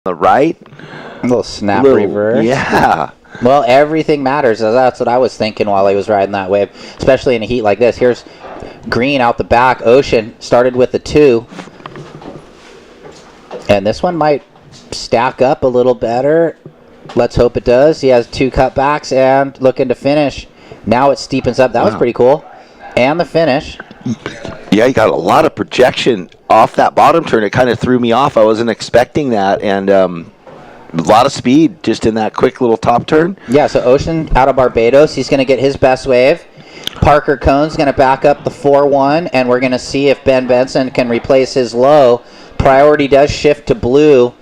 the right. A little snap reverse. Yeah. Well, everything matters. That's what I was thinking while he was riding that wave, especially in a heat like this. Here's Green out the back. Ocean started with a 2. And this one might stack up a little better. Let's hope it does. He has 2 cutbacks and looking to finish. Now it steepens up. That was pretty cool. And the finish. Yeah, he got a lot of projection off that bottom turn. It kind of threw me off. I wasn't expecting that. And a lot of speed just in that quick little top turn. Yeah, so Ocean out of Barbados. He's going to get his best wave. Parker Cohn's going to back up the 4-1. And we're going to see if Ben Benson can replace his low. Priority does shift to Blue.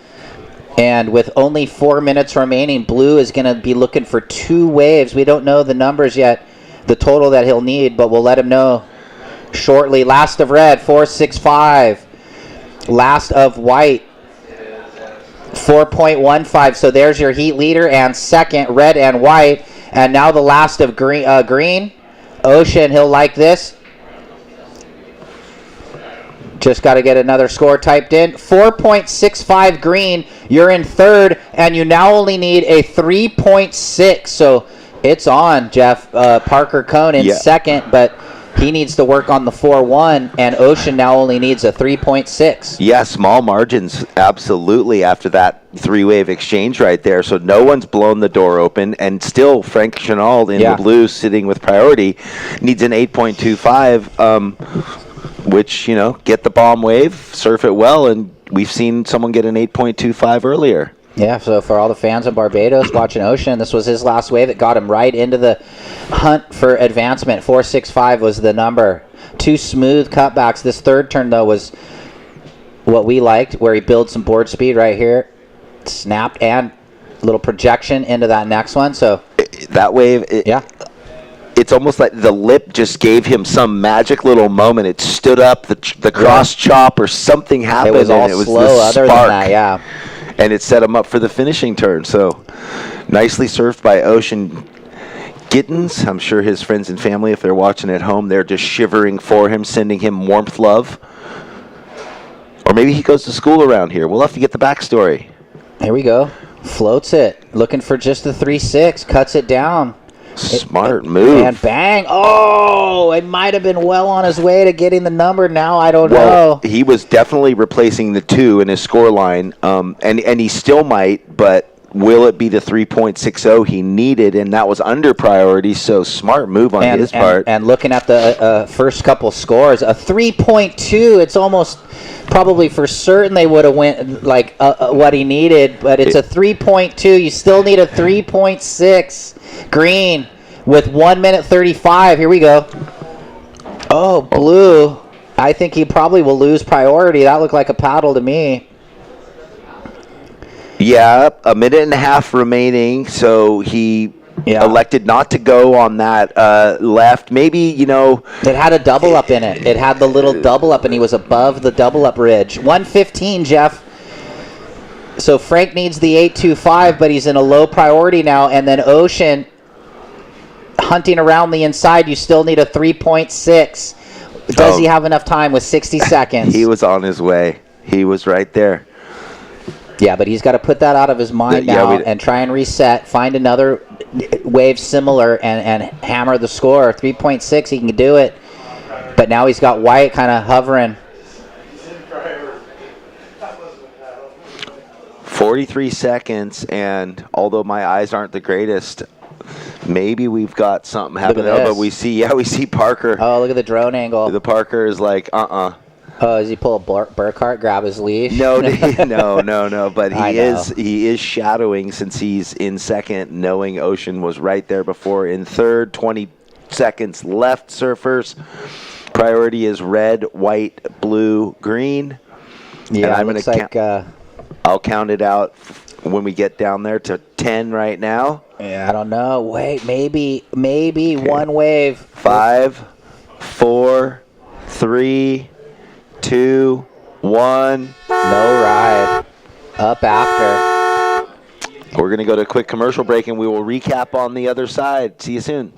And with only 4 minutes remaining, Blue is going to be looking for 2 waves. We don't know the numbers yet, the total that he'll need, but we'll let him know shortly. Last of Red, 4.65. Last of White, 4.15. So there's your heat leader and second, Red and White. And now the last of Green. Ocean, he'll like this. Just got to get another score typed in. 4.65 Green. You're in third, and you now only need a 3.6. So it's on, Jeff. Parker Cohn in second, but he needs to work on the 4-1, and Ocean now only needs a 3.6. Yeah, small margins, absolutely, after that 3-wave exchange right there. So no one's blown the door open, and still Frank Chenault in the blue sitting with priority needs an 8.25. Which, get the bomb wave, surf it well, and we've seen someone get an 8.25 earlier. Yeah, so for all the fans of Barbados watching Ocean, this was his last wave. It got him right into the hunt for advancement. 4.65 was the number. 2 smooth cutbacks. This third turn, though, was what we liked, where he builds some board speed right here. Snapped and a little projection into that next one. So that wave, it's almost like the lip just gave him some magic little moment. It stood up, the cross chop or something happened. It was all and it was slow other than that, And it set him up for the finishing turn. So nicely surfed by Ocean Gittins. I'm sure his friends and family, if they're watching at home, they're just shivering for him, sending him warmth love. Or maybe he goes to school around here. We'll have to get the backstory. Here we go. Floats it. Looking for just the 3.6. Cuts it down. Smart move. And bang. Oh, it might have been well on his way to getting the number. Now I don't know. He was definitely replacing the 2 in his score line, and he still might, but will it be the 3.60 he needed? And that was under priority, so smart move on his part. And looking at the first couple scores, a 3.2, it's almost probably for certain they would have went like what he needed, but it's a 3.2. You still need a 3.6. Green with 1 minute 35. Here we go. Oh, Blue. I think he probably will lose priority. That looked like a paddle to me. Yeah, a minute and a half remaining, so he elected not to go on that left. Maybe, It had a double up in it. It had the little double up, and he was above the double up ridge. 1:15, Jeff. So Frank needs the 8.25, but he's in a low priority now. And then Ocean hunting around the inside. You still need a 3.6. Does he have enough time with 60 seconds? He was on his way. He was right there. Yeah, but he's got to put that out of his mind now and try and reset. Find another wave similar and hammer the score. 3.6, he can do it. But now he's got White kind of hovering. 43 seconds, and although my eyes aren't the greatest, maybe we've got something happening. But we see Parker. Oh, look at the drone angle. The Parker is like, Oh, does he pull a Burkhart, grab his leash? No. But he is shadowing since he's in second, knowing Ocean was right there before in third. 20 seconds left, surfers. Priority is red, white, blue, green. Yeah, and looks like... I'll count it out when we get down there to 10 right now. Yeah, I don't know. Wait, maybe one wave. 5, 4, 3, 2, 1. No ride. Up after. We're going to go to a quick commercial break, and we will recap on the other side. See you soon.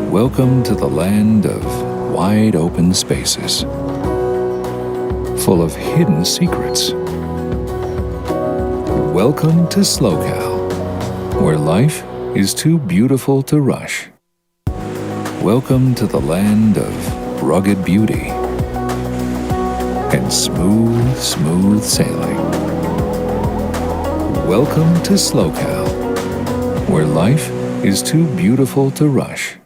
Welcome to the land of wide open spaces. full of hidden secrets. Welcome to SLO, where life is too beautiful to rush. Welcome to the land of rugged beauty and smooth, smooth sailing. Welcome to SLO, where life is too beautiful to rush.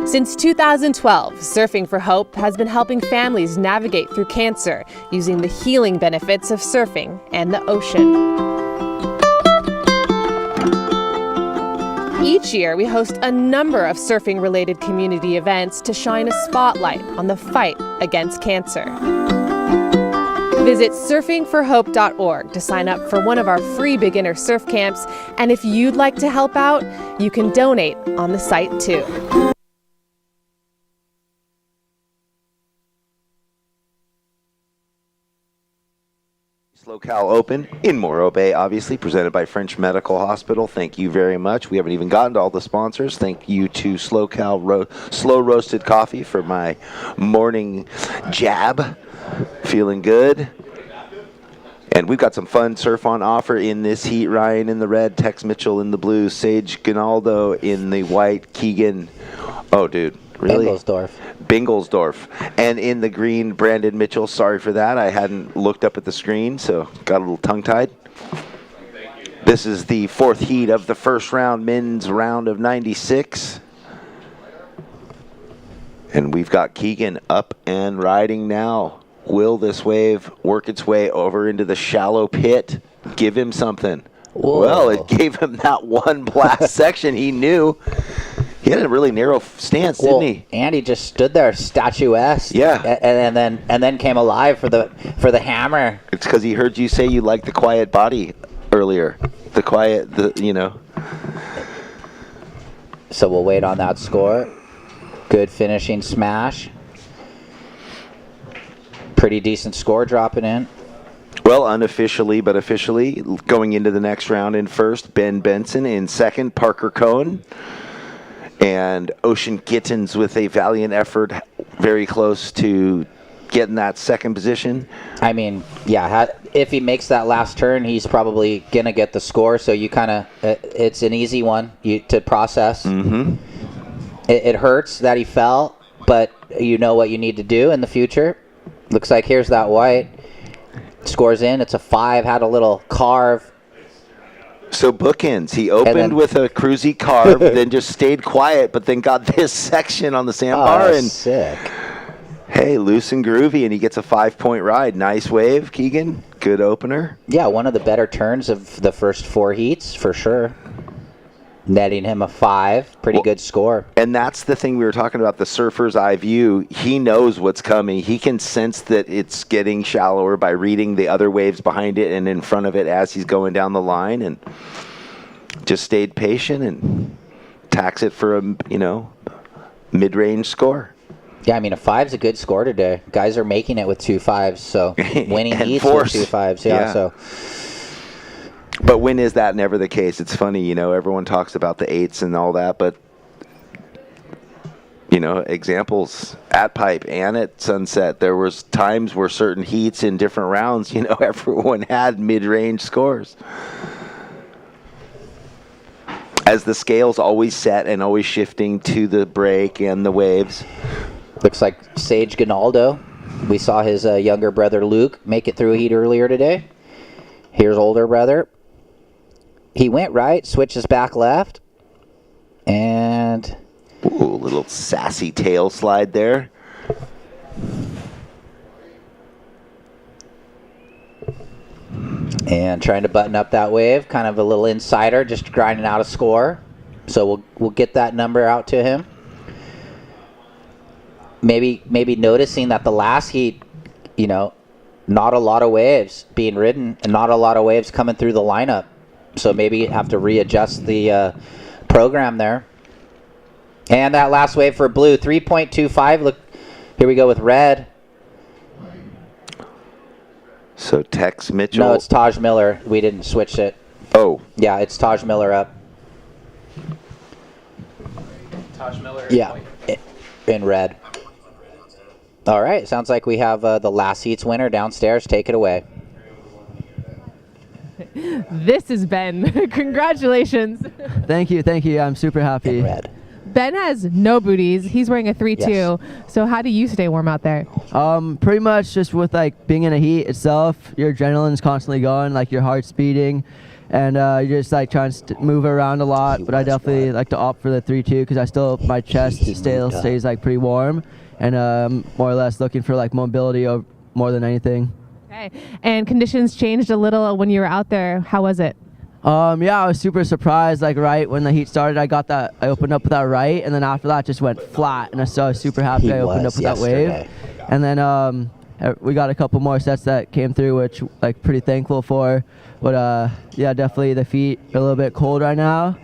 Since 2012, Surfing for Hope has been helping families navigate through cancer using the healing benefits of surfing and the ocean. Each year, we host a number of surfing-related community events to shine a spotlight on the fight against cancer. Visit surfingforhope.org to sign up for one of our free beginner surf camps, and if you'd like to help out, you can donate on the site too. SLO Open in Morro Bay, obviously, presented by French Medical Hospital. Thank you very much. We haven't even gotten to all the sponsors. Thank you to SLO Slow Roasted Coffee for my morning jab. Feeling good. And we've got some fun surf on offer in this heat. Ryan in the red, Tex Mitchell in the blue, Sage Ginaldo in the white, Keegan. Oh, dude. Really? Bingelsdorf. And in the green, Brandon Mitchell. Sorry for that. I hadn't looked up at the screen, so got a little tongue-tied. This is the fourth heat of the first round, men's round of 96. And we've got Keegan up and riding now. Will this wave work its way over into the shallow pit? Give him something. Whoa. Well, it gave him that one blast section he knew. He had a really narrow stance, didn't he? And he just stood there statuesque. Yeah. And then came alive for the hammer. It's because he heard you say you liked the quiet body earlier. You know. So we'll wait on that score. Good finishing smash. Pretty decent score dropping in. Well, unofficially, but officially, going into the next round in first, Ben Benson. In second, Parker Cohn. And Ocean Kittens with a valiant effort, very close to getting that second position. I mean, yeah, if he makes that last turn, he's probably going to get the score. So you kind of, it's an easy one to process. Mm-hmm. It hurts that he fell, but you know what you need to do in the future. Looks like here's that white. Scores in. It's a 5, had a little carve. So bookends. He opened with a cruisy carve, then just stayed quiet, but then got this section on the sandbar. And sick. Hey, loose and groovy, and he gets a 5-point ride. Nice wave, Keegan. Good opener. Yeah, one of the better turns of the first 4 heats, for sure. Netting him a 5. Pretty good score. And that's the thing we were talking about, the surfer's eye view. He knows what's coming. He can sense that it's getting shallower by reading the other waves behind it and in front of it as he's going down the line, and just stayed patient and tacks it for a, mid-range score. Yeah, I mean, a 5's a good score today. Guys are making it with 2 5s, so winning heats with 2 5s. Yeah, so... But when is that never the case? It's funny, everyone talks about the 8s and all that, but, examples at Pipe and at Sunset, there was times where certain heats in different rounds, everyone had mid-range scores. As the scale's always set and always shifting to the break and the waves. Looks like Sage Ginaldo. We saw his younger brother Luke make it through a heat earlier today. Here's older brother. He went right, switches back left, and... Ooh, a little sassy tail slide there. And trying to button up that wave, kind of a little insider, just grinding out a score. So we'll get that number out to him. Maybe noticing that the last heat, not a lot of waves being ridden and not a lot of waves coming through the lineup. So maybe have to readjust the program there. And that last wave for blue, 3.25. Look, here we go with red. So Tex Mitchell. No, it's Taj Miller. We didn't switch it. Oh. Yeah, it's Taj Miller up. Taj Miller. Yeah, in red. All right, sounds like we have the last heat's winner downstairs. Take it away. This is Ben. Congratulations. Thank you. I'm super happy. Red. Ben has no booties. He's wearing a 3-2. Yes. So how do you stay warm out there? Pretty much just with like being in a heat itself, your adrenaline's constantly going, like your heart's beating, and you're just like trying to move around a lot. But I definitely like to opt for the 3-2 because I still, my chest stays like pretty warm, and more or less looking for like mobility more than anything. Okay. And conditions changed a little when you were out there. How was it? Yeah, I was super surprised. Like right when the heat started, I opened up with that right, and then after that just went flat, and so I was super happy I opened up with that wave. And then we got a couple more sets that came through, which like pretty thankful for. But yeah, definitely the feet are a little bit cold right now,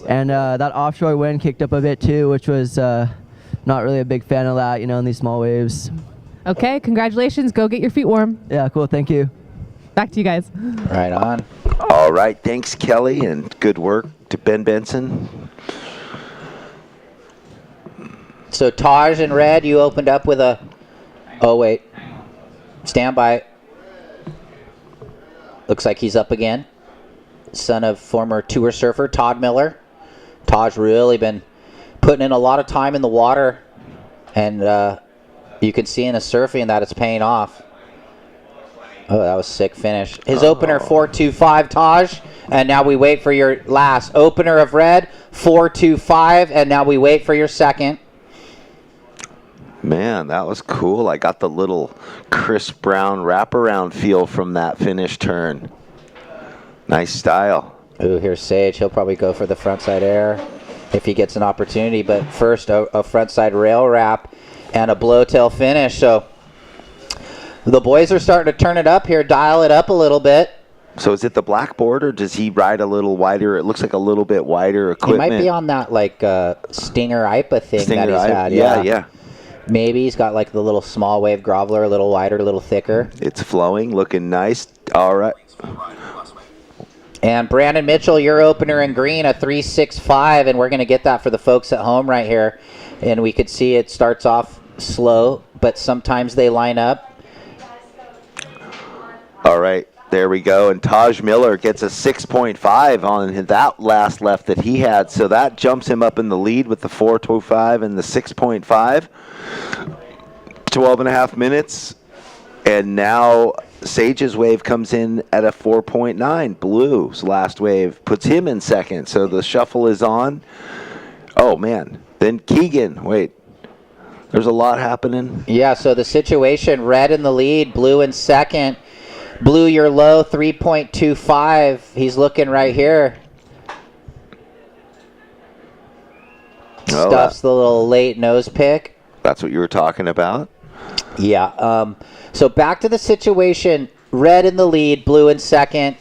and that offshore wind kicked up a bit too, which was not really a big fan of that, in these small waves. Okay, congratulations. Go get your feet warm. Yeah, cool. Thank you. Back to you guys. Right on. All right, thanks, Kelly, and good work to Ben Benson. So Taj in red, you opened up with a... Oh, wait. Stand by. Looks like he's up again. Son of former tour surfer Taj Miller. Taj really been putting in a lot of time in the water, and you can see in his surfing that it's paying off. Oh, that was a sick finish. His opener, 4.25, Taj. And now we wait for your last. Opener of red, 4.25. And now we wait for your second. Man, that was cool. I got the little Chris Brown wraparound feel from that finish turn. Nice style. Ooh, here's Sage. He'll probably go for the frontside air if he gets an opportunity. But first, a frontside rail wrap and a blowtail finish. So the boys are starting to turn it up here, dial it up a little bit. So is it the blackboard, or does he ride a little wider? It looks like a little bit wider equipment. He might be on that like Stinger IPA thing that he's had. Yeah. Maybe he's got like the little small wave groveler, a little wider, a little thicker. It's flowing, looking nice. All right. And Brandon Mitchell, your opener in green, a 3.65, and we're going to get that for the folks at home right here. And we could see it starts off slow, but sometimes they line up. All right, there we go. And Taj Miller gets a 6.5 on that last left that he had. So that jumps him up in the lead with the 4.25 and the 6.5. 12.5 minutes. And now Sage's wave comes in at a 4.9. Blue's last wave puts him in second. So the shuffle is on. Oh, man. Then Keegan. Wait. There's a lot happening. Yeah, so the situation, red in the lead, blue in second. Blue, your low, 3.25. He's looking right here. Stuffs the little late nose pick. That's what you were talking about? Yeah. So back to the situation. Red in the lead, blue in second,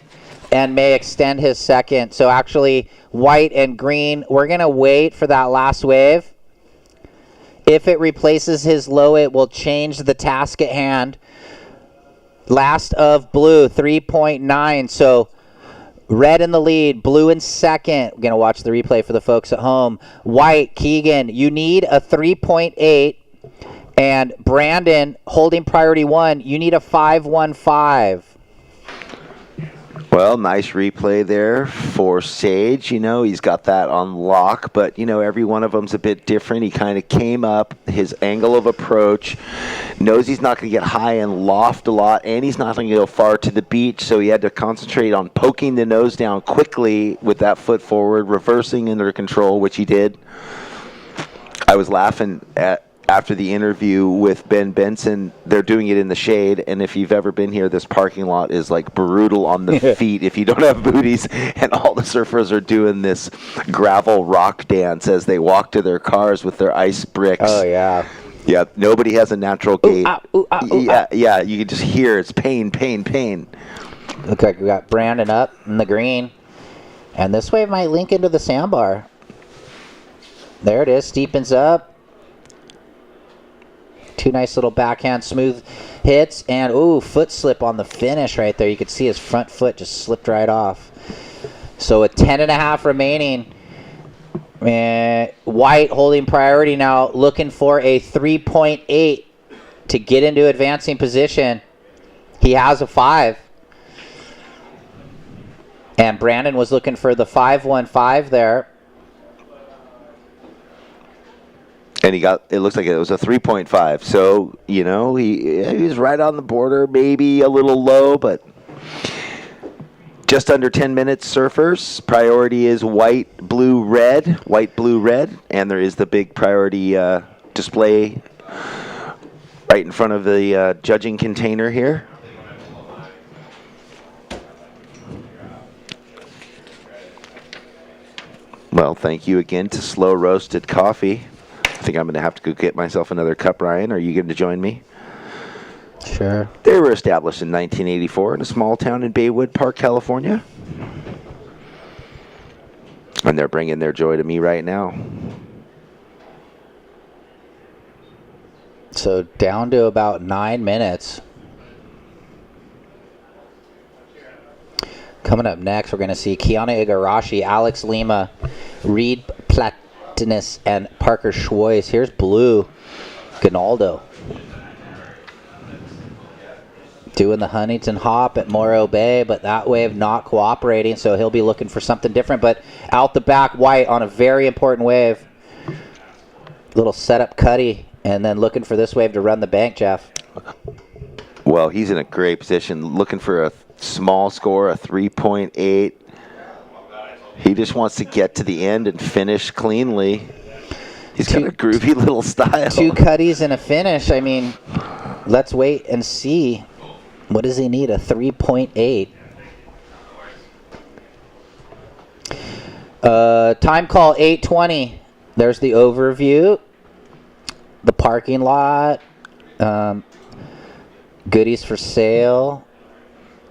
and may extend his second. So actually, white and green, we're going to wait for that last wave. If it replaces his low, it will change the task at hand. Last of blue, 3.9. So red in the lead, blue in second. We're going to watch the replay for the folks at home. White, Keegan, you need a 3.8. And Brandon, holding priority 1, you need a 5.15. Well, nice replay there for Sage. He's got that on lock, but, every one of them's a bit different. He kind of came up, his angle of approach, knows he's not going to get high and loft a lot, and he's not going to go far to the beach, so he had to concentrate on poking the nose down quickly with that foot forward, reversing under control, which he did. I was laughing after the interview with Ben Benson. They're doing it in the shade, and if you've ever been here, this parking lot is like brutal on the feet if you don't have booties, and all the surfers are doing this gravel rock dance as they walk to their cars with their ice bricks. Oh, yeah. Yeah, nobody has a natural gait. Yeah, you can just hear it's pain, pain, pain. Looks like we got Brandon up in the green, and this wave might link into the sandbar. There it is, steepens up. Two nice little backhand smooth hits, and foot slip on the finish right there. You could see his front foot just slipped right off. So a 10.5 remaining. White holding priority now, looking for a 3.8. to get into advancing position. He has a 5. And Brandon was looking for the 5-1-5 there. And it looks like it was a 3.5. So, he was right on the border, maybe a little low, but just under 10 minutes, surfers. Priority is white, blue, red. And there is the big priority display right in front of the judging container here. Well, thank you again to Slow Roasted Coffee. I think I'm going to have to go get myself another cup, Ryan. Are you going to join me? Sure. They were established in 1984 in a small town in Baywood Park, California. And they're bringing their joy to me right now. So down to about 9 minutes. Coming up next, we're going to see Kiana Igarashi, Alex Lima, Reed Platinis, and Parker Schwois. Here's Blue Gonaldo doing the Huntington hop at Morro Bay, but that wave not cooperating, so he'll be looking for something different. But out the back, White on a very important wave. Little setup cutty, and then looking for this wave to run the bank, Jeff. Well, he's in a great position, looking for a small score, a 3.8. He just wants to get to the end and finish cleanly. He's got a groovy little style. 2 cutties and a finish. I mean, let's wait and see. What does he need? A 3.8. Time call 8:20. There's the overview. The parking lot. Goodies for sale.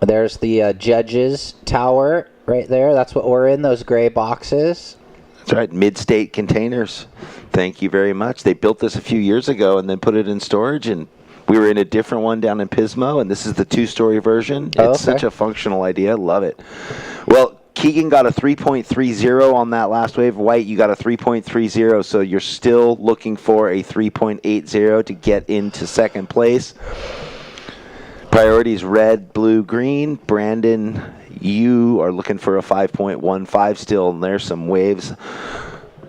There's the judges tower right there. That's what we're in, those gray boxes. That's right, Mid-State Containers. Thank you very much. They built this a few years ago and then put it in storage, and we were in a different one down in Pismo, and this is the 2-story version. It's such a functional idea. Love it. Well, Keegan got a 3.30 on that last wave. White, you got a 3.30, so you're still looking for a 3.80 to get into second place. Priorities red, blue, green. Brandon, you are looking for a 5.15 still, and there's some waves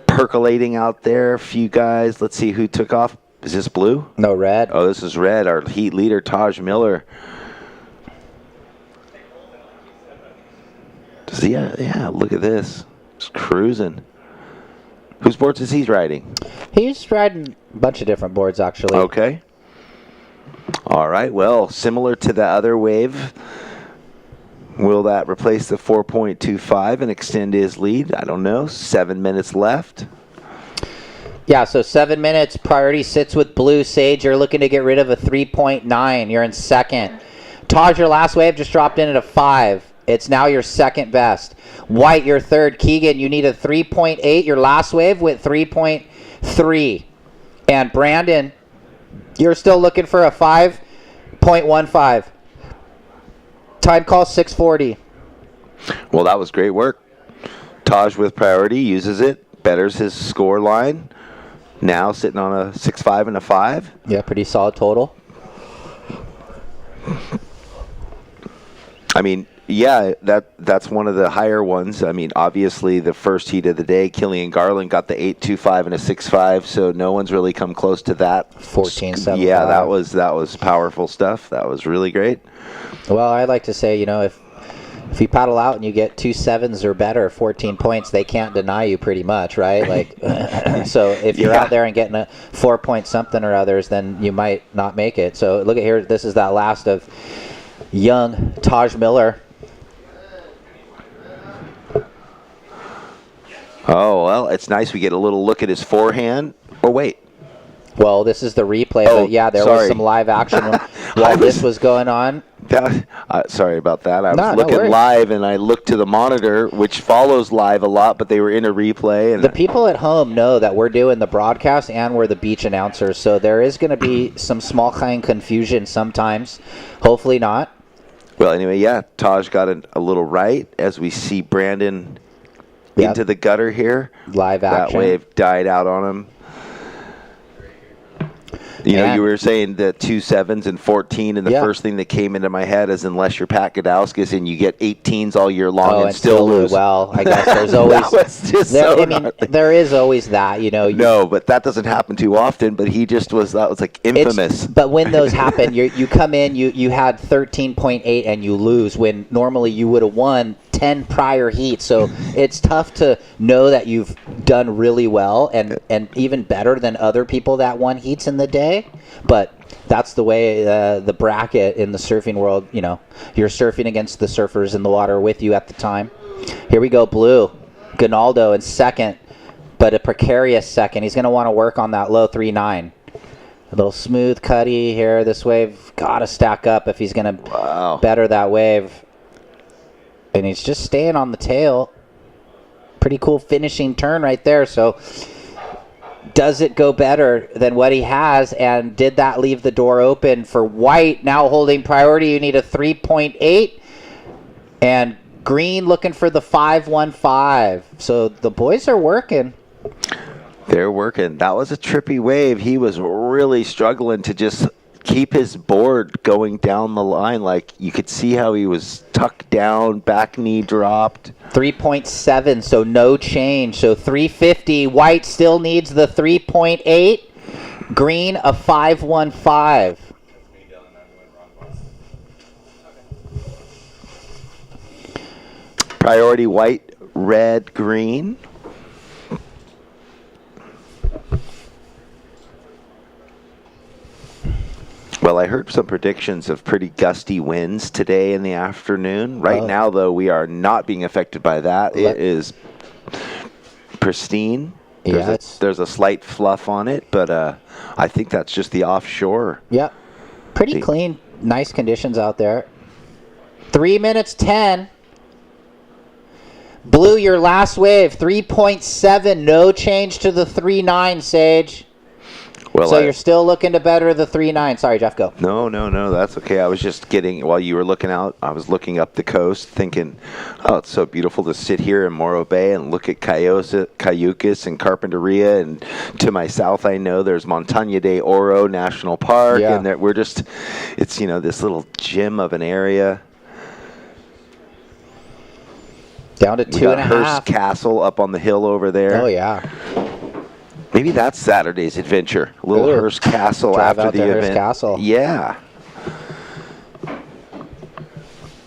percolating out there. A few guys. Let's see who took off. Is this blue? No, red. Oh, this is red. Our heat leader, Taj Miller. Yeah, look at this. Just cruising. Whose boards is he riding? He's riding a bunch of different boards, actually. Okay. All right. Well, similar to the other wave, will that replace the 4.25 and extend his lead? I don't know. 7 minutes left. Yeah, so 7 minutes. Priority sits with blue. Sage, you're looking to get rid of a 3.9. You're in second. Taj, your last wave just dropped in at a 5. It's now your second best. White, your third. Keegan, you need a 3.8. Your last wave went 3.3. And Brandon, you're still looking for a 5.15. Time call 6:40. Well, that was great work. Taj with priority uses it, betters his score line. Now sitting on a 6.5 and a 5. Yeah, pretty solid total. I mean, yeah, that's one of the higher ones. I mean, obviously the first heat of the day, Killian Garland got the 8.25 and a 6.5, so no one's really come close to that. 14.75. Yeah, that was powerful stuff. That was really great. Well, I like to say, you know, if you paddle out and you get 2 7s or better, 14 points, they can't deny you pretty much, right? Like, so if you're out there and getting a 4 point something or others, then you might not make it. So look at here. This is that last of young Taj Miller. Oh, well, it's nice we get a little look at his forehand. Oh, wait. Well, this is the replay, but yeah, there was some live action while this was going on. Sorry about that. I was No looking worries. live, and I looked to the monitor, which follows live a lot, but they were in a replay. And The people at home know that we're doing the broadcast and we're the beach announcers, so there is going to be some small kind of confusion sometimes. Hopefully not. Well, anyway, yeah, Taj got a little right as we see Brandon into the gutter here. Live action. That wave died out on him. You know, you were saying the 2 7s and 14, and the first thing that came into my head is unless you're Pat Godowskis and you get 18s all year long and still lose. Well, I guess there's always there is always that, you know. No, but that doesn't happen too often. But he just was like infamous. But when those happen, you come in, you had 13.8 and you lose when normally you would have won 10 prior heats. So it's tough to know that you've done really well and even better than other people that won heats in the day. But that's the way the bracket in the surfing world, you know, you're surfing against the surfers in the water with you at the time. Here we go, Blue. Gonaldo in second, but a precarious second. He's going to want to work on that low 3.9. A little smooth cutty here. This wave got to stack up if he's going to better that wave. And he's just staying on the tail. Pretty cool finishing turn right there. So does it go better than what he has? And did that leave the door open for White? Now holding priority, you need a 3.8. And Green looking for the 5.15. So the boys are working. They're working. That was a trippy wave. He was really struggling to just keep his board going down the line. Like, you could see how he was tucked down, back knee dropped. 3.7, so no change. So 350. White still needs the 3.8. Green a 5.15. Priority White, red, green. Well, I heard some predictions of pretty gusty winds today in the afternoon. Right now, though, we are not being affected by that. It is pristine. There's a slight fluff on it, but I think that's just the offshore. Yep. Pretty clean, nice conditions out there. 3 minutes 10. Blue, your last wave, 3.7. No change to the 3.9, Sage. Well, so you're still looking to better the 3.9. Sorry, Jeff, go. No, that's okay. I was just while you were looking out, I was looking up the coast thinking, oh, it's so beautiful to sit here in Morro Bay and look at Cayucas and Carpinteria. And to my south, I know there's Montaña de Oro National Park. Yeah. And we're just, it's, you know, this little gem of an area. Down to 2.5. Hearst Castle up on the hill over there. Oh, yeah. Maybe that's Saturday's adventure. A little Hearst Castle after the event. Hearst Castle. Yeah.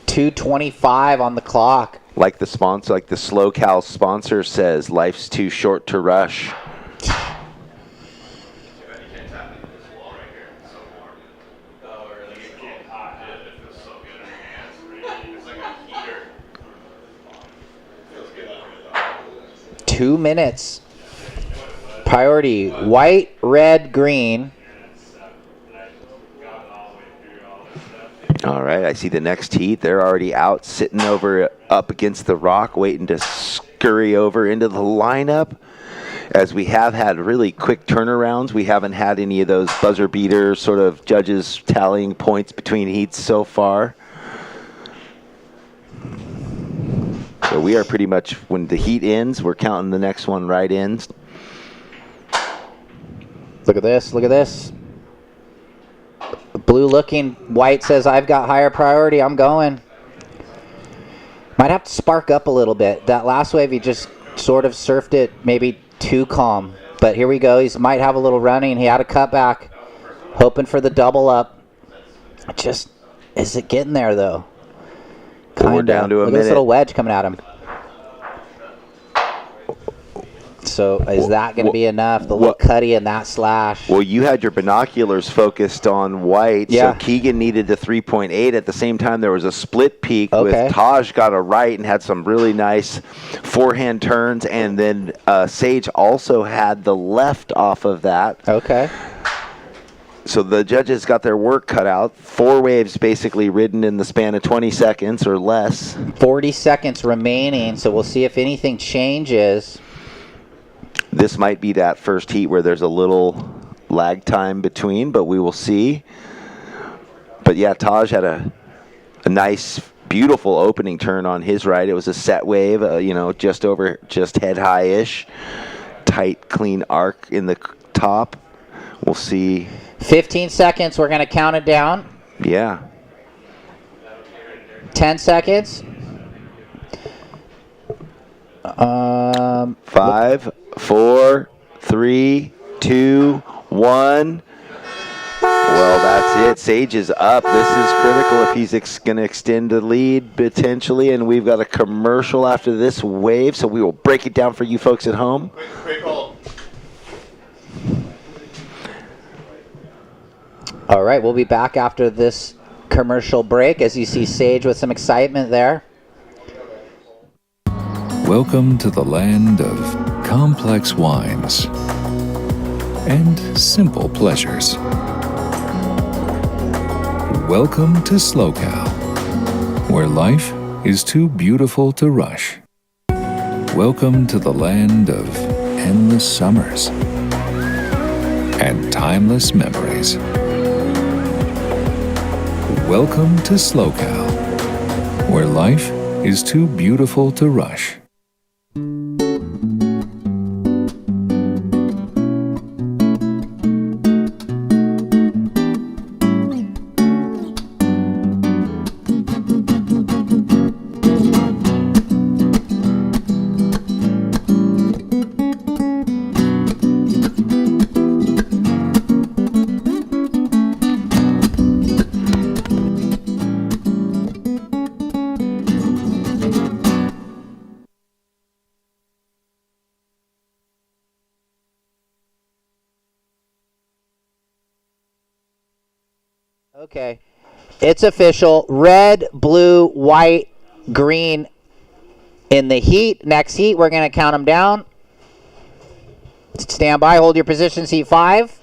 2:25 on the clock. Like the sponsor, like the Slow Cal sponsor says, life's too short to rush. Two minutes. Priority, white, red, green. All right, I see the next heat. They're already out, sitting up against the rock, waiting to scurry over into the lineup. As we have had really quick turnarounds, we haven't had any of those buzzer beater sort of judges tallying points between heats so far. So we are pretty much, when the heat ends, we're counting the next one right in. Look at this, look at this. Blue looking, White says, I've got higher priority, I'm going. Might have to spark up a little bit. That last wave, he just sort of surfed it maybe too calm. But here we go, he might have a little running. He had a cutback, hoping for the double up. Just, is it getting there though? We're down to a minute. Look at this little wedge coming at him. So is that going to be enough? The little cutty and that slash. Well, you had your binoculars focused on White, so Keegan needed the 3.8. At the same time, there was a split peak with Taj got a right and had some really nice forehand turns, and then Sage also had the left off of that. Okay. So the judges got their work cut out. 4 waves basically ridden in the span of 20 seconds or less. 40 seconds remaining, so we'll see if anything changes. This might be that first heat where there's a little lag time between, but we will see. But yeah, Taj had a nice, beautiful opening turn on his right. It was a set wave, just head high-ish. Tight, clean arc in the top. We'll see. 15 seconds. We're going to count it down. Yeah. 10 seconds. 5, 4, 3, 2, 1. Well, that's it. Sage is up. This is critical if he's going to extend the lead potentially, and we've got a commercial after this wave, so we will break it down for you folks at home. Quick hold. All right, we'll be back after this commercial break as you see Sage with some excitement there. Welcome to the land of complex wines and simple pleasures. Welcome to SLO, where life is too beautiful to rush. Welcome to the land of endless summers and timeless memories. Welcome to SLO, where life is too beautiful to rush. Okay, it's official. Red, blue, white, green in the heat. Next heat, we're going to count them down. Stand by, hold your positions, heat 5.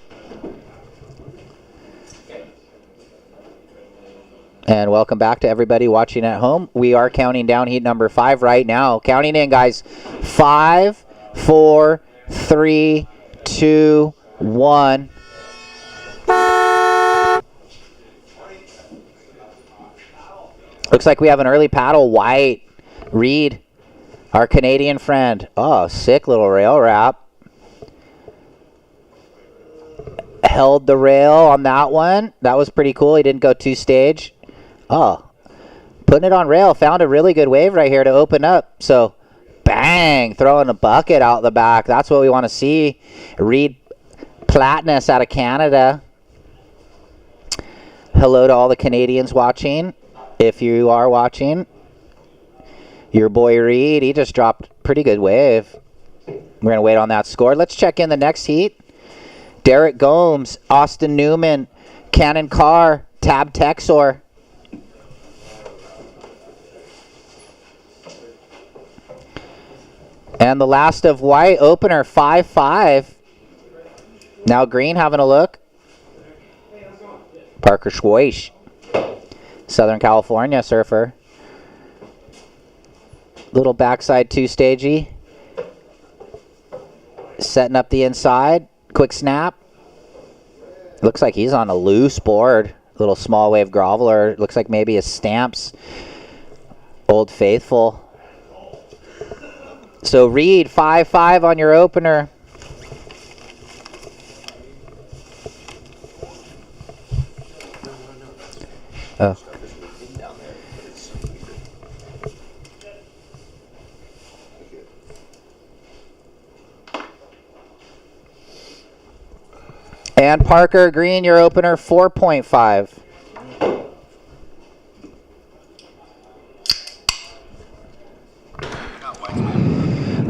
And welcome back to everybody watching at home. We are counting down heat number 5 right now. Counting in, guys. 5, 4, 3, 2, 1. Looks like we have an early paddle. White. Reed, our Canadian friend. Oh, sick little rail wrap. Held the rail on that one. That was pretty cool. He didn't go 2-stage. Oh, putting it on rail. Found a really good wave right here to open up. So, bang, throwing a bucket out the back. That's what we want to see. Reed Platnus out of Canada. Hello to all the Canadians watching. If you are watching, your boy Reed, he just dropped pretty good wave. We're going to wait on that score. Let's check in the next heat. Derek Gomes, Austin Newman, Cannon Carr, Tab Texor. And the last of white, opener 5-5. Now green having a look. Parker Schweisch, Southern California surfer. Little backside 2-stagey. Setting up the inside. Quick snap. Looks like he's on a loose board. Little small wave groveler. Looks like maybe his Stamps Old Faithful. So Reed, 5-5 on your opener. Oh. And Parker Green, your opener, 4.5.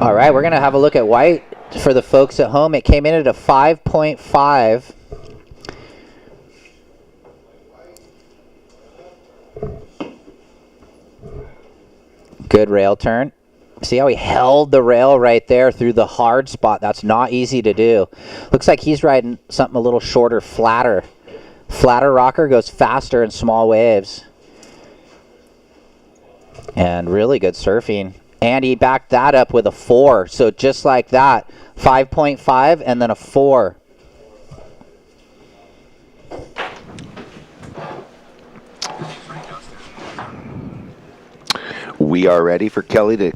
All right, we're going to have a look at white for the folks at home. It came in at a 5.5. Good rail turn. See how he held the rail right there through the hard spot. That's not easy to do. Looks like he's riding something a little shorter, flatter. Flatter rocker goes faster in small waves. And really good surfing. And he backed that up with a 4. So just like that, 5.5 and then a 4. We are ready for Kelly to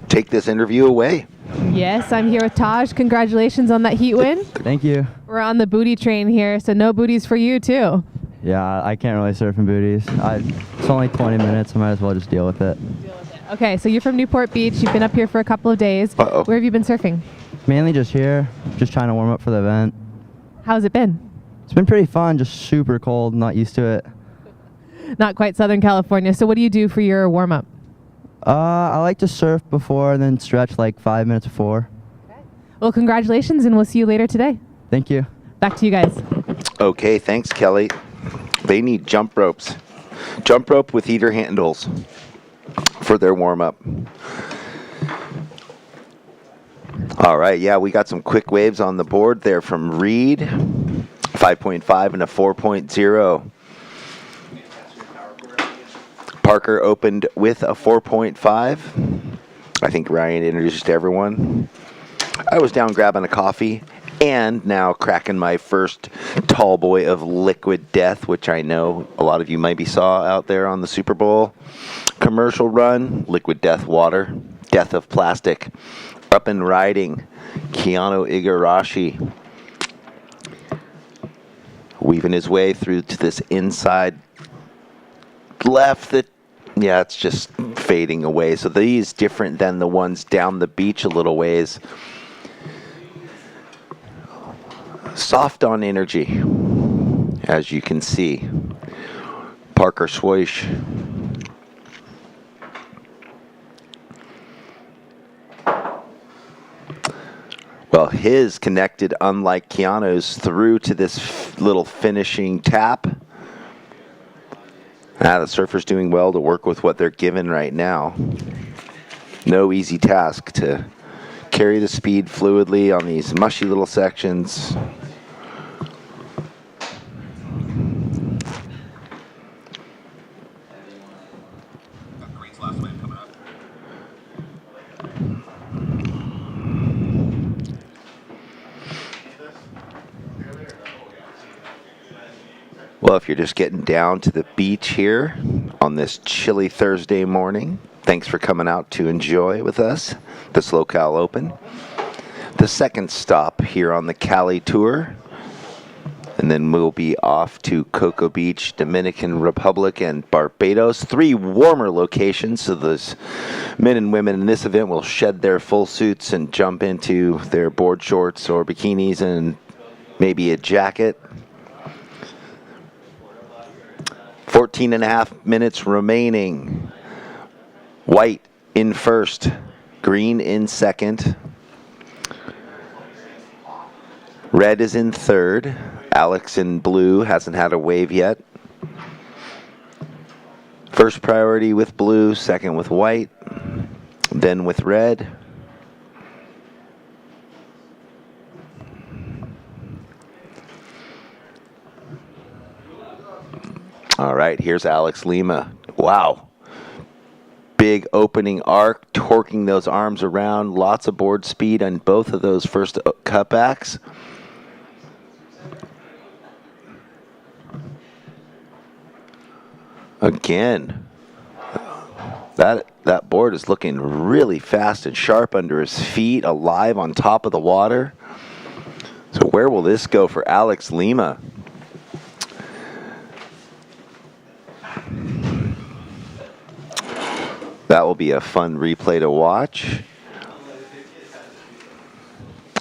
take this interview away. Yes, I'm here with Taj. Congratulations on that heat win. Thank you. We're on the booty train here, so no booties for you too. Yeah, I can't really surf in booties. It's only 20 minutes. I might as well just deal with it. Okay, so you're from Newport Beach. You've been up here for a couple of days. Uh-oh. Where have you been surfing? Mainly just here, just trying to warm up for the event. How's it been? It's been pretty fun, just super cold, not used to it. Not quite Southern California. So what do you do for your warm-up? I like to surf before and then stretch like 5 minutes before. Well, congratulations, and we'll see you later today. Thank you. Back to you guys. Okay, thanks, Kelly. They need jump ropes. Jump rope with heater handles for their warm-up. All right, yeah, we got some quick waves on the board there from Reed. 5.5 and a 4.0. Parker opened with a 4.5. I think Ryan introduced everyone. I was down grabbing a coffee and now cracking my first tall boy of Liquid Death, which I know a lot of you maybe saw out there on the Super Bowl commercial run. Liquid Death water, death of plastic. Up and riding, Keanu Igarashi. Weaving his way through to this inside left that, yeah, it's just fading away. So these different than the ones down the beach a little ways. Soft on energy, as you can see. Parker Swoosh. Well, his connected, unlike Keanu's, through to this little finishing tap. The surfer's doing well to work with what they're given right now. No easy task to carry the speed fluidly on these mushy little sections. Well, if you're just getting down to the beach here on this chilly Thursday morning, thanks for coming out to enjoy with us the SLO Cal Open. The second stop here on the Cali Tour. And then we'll be off to Cocoa Beach, Dominican Republic, and Barbados. 3 warmer locations, so those men and women in this event will shed their full suits and jump into their board shorts or bikinis and maybe a jacket. 14 and a half minutes remaining. White in first, green in second. Red is in third. Alex in blue hasn't had a wave yet. First priority with blue, second with white, then with red. All right, here's Alex Lima. Wow. Big opening arc, torquing those arms around. Lots of board speed on both of those first cutbacks. Again, that board is looking really fast and sharp under his feet, alive on top of the water. So where will this go for Alex Lima? That will be a fun replay to watch.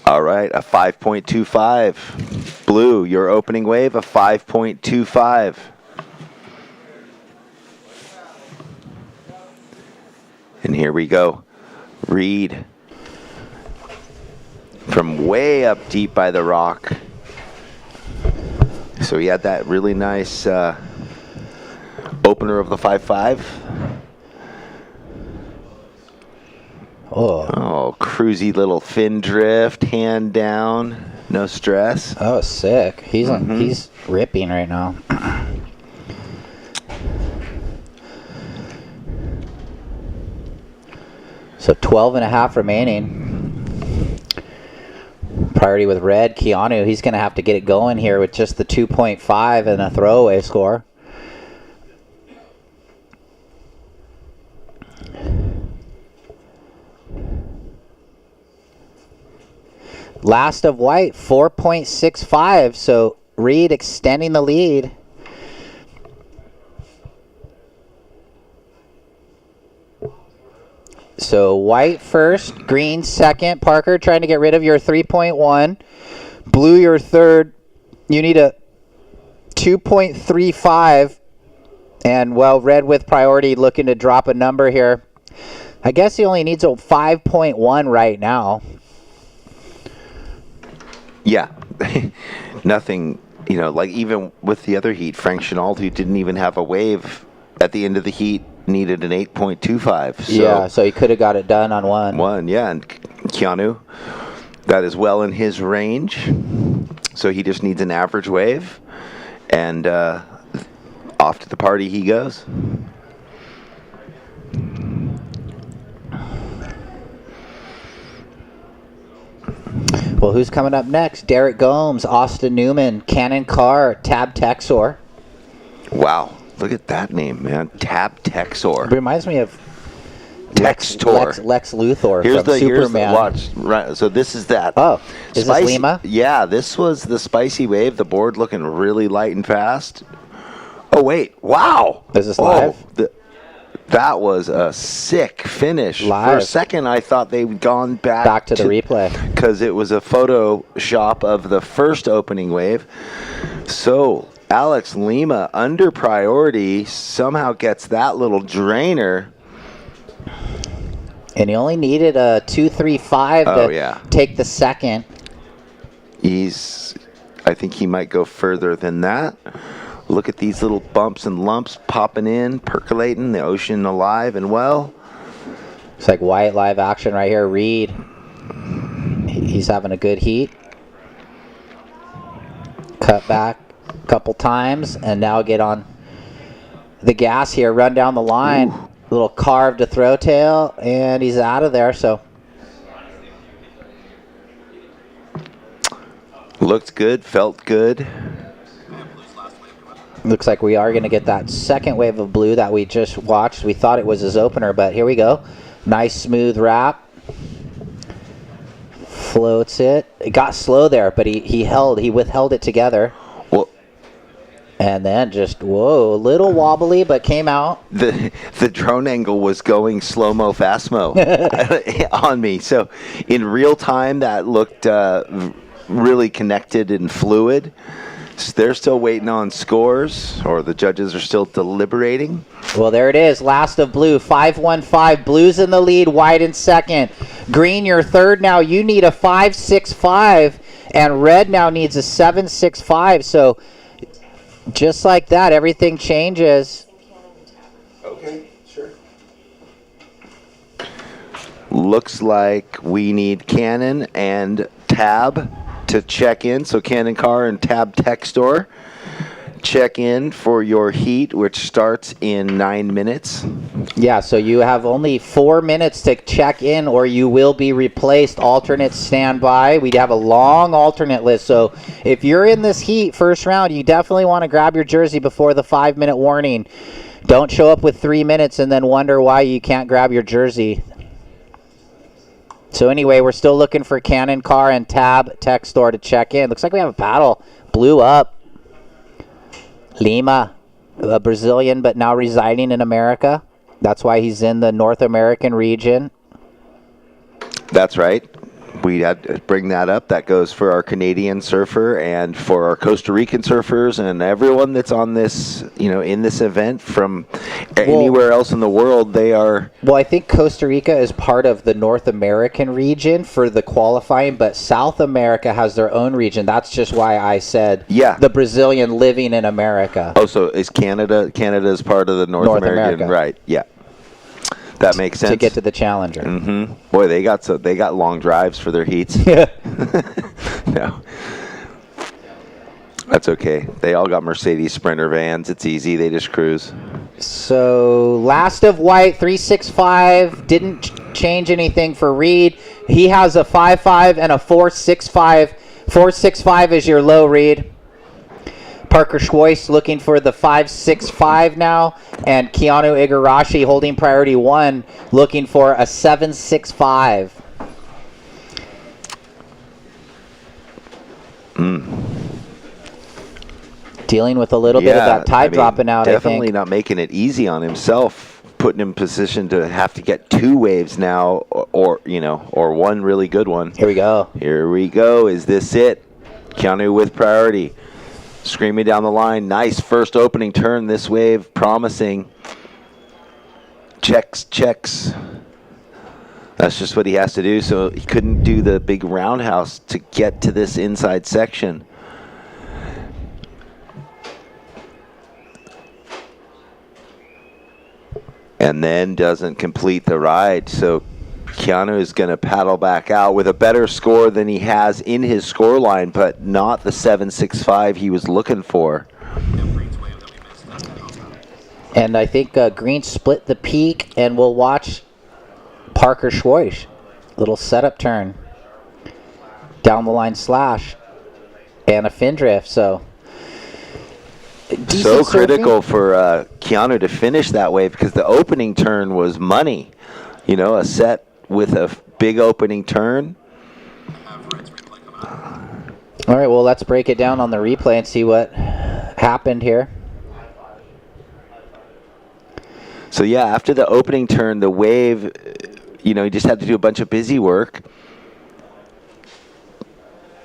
All right, a 5.25. Blue, your opening wave, a 5.25. And here we go. Reed from way up deep by the rock. So he had that really nice opener of the 5.5. Oh, cruisy little fin drift, hand down, no stress. Oh, sick. He's ripping right now. So 12 and a half remaining. Priority with red. Keanu, he's going to have to get it going here with just the 2.5 and a throwaway score. Last of white, 4.65. So Reed extending the lead. So white first, green second. Parker trying to get rid of your 3.1. Blue your third. You need a 2.35. And, well, red with priority looking to drop a number here. I guess he only needs a 5.1 right now. Yeah. Nothing, you know, like even with the other heat, Frank Chenault, who didn't even have a wave at the end of the heat, needed an 8.25. So yeah, so he could have got it done on one. Yeah, and Keanu, that is well in his range. So he just needs an average wave, and off to the party he goes. Well, who's coming up next? Derek Gomes, Austin Newman, Cannon Carr, Tab Texor. Wow, look at that name, man. Tab Texor. Reminds me of Textor. Lex Luthor Here's from the Superman. watch. Right, so this is that. Oh, is this Lima? Yeah, this was the spicy wave. The board looking really light and fast. Oh wait! Wow. Is this live? That was a sick finish. Live. For a second, I thought they'd gone back to the replay because it was a Photoshop of the first opening wave. So Alex Lima under priority somehow gets that little drainer. And he only needed a 2.35 to take the second. I think he might go further than that. Look at these little bumps and lumps popping in, percolating, the ocean alive and well. It's like white live action right here. Reed, he's having a good heat. Cut back a couple times, and now get on the gas here, run down the line. Ooh. Little carve to throw tail, and he's out of there. So looked good, felt good. Looks like we are going to get that second wave of blue that we just watched. We thought it was his opener, but here we go. Nice smooth wrap. Floats it. It got slow there, but he withheld it together. Well, and then just, whoa, a little wobbly, but came out. The drone angle was going slow-mo, fast-mo on me. So in real time, that looked really connected and fluid. They're still waiting on scores, or the judges are still deliberating. Well, there it is. Last of blue, 5-1-5. Blue's in the lead, white in second. Green, your third now. You need a 5-6-5, and red now needs a 7-6-5. So just like that, everything changes. Okay, sure. Looks like we need Cannon and Tab to check in. So Cannon Carr and Tab Textor, check in for your heat, which starts in 9 minutes. Yeah, so you have only 4 minutes to check in, or you will be replaced. Alternate standby. We have a long alternate list, so if you're in this heat first round, you definitely want to grab your jersey before the 5-minute warning. Don't show up with 3 minutes and then wonder why you can't grab your jersey. So anyway, we're still looking for Cannon Carr and Tab Textor to check in. Looks like we have a battle. Blue up. Lima, a Brazilian but now residing in America. That's why he's in the North American region. That's right. We had to bring that up. That goes for our Canadian surfer and for our Costa Rican surfers and everyone that's on this, in this event from anywhere else in the world. They are. Well, I think Costa Rica is part of the North American region for the qualifying, but South America has their own region. That's just why I said the Brazilian living in America. Oh, so is Canada? Canada is part of the North American, right? Yeah. That makes sense. To get to the Challenger. Mm-hmm. Boy, they got long drives for their heats. Yeah. No. That's okay. They all got Mercedes Sprinter vans. It's easy. They just cruise. So last of white, 3.65. Didn't change anything for Reed. He has a 5.5 and a 4.65. 4.65 is your low, Reed. Parker Schweiss looking for the 5.65 now, and Keanu Igarashi holding priority 1, looking for a 7.65. Dealing with a little bit of that tide dropping out, definitely I think. not making it easy on himself, putting him in position to have to get 2 waves now, or one really good one. Here we go. Here we go. Is this it? Keanu with priority. Screaming down the line. Nice first opening turn. This wave promising. Checks. That's just what he has to do. So he couldn't do the big roundhouse to get to this inside section. And then doesn't complete the ride. So Keanu is going to paddle back out with a better score than he has in his score line, but not the 7.65 he was looking for. And I think Green split the peak, and we'll watch Parker Schwoisch. Little setup turn. Down the line slash. And a fin drift, so... So critical for Keanu to finish that wave because the opening turn was money. A set with a big opening turn. All right, well, let's break it down on the replay and see what happened here. So, yeah, after the opening turn, the wave, he just had to do a bunch of busy work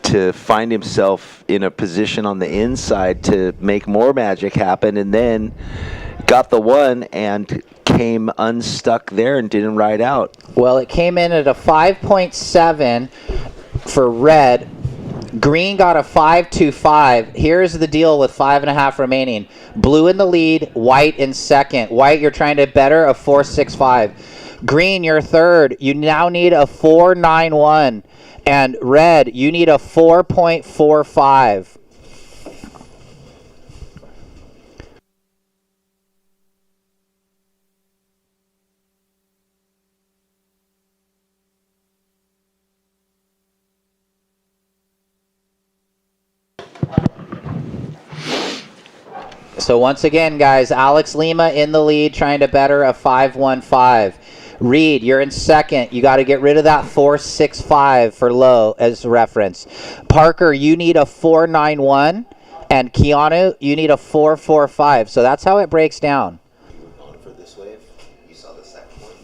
to find himself in a position on the inside to make more magic happen, and then got the one and came unstuck there and didn't ride out. Well, it came in at a 5.7 for red. Green got a 5.25. Here's the deal with 5.5 remaining. Blue in the lead, white in second. White, you're trying to better a 4.65. Green, you're third. You now need a 4.91. And red, you need a 4.45. So once again, guys, Alex Lima in the lead, trying to better a 5.15. Reed, you're in second. You got to get rid of that 4.65 for low as reference. Parker, you need a 4.91. And Keanu, you need a 4.45. So that's how it breaks down. For this wave, you saw the second one.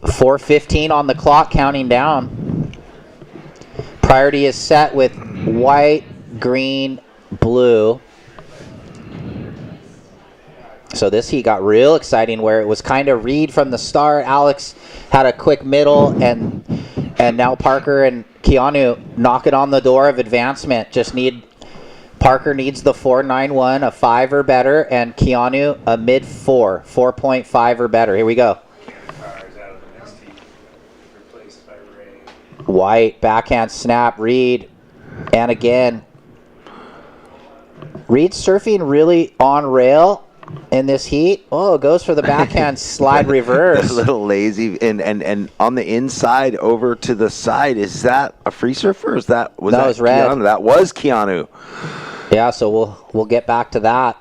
.415 on the clock, counting down. Priority is set with white, green, blue. So this heat got real exciting where it was kind of Reed from the start. Alex had a quick middle, and now Parker and Keanu knock it on the door of advancement. Parker needs the 4.91, a 5 or better, and Keanu a mid 4, 4.5 or better. Here we go. White, backhand snap, Reed, and again. Reed surfing really on rail in this heat. Oh, it goes for the backhand slide reverse. A little lazy, and on the inside over to the side. Is that a free surfer? Or was that red. Keanu? That was Keanu. Yeah, so we'll get back to that.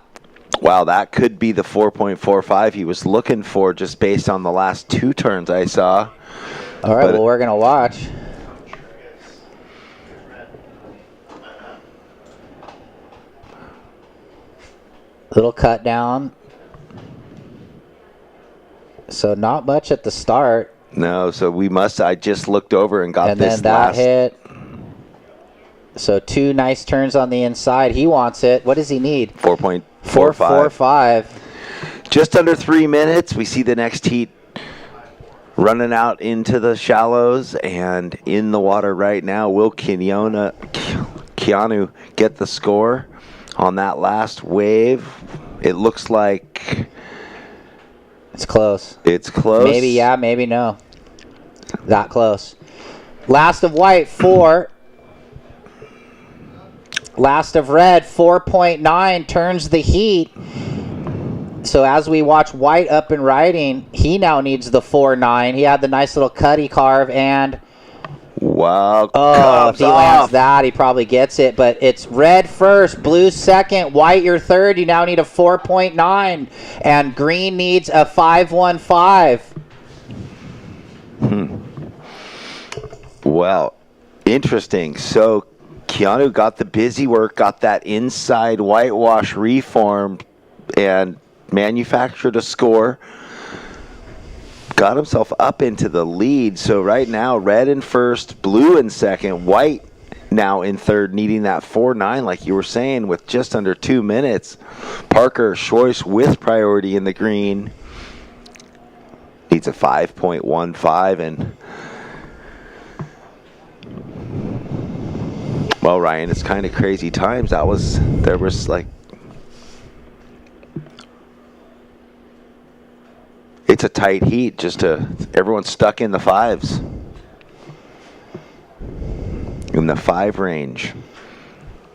Wow, that could be the 4.45 he was looking for just based on the last 2 turns I saw. All right, well, we're going to watch. Little cut down. So not much at the start. No, so I just looked over and got this last. And then that hit. So 2 nice turns on the inside. He wants it. What does he need? 4.45. 4.45. Just under 3 minutes. We see the next heat running out into the shallows and in the water right now. Will Keanu get the score on that last wave? It looks like it's close. It's close. Maybe yeah, maybe no. That close. Last of white, 4. Last of red, 4.9, turns the heat. So as we watch White up and riding, he now needs the 4-9. He had the nice little cutty carve, and wow, if he lands that, he probably gets it. But it's red first, blue second, white your third. You now need a 4.9, and green needs a 5.15. Well, interesting. So Keanu got the busy work, got that inside whitewash reformed, and manufactured a score. Got himself up into the lead. So right now, red in first, blue in second, white now in third, needing that 4.9, like you were saying, with just under 2 minutes. Parker Schwartz with priority in the green needs a 5.15, and well, Ryan, it's kind of crazy times. There was like, it's a tight heat. Everyone's stuck in the fives, in the 5 range.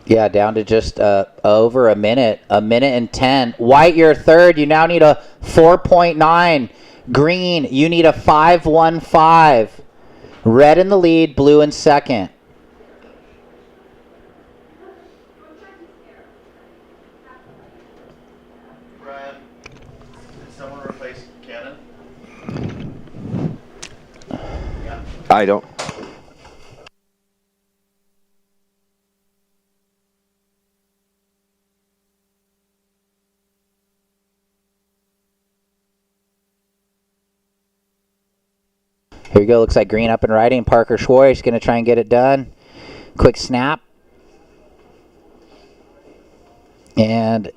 Yeah, down to just over a minute and 10. White, you're third. You now need a 4.9. Green, you need a 5.15. Red in the lead, blue in second. Brian, did someone replace Cannon? Yeah. I don't. Here we go. Looks like green up and riding. Parker Schwartz going to try and get it done. Quick snap. And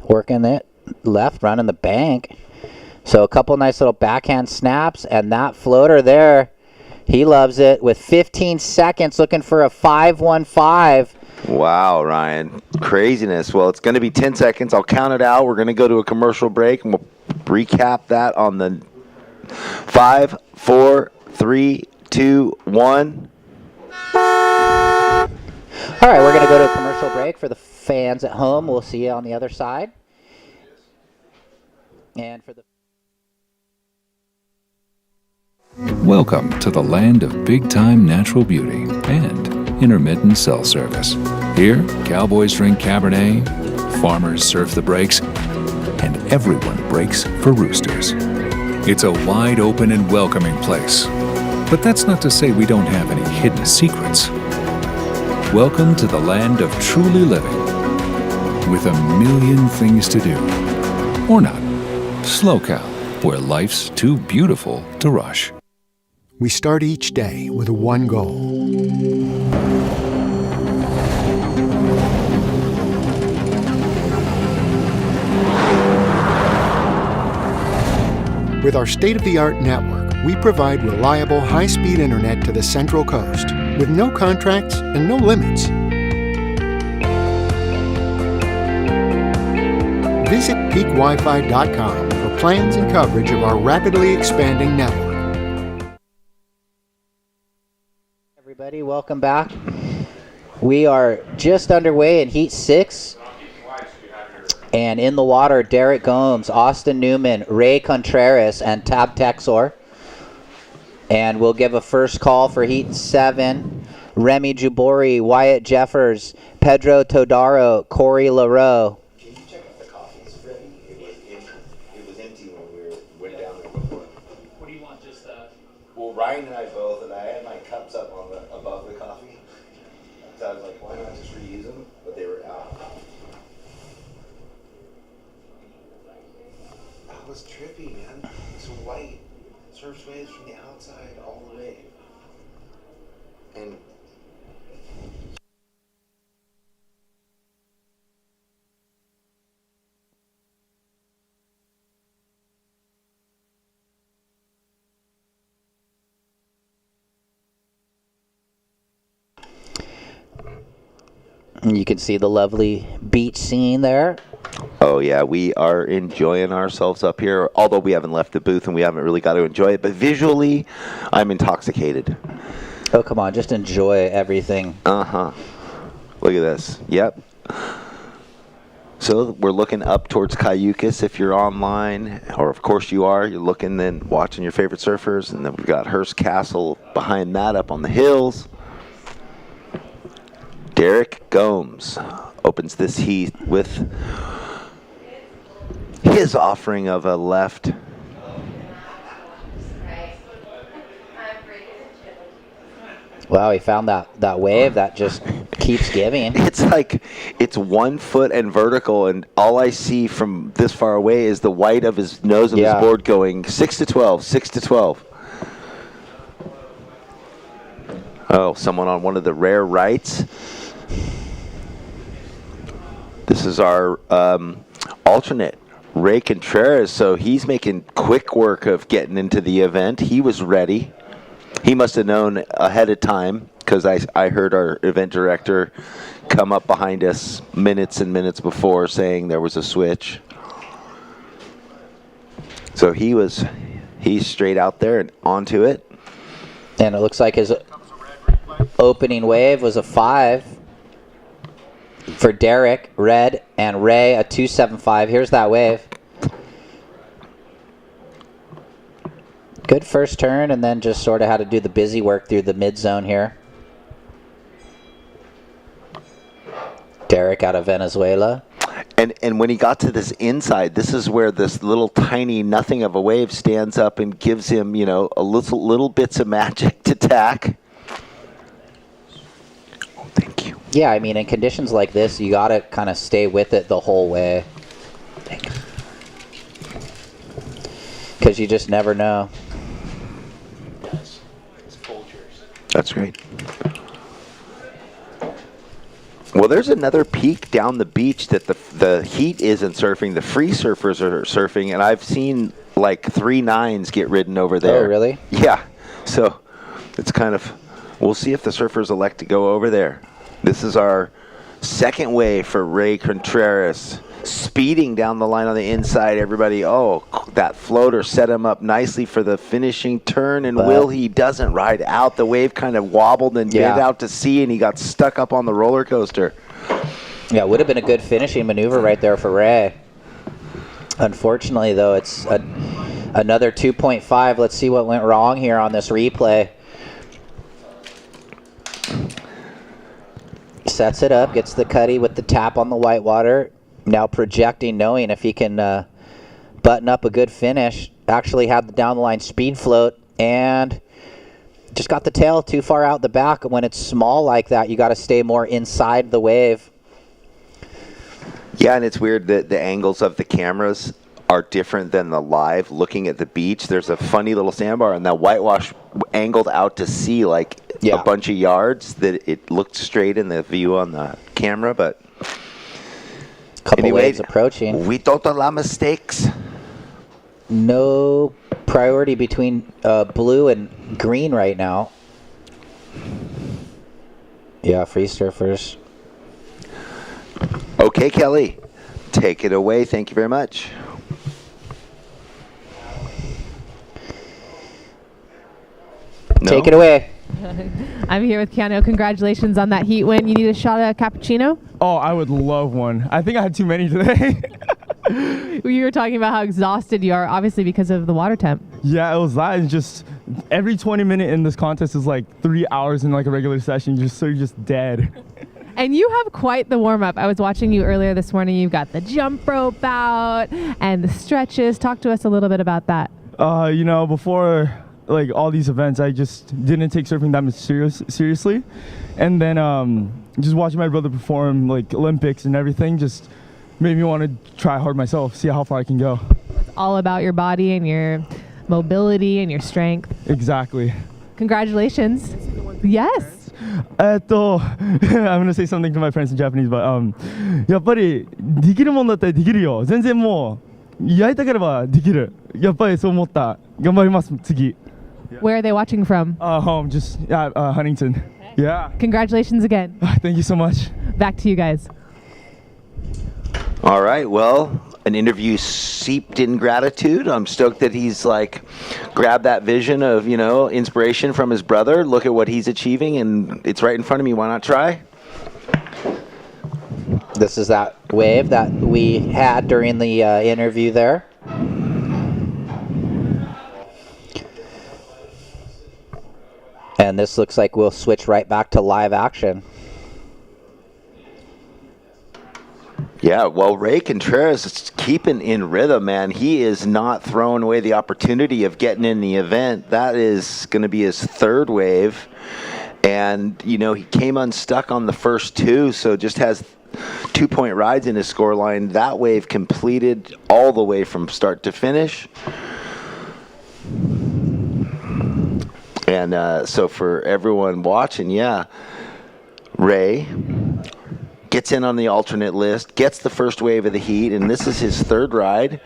working it left, running the bank. So a couple nice little backhand snaps. And that floater there, he loves it. With 15 seconds, looking for a 5.15. Wow, Ryan. Craziness. Well, it's going to be 10 seconds. I'll count it out. We're going to go to a commercial break, and we'll recap that on the 5, 4, 3, 2, 1. All right, we're going to go to a commercial break for the fans at home. We'll see you on the other side. And for the Welcome to the land of big-time natural beauty and intermittent cell service. Here, cowboys drink Cabernet, farmers surf the breaks, and everyone breaks for roosters. It's a wide open and welcoming place. But that's not to say we don't have any hidden secrets. Welcome to the land of truly living, with a million things to do. Or not. Slow Cow, where life's too beautiful to rush. We start each day with one goal. With our state-of-the-art network, we provide reliable, high-speed internet to the Central Coast with no contracts and no limits. Visit peakwifi.com for plans and coverage of our rapidly expanding network. Everybody, welcome back. We are just underway in Heat 6. And in the water, Derek Gomes, Austin Newman, Ray Contreras, and Tab Texor. And we'll give a first call for Heat 7. Remy Jubori, Wyatt Jeffers, Pedro Todaro, Corey LaRoe. Can you check if the coffee's ready? It was empty when we went down there before. What do you want, just that? Well, Ryan and I both, and I had my cups up on above the coffee. So I was like, why not just reuse them? But they were out. That was trippy, man. It's white. Surf waves from the outside all the way. And you can see the lovely beach scene there. oh yeah, we are enjoying ourselves up here, although we haven't left the booth and we haven't really got to enjoy it, but visually I'm intoxicated. Oh, come on, just enjoy everything. Look at this. Yep. So we're looking up towards Cayucas if you're online, or of course you are. You're looking then watching your favorite surfers, and then we've got Hearst Castle behind that up on the hills. Derek Gomes opens this heat with his offering of a left. Wow, he found that wave that just keeps giving. It's like it's 1 foot and vertical, and all I see from this far away is the white of his nose of his board going 6 to 12, 6 to 12. Oh, someone on one of the rare rights. This is our alternate, Ray Contreras. So he's making quick work of getting into the event. He was ready. He must have known ahead of time, because I heard our event director come up behind us minutes and minutes before saying there was a switch. So he's straight out there and onto it. And it looks like his opening wave was a 5 for Derek, red, and Ray a 275. Here's that wave. Good first turn, and then just sort of had to do the busy work through the mid zone here. Derek out of Venezuela. And when he got to this inside, this is where this little tiny nothing of a wave stands up and gives him, you know, a little bits of magic to tack. Oh, thank you. Yeah, I mean, in conditions like this, you got to kind of stay with it the whole way. Because you just never know. That's great. Well, there's another peak down the beach that the heat isn't surfing. The free surfers are surfing, and I've seen like 3 9s get ridden over there. Oh, really? Yeah. So it's kind of, we'll see if the surfers elect to go over there. This is our second wave for Ray Contreras. Speeding down the line on the inside, everybody. Oh, that floater set him up nicely for the finishing turn, and he doesn't ride out. The wave kind of wobbled and bit out to sea, and he got stuck up on the roller coaster. Yeah, it would have been a good finishing maneuver right there for Ray. Unfortunately, though, it's another 2.5. Let's see what went wrong here on this replay. Sets it up, gets the cutty with the tap on the whitewater. Now projecting, knowing if he can button up a good finish. Actually had the down the line speed float and just got the tail too far out the back. When it's small like that, you got to stay more inside the wave. Yeah, and it's weird that the angles of the cameras are different than the live looking at the beach. There's a funny little sandbar, and that whitewash angled out to sea like a bunch of yards that it looked straight in the view on the camera, but couple waves approaching. We don't allow mistakes. No priority between blue and green right now. Yeah, free surfers. Okay, Kelly. Take it away. Thank you very much. Take it away. I'm here with Keanu. Congratulations on that heat win. You need a shot of cappuccino? Oh, I would love one. I think I had too many today. You were talking about how exhausted you are, obviously because of the water temp. Yeah, it was that. It's just every 20 minutes in this contest is like 3 hours in like a regular session. You're just dead. And you have quite the warm-up. I was watching you earlier this morning. You've got the jump rope out and the stretches. Talk to us a little bit about that. You know, before like all these events, I just didn't take surfing that much seriously. And then just watching my brother perform like Olympics and everything just made me want to try hard myself, see how far I can go. It's all about your body and your mobility and your strength. Exactly. Congratulations. Yes. I'm gonna say something to my friends in Japanese, but やっぱりできるもんだったらできるよ。全然もうやりたければできる。やっぱりそう思った。頑張ります次。Where are they watching from? Home, just Huntington. Okay. Yeah. Congratulations again. Thank you so much. Back to you guys. All right, well, an interview seeped in gratitude. I'm stoked that he's like grabbed that vision of, you know, inspiration from his brother. Look at what he's achieving, and it's right in front of me. Why not try? This is that wave that we had during the interview there. And this looks like we'll switch right back to live action. Yeah, well, Ray Contreras is keeping in rhythm, man. He is not throwing away the opportunity of getting in the event. That is going to be his third wave. And, you know, he came unstuck on the first two, so just has 2-point rides in his scoreline. That wave completed all the way from start to finish. And so for everyone watching, yeah, Ray gets in on the alternate list, gets the first wave of the heat, and this is his third ride.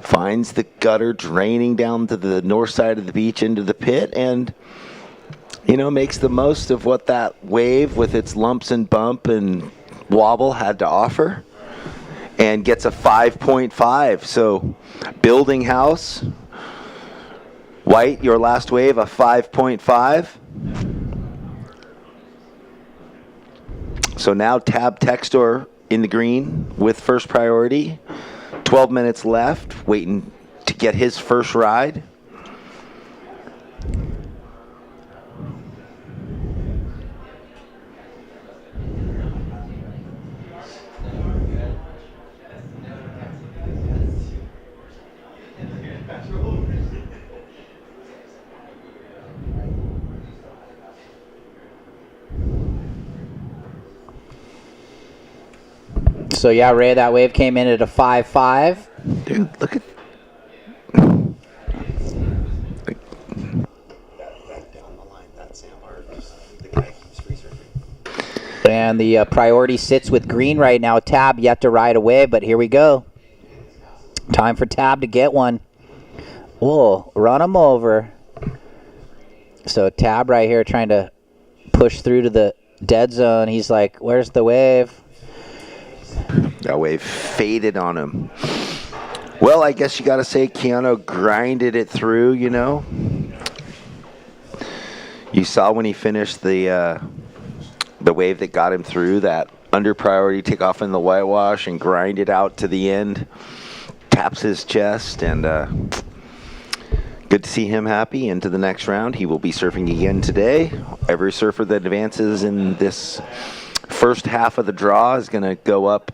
Finds the gutter draining down to the north side of the beach into the pit, and, you know, makes the most of what that wave with its lumps and bump and wobble had to offer, and gets a 5.5. So building house, White, your last wave, a 5.5. So now Tab Textor in the green with first priority. 12 minutes left, waiting to get his first ride. So yeah, Ray, that wave came in at a 5.5. Dude, look at. And the priority sits with green right now. Tab yet to ride a wave, but here we go. Time for Tab to get one. Whoa, run him over. So Tab right here trying to push through to the dead zone. He's like, where's the wave? That wave faded on him. Well, I guess you got to say Keanu grinded it through, you know. You saw when he finished the wave that got him through, that under priority takeoff in the whitewash and grind it out to the end. Taps his chest, and good to see him happy into the next round. He will be surfing again today. Every surfer that advances in this first half of the draw is going to go up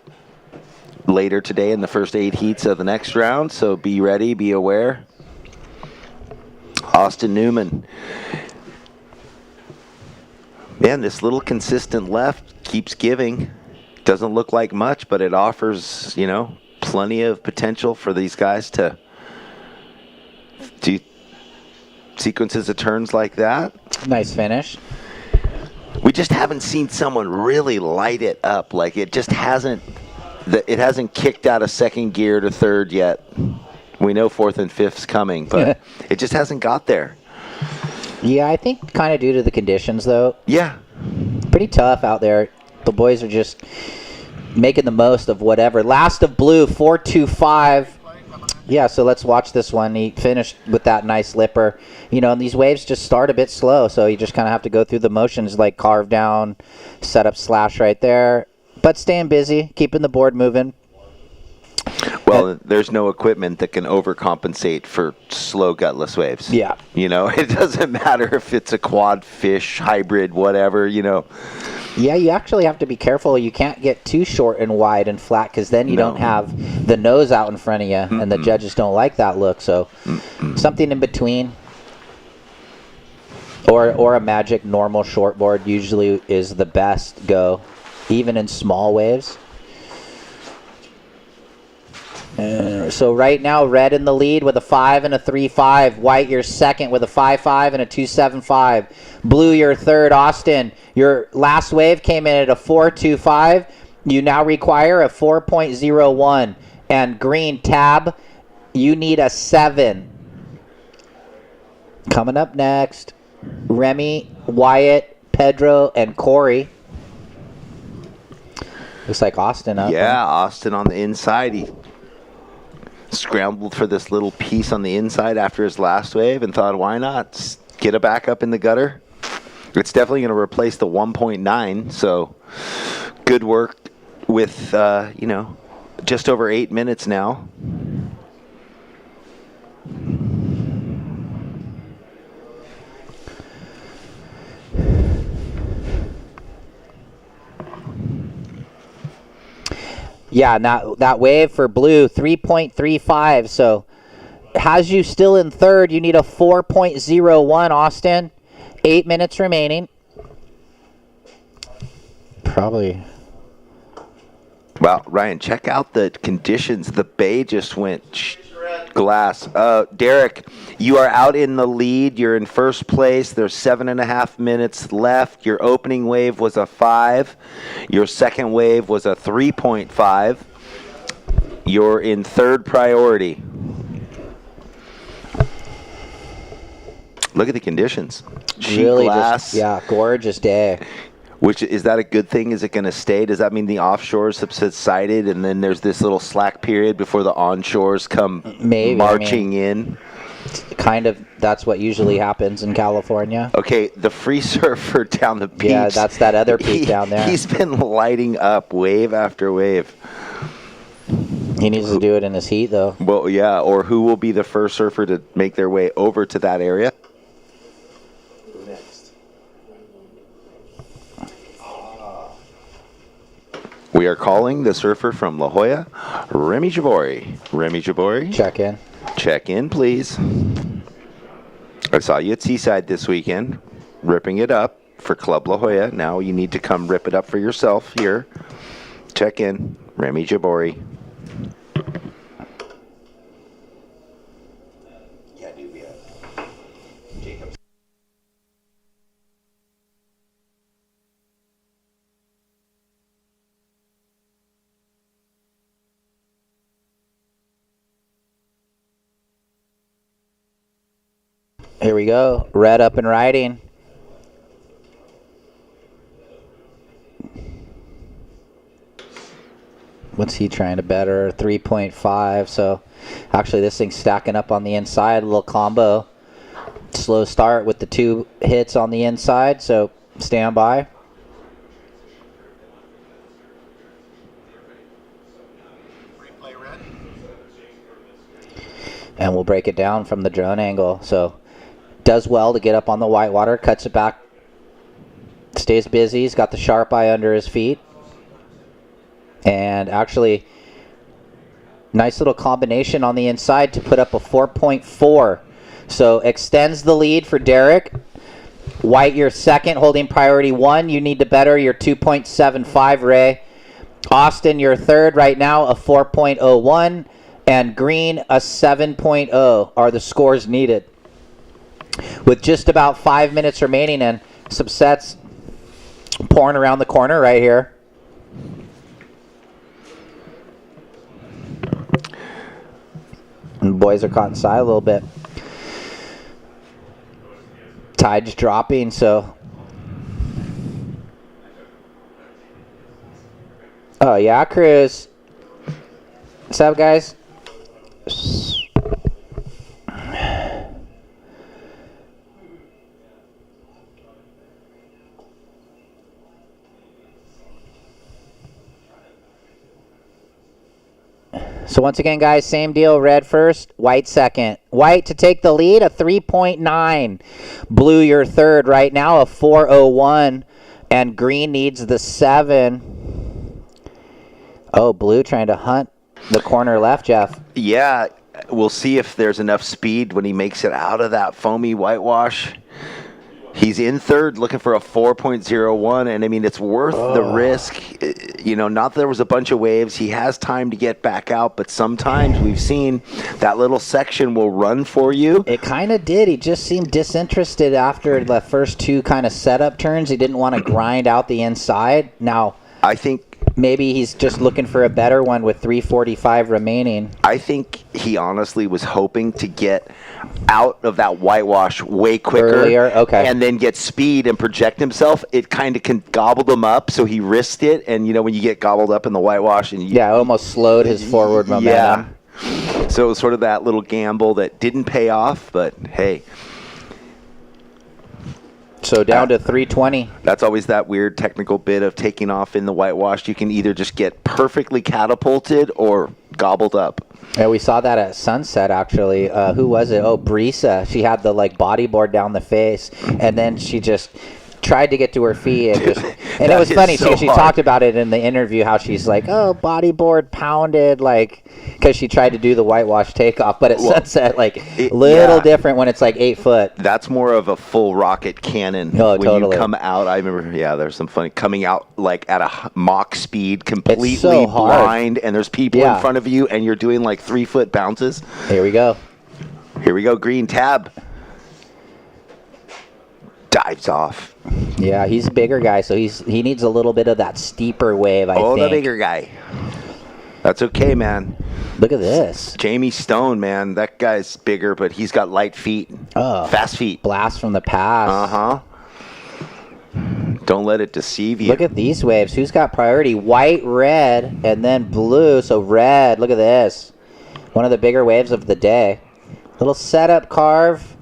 later today in the first 8 heats of the next round, so be ready, be aware. Austin Newman. Man, this little consistent left keeps giving. Doesn't look like much, but it offers, you know, plenty of potential for these guys to do sequences of turns like that. Nice finish. We just haven't seen someone really light it up. Like, it just hasn't, it hasn't kicked out of second gear to third yet. We know fourth and fifth's coming, but it just hasn't got there. Yeah, I think kind of due to the conditions, though. Yeah. Pretty tough out there. The boys are just making the most of whatever. Last of blue, 4.25. Yeah, so let's watch this one. He finished with that nice lipper. You know, and these waves just start a bit slow, so you just kind of have to go through the motions, like carve down, set up slash right there. But staying busy, keeping the board moving. Well, there's no equipment that can overcompensate for slow gutless waves. Yeah. You know, it doesn't matter if it's a quad fish, hybrid, whatever, you know. Yeah, you actually have to be careful. You can't get too short and wide and flat, because then you don't have the nose out in front of you, and the judges don't like that look. So something in between, or a magic normal shortboard usually is the best go, even in small waves. So right now, red in the lead with a 5 and a 3.5. White, you're second with a 5.5 and a 2.75. Blue, you're third. Austin, your last wave came in at a 4.25. You now require a 4.01. And green, Tab, you need a 7. Coming up next, Remy, Wyatt, Pedro, and Corey. Looks like Austin up. Yeah, Austin on the inside. He scrambled for this little piece on the inside after his last wave and thought, why not? Get it back up in the gutter. It's definitely going to replace the 1.9. So good work with, just over 8 minutes now. Yeah, now that wave for blue, 3.35. So has you still in third. You need a 4.01, Austin. 8 minutes remaining. Probably. Wow, Ryan, check out the conditions. The bay just went glass. Derek, you are out in the lead. You're in first place. There's 7.5 minutes left. Your opening wave was a 5. Your second wave was a 3.5. You're in third priority. Look at the conditions. Sheet really glass. Gorgeous day. Which, is that a good thing? Is it going to stay? Does that mean the offshores have subsided and then there's this little slack period before the onshores come marching in? Kind of, that's what usually happens in California. Okay, the free surfer down the beach. Yeah, that's that other peak down there. He's been lighting up wave after wave. He needs to do it in his heat, though. Well, yeah, or who will be the first surfer to make their way over to that area? We are calling the surfer from La Jolla, Remy Jabori. Remy Jabori. Check in. Check in, please. I saw you at Seaside this weekend, ripping it up for Club La Jolla. Now you need to come rip it up for yourself here. Check in, Remy Jabori. Here we go. Red up and riding. What's he trying to better? 3.5. So actually this thing's stacking up on the inside. A little combo. Slow start with the 2 hits on the inside. So stand by. And we'll break it down from the drone angle. So does well to get up on the whitewater, cuts it back, stays busy. He's got the sharp eye under his feet. And actually, nice little combination on the inside to put up a 4.4. So extends the lead for Derek. White, your second, holding priority 1. You need to better your 2.75, Ray. Austin, your third, right now a 4.01. And green, a 7.0 are the scores needed. With just about 5 minutes remaining and some sets pouring around the corner right here. And the boys are caught inside a little bit. Tide's dropping, so. Oh, yeah, Cruz. What's up, guys? So once again, guys, same deal. Red first, white second. White to take the lead, a 3.9. Blue your third right now, a 4.01. And green needs the 7. Oh, blue trying to hunt the corner left, Jeff. Yeah, we'll see if there's enough speed when he makes it out of that foamy whitewash. He's in third looking for a 4.01, and I mean, it's worth the risk. You know, not that there was a bunch of waves. He has time to get back out, but sometimes we've seen that little section will run for you. It kind of did. He just seemed disinterested after the first 2 kind of setup turns. He didn't want to grind out the inside. Now, I think maybe he's just looking for a better one with 3:45 remaining. I think he honestly was hoping to get out of that whitewash way quicker. Earlier? Okay. And then get speed and project himself. It kind of gobbled him up, so he risked it. And, you know, when you get gobbled up in the whitewash. And yeah, it almost slowed his forward momentum. Yeah. So it was sort of that little gamble that didn't pay off, but hey. So down to 320. That's always that weird technical bit of taking off in the whitewash. You can either just get perfectly catapulted or gobbled up. Yeah, we saw that at Sunset, actually. Who was it? Oh, Brisa. She had the bodyboard down the face, and then she just tried to get to her feet. And it was funny. So she hard. talked about it in the interview, how she's like, oh, bodyboard pounded, because she tried to do the whitewash takeoff. But at Sunset, different when it's 8 foot. That's more of a full rocket cannon. Oh, when totally. you come out, I remember, there's some funny coming out at a Mach speed, completely so hard. blind, and there's people in front of you, and you're doing 3 foot bounces. Here we go. Green tab. Dives off. Yeah, he's a bigger guy, so he needs a little bit of that steeper wave, I think. The bigger guy. That's okay, man. Look at this. Jamie Stone, man. That guy's bigger, but he's got light feet. Oh. Fast feet. Blast from the past. Uh-huh. Don't let it deceive you. Look at these waves. Who's got priority? White, red, and then blue. So red. Look at this. One of the bigger waves of the day. Little setup carve.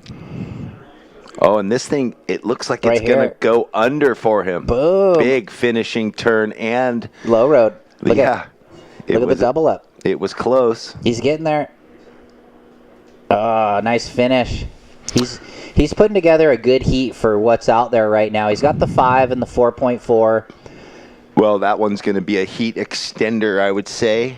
Oh, and this thing, it looks like Right it's going here. to go under for him. Boom. Big finishing turn and... Low road. Look at the double up. It was close. He's getting there. Oh, nice finish. He's putting together a good heat for what's out there right now. He's got the 5 and the 4.4. Well, that one's going to be a heat extender, I would say.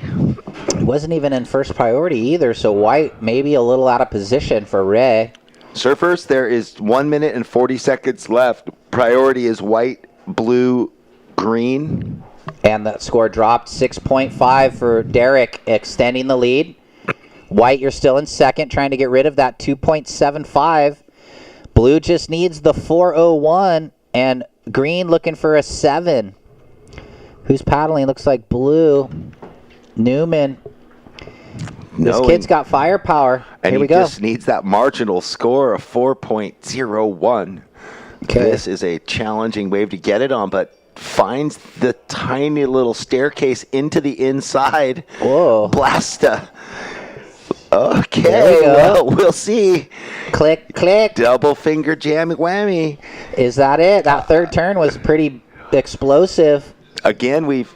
He wasn't even in first priority either, so White maybe a little out of position for Ray. Surfers, there is 1 minute and 40 seconds left. Priority is white, blue, green. And that score dropped 6.5 for Derek, extending the lead. White, you're still in second, trying to get rid of that 2.75. Blue just needs the 4.01, and green looking for a 7. Who's paddling? Looks like blue. Newman. This kid's got firepower. And Here we he go. just needs that marginal score of 4.01. Okay. This is a challenging wave to get it on, but finds the tiny little staircase into the inside. Whoa. Blasta. Okay, There we go. well, we'll see. Click, click. Double finger jammy whammy. Is that it? That third turn was pretty explosive. Again, we've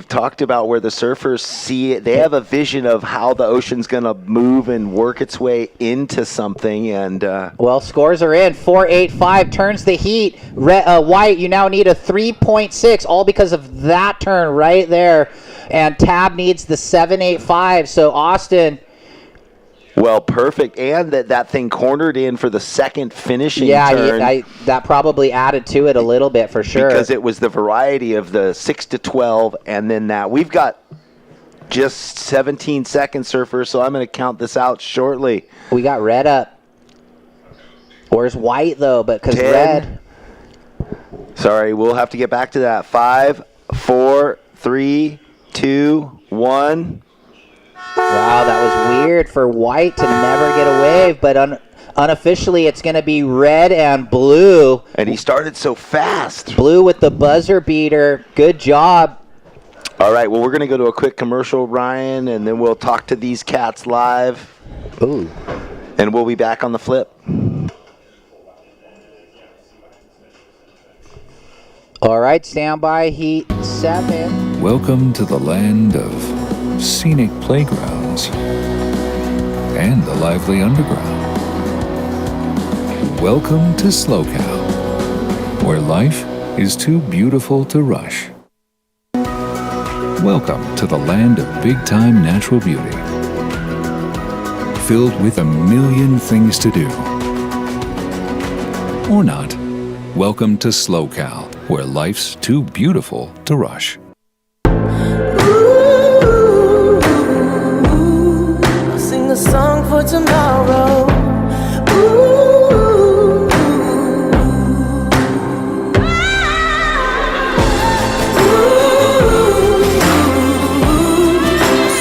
talked about where the surfers see it. They have a vision of how the ocean's going to move and work its way into something. And well, scores are in. 4.85 turns the heat. White, you now need a 3.6, all because of that turn right there. And Tab needs the 7.85. So Austin. Well, perfect. And that thing cornered in for the second finishing turn. Yeah, that probably added to it a little bit for sure. Because it was the variety of the 6 to 12 and then that. We've got just 17 seconds, surfers, so I'm going to count this out shortly. We got red up. Where's white, though? Because 10. red. Sorry, we'll have to get back to that. 5, 4, 3, 2, 1. Wow, that was weird for white to never get a wave, but unofficially it's going to be red and blue. And he started so fast. Blue with the buzzer beater. Good job. All right, well, we're going to go to a quick commercial, Ryan, and then we'll talk to these cats live. Ooh. And we'll be back on the flip. All right, standby, heat 7. Welcome to the land of scenic playgrounds and the lively underground. Welcome to SLO, where life is too beautiful to rush. Welcome to the land of big-time natural beauty, filled with a million things to do. Or not. Welcome to SLO, where life's too beautiful to rush. Sing a song for tomorrow. Ooh.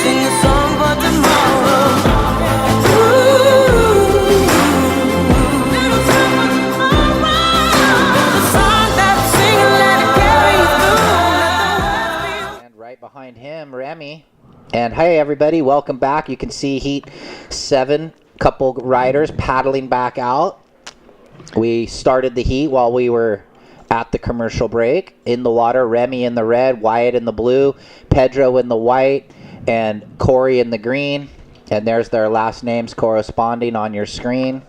Sing a song for tomorrow. The song that I'm singing, let it carry you through. And right behind him, Remy. And hey, everybody, welcome back. You can see Heat 7, couple riders paddling back out. We started the heat while we were at the commercial break. In the water, Remy in the red, Wyatt in the blue, Pedro in the white, and Corey in the green. And there's their last names corresponding on your screen.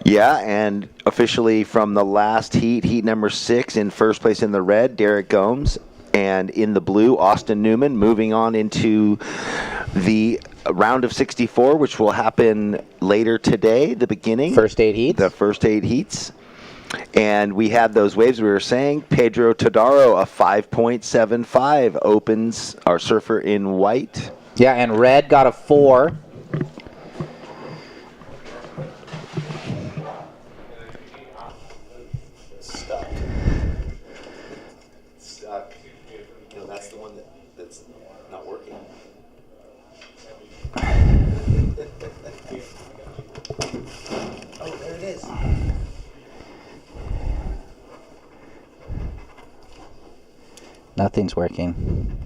Yeah, and officially from the last heat number 6, in first place in the red, Derek Gomes, and in the blue, Austin Newman, moving on into the round of 64, which will happen later today, the beginning. First 8 heats. The first 8 heats. And we had those waves we were saying. Pedro Todaro, a 5.75, opens our surfer in white. Yeah, and red got a 4. Stuck. No, that's the one that's not working. Oh, there it is. Nothing's working.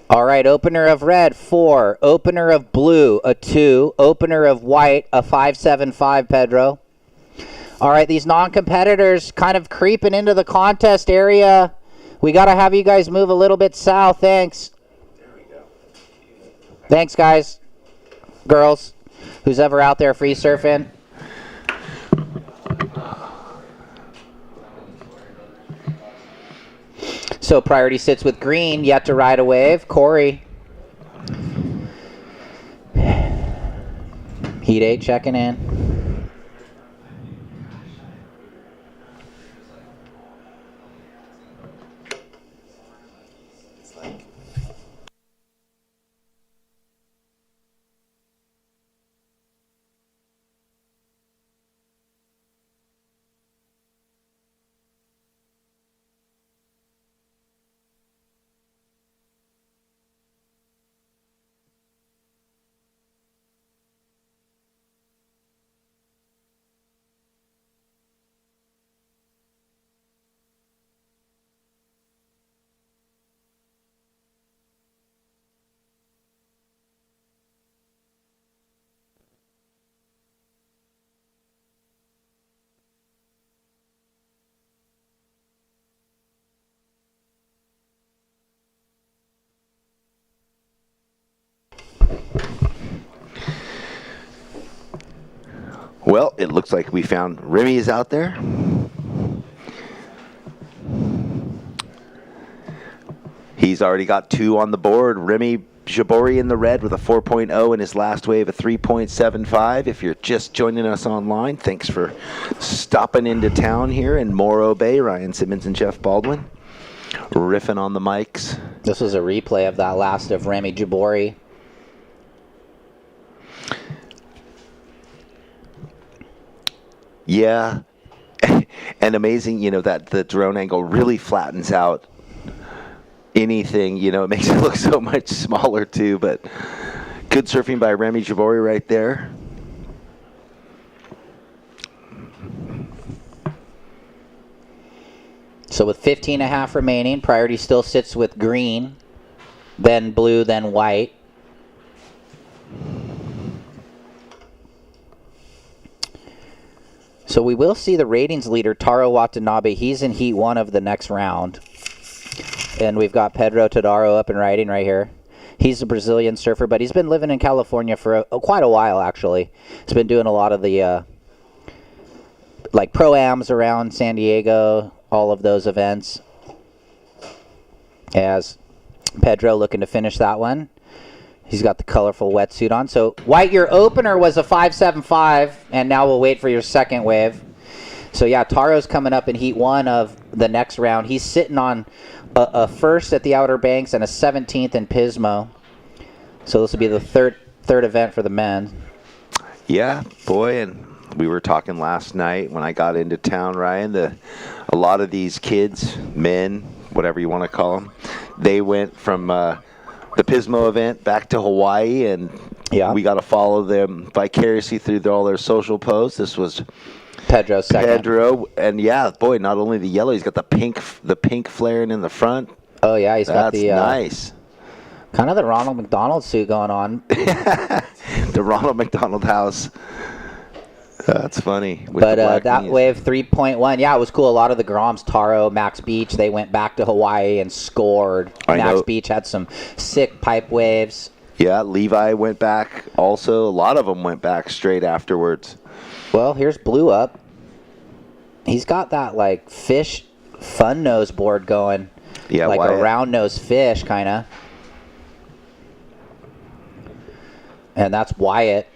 All right, opener of red, 4. Opener of blue, a 2. Opener of white, a 5.75, Pedro. All right, these non-competitors kind of creeping into the contest area. We got to have you guys move a little bit south. Thanks. There we go. Thanks, guys. Girls, who's ever out there free surfing. So priority sits with green, yet to ride a wave. Corey. Heat 8 checking in. Well, it looks like we found Remy is out there. He's already got 2 on the board. Remy Jabori in the red with a 4.0 and his last wave a 3.75. If you're just joining us online, thanks for stopping into town here in Morro Bay. Ryan Simmons and Jeff Baldwin riffing on the mics. This was a replay of that last of Remy Jabori. Yeah, and amazing, that the drone angle really flattens out anything, it makes it look so much smaller too, but good surfing by Remy Jabori right there. So with 15.5 remaining, priority still sits with green, then blue, then white. So we will see the ratings leader, Taro Watanabe. He's in heat 1 of the next round. And we've got Pedro Todaro up and riding right here. He's a Brazilian surfer, but he's been living in California for quite a while, actually. He's been doing a lot of the like pro-ams around San Diego, all of those events. As Pedro looking to finish that one. He's got the colorful wetsuit on. So, White, your opener was a 5.75, and now we'll wait for your second wave. So, yeah, Taro's coming up in heat 1 of the next round. He's sitting on a first at the Outer Banks and a 17th in Pismo. So, this will be the third event for the men. Yeah, boy, and we were talking last night when I got into town, Ryan, a lot of these kids, men, whatever you want to call them, they went from the Pismo event back to Hawaii, and we got to follow them vicariously through all their social posts. This was Pedro's second. Pedro, and yeah, boy, not only the yellow, he's got the pink flaring in the front. Oh yeah, he's got the nice. Kind of the Ronald McDonald suit going on. The Ronald McDonald house. That's funny. But that wave 3.1, yeah, it was cool. A lot of the Groms, Taro, Max Beach, they went back to Hawaii and scored. Max Beach had some sick pipe waves. Yeah, Levi went back also. A lot of them went back straight afterwards. Well, here's Blue up. He's got that, like, fish fun nose board going. Yeah, like Wyatt. A round nose fish, kind of. And that's Wyatt.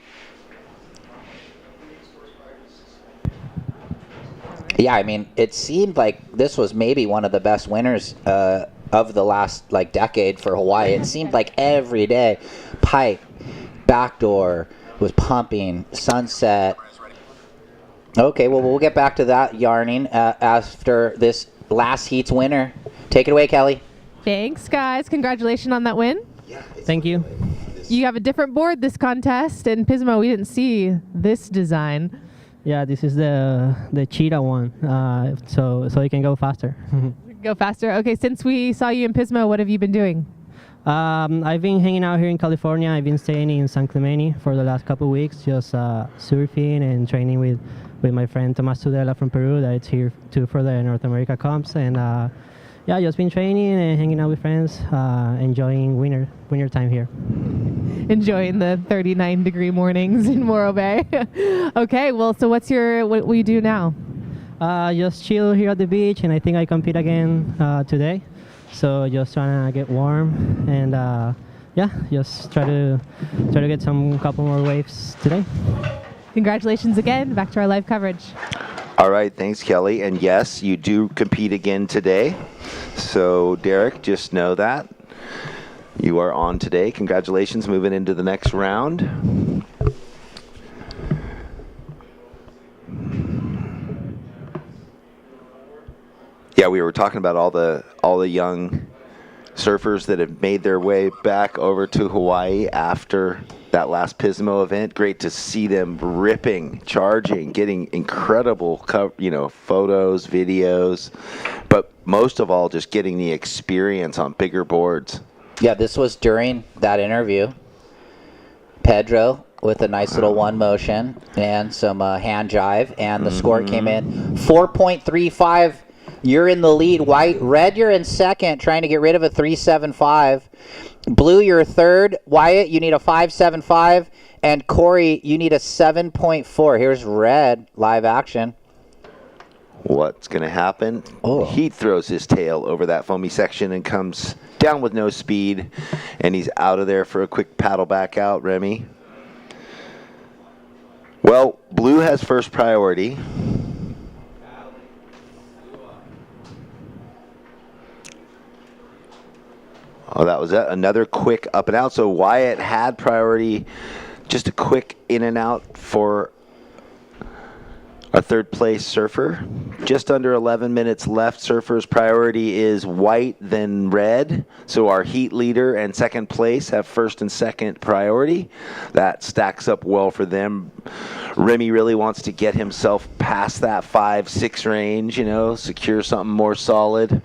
Yeah, I mean, it seemed like this was maybe one of the best winners of the last decade for Hawaii. It seemed like every day, pipe, backdoor was pumping, sunset. Okay, well, we'll get back to that yarning after this last heat's winner. Take it away, Kelly. Thanks, guys. Congratulations on that win. Thank you. You have a different board this contest. In Pismo, we didn't see this design. Yeah, this is the cheetah one, so you can go faster. Go faster. Okay, since we saw you in Pismo, what have you been doing? I've been hanging out here in California. I've been staying in San Clemente for the last couple of weeks, just surfing and training with my friend Tomas Tudela from Peru that's here too for the North America comps. And yeah, just been training and hanging out with friends, enjoying winter time here. Enjoying the 39-degree mornings in Morro Bay. Okay, well, so what will you do now? Just chill here at the beach, and I think I compete again today. So just trying to get warm, and yeah, just try to get some couple more waves today. Congratulations again. Back to our live coverage. All right, thanks, Kelly. And yes, you do compete again today. So, Derek, just know that. You are on today. Congratulations, moving into the next round. Yeah, we were talking about all the young surfers that have made their way back over to Hawaii after that last Pismo event. Great to see them ripping, charging, getting incredible photos, videos, but most of all, just getting the experience on bigger boards. Yeah, this was during that interview. Pedro with a nice little one motion and some hand jive, and the score came in 4.35. You're in the lead. White, red, you're in second, trying to get rid of a 3.75. Blue, you're third. Wyatt, you need a 5.75, and Corey, you need a 7.4. Here's red live action. What's going to happen? Oh. He throws his tail over that foamy section and comes down with no speed, and he's out of there for a quick paddle back out, Remy. Well, Blue has first priority. Oh, that was it. Another quick up and out. So Wyatt had priority, just a quick in and out for our third place surfer. Just under 11 minutes left. Surfer's priority is white, then red. So our heat leader and second place have first and second priority. That stacks up well for them. Remy really wants to get himself past that 5-6 range, secure something more solid.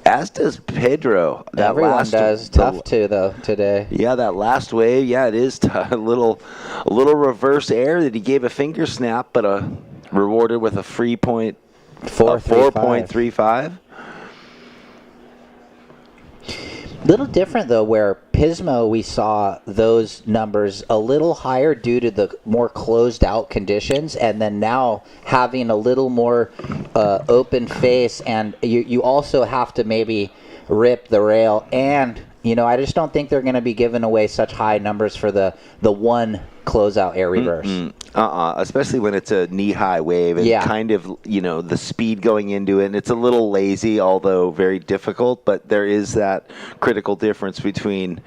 As does Pedro. Everyone does. Tough too, though, today. Yeah, that last wave. Yeah, it is a little reverse air that he gave a finger snap, but rewarded with a free 4.35. Little different, though, where Pismo, we saw those numbers a little higher due to the more closed out conditions, and then now having a little more open face, and you also have to maybe rip the rail, and I just don't think they're going to be giving away such high numbers for the one closeout air reverse. Especially when it's a knee-high wave and kind of, the speed going into it. And it's a little lazy, although very difficult, but there is that critical difference between,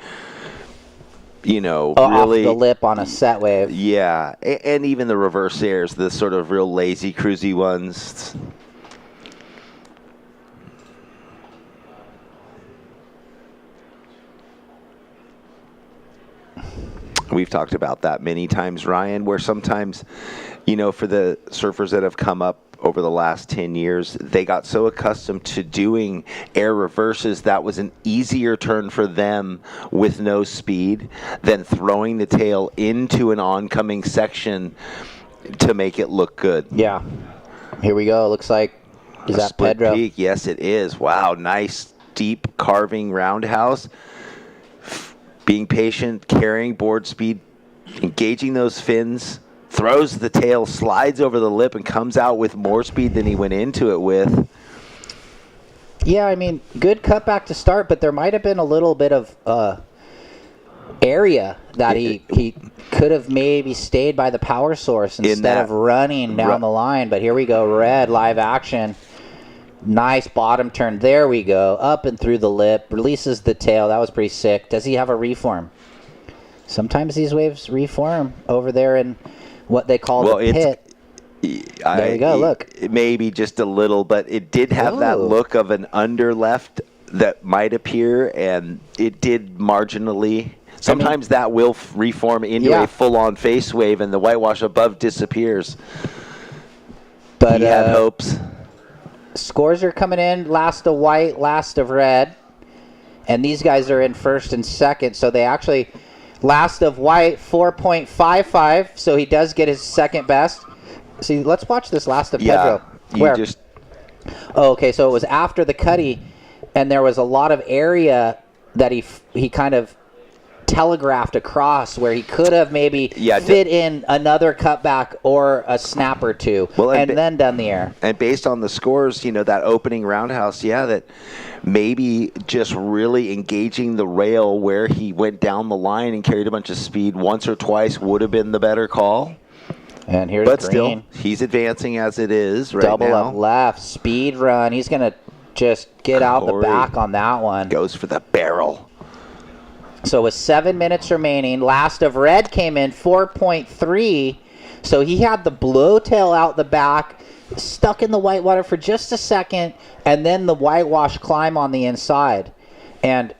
really... off the lip on a set wave. Yeah, and even the reverse airs, the sort of real lazy, cruisy ones. We've talked about that many times, Ryan, where sometimes, for the surfers that have come up over the last 10 years. They got so accustomed to doing air reverses that was an easier turn for them with no speed than throwing the tail into an oncoming section to make it look good. Yeah. Here we go. Looks like, is that split Pedro? peak? Yes, it is. Wow, nice deep carving roundhouse. Being patient, carrying board speed, engaging those fins, throws the tail, slides over the lip, and comes out with more speed than he went into it with. Yeah, I mean, good cutback to start, but there might have been a little bit of area that he could have maybe stayed by the power source instead of running down the line. But here we go, red, live action. Nice bottom turn. There we go. Up and through the lip. Releases the tail. That was pretty sick. Does he have a reform? Sometimes these waves reform over there in what they call the pit. There you go. Look. Maybe just a little, but it did have that look of an under left that might appear, and it did marginally. Sometimes that will reform into a full-on face wave, and the whitewash above disappears. But he had hopes. Scores are coming in. Last of white, last of red. And these guys are in first and second. So they actually, last of white, 4.55. So he does get his second best. See, let's watch this last of Pedro. Where? Oh, okay, so it was after the cutty, and there was a lot of area that he kind of telegraphed across where he could have maybe fit in another cutback or a snap or two, and then done the air. And based on the scores, you know, that opening roundhouse, that maybe just really engaging the rail where he went down the line and carried a bunch of speed once or twice would have been the better call. And here's But Green. still, he's advancing as it is right Double now. up left, speed run. He's going to just get out the back on that one. Goes for the barrel. So with 7 minutes remaining, last of red came in 4.3. So he had the blowtail out the back, stuck in the whitewater for just a second, and then the whitewash climb on the inside. And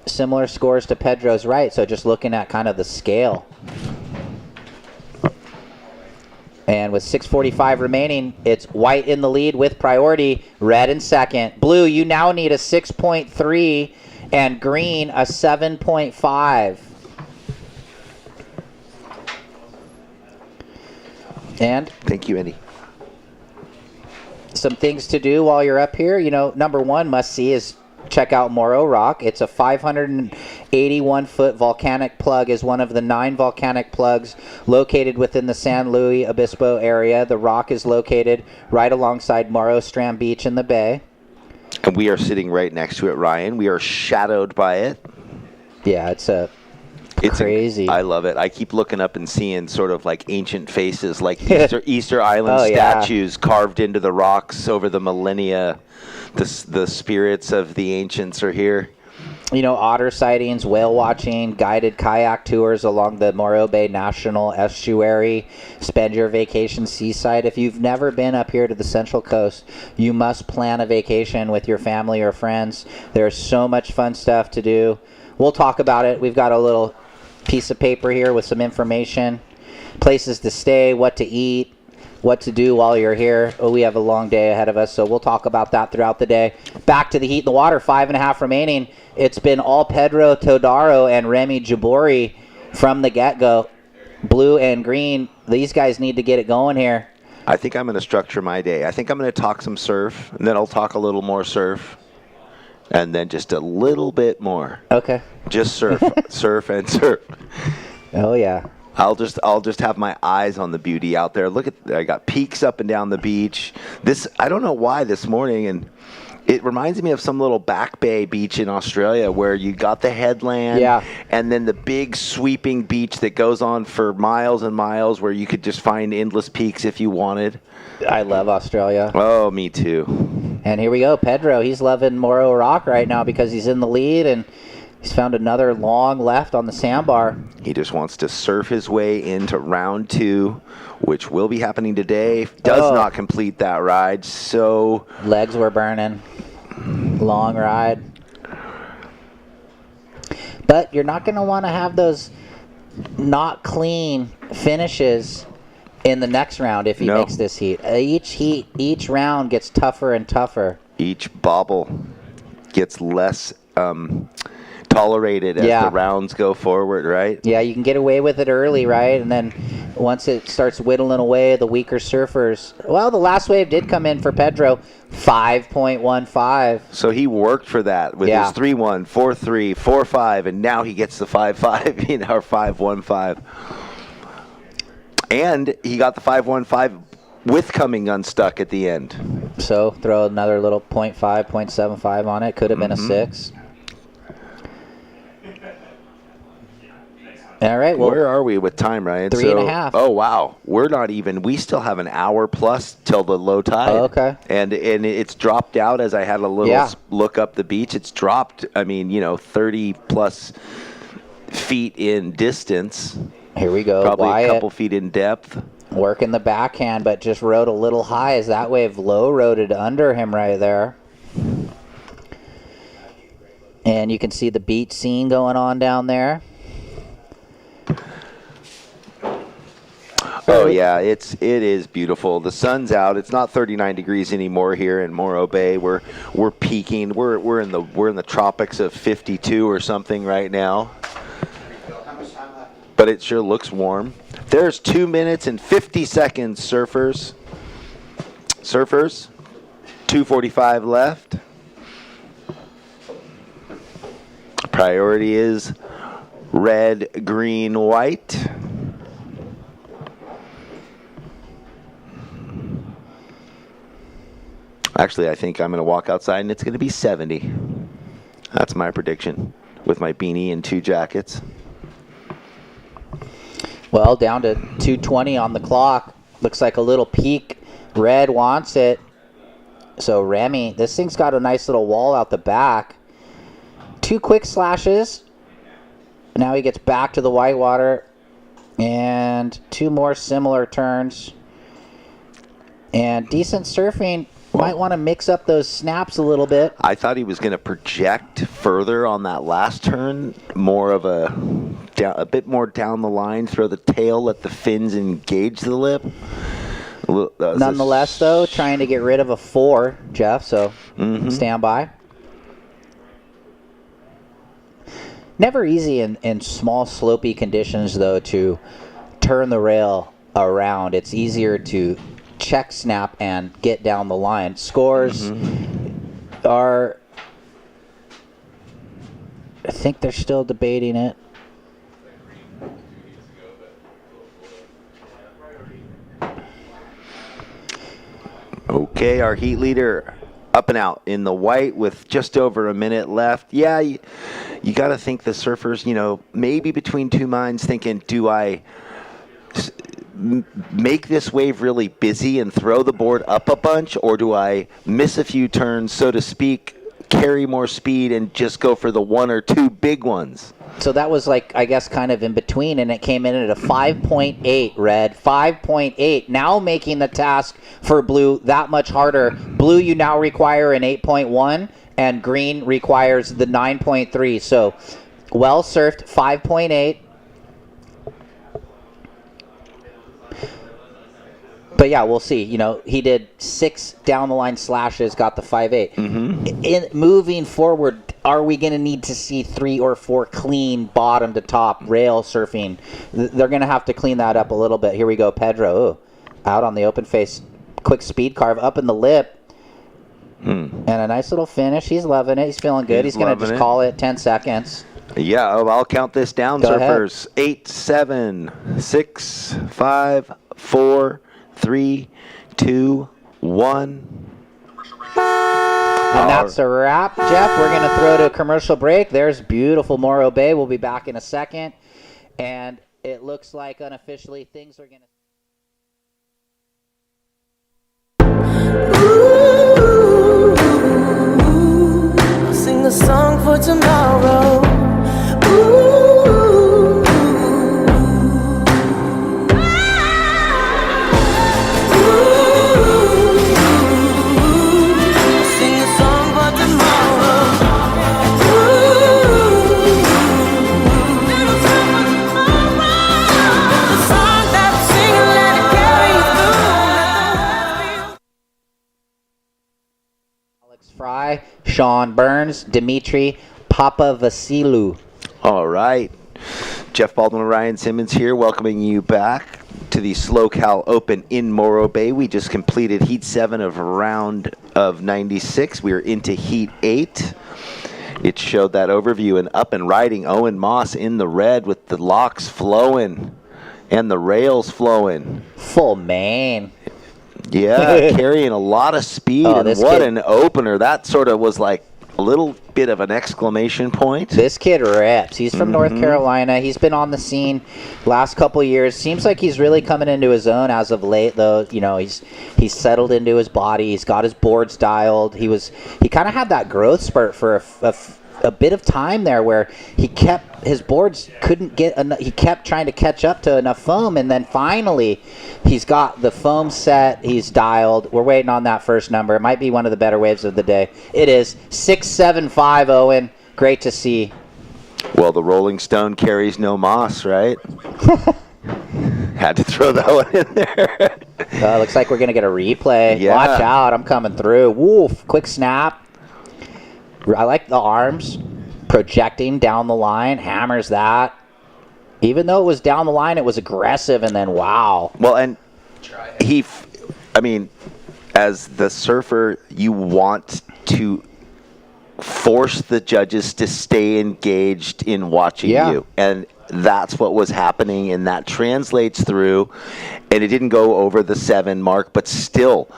similar scores to Pedro's right, so just looking at kind of the scale. And with 6:45 remaining, it's white in the lead with priority, red in second. Blue, you now need a 6.3, and green a 7.5. And thank you, Eddie. Some things to do while you're up here. You know, number one must see is check out Morrow Rock. It's a 581-foot volcanic plug, is one of the 9 volcanic plugs located within the San Luis Obispo area. The rock is located right alongside Morro Strand Beach in the bay. And we are sitting right next to it, Ryan. We are shadowed by it. Yeah, it's crazy. I love it. I keep looking up and seeing sort of like ancient faces, like Easter Island statues carved into the rocks over the millennia. The spirits of the ancients are here. You know, otter sightings, whale watching, guided kayak tours along the Morro Bay National Estuary. Spend your vacation seaside. If you've never been up here to the Central Coast, you must plan a vacation with your family or friends. There's so much fun stuff to do. We'll talk about it. We've got a little piece of paper here with some information, places to stay, what to eat, what to do while you're here. Oh, we have a long day ahead of us, so we'll talk about that throughout the day. Back to the heat in the water, 5.5 remaining. It's been all Pedro Todaro and Remy Jabori from the get-go. Blue and green, these guys need to get it going here. I think I'm going to structure my day. I think I'm going to talk some surf, and then I'll talk a little more surf, and then just a little bit more. Okay. Just surf, surf, and surf. Oh, yeah. I'll just have my eyes on the beauty out there. Look at, I got peaks up and down the beach. I don't know why this morning, and it reminds me of some little back bay beach in Australia where you got the headland and then the big sweeping beach that goes on for miles and miles where you could just find endless peaks if you wanted. I love Australia. Oh, me too. And here we go. Pedro, he's loving Morrow Rock right now because he's in the lead and he's found another long left on the sandbar. He just wants to surf his way into round 2, which will be happening today. Does not complete that ride, so... Legs were burning. Long ride. But you're not going to want to have those not clean finishes in the next round if he makes this heat. Each round gets tougher and tougher. Each bobble gets less tolerated as the rounds go forward, right? Yeah, you can get away with it early, right? And then once it starts whittling away, the weaker surfers. Well, the last wave did come in for Pedro, 5.15. So he worked for that with his 3-1, 4-3, 4-5, and now he gets the 5-5, or 5-1-5. And he got the 5-1-5 with coming unstuck at the end. So throw another little 0.5, 0.75 on it. Could have been a 6. All right. Well, where are we with time, Ryan? 3.5. Oh, wow. We're not even. We still have an hour plus till the low tide. Oh, okay. And it's dropped out as I had a little look up the beach. It's dropped, 30 plus feet in distance. Here we go. Probably Wyatt, a couple feet in depth. Working the backhand, but just rode a little high as that wave low roaded under him right there. And you can see the beach scene going on down there. Oh yeah, it is beautiful. The sun's out. It's not 39 degrees anymore here in Morro Bay. We're peaking. We're in the tropics of 52 or something right now. But it sure looks warm. There's 2 minutes and 50 seconds, surfers. 2:45 left. Priority is red, green, white. Actually, I think I'm going to walk outside and it's going to be 70. That's my prediction with my beanie and 2 jackets. Well, down to 2:20 on the clock. Looks like a little peak. Red wants it. So Remy, this thing's got a nice little wall out the back. 2 quick slashes. Now he gets back to the whitewater. And 2 more similar turns. And decent surfing. Might want to mix up those snaps a little bit. I thought he was going to project further on that last turn, more of a bit more down the line, throw the tail, let the fins engage the lip. Nonetheless, though, trying to get rid of a 4, Jeff, so stand by. Never easy in small slopey conditions, though, to turn the rail around. It's easier to check snap and get down the line. Scores are, I think they're still debating it. Okay, our heat leader up and out in the white with just over a minute left. Yeah, you got to think the surfers, maybe between 2 minds thinking, do I make this wave really busy and throw the board up a bunch, or do I miss a few turns, so to speak, carry more speed and just go for the 1 or 2 big ones? So that was I guess kind of in between, and it came in at a 5.8, Red. 5.8, now making the task for Blue that much harder. Blue, you now require an 8.1, and Green requires the 9.3. So well surfed, 5.8. But yeah, we'll see. He did 6 down the line slashes, got the 5.8. In moving forward, are we going to need to see 3 or 4 clean bottom to top rail surfing? They're going to have to clean that up a little bit. Here we go, Pedro. Ooh, out on the open face, quick speed carve up in the lip, and a nice little finish. He's loving it. He's feeling good. He's going to just call it 10 seconds. Yeah, I'll count this down, Go surfers. 8, 7, 6, 5, 4, 3, 2, 1. And that's a wrap, Jeff. We're going to throw to a commercial break. There's beautiful Morro Bay. We'll be back in a second. And it looks like unofficially things are going to... Sing a song for tomorrow. Carry Sean Burns, Dimitri Papavasilou. All right. Jeff Baldwin and Ryan Simmons here, welcoming you back to the SLO Open in Morro Bay. We just completed Heat 7 of round of 96. We are into Heat 8. It showed that overview, and up and riding Owen Moss in the red with the locks flowing and the rails flowing. Full main. Yeah, carrying a lot of speed, and what an opener. That sort of was like a little bit of an exclamation point. This kid rips. He's from North Carolina. He's been on the scene last couple years. Seems like he's really coming into his own as of late, though. You know, he's settled into his body. He's got his boards dialed. He kind of had that growth spurt for a bit of time there where his boards couldn't get enough. He kept trying to catch up to enough foam, and then finally he's got the foam set. He's dialed. We're waiting on that first number. It might be one of the better waves of the day. It is 675, Owen. Great to see. Well, the Rolling Stone carries no moss, right? Had to throw that one in there. Looks like we're going to get a replay. Yeah. Watch out. I'm coming through. Woof. Quick snap. I like the arms projecting down the line. Hammers that. Even though it was down the line, it was aggressive, and then wow. Well, and as the surfer, you want to force the judges to stay engaged in watching you. And that's what was happening, and that translates through. And it didn't go over the 7 mark, but still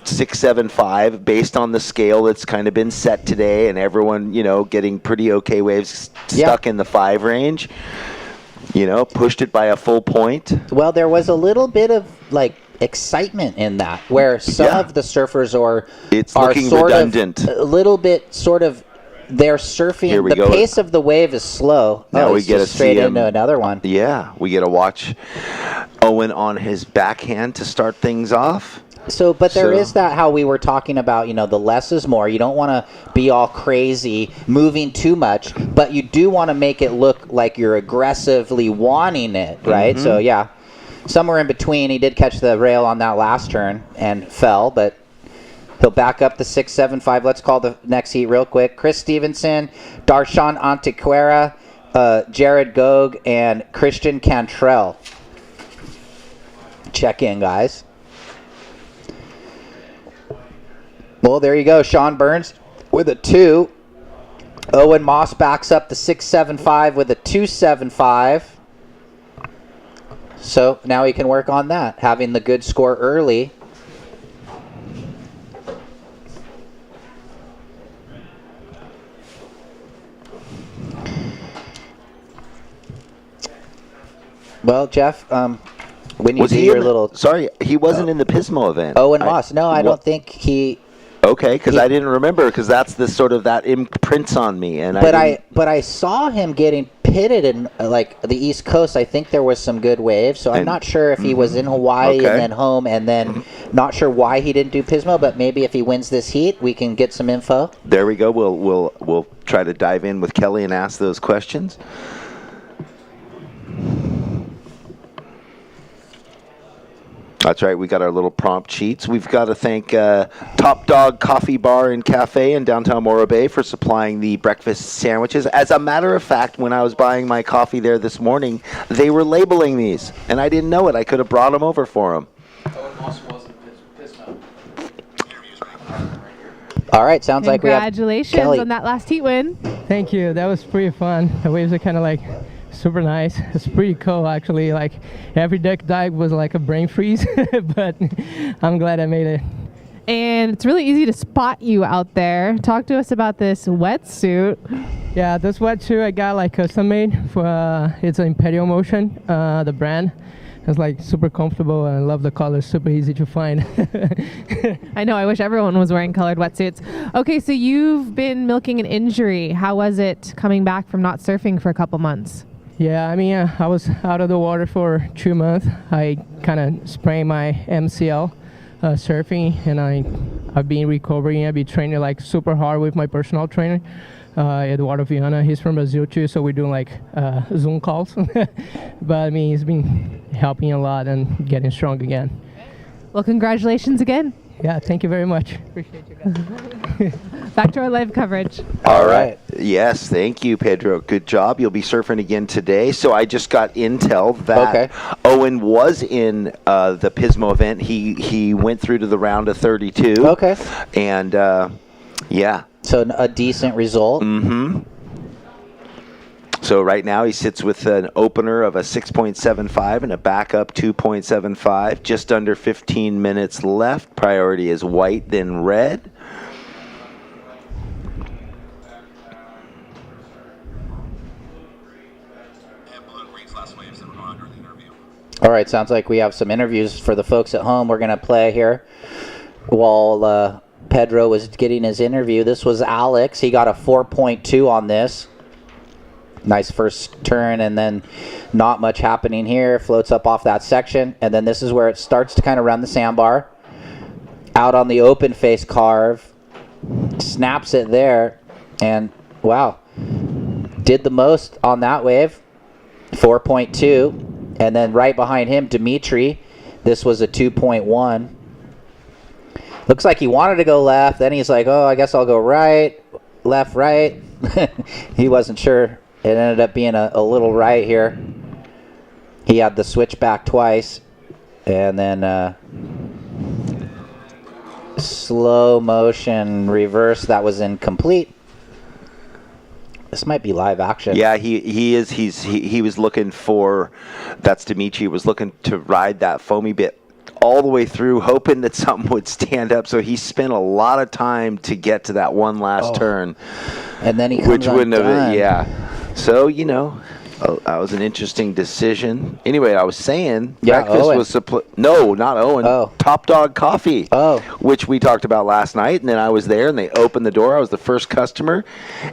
675 based on the scale that's kind of been set today, and everyone, getting pretty okay waves stuck in the 5 range. Pushed it by a full point. Well, there was a little bit of excitement in that, where some of the surfers are looking sort redundant. of a little bit they're surfing. The pace of the wave is slow. Now we get straight into another one. Yeah, we get to watch Owen on his backhand to start things off. But there is that, how we were talking about, the less is more. You don't want to be all crazy, moving too much, but you do want to make it look like you're aggressively wanting it, right? So, yeah, somewhere in between. He did catch the rail on that last turn and fell, but he'll back up the 675. Let's call the next heat real quick. Chris Stevenson, Darshan Antiquera, Jared Gog, and Christian Cantrell. Check in, guys. Well, there you go. Sean Burns with a 2. Owen Moss backs up the 675 with a 275. So now he can work on that, having the good score early. Well, Jeff, when you do your little... Sorry, he wasn't in the Pismo event. Owen Moss. No, I don't think he... Okay, because I didn't remember, because that's the sort of that imprints on me, and but I saw him getting pitted in the East Coast. I think there was some good waves, so I'm not sure if he was in Hawaii and then home, and then not sure why he didn't do Pismo. But maybe if he wins this heat, we can get some info. There we go. We'll try to dive in with Kelly and ask those questions. That's right. We got our little prompt sheets. We've got to thank Top Dog Coffee Bar and Cafe in downtown Morro Bay for supplying the breakfast sandwiches. As a matter of fact, when I was buying my coffee there this morning, they were labeling these, and I didn't know it. I could have brought them over for them. All right, sounds like we have Congratulations Kelly on that last heat win. Thank you. That was pretty fun. The waves are kind of super nice. It's pretty cool, actually. Every deck dive was like a brain freeze, but I'm glad I made it. And it's really easy to spot you out there. Talk to us about this wetsuit. Yeah, this wetsuit I got custom made for. It's an Imperial Motion, the brand. It's super comfortable, and I love the color. Super easy to find. I know. I wish everyone was wearing colored wetsuits. Okay, so you've been milking an injury. How was it coming back from not surfing for a couple months? Yeah, I was out of the water for 2 months. I kind of sprained my MCL surfing, and I've been recovering. I've been training super hard with my personal trainer, Eduardo Viana. He's from Brazil too, so we're doing Zoom calls. But he's been helping a lot and getting strong again. Well, congratulations again. Yeah, thank you very much. Appreciate you guys. Back to our live coverage. All right. Yes, thank you, Pedro. Good job. You'll be surfing again today. So I just got intel that Owen was in the Pismo event. He went through to the round of 32. Okay. And, yeah. So a decent result. Mm-hmm. So right now he sits with an opener of a 6.75 and a backup 2.75. Just under 15 minutes left. Priority is white, then red. All right, sounds like we have some interviews for the folks at home we're going to play here while Pedro was getting his interview. This was Alex. He got a 4.2 on this. Nice first turn, and then not much happening here. Floats up off that section, and then this is where it starts to kind of run the sandbar. Out on the open face carve. Snaps it there, and wow. Did the most on that wave. 4.2. And then right behind him, Dimitri. This was a 2.1. Looks like he wanted to go left. Then he's like, oh, I guess I'll go right. Left, right. He wasn't sure. It ended up being a little right here. He had the switchback twice. And then slow motion reverse. That was incomplete. This might be live action. Yeah, he was looking for, that's Dimitri, was looking to ride that foamy bit all the way through, hoping that something would stand up. So he spent a lot of time to get to that one last turn. And then he comes undone. So, that was an interesting decision. Anyway, I was saying, breakfast Owen. No, not Owen. Top Dog Coffee, which we talked about last night. And then I was there, and they opened the door. I was the first customer.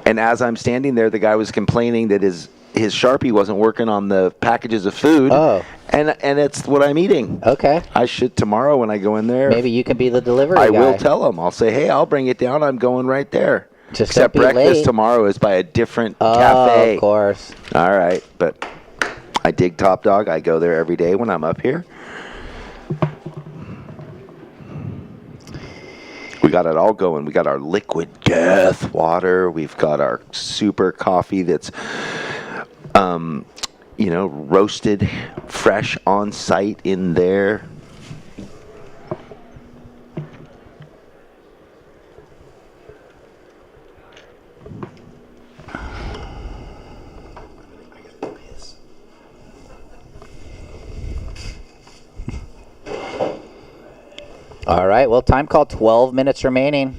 And as I'm standing there, the guy was complaining that his Sharpie wasn't working on the packages of food. And it's what I'm eating. Okay. I should tomorrow when I go in there. Maybe you can be the delivery guy. I will tell him. I'll say, hey, I'll bring it down. I'm going right there. Just except breakfast tomorrow is by a different cafe. Of course. All right, but I dig Top Dog. I go there every day when I'm up here. We got it all going. We got our liquid death water. We've got our super coffee that's, roasted fresh on site in there. All right, well, time call, 12 minutes remaining.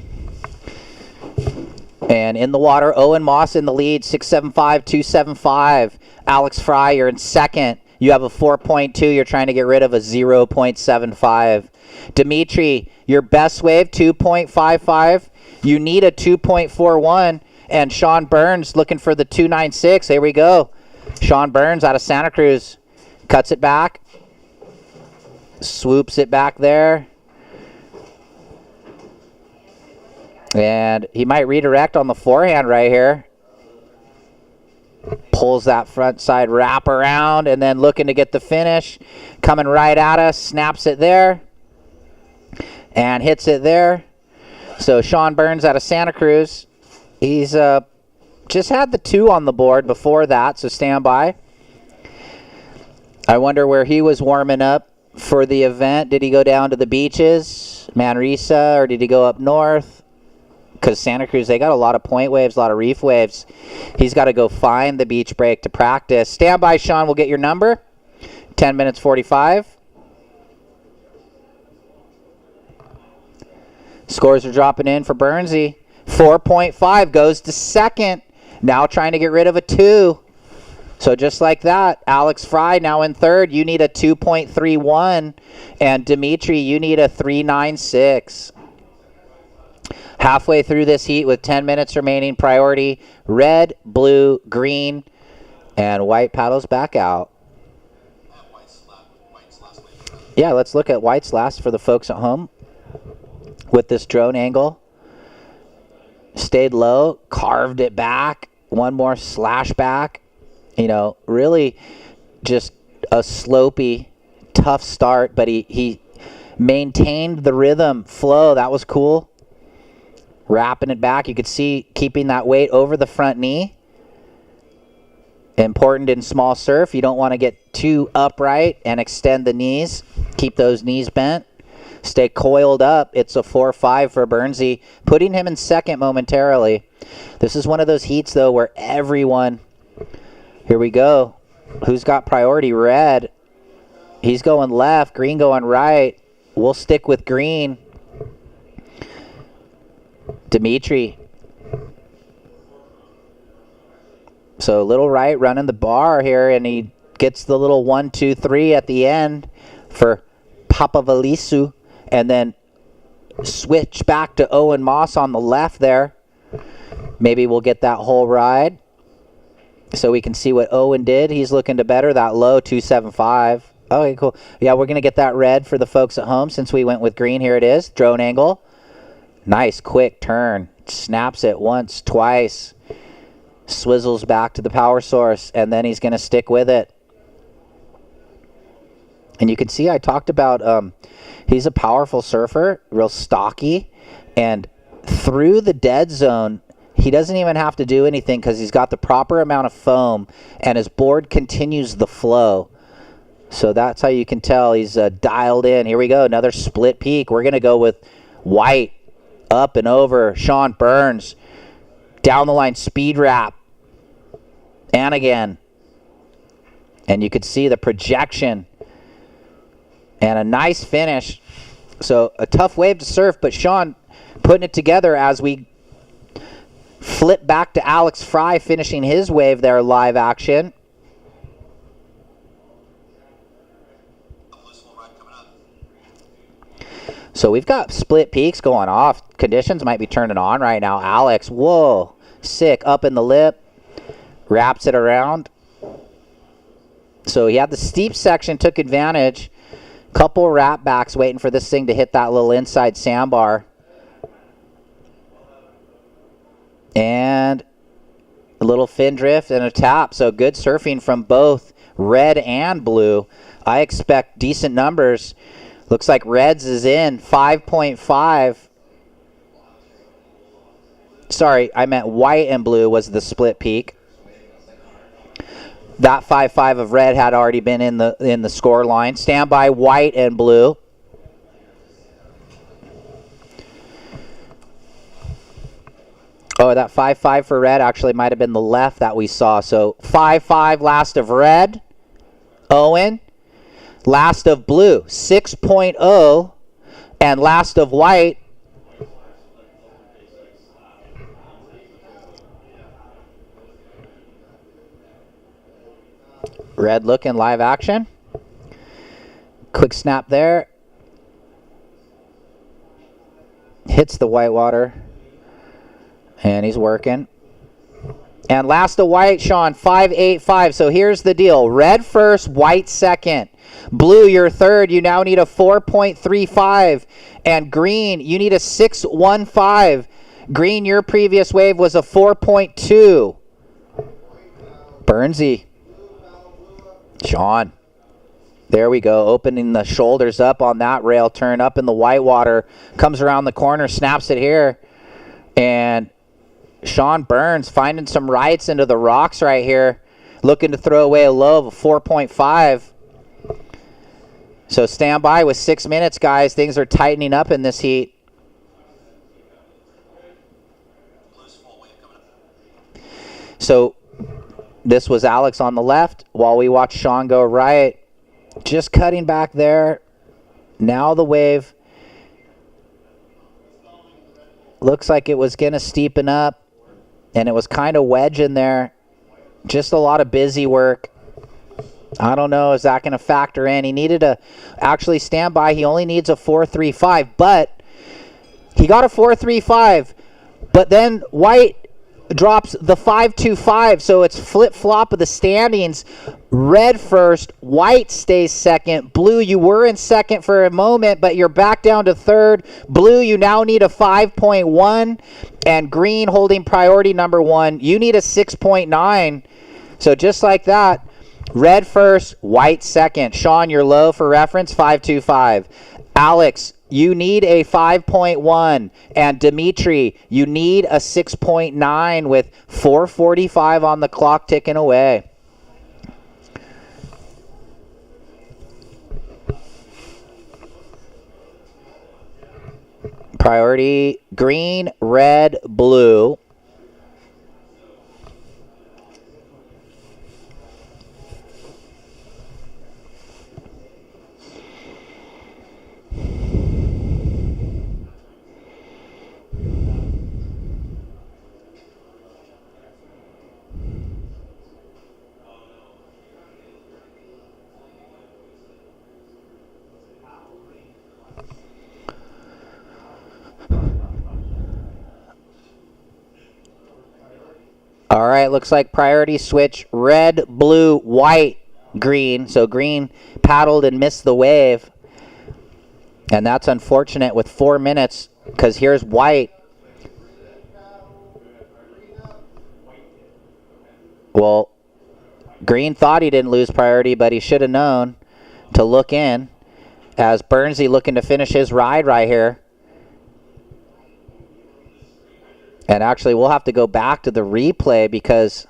And in the water, Owen Moss in the lead, 675, 275. Alex Fry, you're in second. You have a 4.2. You're trying to get rid of a 0.75. Dimitri, your best wave, 2.55. You need a 2.41. And Sean Burns looking for the 296. Here we go. Sean Burns out of Santa Cruz. Cuts it back. Swoops it back there. And he might redirect on the forehand right here. Pulls that front side wrap around and then looking to get the finish. Coming right at us. Snaps it there. And hits it there. So Sean Burns out of Santa Cruz. He's just had the 2 on the board before that, so stand by. I wonder where he was warming up for the event. Did he go down to the beaches, Manresa, or did he go up north? Because Santa Cruz, they got a lot of point waves, a lot of reef waves. He's got to go find the beach break to practice. Stand by, Sean. We'll get your number. 10 minutes 45. Scores are dropping in for Burnsy. 4.5 goes to second. Now trying to get rid of a 2. So just like that, Alex Fry now in third. You need a 2.31. And Dimitri, you need a 3.96. Halfway through this heat with 10 minutes remaining. Priority red, blue, green, and white paddles back out. Yeah, let's look at white's last for the folks at home with this drone angle. Stayed low, carved it back. One more slash back. Really just a slopey, tough start, but he Maintained the rhythm, flow. That was cool. Wrapping it back. You could see keeping that weight over the front knee. Important in small surf. You don't want to get too upright and extend the knees. Keep those knees bent. Stay coiled up. It's a 4-5 for Bernsey, putting him in second momentarily. This is one of those heats, though, where everyone... Here we go. Who's got priority? Red. He's going left. Green going right. We'll stick with green. Dimitri. So little right running the bar here, and he gets the little 1, 2, 3 at the end for Papavalisu, and then switch back to Owen Moss on the left there. Maybe we'll get that whole ride so we can see what Owen did. He's looking to better that low 275. Okay, cool. Yeah, we're going to get that red for the folks at home since we went with green. Here it is. Drone angle. Nice quick turn. Snaps it once, twice. Swizzles back to the power source, and then he's going to stick with it. And you can see I talked about he's a powerful surfer, real stocky, and through the dead zone, he doesn't even have to do anything because he's got the proper amount of foam, and his board continues the flow. So that's how you can tell he's dialed in. Here we go, another split peak. We're going to go with white, up and over. Sean Burns, down the line speed wrap, and again. And you could see the projection. And a nice finish. So a tough wave to surf, but Sean putting it together as we flip back to Alex Fry finishing his wave there, live action. So we've got split peaks going off. Conditions might be turning on right now. Alex, whoa, sick, up in the lip. Wraps it around. So he had the steep section, took advantage. Couple wrap backs waiting for this thing to hit that little inside sandbar. And a little fin drift and a tap. So good surfing from both red and blue. I expect decent numbers. Looks like Reds is in 5.5. Sorry, I meant white and blue was the split peak. That 5.5 of red had already been in the score line. Standby white and blue. Oh, that 5.5 for red actually might have been the left that we saw. So 5.5 last of red. Owen. Last of blue, 6.0. And last of white, red looking live action. Quick snap there. Hits the white water. And he's working. And last of white, Sean, 5.85. So here's the deal. Red first, white second. Blue, you're third. You now need a 4.35. And green, you need a 6.15. Green, your previous wave was a 4.2. Bernsey. Sean. There we go. Opening the shoulders up on that rail turn up in the white water. Comes around the corner, snaps it here. And Sean Burns finding some rights into the rocks right here. Looking to throw away a low of a 4.5. So stand by with 6 minutes, guys. Things are tightening up in this heat. So this was Alex on the left while we watch Sean go right. Just cutting back there. Now the wave looks like it was going to steepen up, and it was kind of wedging there. Just a lot of busy work. I don't know, is that going to factor in? He needed to actually stand by. He only needs a 4.35, but he got a 4.35. But then white drops the 5.25, so it's flip-flop of the standings. Red first, white stays second. Blue, you were in second for a moment, but you're back down to third. Blue, you now need a 5.1. And green holding priority number 1. You need a 6.9. So just like that, red first, white second. Sean, your low for reference, 5.25. Alex, you need a 5.1. And Dimitri, you need a 6.9 with 4:45 on the clock ticking away. Priority green, red, blue. All right, looks like priority switch red, blue, white, green. So green paddled and missed the wave. And that's unfortunate with 4 minutes because here's white. Well, green thought he didn't lose priority, but he should have known to look in as Burnsy looking to finish his ride right here. And actually, we'll have to go back to the replay because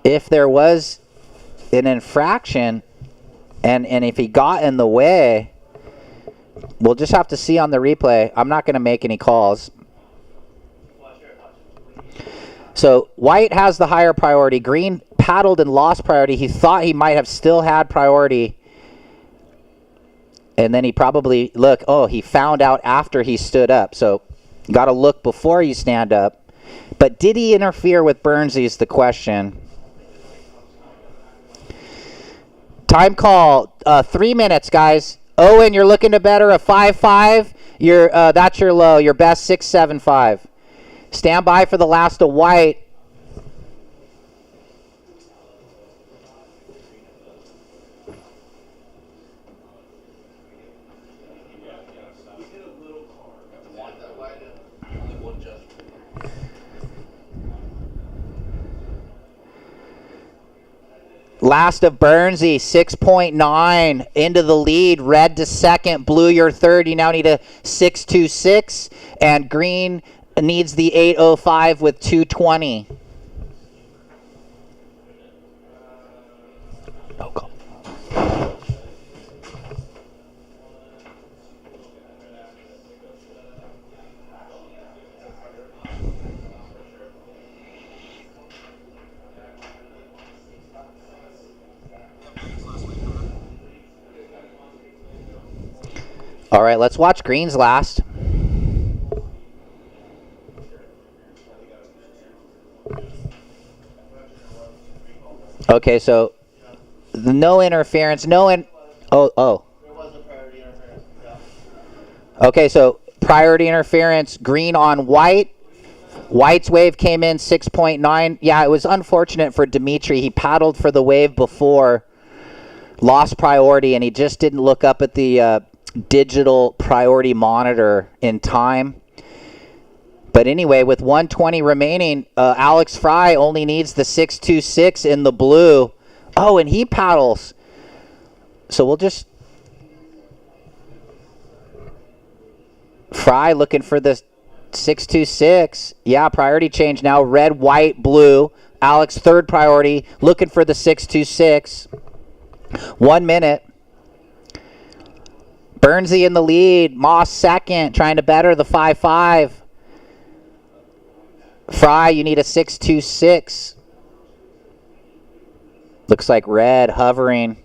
if there was an infraction and if he got in the way, we'll just have to see on the replay. I'm not going to make any calls. So white has the higher priority. Green paddled and lost priority. He thought he might have still had priority. And then he probably, he found out after he stood up. So got to look before you stand up. But did he interfere with Burnsy is the question. Time call, 3 minutes, guys. Owen, you're looking to better a 5.5. That's your low, your best 6.75. Stand by for the last of white. Last of Burnsy, 6.9 into the lead. Red to second, blue your third. You now need a 6.26, and green needs the 8.05 with 2.20. Oh, God. All right, let's watch greens last. Okay, so no interference, Okay, so priority interference, green on white. White's wave came in 6.9. Yeah, it was unfortunate for Dimitri. He paddled for the wave before, lost priority, and he just didn't look up at the digital priority monitor in time. But anyway, with 1:20 remaining, Alex Fry only needs the 6.26 in the blue. Oh, and he paddles. So we'll just... Fry looking for the 6.26. Yeah, priority change now. Red, white, blue. Alex third priority, looking for the 6.26. 1 minute. Burnsy in the lead. Moss second, trying to better the 5.5. Fry, you need a 6.26. Looks like red hovering.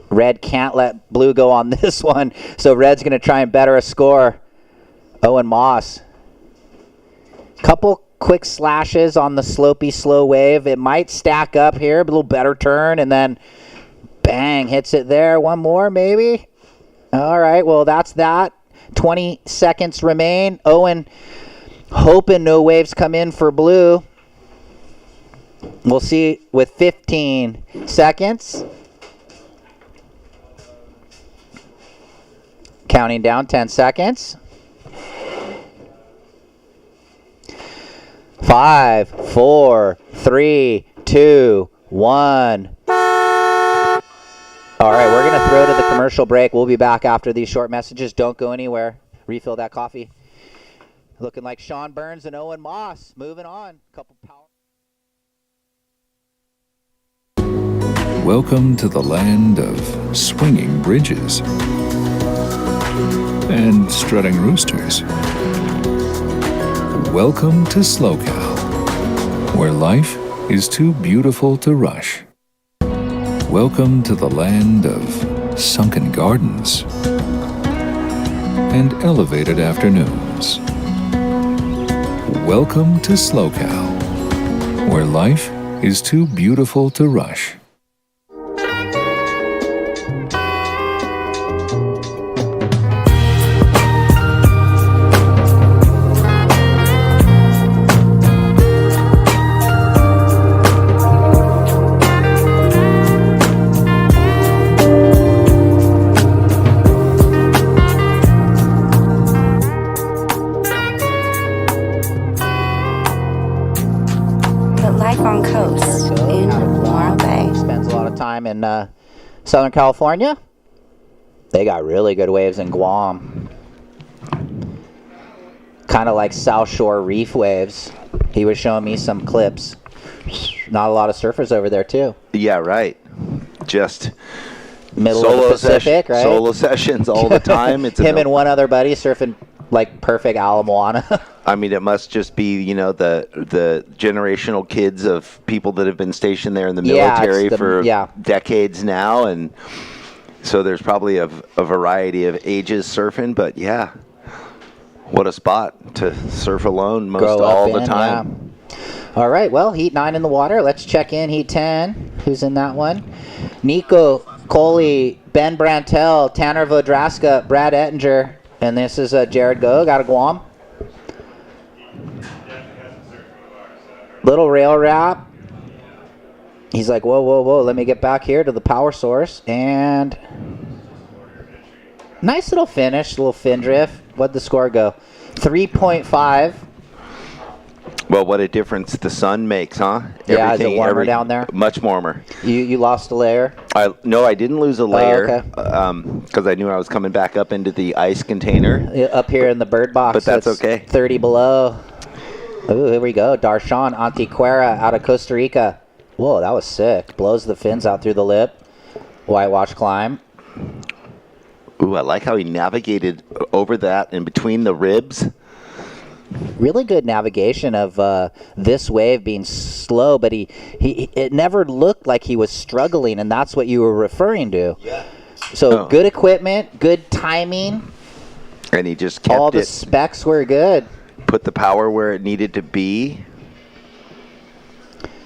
Red can't let blue go on this one, so red's going to try and better a score. Owen Moss. Couple quick slashes on the slopey slow wave. It might stack up here, a little better turn, and then bang, hits it there. One more, maybe. All right, well, that's that. 20 seconds remain. Owen hoping no waves come in for blue. We'll see with 15 seconds. Counting down 10 seconds. 5, 4, 3, 2, 1. All All right, we're going to throw to the commercial break. We'll be back after these short messages. Don't go anywhere. Refill that coffee. Looking like Sean Burns and Owen Moss. Moving on. Couple power. Welcome to the land of swinging bridges and strutting roosters. Welcome to SLO, where life is too beautiful to rush. Welcome to the land of sunken gardens and elevated afternoons. Welcome to SLO, where life is too beautiful to rush. In Southern California, they got really good waves in Guam. Kind of like South Shore reef waves. He was showing me some clips. Not a lot of surfers over there too. Yeah, right. Just middle of the Pacific, right? Solo sessions all the time. It's him and one other buddy surfing like perfect Alamoana. I mean, it must just be, you know, the generational kids of people that have been stationed there in the military for decades now, and so there's probably a variety of ages surfing, but yeah, what a spot to surf alone all the time. Yeah. All right, well, Heat 9 in the water. Let's check in Heat 10. Who's in that one? Nico Coley, Ben Brantel, Tanner Vodraska, Brad Ettinger, and this is Jared Go out of Guam. Little rail wrap. He's like, whoa, whoa, whoa, let me get back here to the power source. And nice little finish, little fin drift. What'd the score go? 3.5. Well, what a difference the sun makes, huh? Yeah, is it warmer down there? Much warmer. You lost a layer? No, I didn't lose a layer. Oh, okay. Because I knew I was coming back up into the ice container. Up here in the bird box. But that's okay. 30 below. Ooh, here we go. Darshan Antiquera out of Costa Rica. Whoa, that was sick. Blows the fins out through the lip. Whitewash climb. Ooh, I like how he navigated over that in between the ribs. Really good navigation of this wave being slow, but it never looked like he was struggling, and that's what you were referring to. Yeah. So good equipment, good timing. And he just kept all the specs were good. Put the power where it needed to be.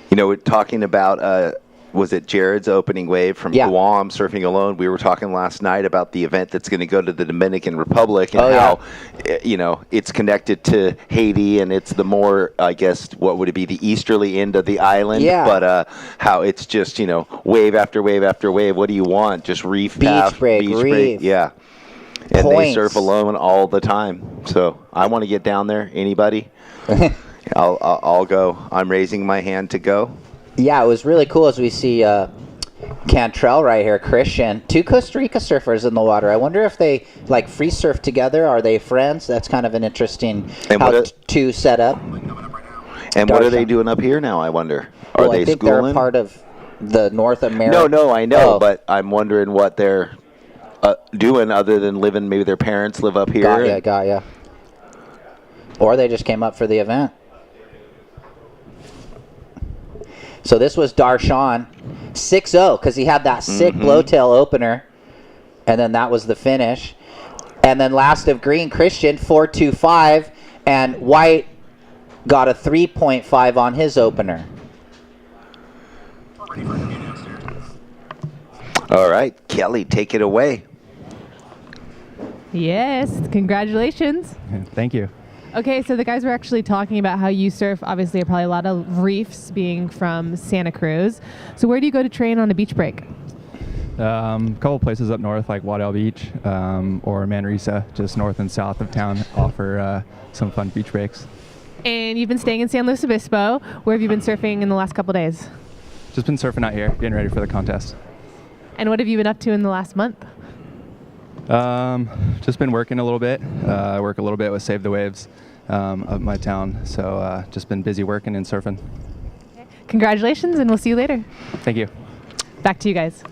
You know, we're talking about was it Jared's opening wave from Guam, surfing alone? We were talking last night about the event that's going to go to the Dominican Republic and how, you know, it's connected to Haiti, and it's the more, I guess, what would it be, the easterly end of the island? Yeah. But how it's just, you know, wave after wave after wave. What do you want? Just reef, beach break. Yeah. And they surf alone all the time. So I want to get down there. Anybody? I'll go. I'm raising my hand to go. Yeah, it was really cool as we see Cantrell right here, Christian. 2 Costa Rica surfers in the water. I wonder if they like free surf together. Are they friends? That's kind of an interesting two set up. And what are they doing up here now, I wonder? Are they I think schooling? They're part of the North America. No, I know, but I'm wondering what they're doing other than living. Maybe their parents live up here. Got ya. Or they just came up for the event. So this was Darshan, 6-0, because he had that sick blowtail opener, and then that was the finish. And then last of green, Christian, 4.25, and White got a 3.5 on his opener. All right, Kelly, take it away. Yes, congratulations. Thank you. Okay, so the guys were actually talking about how you surf, obviously, probably a lot of reefs being from Santa Cruz. So where do you go to train on a beach break? A couple places up north, like Waddell Beach or Manresa, just north and south of town, offer some fun beach breaks. And you've been staying in San Luis Obispo. Where have you been surfing in the last couple days? Just been surfing out here, getting ready for the contest. And what have you been up to in the last month? Just been working a little bit. I work a little bit with Save the Waves of my town. So just been busy working and surfing. Congratulations, and we'll see you later. Thank you. Back to you guys.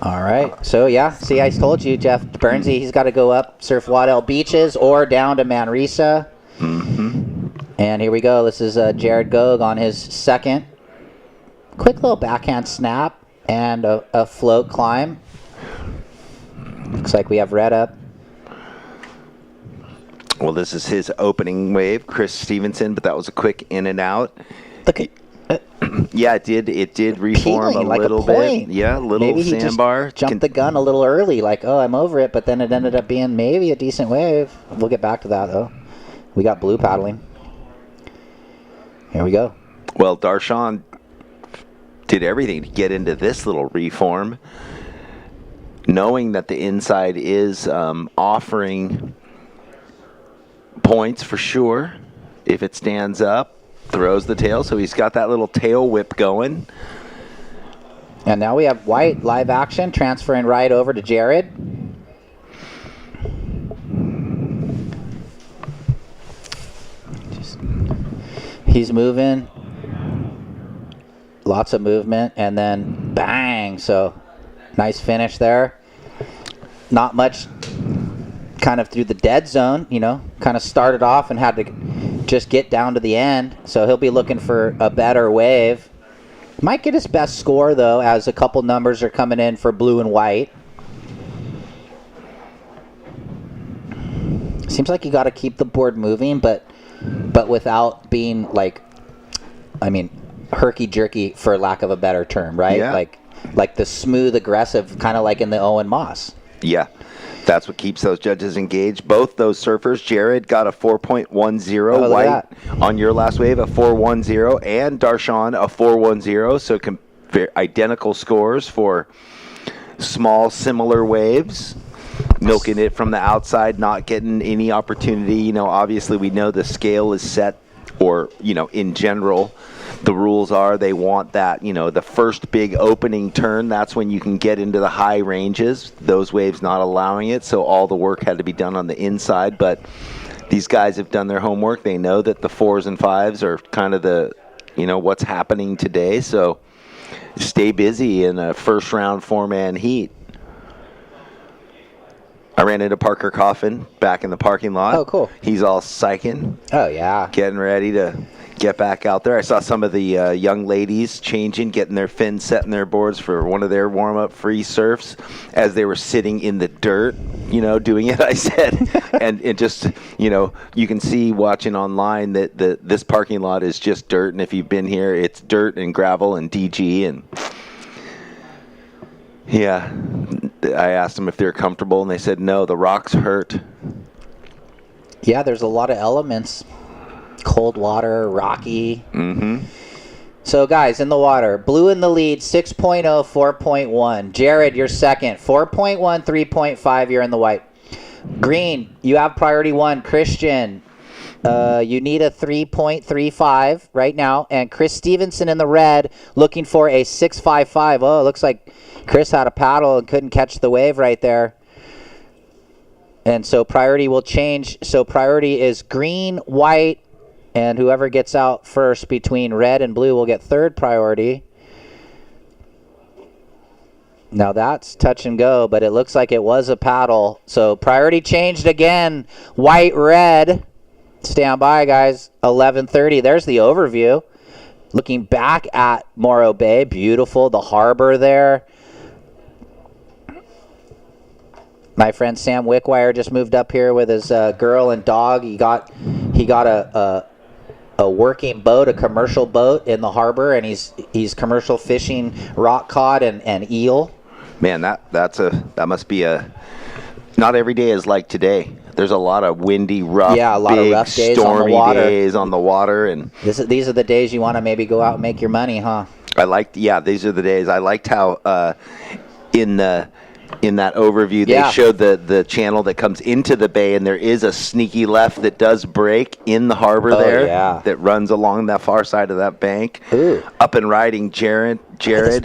All right. So, yeah. See, I told you, Jeff Burnsy, he's got to go up, surf Waddell Beaches or down to Manresa. And here we go. This is Jared Gogue on his second. Quick little backhand snap and a float climb. Looks like we have Red up. Well, this is his opening wave, Chris Stevenson, but that was a quick in and out. Look at yeah, it did reform peeling a like little a point. bit. Yeah, little maybe he sandbar. just jumped the gun a little early, like, oh, I'm over it, but then it ended up being maybe a decent wave. We'll get back to that, though. We got blue paddling. Here we go. Well, Darshan did everything to get into this little reform, knowing that the inside is offering points for sure if it stands up. Throws the tail, so he's got that little tail whip going. And now we have White live action transferring right over to Jared. He's moving. Lots of movement, and then bang. So nice finish there. Not much kind of through the dead zone, you know, kind of started off and had to just get down to the end. So he'll be looking for a better wave. Might get his best score, though, as a couple numbers are coming in for blue and white. Seems like you got to keep the board moving, but without being like, I mean, herky-jerky, for lack of a better term, right? Yeah. Like the smooth, aggressive, kind of like in the Owen Moss. Yeah, that's what keeps those judges engaged. Both those surfers, Jared got a 4.10, White on your last wave, a 4.10, and Darshan a 4.10. So identical scores for small, similar waves. Milking it from the outside, not getting any opportunity. You know, obviously we know the scale is set, or, you know, in general, the rules are they want that, you know, the first big opening turn, that's when you can get into the high ranges. Those waves not allowing it, so all the work had to be done on the inside. But these guys have done their homework. They know that the 4s and 5s are kind of the, you know, what's happening today. So stay busy in a first round 4-man heat. I ran into Parker Coffin back in the parking lot. Oh, cool. He's all psyching. Oh, yeah. Getting ready to get back out there. I saw some of the young ladies changing, getting their fins, setting their boards for one of their warm-up free surfs as they were sitting in the dirt, you know, doing it, I said. and it just, you know, you can see watching online that this parking lot is just dirt. And if you've been here, it's dirt and gravel and DG. And yeah, I asked them if they're comfortable, and they said no, the rocks hurt. Yeah, there's a lot of elements. Cold water, rocky. So, guys, in the water, blue in the lead, 6.0, 4.1. Jared, you're second, 4.1, 3.5. You're in the white. Green, you have priority 1. Christian, you need a 3.35 right now. And Chris Stevenson in the red, looking for a 6.55. Oh, it looks like Chris had a paddle and couldn't catch the wave right there. And so priority will change. So priority is green, white, and whoever gets out first between red and blue will get third priority. Now that's touch and go, but it looks like it was a paddle. So priority changed again. White, red. Stand by, guys. 11:30. There's the overview. Looking back at Morro Bay. Beautiful. The harbor there. My friend Sam Wickwire just moved up here with his girl and dog. He got a working boat, a commercial boat in the harbor, and he's commercial fishing rock cod and eel. Man, that must be a, not every day is like today. There's a lot of windy, rough, a lot of rough days stormy on the water. days on the water, and these are the days you want to maybe go out and make your money, huh? these are the days. I liked how in the in that overview, they showed the channel that comes into the bay, and there is a sneaky left that does break in the harbor that runs along that far side of that bank. Ooh. Up and riding Jared,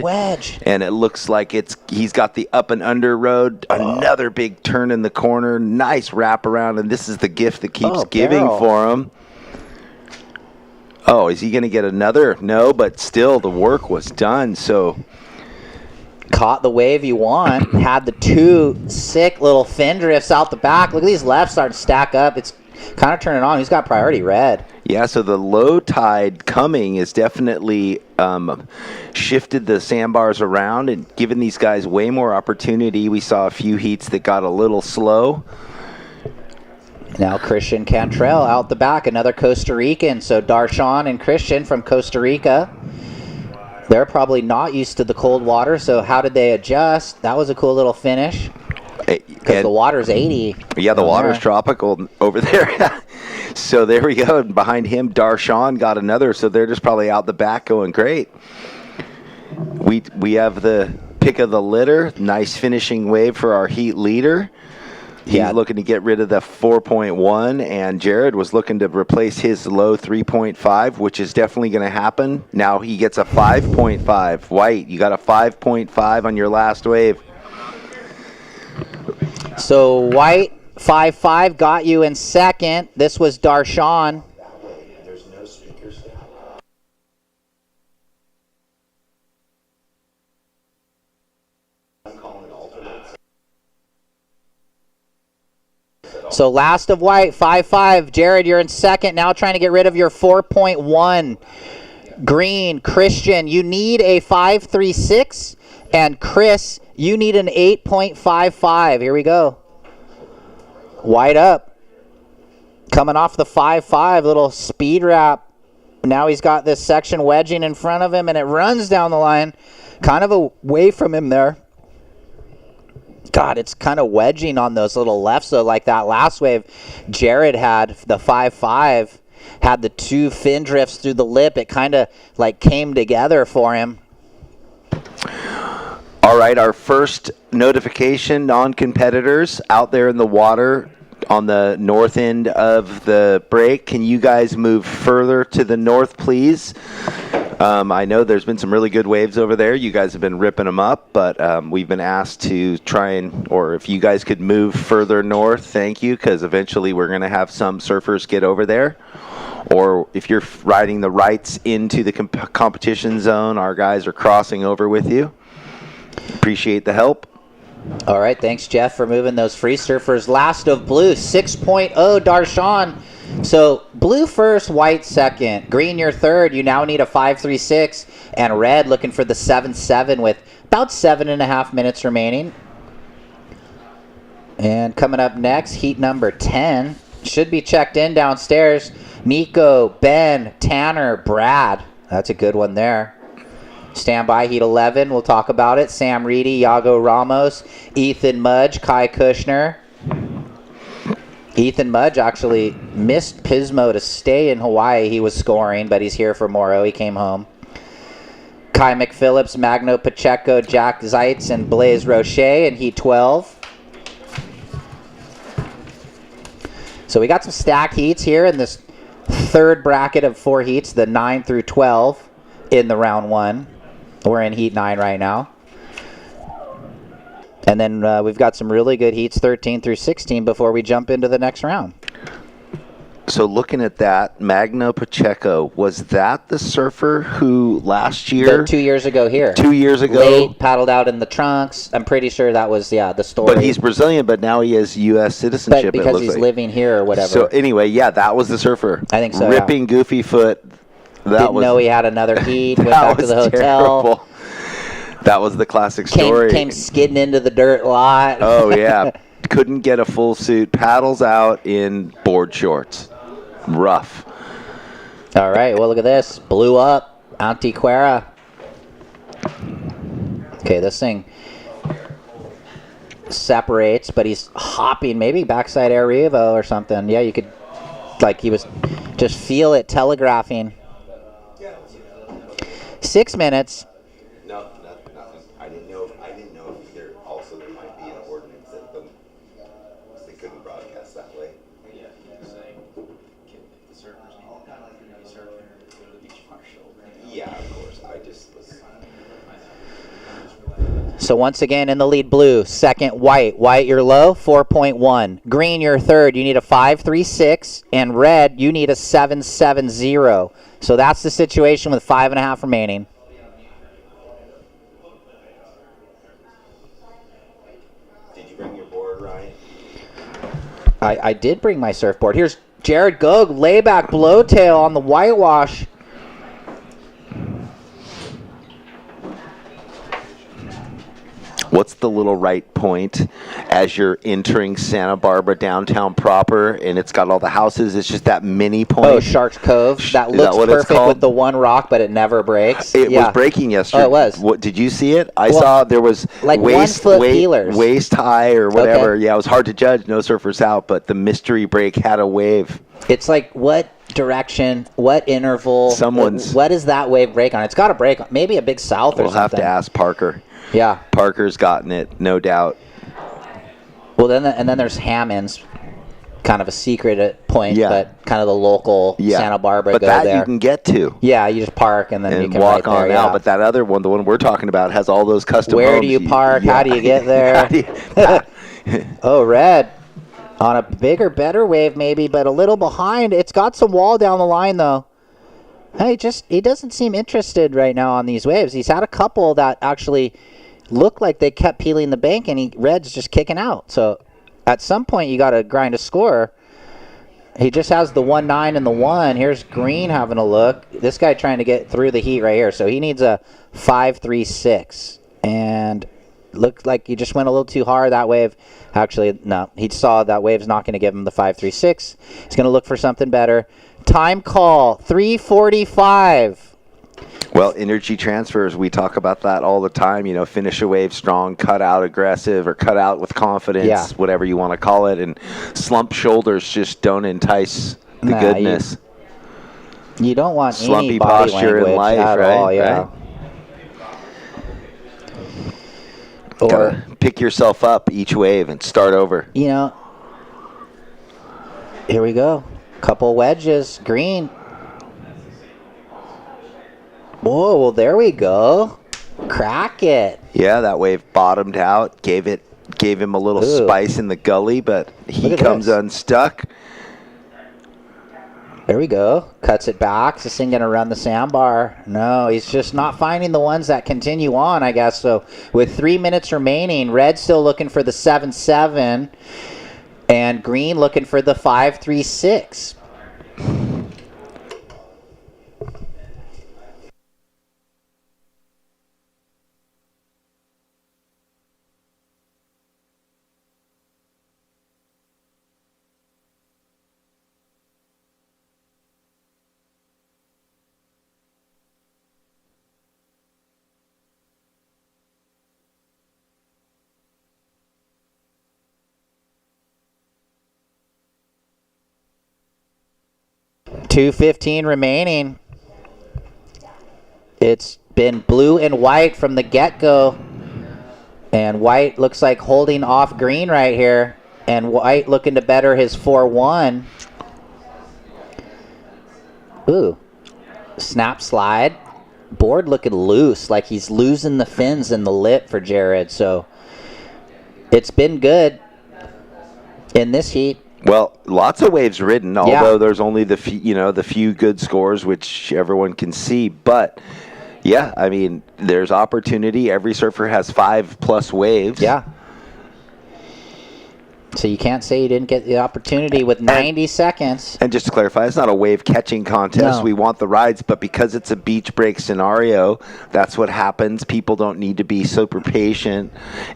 wedge. And it looks like he's got the up and under road, another big turn in the corner, nice wrap around, and this is the gift that keeps giving for him. Oh, is he going to get another? No, but still the work was done, so... Caught the wave you want. Had the two sick little fin drifts out the back. Look at these lefts starting to stack up. It's kind of turning on. He's got priority red. Yeah, so the low tide coming is definitely shifted the sandbars around and given these guys way more opportunity. We saw a few heats that got a little slow. Now Christian Cantrell out the back, another Costa Rican. So Darshan and Christian from Costa Rica. They're probably not used to the cold water, so how did they adjust? That was a cool little finish. Because the water's 80. Yeah, the water's tropical over there. So there we go. And behind him, Darshan got another, so they're just probably out the back going great. We have the pick of the litter. Nice finishing wave for our heat leader. He's looking to get rid of the 4.1, and Jared was looking to replace his low 3.5, which is definitely going to happen. Now he gets a 5.5. White, you got a 5.5 on your last wave. So White 5.5 got you in second. This was Darshan. There's no speakers. I'm calling alternates. So last of White, 5.5. Jared, you're in second. Now trying to get rid of your 4.1. Green, Christian, you need a 5.36. And Chris, you need an 8.55. Here we go. White up. Coming off the 5.5, little speed wrap. Now he's got this section wedging in front of him, and it runs down the line. Kind of away from him there. God, it's kind of wedging on those little lefts. So like that last wave, Jared had the 5.5, had the two fin drifts through the lip. It kind of like came together for him. All right, our first notification, non-competitors out there in the water on the north end of the break. Can you guys move further to the north, please? I know there's been some really good waves over there. You guys have been ripping them up, but we've been asked to try and, or if you guys could move further north, thank you, because eventually we're going to have some surfers get over there. Or if you're riding the rights into the competition zone, our guys are crossing over with you. Appreciate the help. All right, thanks, Jeff, for moving those free surfers. Last of blue, 6.0, Darshan. So blue first, white second. Green, you're third. You now need a 5.36. And red looking for the 7.7 with about 7.5 minutes remaining. And coming up next, heat number 10. Should be checked in downstairs. Nico, Ben, Tanner, Brad. That's a good one there. Stand by, heat 11. We'll talk about it. Sam Reedy, Yago Ramos, Ethan Mudge, Kai Kushner. Ethan Mudge actually missed Pismo to stay in Hawaii. He was scoring, but he's here for Morro. He came home. Kai McPhillips, Magno Pacheco, Jack Zeitz, and Blaise Rocher in heat 12. So we got some stacked heats here in this third bracket of 4 heats, the 9 through 12 in the round 1. We're in heat 9 right now. And then we've got some really good heats 13 through 16 before we jump into the next round. So looking at that, Magno Pacheco, was that the surfer who last year? 2 years ago here. 2 years ago. Late, paddled out in the trunks. I'm pretty sure that was, the story. But he's Brazilian, but now he has U.S. citizenship. But because he's living here or whatever. So anyway, yeah, that was the surfer. I think so, Ripping goofy foot. Didn't know he had another heat. Went back to the hotel. Terrible. That was the classic story. Came skidding into the dirt lot. Oh, yeah. Couldn't get a full suit. Paddles out in board shorts. Rough. All right. Well, look at this. Blew up. Antiquera. Okay, this thing separates, but he's hopping. Maybe backside air revo or something. Yeah, you could, like he was, just feel it telegraphing. 6 minutes. No, nothing. I didn't know if there might be So once again in the lead, blue. Second, white. White, you're low, 4.1. Green, you're third. You need a 5.36. And red, you need a 7.70. So that's the situation with 5.5 remaining. Did you bring your board, Ryan? I did bring my surfboard. Here's Jared Gogue, layback blowtail on the whitewash. What's the little right point as you're entering Santa Barbara downtown proper, and it's got all the houses? It's just that mini point. Oh, Sharks Cove. That looks perfect with the one rock, but it never breaks. It was breaking yesterday. Oh, it was. What, did you see it? I saw there was like waist 1 foot feelers. Waist high or whatever. Okay. Yeah, it was hard to judge. No surfers out, but the mystery break had a wave. It's like what direction, what interval? Someone's. What is that wave break on? It's got to break on. Maybe a big south or We'll something. have to ask Parker. Yeah. Parker's gotten it, no doubt. Well, then there's Hammond's, kind of a secret point, but kind of the local Santa Barbara. But go that there. you can get to. Yeah, you just park and then you can walk on there, out. But that other one, the one we're talking about, has all those custom Where homes. do you park? How do you get there? Oh, red. On a bigger, better wave maybe, but a little behind. It's got some wall down the line, though. He doesn't seem interested right now on these waves. He's had a couple that actually looked like they kept peeling the bank, and red's just kicking out. So at some point, you got to grind a score. He just has the 1.9 and the 1. Here's Green having a look. This guy trying to get through the heat right here. So he needs a 5.36. And looked like he just went a little too hard. That wave, actually, no. He saw that wave's not going to give him the 5.36. He's going to look for something better. Time call, 3:45. Well, energy transfers, we talk about that all the time. You know, finish a wave strong, cut out aggressive, or cut out with confidence, whatever you want to call it. And slump shoulders just don't entice the goodness. You don't want slumpy any body posture in life, at right? all, yeah. Right? Or pick yourself up each wave and start over. You know, here we go. Couple wedges, Green. Whoa, well, there we go. Crack it. Yeah, that wave bottomed out, gave him a little spice in the gully, but he comes unstuck. There we go. Cuts it back. Is this thing going to run the sandbar? No, he's just not finding the ones that continue on, I guess. So with 3 minutes remaining, red still looking for the 7.7, and Green looking for the 5.36. .215 remaining. It's been blue and white from the get-go. And white looks like holding off Green right here. And white looking to better his 4.1. Ooh. Snap slide. Board looking loose, like he's losing the fins in the lip for Jared. So it's been good in this heat. Well, lots of waves ridden, although there's only the few good scores, which everyone can see. But yeah, I mean, there's opportunity. Every surfer has 5+ waves. Yeah. So you can't say you didn't get the opportunity with 90 seconds. And just to clarify, it's not a wave catching contest. No. We want the rides, but because it's a beach break scenario, that's what happens. People don't need to be super patient,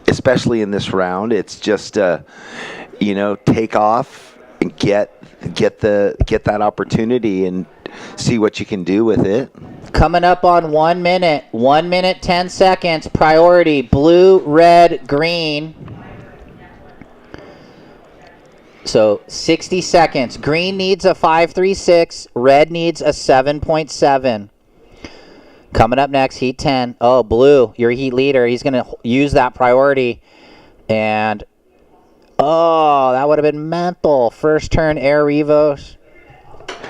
especially in this round. It's just take off and get that opportunity and see what you can do with it. Coming up on 1 minute, 1 minute, 10 seconds. Priority, blue, red, green. So 60 seconds. Green needs a 5.36. Red needs a 7.7. Coming up next, heat 10. Oh, blue, your heat leader. He's going to use that priority. And, oh, that would have been mental. First turn air revos.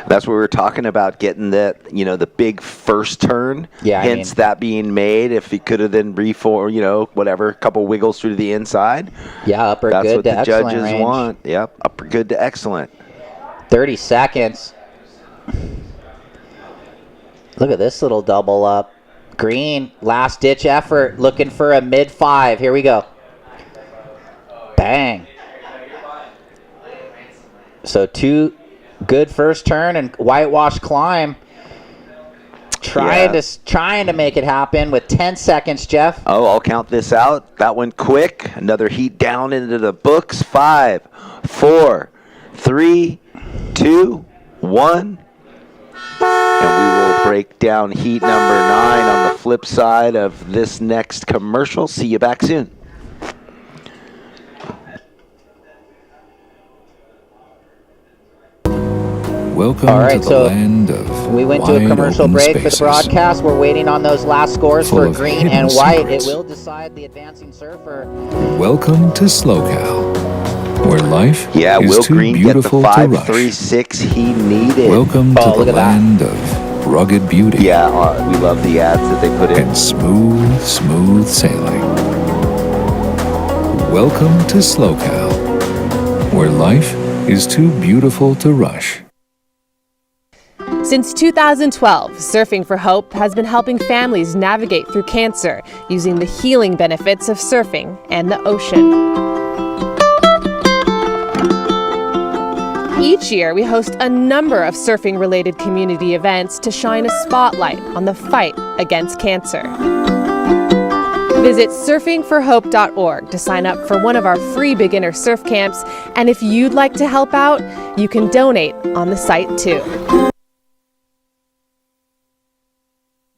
That's what we were talking about, getting the big first turn. Yeah, hence that being made. If he could have then whatever, a couple wiggles through the inside. Yeah, upper That's good what to the excellent judges range. want. Yep, upper good to excellent. 30 seconds. Look at this little double up. Green, last ditch effort, looking for a mid 5. Here we go. Bang. So 2 good first turn and whitewash climb. Trying to make it happen with 10 seconds, Jeff. Oh, I'll count this out. That one quick. Another heat down into the books. 5, 4, 3, 2, 1. And we will break down heat number 9 on the flip side of this next commercial. See you back soon. Welcome All right, to the so land of we went to a wide commercial open break for spaces. the broadcast. We're waiting on those last scores Full for of green hidden and white. secrets. It will decide the advancing surfer. Welcome to SLO, where life Yeah, is Will too Green get the beautiful to rush. 5.36 he needed. Welcome to look the at that. land of rugged beauty Yeah, we love the ads that they put in. and smooth sailing. Welcome to SLOCAL, where life is too beautiful to rush. Since 2012, Surfing for Hope has been helping families navigate through cancer using the healing benefits of surfing and the ocean. Each year, we host a number of surfing-related community events to shine a spotlight on the fight against cancer. Visit surfingforhope.org to sign up for one of our free beginner surf camps, and if you'd like to help out, you can donate on the site too.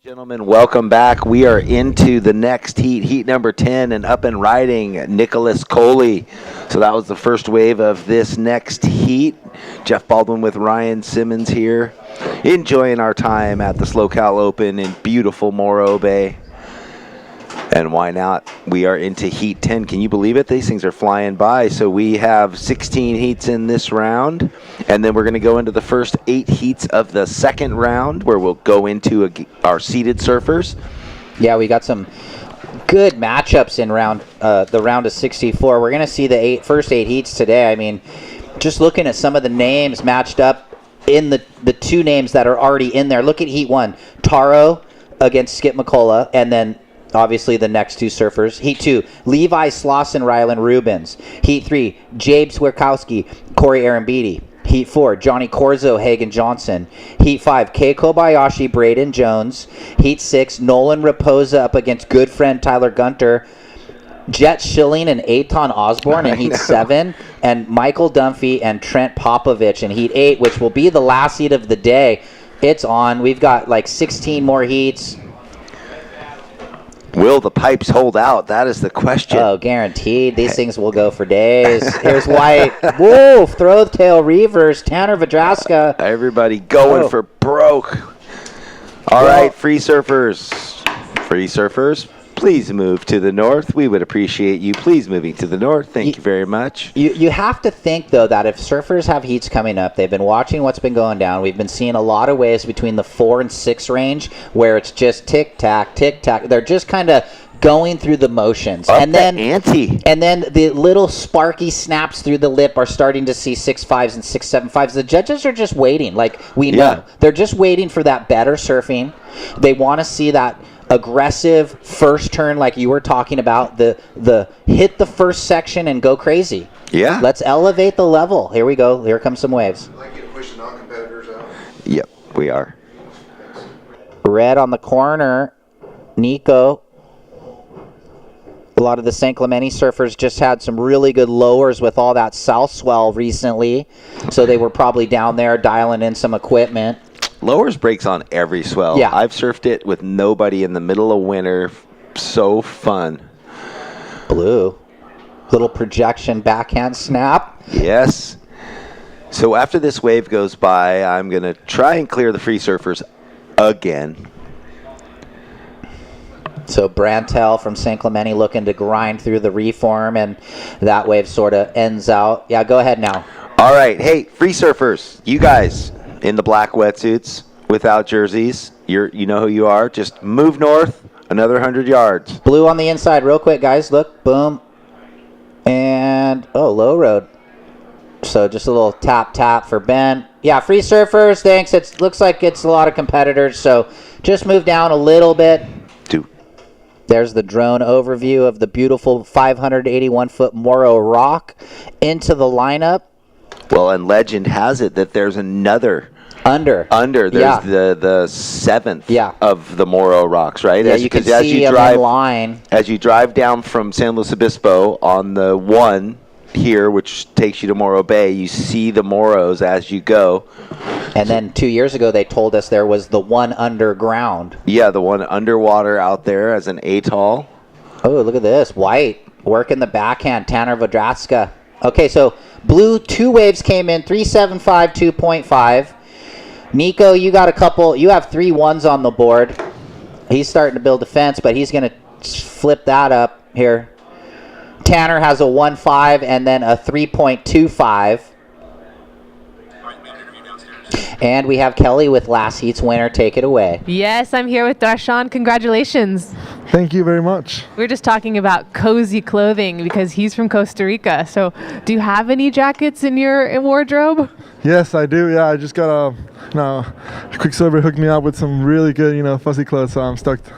Gentlemen, welcome back. We are into the next heat number 10, and up and riding Nicholas Coley. So that was the first wave of this next heat. Jeff Baldwin with Ryan Simmons here, enjoying our time at the SLOCAL Open in beautiful Morro Bay. And why not? We are into heat 10. Can you believe it? These things are flying by. So we have 16 heats in this round, and then we're going to go into the first 8 heats of the second round, where we'll go into our seated surfers. Yeah, we got some good matchups in the round of 64. We're going to see the first 8 heats today. I mean, just looking at some of the names matched up in the 2 names that are already in there. Look at heat 1, Taro against Skip McCullough, and then obviously the next 2 surfers. Heat 2, Levi Slauson, Rylan Rubens. Heat 3, Jabe Swierkowski, Corey Arambidi. Heat 4, Johnny Corzo, Hagen Johnson. Heat 5, Kei Kobayashi, Braden Jones. Heat 6, Nolan Raposa up against good friend Tyler Gunter. Jet Schilling and Eitan Osborne in Heat 7. And Michael Dunphy and Trent Popovich in Heat 8, which will be the last heat of the day. It's on. We've got like 16 more heats. Will the pipes hold out? That is the question. Oh, guaranteed. These things will go for days. Here's White. Whoa, throw tail reverse. Tanner Vadraska. Everybody going for broke. All right, free surfers. Free surfers, please move to the north. We would appreciate you please moving to the north. Thank you very much. You have to think, though, that if surfers have heats coming up, they've been watching what's been going down. We've been seeing a lot of waves between the 4 and 6 range where it's just tick-tack, tick-tack. They're just kind of going through the motions. And then the little sparky snaps through the lip are starting to see 6.5s and 6.75s. The judges are just waiting. Like, we know. They're just waiting for that better surfing. They want to see that aggressive first turn, like you were talking about, the hit the first section and go crazy. Yeah. Let's elevate the level. Here we go. Here come some waves. I'd like you to push the non-competitors out. Yep, we are. Red on the corner. Nico. A lot of the St. Clemente surfers just had some really good lowers with all that south swell recently. So they were probably down there dialing in some equipment. Lowers breaks on every swell. Yeah. I've surfed it with nobody in the middle of winter. So fun. Blue. Little projection backhand snap. Yes. So after this wave goes by, I'm going to try and clear the free surfers again. So Brantel from St. Clemente looking to grind through the reform, and that wave sort of ends out. Yeah, go ahead now. All right. Hey, free surfers, you guys, in the black wetsuits without jerseys, you know who you are. Just move north another 100 yards. Blue on the inside real quick, guys. Look, boom. And, low road. So just a little tap for Ben. Yeah, free surfers, thanks. It looks like it's a lot of competitors, so just move down a little bit. There's the drone overview of the beautiful 581-foot Morrow Rock into the lineup. Well, and legend has it that there's another under. There's the seventh of the Morrow Rocks, right? Yeah, you can see them in line. As you drive down from San Luis Obispo on the 1 here, which takes you to Morro Bay, you see the Morros as you go. And then 2 years ago, they told us there was the one underground. Yeah, the one underwater out there as an atoll. Oh, look at this. White. Working the backhand. Tanner Vodratska. Okay, so blue 2 waves came in. 375, 2.5. Nico, you got a couple. You have 3 1s on the board. He's starting to build defense, but he's going to flip that up here. Tanner has a 1.5 and then a 3.25. And we have Kelly with last heat's winner. Take it away. Yes, I'm here with Darshan. Congratulations. Thank you very much. We were just talking about cozy clothing because he's from Costa Rica. So do you have any jackets in your wardrobe? Yes, I do. Yeah, I just got Quicksilver hooked me up with some really good, fuzzy clothes, so I'm stoked.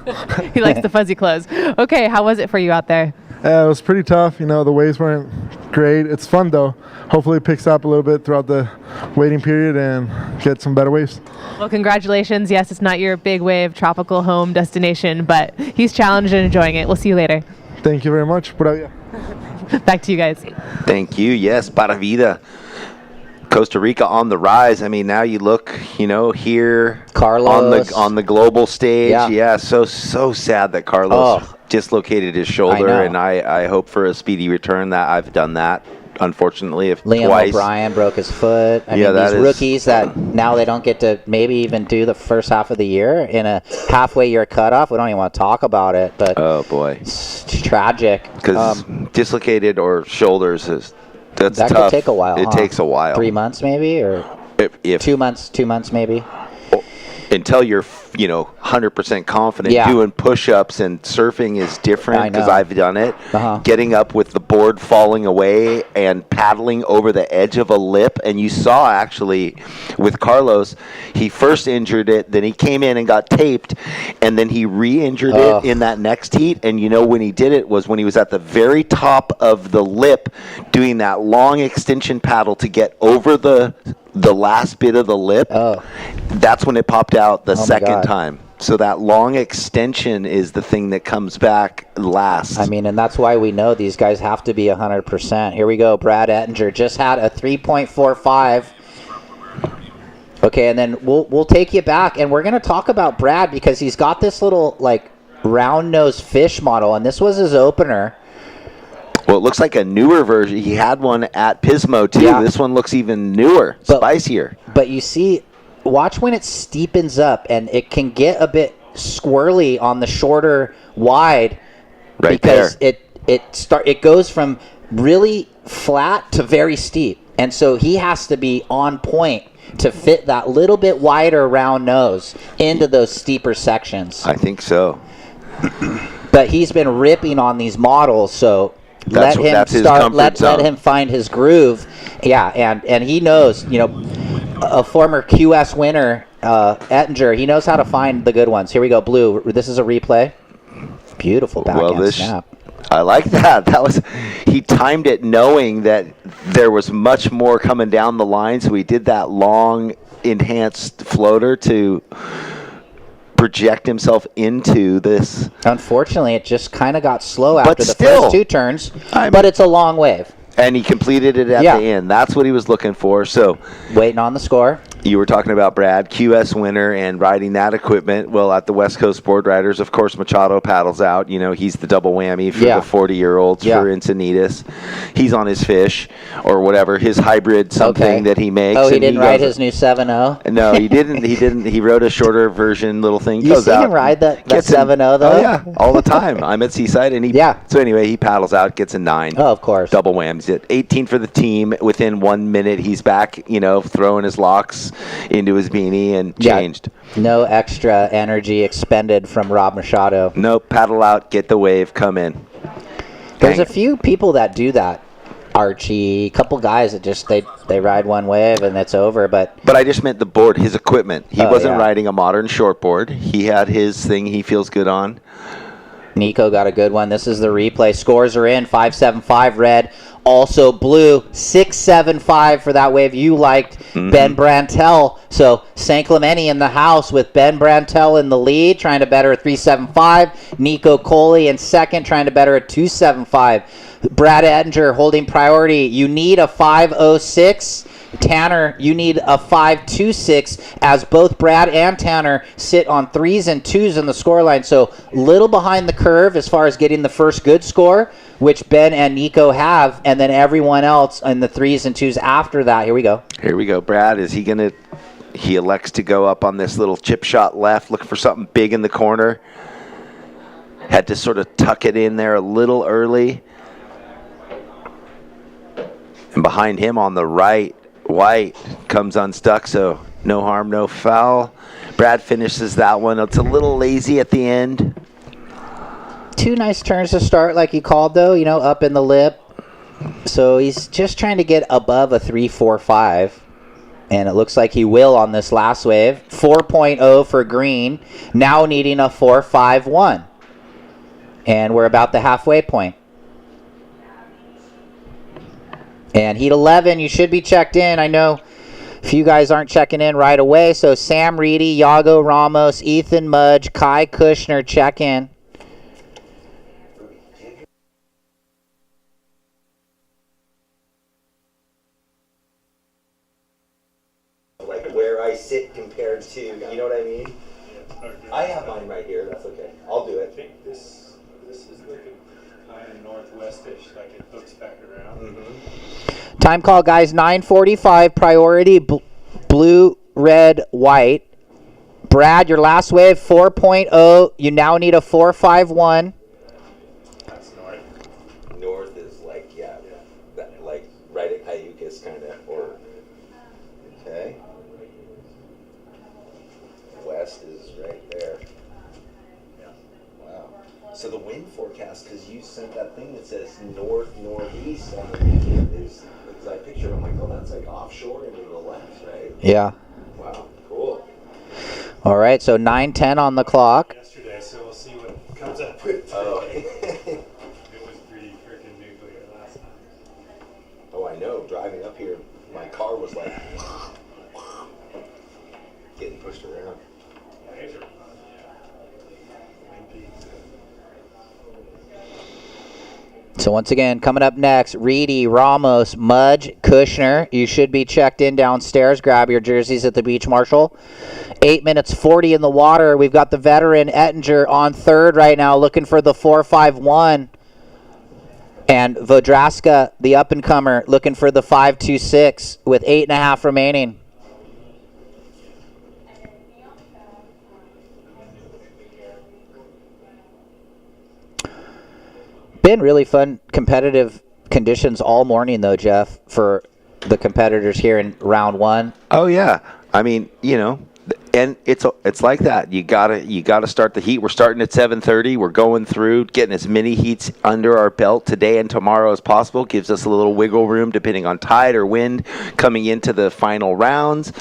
He likes the fuzzy clothes. Okay, how was it for you out there? It was pretty tough. The waves weren't great. It's fun, though. Hopefully it picks up a little bit throughout the waiting period and get some better waves. Well, congratulations. Yes, it's not your big wave tropical home destination, but he's challenged and enjoying it. We'll see you later. Thank you very much. Back to you guys. Thank you. Yes, para vida. Costa Rica on the rise. I mean, now you look, here Carlos on the global stage. Yeah, so sad that Carlos dislocated his shoulder, and I hope for a speedy return. That I've done that, unfortunately, Liam twice. O'Brien broke his foot. I mean, these rookies that now they don't get to maybe even do the first half of the year in a halfway year cutoff. We don't even want to talk about it, but oh boy, it's tragic. Because dislocated or shoulders is. That's that tough. Could take a while. It takes a while. 3 months maybe, or if 2 months. 2 months maybe. Until you're 100% confident. Doing push-ups and surfing is different because I've done it. Getting up with the board falling away and paddling over the edge of a lip, and you saw actually with Carlos, he first injured it, then he came in and got taped, and then he re-injured it in that next heat. And when he did it was when he was at the very top of the lip doing that long extension paddle to get over the last bit of the lip. That's when it popped out the second time. So that long extension is the thing that comes back last. I mean, and that's why we know these guys have to be 100%. Here we go. Brad Ettinger just had a 3.45. Okay, and then we'll take you back, and we're going to talk about Brad because he's got this little round-nosed fish model, and this was his opener. Well, it looks like a newer version. He had one at Pismo, too. Yeah. This one looks even newer, spicier. But you see, watch when it steepens up, and it can get a bit squirrely on the shorter wide. Right because there. It goes from really flat to very steep. And so he has to be on point to fit that little bit wider round nose into those steeper sections. I think so. But he's been ripping on these models, so... Let him find his groove. Yeah, and he knows, a former QS winner, Ettinger, he knows how to find the good ones. Here we go, blue. This is a replay. Beautiful backhand snap. I like that. He timed it knowing that there was much more coming down the line, so he did that long enhanced floater to project himself into this. Unfortunately, it just kind of got slow after the first 2 turns, but it's a long wave. And he completed it at the end. That's what he was looking for. So, waiting on the score. You were talking about Brad, QS winner, and riding that equipment. Well, at the West Coast Board Riders, of course, Machado paddles out. He's the double whammy for the 40-year-olds for Encinitas. He's on his fish or whatever, his hybrid something that he makes. Oh, he didn't ride his new 7.0? No, he didn't. He rode a shorter version little thing. You see him ride that 7.0 though? Oh, yeah, all the time. I'm at Seaside, and So anyway, he paddles out, gets a 9. Oh, of course. Double whams it. 8 18 for the team. Within 1 minute, he's back, throwing his locks into his beanie and changed. No extra energy expended from Rob Machado. Nope, paddle out, get the wave, come in. There's a few people that do that, Archie. A couple guys that just, they ride one wave and it's over. But I just meant the board, his equipment. He wasn't riding a modern shortboard. He had his thing he feels good on. Nico got a good one. This is the replay. Scores are in. 5.75 red. Also blue. 6.75 for that wave you liked. Ben Brantel. So St. Clemente in the house with Ben Brantel in the lead, trying to better a 3.75. Nico Coley in second, trying to better a 2.75. Brad Ettinger holding priority. You need a 5.06. Tanner, you need a 5.26 as both Brad and Tanner sit on 3s and 2s in the scoreline. So little behind the curve as far as getting the first good score, which Ben and Nico have, and then everyone else in the 3s and 2s after that. Here we go. Here we go. Brad, is he going to... He elects to go up on this little chip shot left, looking for something big in the corner. Had to sort of tuck it in there a little early. And behind him on the right, White comes unstuck, so no harm, no foul. Brad finishes that one. It's a little lazy at the end. 2 nice turns to start, like you called, though, up in the lip. So he's just trying to get above a 3.45. And it looks like he will on this last wave. 4.0 for green, now needing a 4.51. And we're about the halfway point. And heat 11, you should be checked in. I know a few guys aren't checking in right away. So Sam Reedy, Yago Ramos, Ethan Mudge, Kai Kushner, check in. Like where I sit compared to, you know what I mean? I have mine right here. That's okay. I'll do it. I think this is like a kind of northwestish, like it hooks back around. Time call, guys. 9:45. Priority blue, red, white. Brad, your last wave 4.0. You now need a 4.51. That's north. North is like that, like right at Cayucas kind of, or okay. West is right there. Wow. So the wind forecast, because you sent that thing that says northeast on the weekend, is because I picture, I'm like, oh, that's like offshore and to the left, right? Yeah. Wow. Cool. All right. So 9:10 on the clock. Yesterday, so we'll see what it comes up with today. Oh. It was pretty freaking nuclear last night. Oh, I know. Driving up here, my car was like getting pushed around. So once again, coming up next, Reedy, Ramos, Mudge, Kushner. You should be checked in downstairs. Grab your jerseys at the Beach Marshal. 8 minutes 40 in the water. We've got the veteran Ettinger on third right now, looking for the 4.51. And Vodraska, the up-and-comer, looking for the 5.26 with 8.5 remaining. Been really fun competitive conditions all morning though, Jeff, for the competitors here in round one. Oh yeah. I mean, and it's like that. You gotta start the heat. We're starting at 7:30. We're going through, getting as many heats under our belt today and tomorrow as possible. Gives us a little wiggle room depending on tide or wind coming into the final rounds.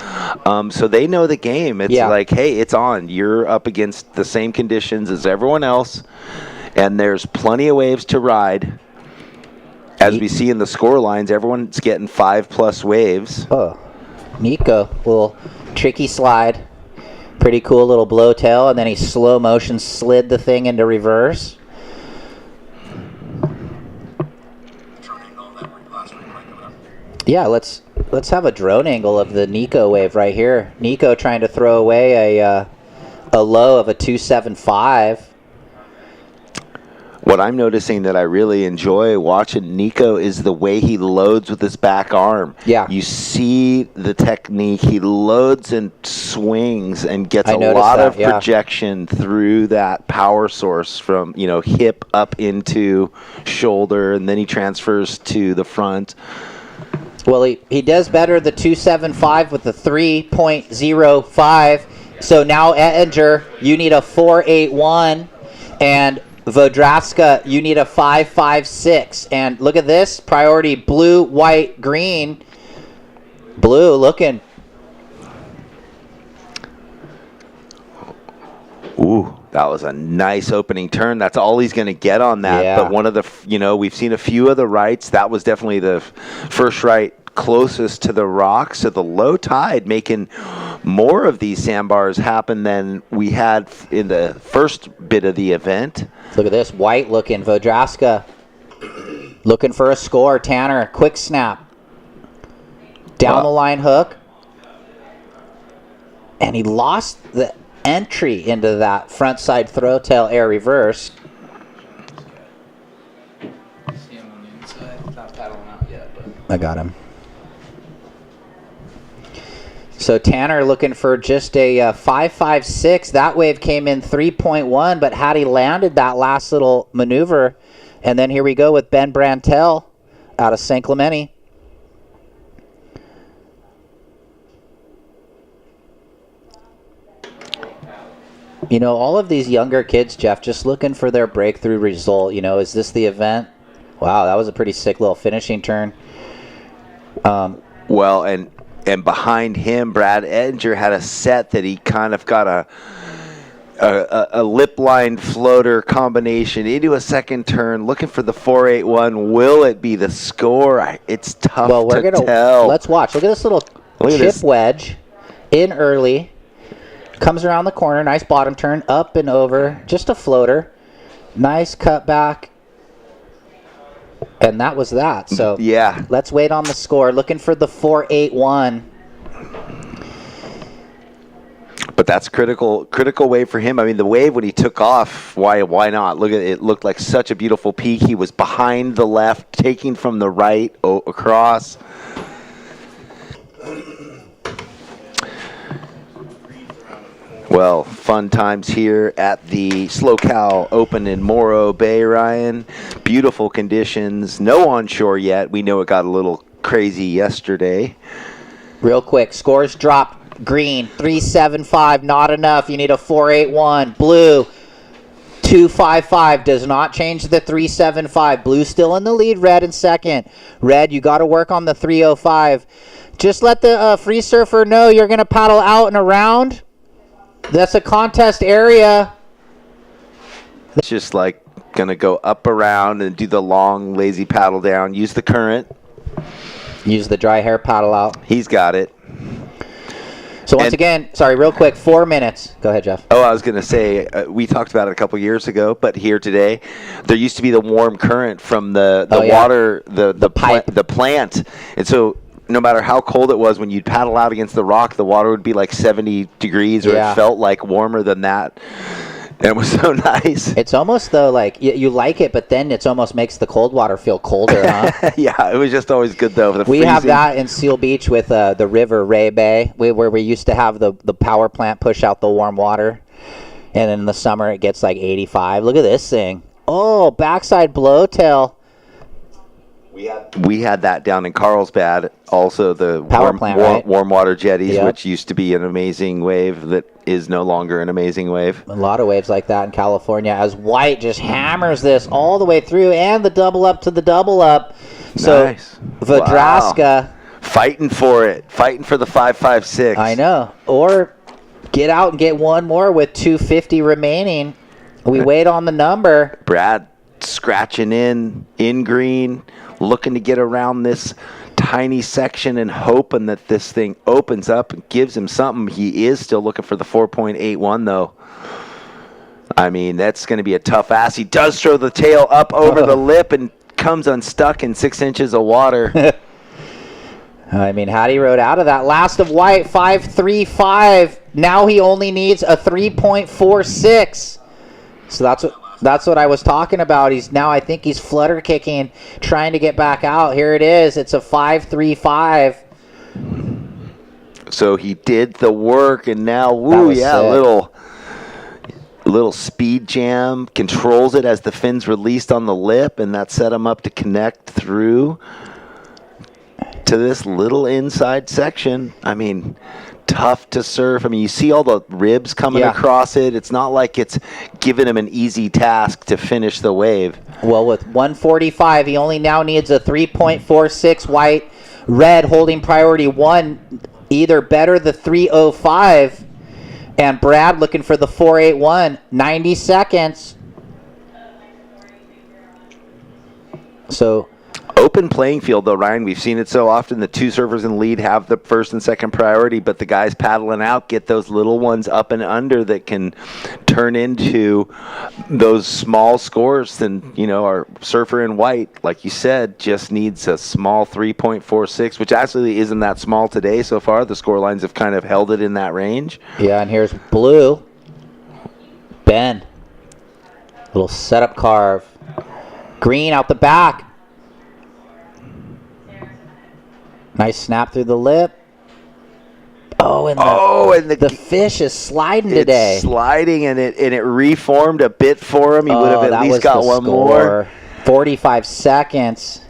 So they know the game. It's like, hey, it's on. You're up against the same conditions as everyone else. And there's plenty of waves to ride. As we see in the score lines, everyone's getting 5+ waves. Oh, Nico, little tricky slide. Pretty cool little blowtail, and then he slow motion slid the thing into reverse. Yeah, let's have a drone angle of the Nico wave right here. Nico trying to throw away a low of a 2.75. What I'm noticing that I really enjoy watching Nico is the way he loads with his back arm. Yeah. You see the technique. He loads and swings and gets a lot of projection through that power source from, hip up into shoulder, and then he transfers to the front. Well, he does better the 275 with the 3.05. So now Ettinger, you need a 481, and Vodraska, you need a 5.56. And look at this, priority blue, white, green. Blue looking. Ooh, that was a nice opening turn. That's all he's going to get on that. Yeah. But one of the, we've seen a few of the rights. That was definitely the first right closest to the rock. So the low tide making more of these sandbars happen than we had in the first bit of the event. Look at this, white looking. Vodraska looking for a score. Tanner, quick snap. Down the line hook. And he lost the entry into that front side throw tail air reverse. I got him. So Tanner looking for just a 5.56. That wave came in 3.1, but had he landed that last little maneuver, and then here we go with Ben Brantel out of St. Clemente. All of these younger kids, Jeff, just looking for their breakthrough result. Is this the event? Wow, that was a pretty sick little finishing turn. Well, and behind him, Brad Ettinger had a set that he kind of got a lip line floater combination into a second turn, looking for the 481. Will it be the score? It's tough to tell. Let's watch. Look at this little chip wedge in early. Comes around the corner. Nice bottom turn, up and over. Just a floater. Nice cut back. And that was that. So yeah, let's wait on the score. Looking for the 481. But that's critical wave for him. I mean, the wave when he took off, why not? Look at it. It looked like such a beautiful peak. He was behind the left, taking from the right across. Well, fun times here at the SLO Open in Morro Bay, Ryan. Beautiful conditions. No onshore yet. We know it got a little crazy yesterday. Real quick, scores dropped. Green, 375, not enough. You need a 481. Blue, 255, does not change the 375. Blue still in the lead, red in second. Red, you got to work on the 305. Just let the free surfer know you're going to paddle out and around. That's a contest area. It's just like going to go up around and do the long, lazy paddle down. Use the current. Use the dry hair paddle out. He's got it. So once again, sorry, real quick, 4 minutes. Go ahead, Jeff. Oh, I was going to say, we talked about it a couple years ago, but here today, there used to be the warm current from the water, the plant. And so no matter how cold it was, when you'd paddle out against the rock, the water would be like 70 degrees, or it felt like warmer than that. And it was so nice. It's almost, though, like, you like it, but then it almost makes the cold water feel colder, huh? Yeah, it was just always good, though. We have that in Seal Beach with the river, Ray Bay, where we used to have the power plant push out the warm water. And then in the summer, it gets like 85. Look at this thing. Oh, backside blowtail. We had that down in Carlsbad, also the warm water jetties, which used to be an amazing wave that is no longer an amazing wave. A lot of waves like that in California, as White just hammers this all the way through, and the double up to the double up. So nice. Vodraska. Wow. Fighting for it. Fighting for the 5.56. I know. Or get out and get one more with 250 remaining. We wait on the number. Brad scratching in green, looking to get around this tiny section and hoping that this thing opens up and gives him something. He is still looking for the 4.81, though. I mean, that's going to be a tough ass. He does throw the tail up over the lip and comes unstuck in 6 inches of water. I mean, Hattie rode out of that. Last of White, 5.35. Now he only needs a 3.46. So that's what... That's what I was talking about. I think he's flutter kicking, trying to get back out. Here it is. It's a 5-3-5. So he did the work, and now, woo, yeah, a little speed jam, controls it as the fin's released on the lip, and that set him up to connect through to this little inside section. I mean, tough to surf. I mean, you see all the ribs coming across it. It's not like it's giving him an easy task to finish the wave. Well, with 145, he only now needs a 3.46 white, red holding priority 1, either better the 305, and Brad looking for the 481, 90 seconds. So open playing field, though, Ryan. We've seen it so often. The two surfers in the lead have the first and second priority, but the guys paddling out get those little ones up and under that can turn into those small scores. And, our surfer in white, like you said, just needs a small 3.46, which actually isn't that small today so far. The score lines have kind of held it in that range. Yeah, and here's blue. Ben. Little setup carve. Green out the back. Nice snap through the lip. And the fish is sliding today. It's sliding, and it reformed a bit for him. He would have at least got one more. 45 seconds.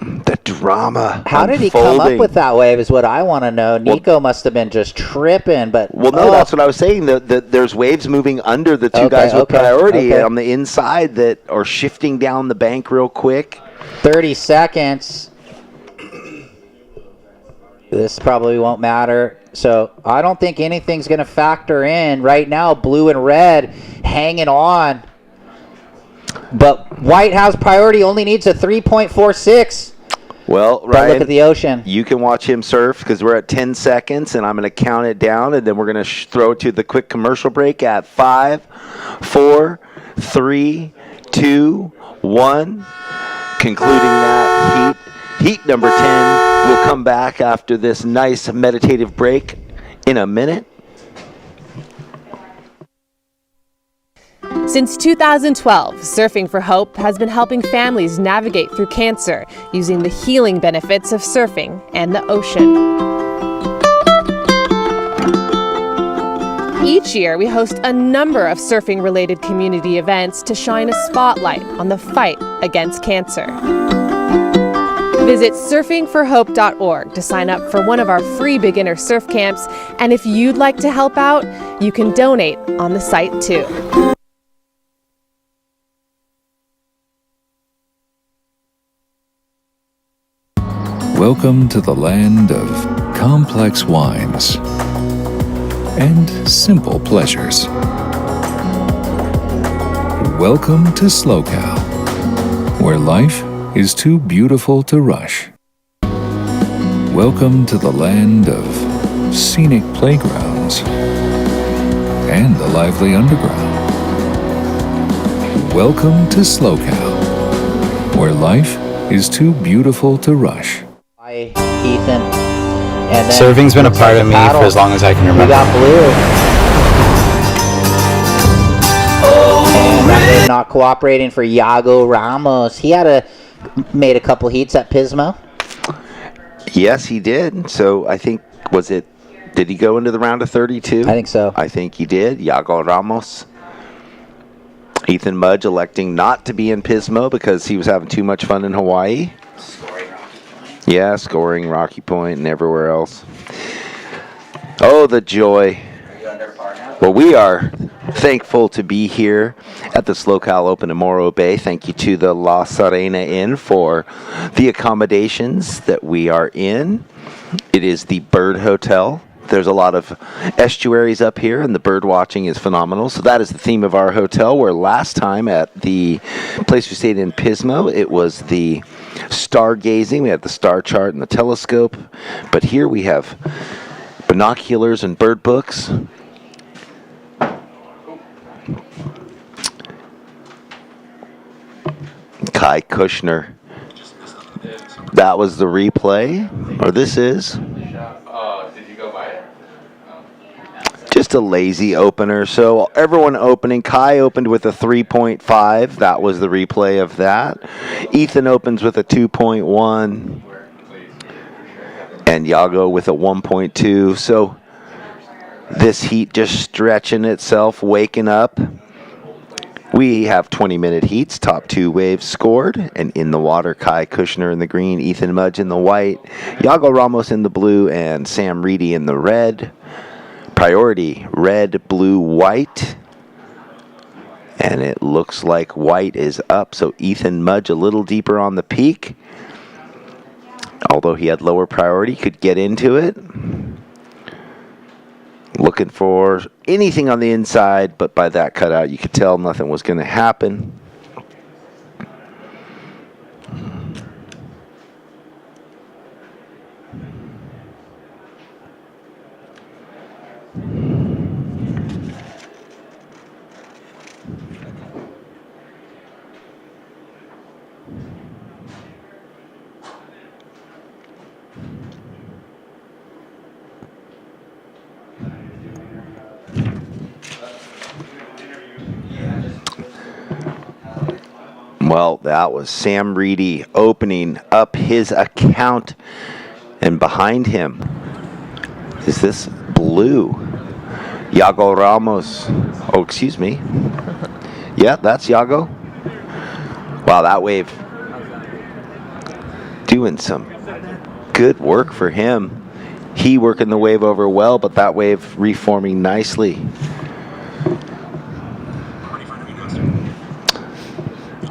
The drama. How did he come up with that wave is what I want to know. Nico must have been just tripping. But that's what I was saying. There's waves moving under the two guys with priority on the inside that are shifting down the bank real quick. 30 seconds. This probably won't matter. So I don't think anything's going to factor in. Right now, blue and red hanging on. But white has priority, only needs a 3.46. Well, Ryan, look at the ocean. You can watch him surf because we're at 10 seconds, and I'm going to count it down, and then we're going to throw it to the quick commercial break at 5, 4, 3, 2, 1. Concluding that heat number 10. We'll come back after this nice meditative break in a minute. Since 2012, Surfing for Hope has been helping families navigate through cancer using the healing benefits of surfing and the ocean. Each year, we host a number of surfing-related community events to shine a spotlight on the fight against cancer. Visit surfingforhope.org to sign up for one of our free beginner surf camps, and if you'd like to help out, you can donate on the site too. Welcome to the land of complex wines and simple pleasures. Welcome to SLO, where life is too beautiful to rush. Welcome to the land of scenic playgrounds and the lively underground. Welcome to SLO, where life is too beautiful to rush. Hi, Ethan. And then surfing's been a part of me for as long as I can remember. We got blue. And not cooperating for Iago Ramos. He made a couple heats at Pismo. Yes, he did. So I think, did he go into the round of 32? I think so. I think he did. Iago Ramos. Ethan Mudge electing not to be in Pismo because he was having too much fun in Hawaii. Yeah, scoring Rocky Point and everywhere else. Oh, the joy. Well, we are thankful to be here at the SLO Open in Morro Bay. Thank you to the La Serena Inn for the accommodations that we are in. It is the Bird Hotel. There's a lot of estuaries up here, and the bird watching is phenomenal. So that is the theme of our hotel, where last time at the place we stayed in Pismo, it was the stargazing. We had the star chart and the telescope. But here we have binoculars and bird books. Kai Kushner. That was the replay, or this is. Did you go by it? just a lazy opener. So everyone opening, Kai opened with a 3.5. That was the replay of that. Ethan opens with a 2.1. And Yago with a 1.2. So this heat just stretching itself, waking up. We have 20-minute heats. Top 2 waves scored. And in the water, Kai Kushner in the green, Ethan Mudge in the white, Yago Ramos in the blue, and Sam Reedy in the red. Priority, red, blue, white. And it looks like white is up. So Ethan Mudge a little deeper on the peak. Although he had lower priority, could get into it. Looking for anything on the inside, but by that cutout, you could tell nothing was going to happen. Well, that was Sam Reedy opening up his account. And behind him is this blue. Yago Ramos. Oh, excuse me. Yeah, that's Yago. Wow, that wave doing some good work for him. He working the wave over well, but that wave reforming nicely.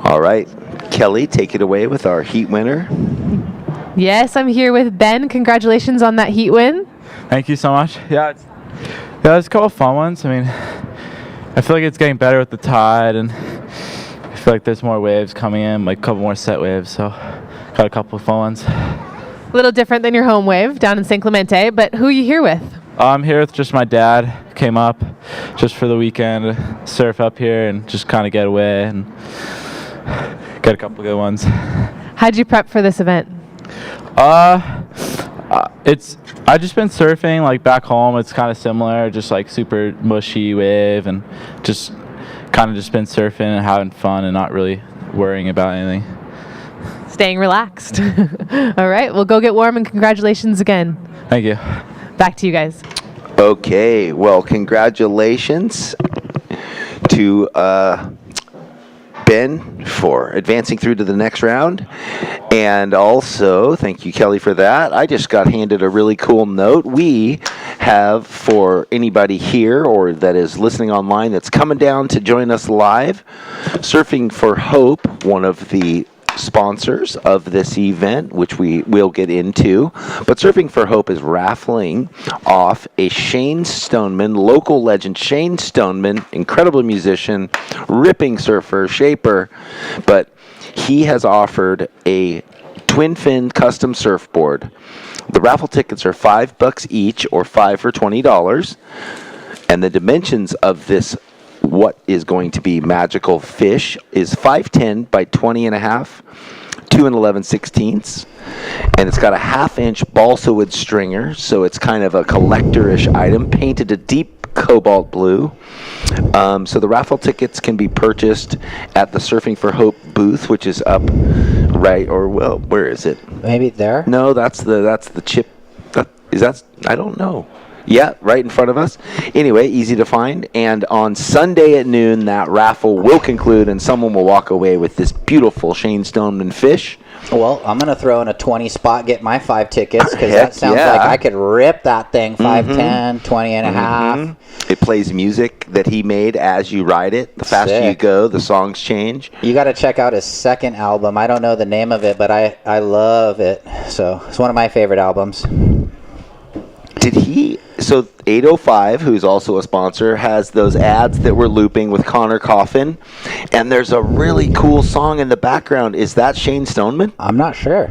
All right, Kelly, take it away with our heat winner. Yes, I'm here with Ben. Congratulations on that heat win. Thank you so much. Yeah, there's a couple of fun ones. I mean, I feel like it's getting better with the tide, and I feel like there's more waves coming in, like a couple more set waves, so got a couple of fun ones. A little different than your home wave down in San Clemente, but who are you here with? I'm here with just my dad. Came up just for the weekend to surf up here and just kind of get away and get a couple good ones. How'd you prep for this event? I've just been surfing like back home. It's kind of similar, just like super mushy wave, and just kind of just been surfing and having fun and not really worrying about anything. Staying relaxed. All right, well, go get warm, and congratulations again. Thank you. Back to you guys. Okay, well, congratulations to Ben for advancing through to the next round. And also, thank you, Kelly, for that. I just got handed a really cool note. We have, for anybody here or that is listening online that's coming down to join us live, Surfing for Hope, one of the sponsors of this event, which we will get into. But Surfing for Hope is raffling off a Shane Stoneman, local legend Shane Stoneman, incredible musician, ripping surfer, shaper, but he has offered a twin fin custom surfboard. The raffle tickets are $5 each, or 5 for $20, and the dimensions of this what is going to be magical fish is 5'10" by 20.5, 2 11/16, and it's got a 1/2-inch balsa wood stringer, so it's kind of a collector-ish item, painted a deep cobalt blue. So the raffle tickets can be purchased at the Surfing for Hope booth, which is up right, or well, where is it? Maybe there? No, that's the chip. I don't know. Yeah, right in front of us. Anyway, easy to find. And on Sunday at noon, that raffle will conclude, and someone will walk away with this beautiful Shane Stoneman fish. Well, I'm going to throw in a 20 spot, get my 5 tickets, because that sounds like I could rip that thing 5'10", 20 and a half. It plays music that he made as you ride it. The faster you go, the songs change. You got to check out his second album. I don't know the name of it, but I love it. So it's one of my favorite albums. So 805, who's also a sponsor, has those ads that we're looping with Connor Coffin, and there's a really cool song in the background. Is that Shane Stoneman? I'm not sure.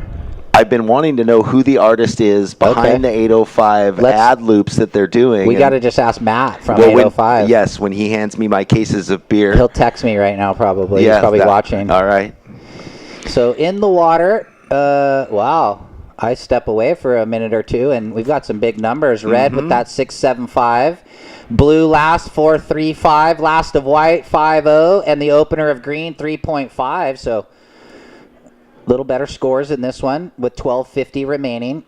I've been wanting to know who the artist is behind the 805 ad loops that they're doing. We got to just ask Matt from 805. When he hands me my cases of beer. He'll text me right now probably. He's probably watching. All right. So in the water, wow. I step away for a minute or two, and we've got some big numbers. Red with that 6.75. Blue last 4.35. Last of white 5.0, and the opener of green 3.5. So a little better scores in this one with 12.50 remaining.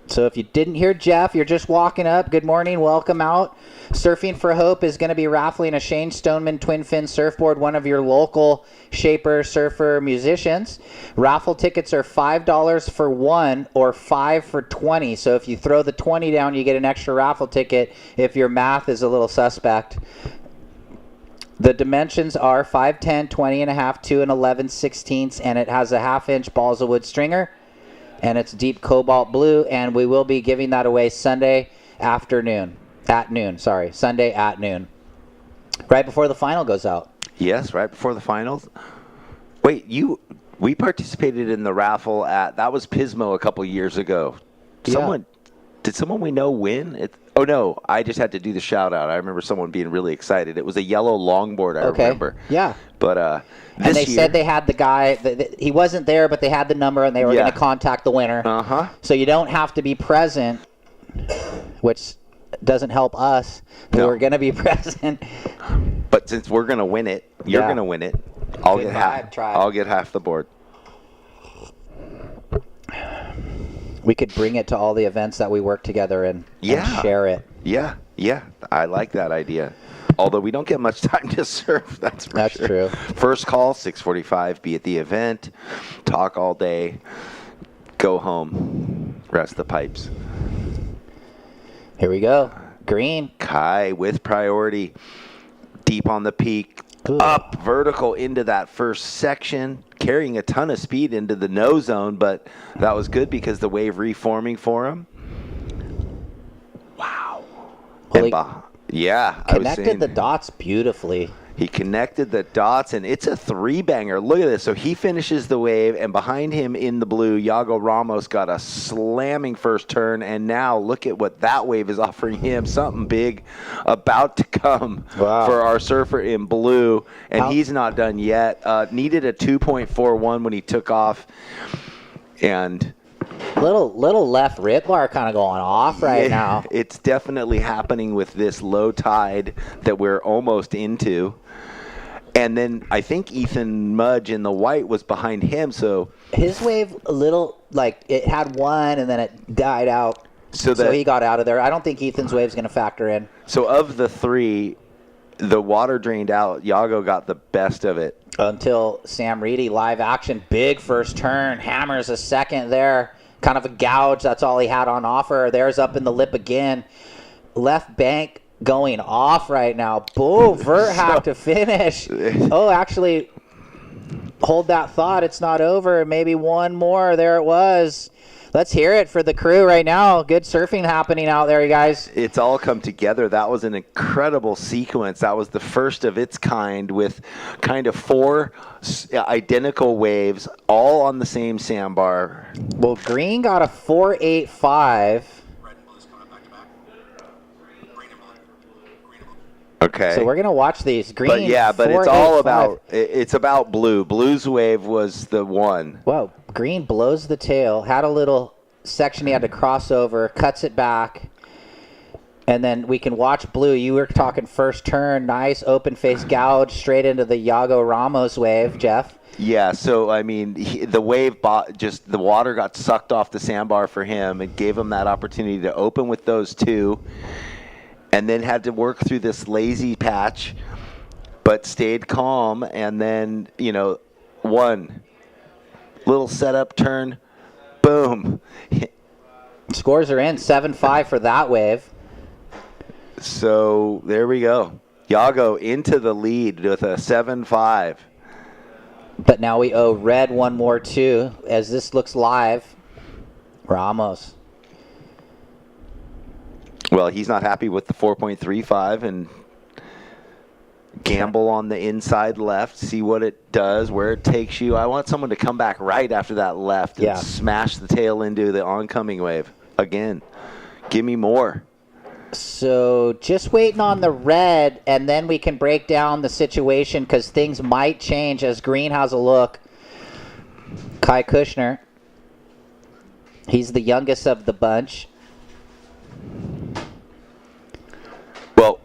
So if you didn't hear Jeff, you're just walking up. Good morning. Welcome out. Surfing for Hope is going to be raffling a Shane Stoneman twin fin surfboard, one of your local shaper, surfer, musicians. Raffle tickets are $5 for one or $5 for 20. So if you throw the 20 down, you get an extra raffle ticket if your math is a little suspect. The dimensions are 5'10", 20 and a half, 2 and 11/16, and it has a 1/2-inch balls of wood stringer. And it's deep cobalt blue, and we will be giving that away Sunday at noon. Right before the final goes out. Yes, right before the finals. Wait, we participated in the raffle that was Pismo a couple years ago. Did someone we know win? Oh no, I just had to do the shout out. I remember someone being really excited. It was a yellow longboard, I remember. Yeah. But and they said they had the guy, he wasn't there, but they had the number and they were going to contact the winner. Uh-huh. So you don't have to be present, which doesn't help us. We're going to be present. But since we're going to win it, you're going to win it. I'll get half the board. We could bring it to all the events that we work together and share it. Yeah. I like that idea. Although we don't get much time to surf, that's true. First call, 6:45, be at the event, talk all day, go home, rest the pipes. Here we go. Green. Kai with priority, deep on the peak, up vertical into that first section, carrying a ton of speed into the no zone, but that was good because the wave reforming for him. Wow. Connected the dots beautifully. He connected the dots, and it's a three-banger. Look at this. So he finishes the wave, and behind him in the blue, Iago Ramos got a slamming first turn, and now look at what that wave is offering him. Something big about to come for our surfer in blue, and he's not done yet. Needed a 2.41 when he took off, and little left rip bar kind of going off right now. It's definitely happening with this low tide that we're almost into. And then I think Ethan Mudge in the white was behind him, so his wave a little it had one and then it died out. So he got out of there. I don't think Ethan's wave's going to factor in. So of the three, the water drained out. Iago got the best of it. Until Sam Reedy, live action, big first turn, hammers a second there. Kind of a gouge, that's all he had on offer. There's up in the lip again. Left bank going off right now. Boom, vert hack to finish. Oh, actually, hold that thought. It's not over. Maybe one more. There it was. Let's hear it for the crew right now. Good surfing happening out there, you guys. It's all come together. That was an incredible sequence. That was the first of its kind with kind of four identical waves all on the same sandbar. Well, green got a 4.85. Okay. So we're going to watch these. Green, but it's all about blue. Blue's wave was the one. Whoa. Green blows the tail, had a little section he had to cross over, cuts it back, and then we can watch blue. You were talking first turn, nice open face gouge straight into the Iago Ramos wave, Jeff. Yeah, so I mean, the wave the water got sucked off the sandbar for him and gave him that opportunity to open with those two, and then had to work through this lazy patch, but stayed calm, and then one little setup turn, boom. Scores are in, 7.5 for that wave. So there we go. Iago into the lead with a 7.5. But now we owe red one more too, as this looks live. Ramos. Well, he's not happy with the 4.35 and gamble on the inside left, see what it does, where it takes you. I want someone to come back right after that left and smash the tail into the oncoming wave again. Give me more. So just waiting on the red, and then we can break down the situation because things might change as green has a look. Kai Kushner He's the youngest of the bunch. Well,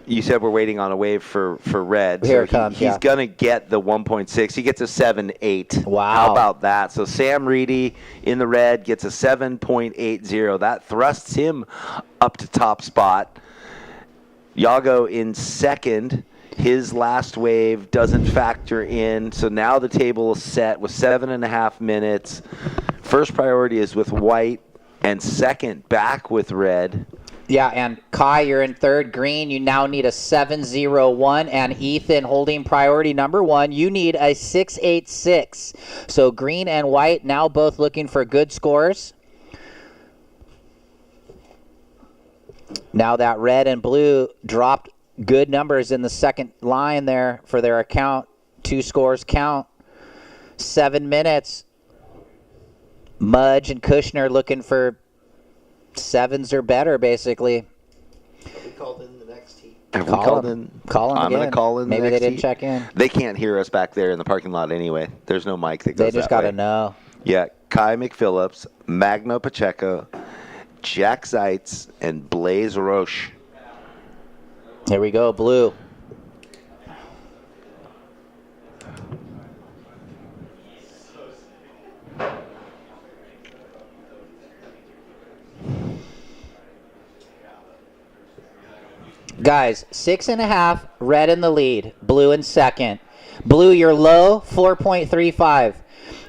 you said we're waiting on a wave for red. Here so it comes, he's going to get the 1.6. He gets a 7.8. Wow. How about that? So Sam Reedy in the red gets a 7.80. That thrusts him up to top spot. Yago in second. His last wave doesn't factor in. So now the table is set with 7.5 minutes. First priority is with white, and second back with red. Yeah, and Kai, you're in third. Green, you now need a 7.01. And Ethan, holding priority number 1, you need a 6.86. So green and white now both looking for good scores. Now that red and blue dropped good numbers in the second line there for their account. 2 scores count. 7 minutes. Mudge and Kushner looking for 7s or better, basically. Have we called in the next heat? Have we called in? Call I'm again. going to call in the Maybe next they didn't heat. check in. They can't hear us back there in the parking lot anyway. There's no mic that goes They just that got to way. know. Yeah, Kai McPhillips, Magno Pacheco, Jack Zeitz, and Blaze Roche. Here we go, blue. Guys, 6.5, red in the lead, blue in second. Blue, you're low, 4.35.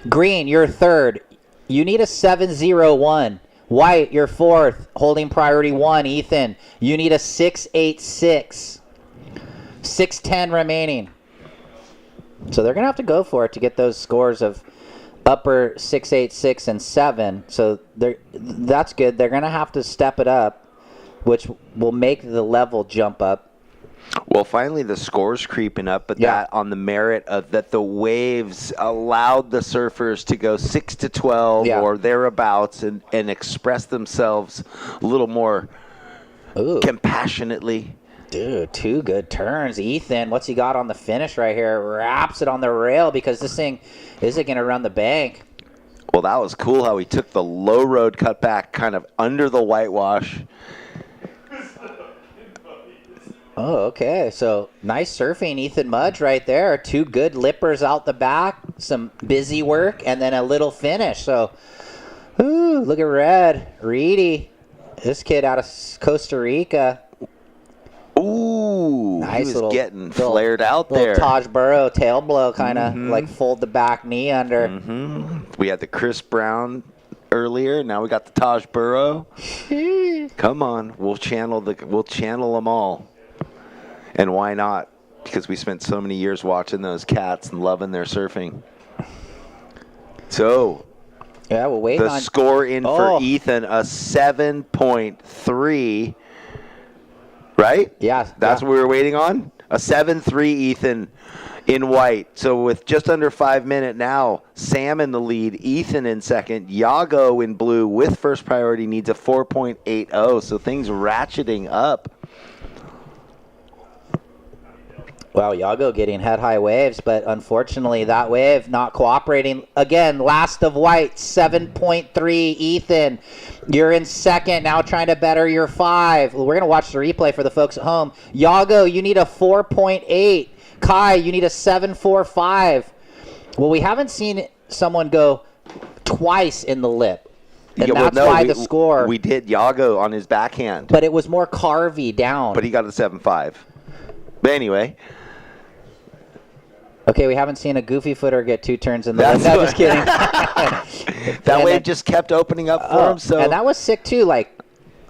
Green, you're third. You need a 7.01. White, you're fourth, holding priority 1. Ethan, you need a 6.86. 6.10 remaining. So they're going to have to go for it to get those scores of upper 6.86 and 7. So that's good. They're going to have to step it up, which will make the level jump up. Well, finally the score's creeping up, but that on the merit of that the waves allowed the surfers to go 6 to 12 or thereabouts and express themselves a little more compassionately. Dude, 2 good turns. Ethan, what's he got on the finish right here? Wraps it on the rail because this thing isn't going to run the bank. Well, that was cool how he took the low road cutback kind of under the whitewash. Oh, okay. So nice surfing, Ethan Mudge right there. 2 good lippers out the back, some busy work, and then a little finish. So, look at red. Reedy, this kid out of Costa Rica. Ooh, nice, he was getting flared out there. Taj Burrow tail blow, kind of like fold the back knee under. We had the Chris Brown earlier. Now we got the Taj Burrow. Come on, we'll channel them all. And why not? Because we spent so many years watching those cats and loving their surfing. So, yeah, we'll wait the score in for Ethan, a 7.3. Right? Yeah. That's what we were waiting on? A 7.3 Ethan in white. So with just under 5 minutes now, Sam in the lead, Ethan in second, Yago in blue with first priority needs a 4.80. So things ratcheting up. Wow, Yago getting head-high waves, but unfortunately that wave not cooperating. Again, last of white, 7.3. Ethan, you're in second, now trying to better your 5. We're going to watch the replay for the folks at home. Yago, you need a 4.8. Kai, you need a 7.45. Well, we haven't seen someone go twice in the lip. And that's why the score. We did Yago on his backhand. But it was more carvy down. But he got a 7.5. But anyway. Okay, we haven't seen a goofy footer get 2 turns in the lip. No, just kidding. That wave just kept opening up for him. So and that was sick too, like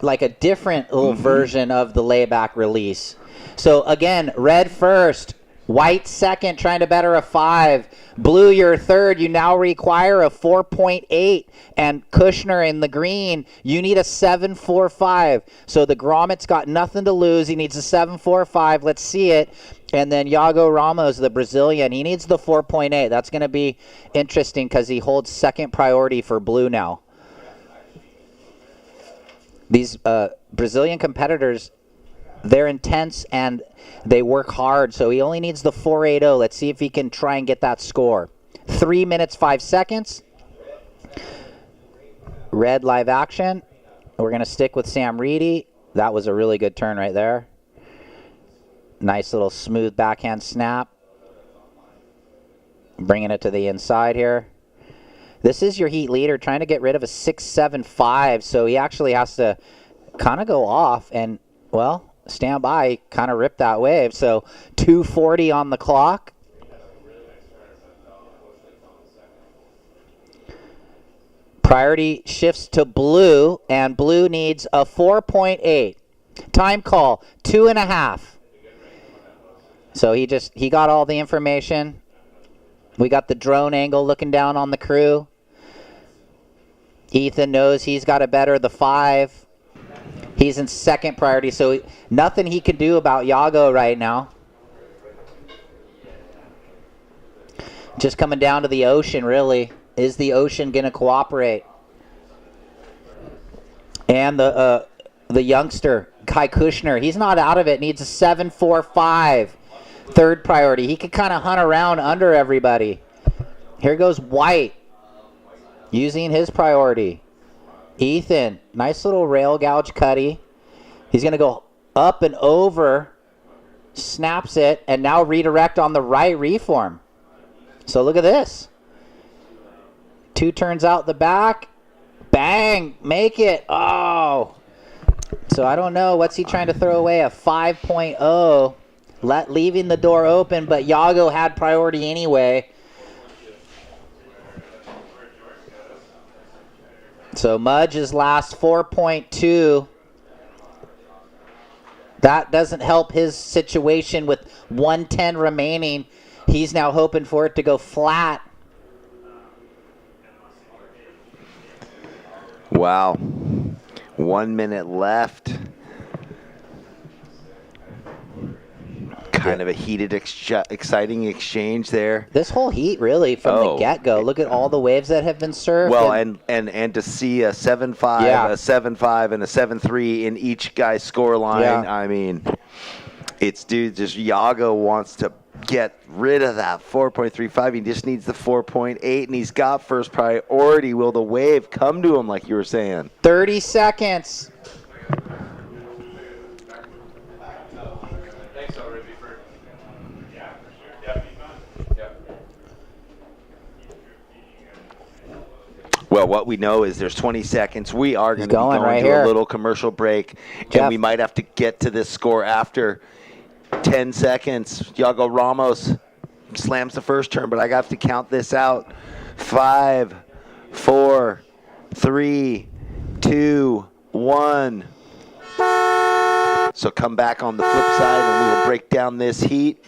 a different little version of the layback release. So again, red first, white second, trying to better a 5. Blue, your third. You now require a 4.8. And Kushner in the green, you need a 7.45. So the Gromit's got nothing to lose. He needs a 7.45. Let's see it. And then Yago Ramos, the Brazilian, he needs the 4.8. That's going to be interesting because he holds second priority for blue now. These Brazilian competitors, they're intense and they work hard. So he only needs the 4.80. Let's see if he can try and get that score. 3 minutes, 5 seconds. red live action. We're going to stick with Sam Reedy. That was a really good turn right there. Nice little smooth backhand snap. Bringing it to the inside here. This is your heat leader trying to get rid of a 6-7-5, so he actually has to kind of go off and, well, stand by, kind of rip that wave. So 2:40 on the clock. Priority shifts to blue, and blue needs a 4.8. Time call, 2.5. So he got all the information. We got the drone angle looking down on the crew. Ethan knows he's got to better the 5. He's in second priority, so nothing he can do about Yago right now. Just coming down to the ocean, really. Is the ocean going to cooperate? And the youngster, Kai Kushner, he's not out of it. Needs a 7-4-5. Third priority. He can kind of hunt around under everybody. Here goes White. Using his priority. Ethan, nice little rail gouge cutty. He's going to go up and over. Snaps it. And now redirect on the right reform. So look at this. 2 turns out the back. Bang. Make it. Oh. So I don't know. What's he trying to throw away? A 5.0. Leaving the door open, but Yago had priority anyway. So Mudge's last 4.2. That doesn't help his situation with 110 remaining. He's now hoping for it to go flat. Wow. 1 minute left. Kind of a heated, exciting exchange there. This whole heat, really, from the get-go. Look at all the waves that have been surfed. Well, and to see a 7-5, a 7-5, and a 7-3 in each guy's score line. Yeah. I mean, it's just Yago wants to get rid of that 4.35. He just needs the 4.8, and he's got first priority. Will the wave come to him, like you were saying? 30 seconds. Well, what we know is there's 20 seconds. We are going to be going right to here. A little commercial break, and we might have to get to this score after 10 seconds. Yago Ramos slams the first turn, but I got to count this out. 5, 4, 3, 2, 1. So come back on the flip side, and we will break down this heat.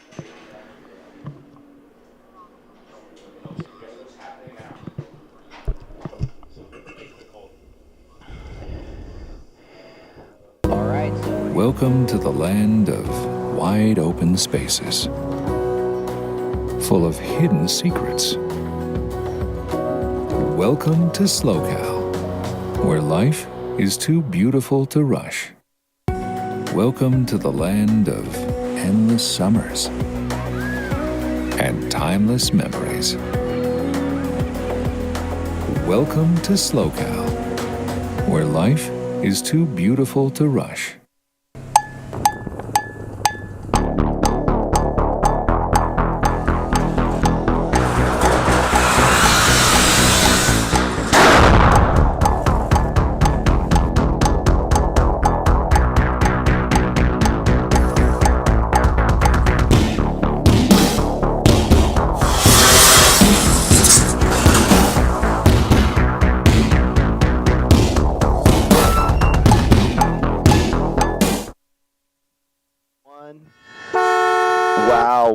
Welcome to the land of wide open spaces, full of hidden secrets. Welcome to SLO, where life is too beautiful to rush. Welcome to the land of endless summers and timeless memories. Welcome to SLO, where life is too beautiful to rush.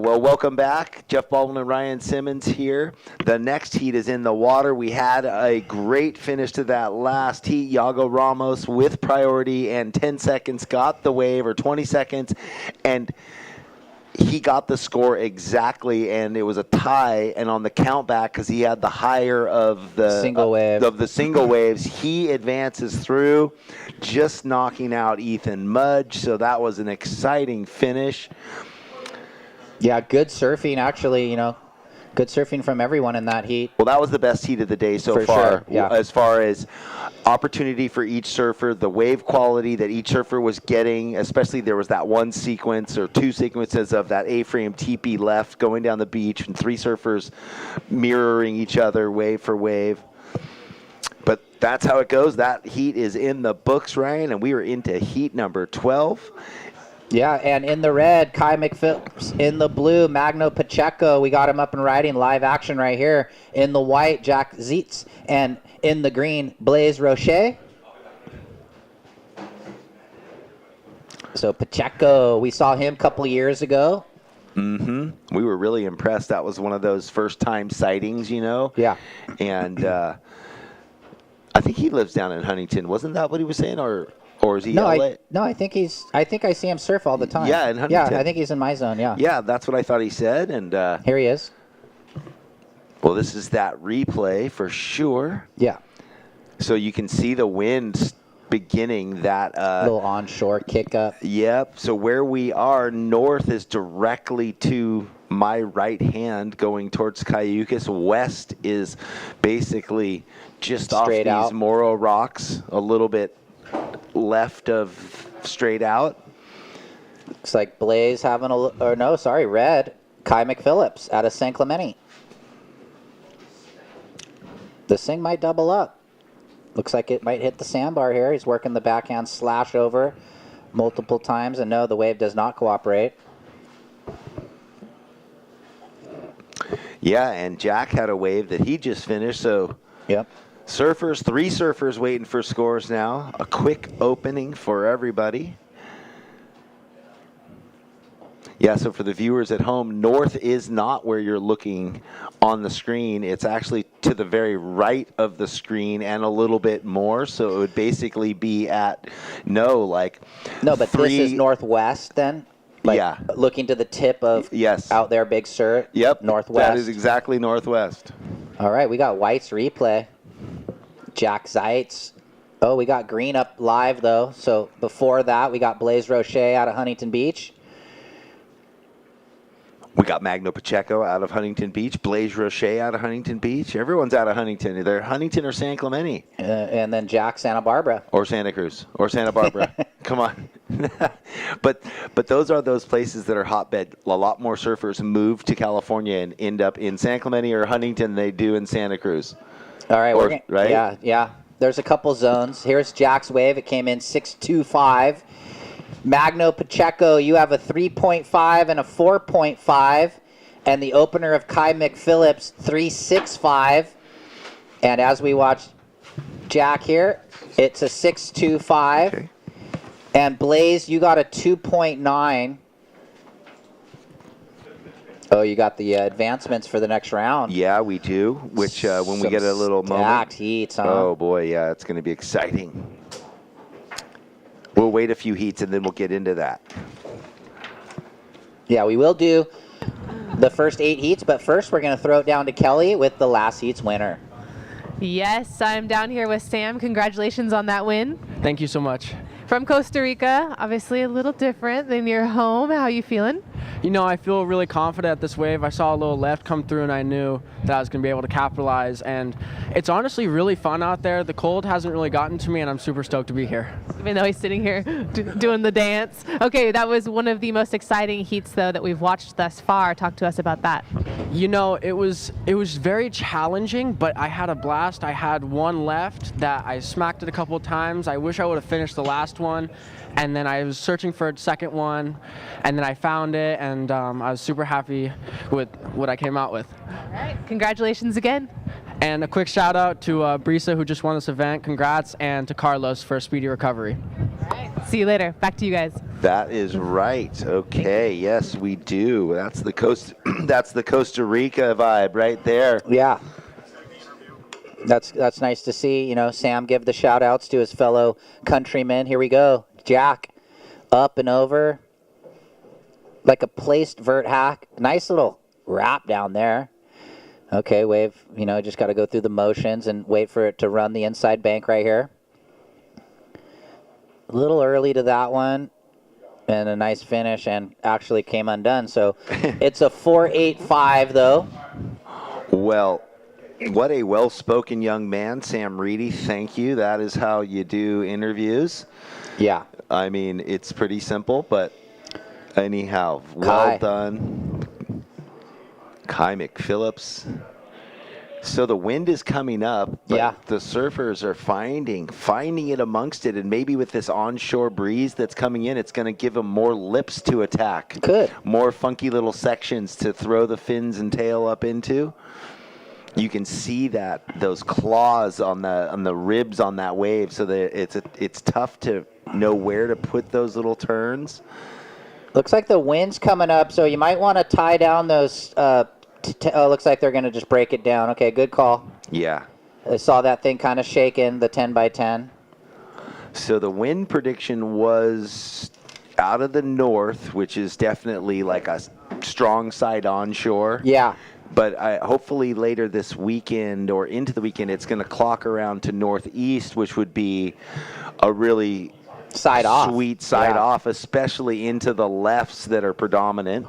Welcome back. Jeff Baldwin and Ryan Simmons here. The next heat is in the water. We had a great finish to that last heat. Yago Ramos with priority and 10 seconds got the wave, or 20 seconds, and he got the score exactly, and it was a tie. And on the count back, because he had the higher of the single wave of the single waves, he advances through, just knocking out Ethan Mudge. So that was an exciting finish. Yeah, good surfing, actually, good surfing from everyone in that heat. Well, that was the best heat of the day so For far. Sure, yeah. As far as opportunity for each surfer, the wave quality that each surfer was getting, especially there was that one sequence or two sequences of that A-frame teepee left going down the beach and 3 surfers mirroring each other wave for wave. But that's how it goes. That heat is in the books, Ryan, and we are into heat number 12. Yeah, and in the red, Kai McPhillips. In the blue, Magno Pacheco. We got him up and riding, live action right here. In the white, Jack Zietz. And in the green, Blaise Rocher. So Pacheco, we saw him a couple years ago. We were really impressed. That was one of those first-time sightings, you know? Yeah. And I think he lives down in Huntington. Wasn't that what he was saying? Or is he No, LA? I think I see him surf all the time. Yeah, in Huntington. Yeah, I think he's in my zone, yeah. Yeah, that's what I thought he said. And here he is. Well, this is that replay for sure. Yeah. So you can see the wind beginning that little onshore kick up. Yep. So where we are north is directly to my right hand going towards Cayucas. West is basically just Straight off out. these Morro rocks, a little bit left of straight out. Looks like Blaze having red. Kai McPhillips out of San Clemente. This thing might double up. Looks like it might hit the sandbar here. He's working the backhand slash over multiple times, and no, the wave does not cooperate. Yeah, and Jack had a wave that he just finished, so yep. Surfers, 3 surfers waiting for scores now. A quick opening for everybody. Yeah, so for the viewers at home, north is not where you're looking on the screen. It's actually to the very right of the screen and a little bit more. So it would basically be at, No, but this is northwest then? Yeah. Looking to the tip of out there, Big Sur. Yep. Northwest. That is exactly northwest. All right, we got White's replay. Jack Zietz. Oh, we got green up live, though. So before that, we got Blaise Rocher out of Huntington Beach. We got Magno Pacheco out of Huntington Beach, Blaise Rocher out of Huntington Beach. Everyone's out of Huntington. Either Huntington or San Clemente. And then Jack Santa Barbara. Or Santa Cruz. Or Santa Barbara. Come on. But those are those places that are hotbed. A lot more surfers move to California and end up in San Clemente or Huntington than they do in Santa Cruz. All right. Right? Yeah. There's a couple zones. Here's Jack's wave. It came in 6.25. Magno Pacheco, you have a 3.5 and a 4.5. And the opener of Kai McPhillips, 3.65. And as we watch Jack here, it's a 6.25. Okay. And Blaze, you got a 2.9. Oh, you got the advancements for the next round. Yeah, we do. Which when we get a little moment. Stacked heats, huh? Oh boy, yeah, it's going to be exciting. We'll wait a few heats and then we'll get into that. Yeah, we will do the first 8 heats, but first we're going to throw it down to Kelly with the last heats winner. Yes, I'm down here with Sam. Congratulations on that win. Thank you so much. From Costa Rica, obviously a little different than your home. How are you feeling? You know, I feel really confident at this wave. I saw a little left come through and I knew that I was going to be able to capitalize. And it's honestly really fun out there. The cold hasn't really gotten to me and I'm super stoked to be here. Even though he's sitting here doing the dance. Okay, that was one of the most exciting heats though that we've watched thus far. Talk to us about that. You know, it was very challenging, but I had a blast. I had one left that I smacked it a couple of times. I wish I would have finished the last one. And then I was searching for a second one, and then I found it, and I was super happy with what I came out with. All right, congratulations again. And a quick shout out to Brisa, who just won this event. Congrats, and to Carlos for a speedy recovery. All right, see you later. Back to you guys. That is right. Okay, yes, we do. That's the Costa Rica vibe right there. Yeah. That's nice to see. You know, Sam give the shout outs to his fellow countrymen. Here we go. Jack up and over like a placed vert hack. Nice little wrap down there. Okay, wave, you know, just got to go through the motions and wait for it to run the inside bank right here. A little early to that one. And a nice finish and actually came undone. So it's a 4.85 though. Well, What a well-spoken young man, Sam Reedy. Thank you. That is how you do interviews. Yeah. I mean, it's pretty simple, but anyhow, well done. Kai McPhillips. So the wind is coming up, but the surfers are finding it amongst it, and maybe with this onshore breeze that's coming in, it's going to give them more lips to attack. Good. More funky little sections to throw the fins and tail up into. You can see those claws on the ribs on that wave, so that it's tough to know where to put those little turns. Looks like the wind's coming up, so you might want to tie down those. Looks like they're going to just break it down. Okay, good call. Yeah. I saw that thing kind of shaking, the 10 by 10. So the wind prediction was out of the north, which is definitely like a strong side onshore. Yeah. But hopefully later this weekend or into the weekend, it's going to clock around to northeast, which would be a really sweet side off, especially into the lefts that are predominant.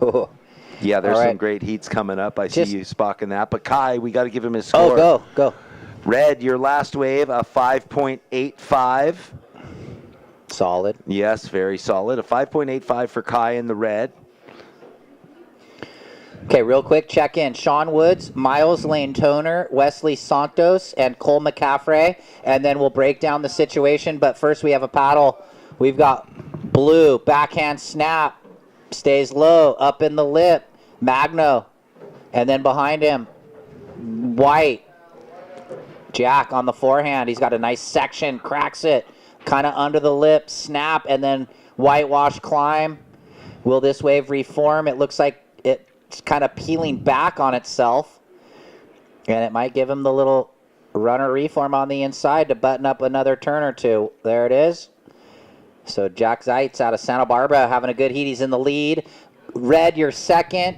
Yeah, there's some great heats coming up. I see you spocking that. But Kai, we got to give him his score. Oh, go. Red, your last wave, a 5.85. Solid. Yes, very solid. A 5.85 for Kai in the red. Okay, real quick, check in. Sean Woods, Miles Lane Toner, Wesley Santos, and Cole McCaffrey. And then we'll break down the situation. But first we have a paddle. We've got Blue, backhand snap, stays low, up in the lip. Magno. And then behind him, White. Jack on the forehand. He's got a nice section, cracks it. Kind of under the lip, snap, and then whitewash climb. Will this wave reform? It looks like it's kind of peeling back on itself. And it might give him the little runner reform on the inside to button up another turn or two. There it is. So Jack Zeitz out of Santa Barbara having a good heat. He's in the lead. Red, you're second.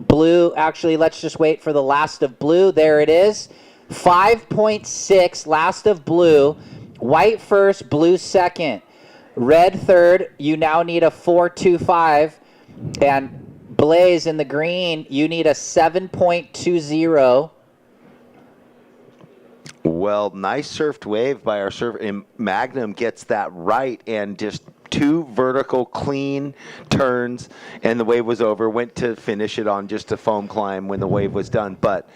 Blue, actually, let's just wait for the last of Blue. There it is. 5.6, last of Blue. White first, Blue second. Red third, you now need a 4.25. And Blaze in the green, you need a 7.20. Well, nice surfed wave by our surfer. And Magnum gets that right and just two vertical clean turns, and the wave was over. Went to finish it on just a foam climb when the wave was done. But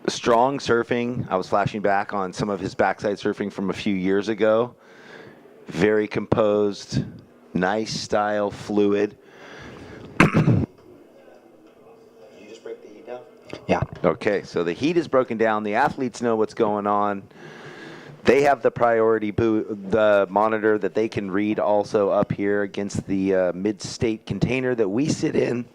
strong surfing. I was flashing back on some of his backside surfing from a few years ago. Very composed, nice style, fluid. Yeah. Okay, so the heat is broken down. The athletes know what's going on. They have the priority the monitor that they can read also up here against the mid-state container that we sit in.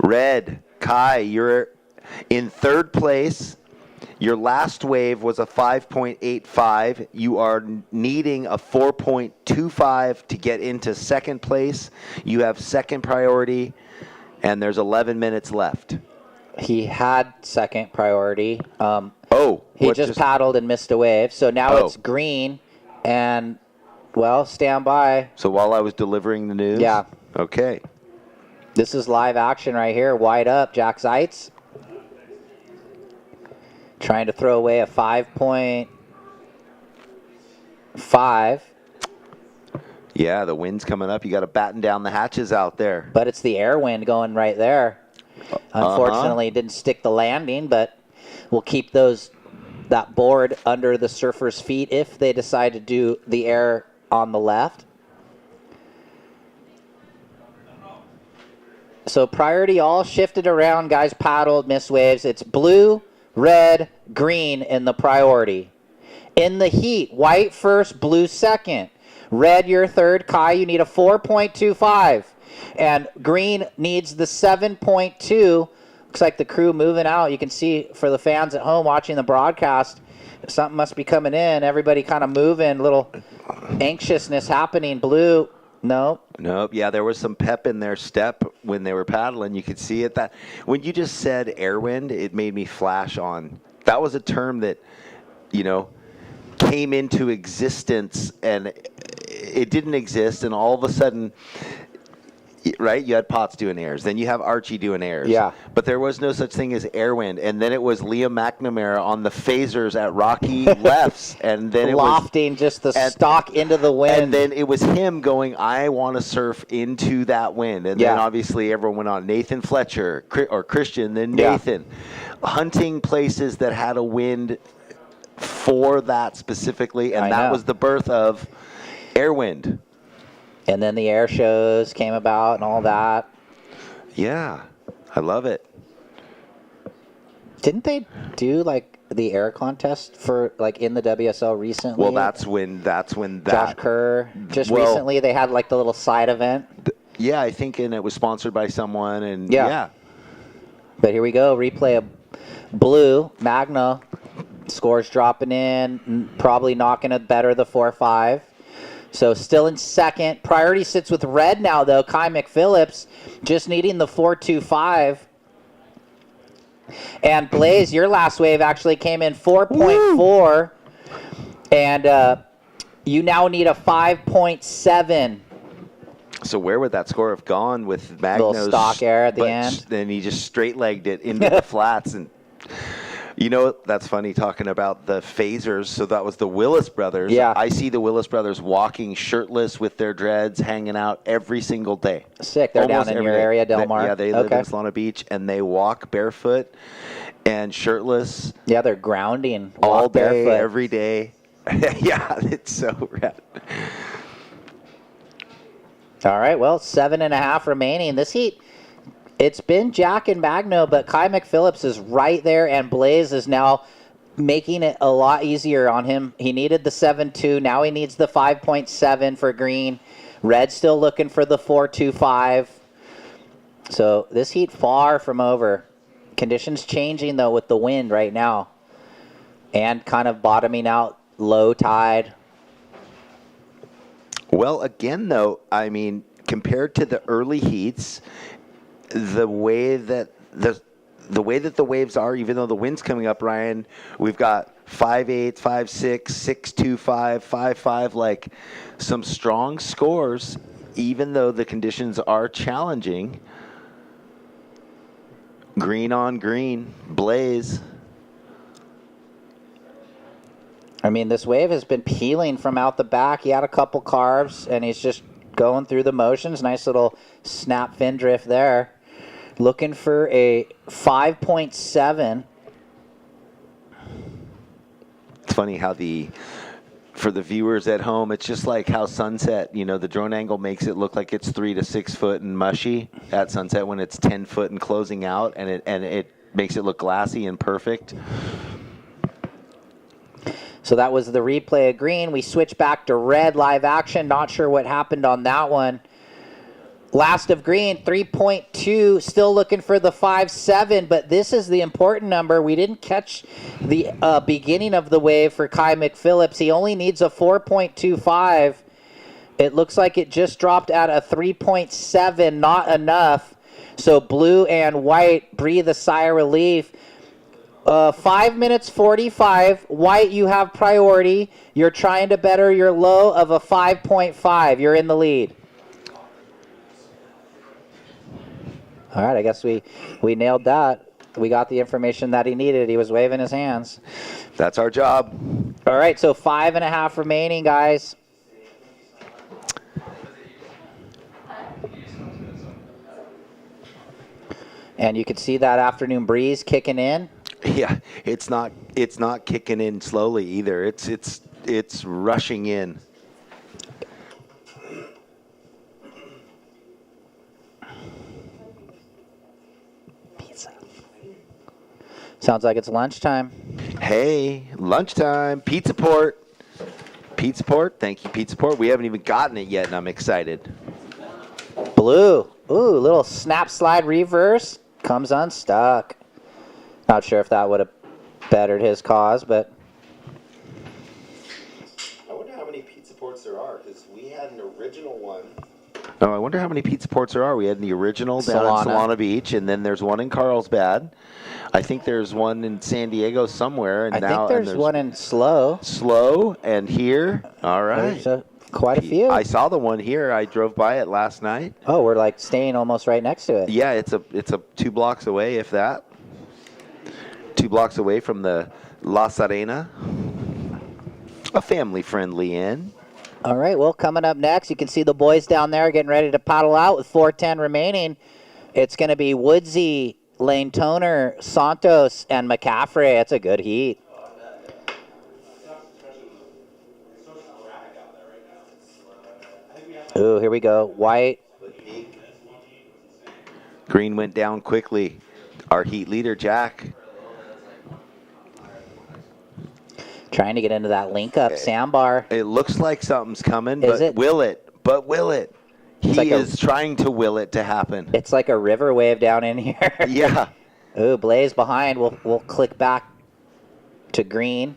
Red, Kai, you're in third place. Your last wave was a 5.85. You are needing a 4.25 to get into second place. You have second priority, and there's 11 minutes left. He had second priority. He just paddled and missed a wave. So now it's green, and, well, stand by. So while I was delivering the news? Yeah. Okay. This is live action right here. Wide up, Jack Zeitz. Trying to throw away a 5.5. Yeah, the wind's coming up. You got to batten down the hatches out there. But it's the air wind going right there. Unfortunately, didn't stick the landing, but we'll keep that board under the surfer's feet if they decide to do the air on the left. So priority all shifted around. Guys paddled, missed waves. It's blue, red, green in the priority. In the heat, white first, blue second. Red, you're third. Kai, you need a 4.25. And green needs the 7.2. Looks like the crew moving out. You can see for the fans at home watching the broadcast, something must be coming in. Everybody kind of moving, little anxiousness happening. Blue, nope. Nope. Yeah, there was some pep in their step when they were paddling. You could see it. That when you just said air wind, it made me flash on. That was a term that, came into existence, and it didn't exist, and all of a sudden, right, you had Potts doing airs, then you have Archie doing airs. Yeah. But there was no such thing as air wind, and then it was Liam McNamara on the phasers at Rocky lefts, and then lofting just the stock into the wind. And then it was him going, I want to surf into that wind. And then obviously everyone went on. Nathan Fletcher, or Christian, then Nathan. Hunting places that had a wind for that specifically, and that was the birth of Airwind. And then the air shows came about and all that. Yeah, I love it. Didn't they do like the air contest for like in the WSL recently? Well, that's when that Josh Kerr just recently they had like the little side event. Yeah, I think, and it was sponsored by someone, and yeah. But here we go, replay of blue Magna scores dropping in, probably knocking it better the 4-5. So still in second. Priority sits with red now, though. Kai McPhillips just needing the 4.25. And Blaze, your last wave actually came in 4.4. And you now need a 5.7. So where would that score have gone with Magno's little stock air at the end? Then he just straight-legged it into the flats. And you know, that's funny talking about the phasers. So that was the Willis brothers. Yeah. I see the Willis brothers walking shirtless with their dreads, hanging out every single day. Sick. They're Almost down in every your day. area, Del Mar? They live in Solana Beach, and they walk barefoot and shirtless. Yeah, they're grounding all day, barefoot. every day. Yeah, it's so rad. All right, well, 7.5 remaining. This heat, it's been Jack and Magno, but Kai McPhillips is right there, and Blaze is now making it a lot easier on him. He needed the 7.2. Now he needs the 5.7 for green. Red still looking for the 4.25. So this heat far from over. Conditions changing, though, with the wind right now. And kind of bottoming out, low tide. Well, again, though, I mean, compared to the early heats, the way that the waves are, even though the wind's coming up, Ryan, we've got 5.8, 5.6, 6.25, 5.5, like some strong scores, even though the conditions are challenging. Green on green, Blaze. I mean, this wave has been peeling from out the back. He had a couple carves, and he's just going through the motions. Nice little snap fin drift there. Looking for a 5.7. It's funny how for the viewers at home, it's just like how sunset, you know, the drone angle makes it look like it's 3 to 6 foot and mushy at sunset when it's 10 foot and closing out, and it makes it look glassy and perfect. So that was the replay of green. We switch back to red live action. Not sure what happened on that one. Last of green, 3.2. Still looking for the 5.7, but this is the important number. We didn't catch the beginning of the wave for Kai McPhillips. He only needs a 4.25. It looks like it just dropped at a 3.7. Not enough. So blue and white breathe a sigh of relief. 5 minutes 45. White, you have priority. You're trying to better your low of a 5.5. You're in the lead. All right, I guess we nailed that. We got the information that he needed. He was waving his hands. That's our job. All right, so 5.5 remaining, guys. And you can see that afternoon breeze kicking in. Yeah, it's not kicking in slowly either. It's rushing in. Pizza. Sounds like it's lunchtime. Hey, lunchtime. Pizza Port. Pizza Port. Thank you, Pizza Port. We haven't even gotten it yet, and I'm excited. Blue. Ooh, little snap slide reverse. Comes unstuck. Not sure if that would have bettered his cause, but... I wonder how many pizza ports there are, because we had an original one Oh, I wonder how many pizza ports there are. We had the original down in Solana Beach, and then there's one in Carlsbad. I think there's one in San Diego somewhere. And I think there's one in SLO. SLO, and here. All right. There's quite a few. I saw the one here. I drove by it last night. Oh, we're like staying almost right next to it. Yeah, it's a 2 blocks away, if that. 2 blocks away from the La Serena. A family-friendly inn. All right, well, coming up next, you can see the boys down there getting ready to paddle out with 4:10 remaining. It's going to be Woodsy, Lane Toner, Santos, and McCaffrey. That's a good heat. Ooh, here we go. White. Green went down quickly. Our heat leader, Jack. Trying to get into that link-up sandbar. It looks like something's coming, but will it? But will it? He is trying to will it to happen. It's like a river wave down in here. Yeah. Ooh, Blaze behind. We'll click back to green.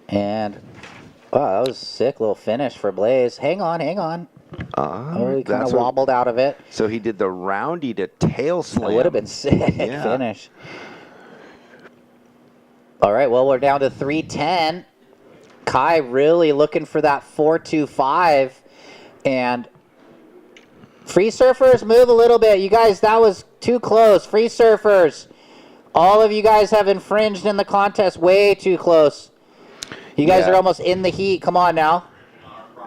And, wow, that was a sick little finish for Blaze. Hang on. He kind of wobbled out of it. So he did the roundy to tail slam. It would have been sick finish. All right, well, we're down to 3:10. Kai really looking for that 4.25. And free surfers, move a little bit. You guys, that was too close. Free surfers, all of you guys have infringed in the contest way too close. You guys are almost in the heat. Come on now.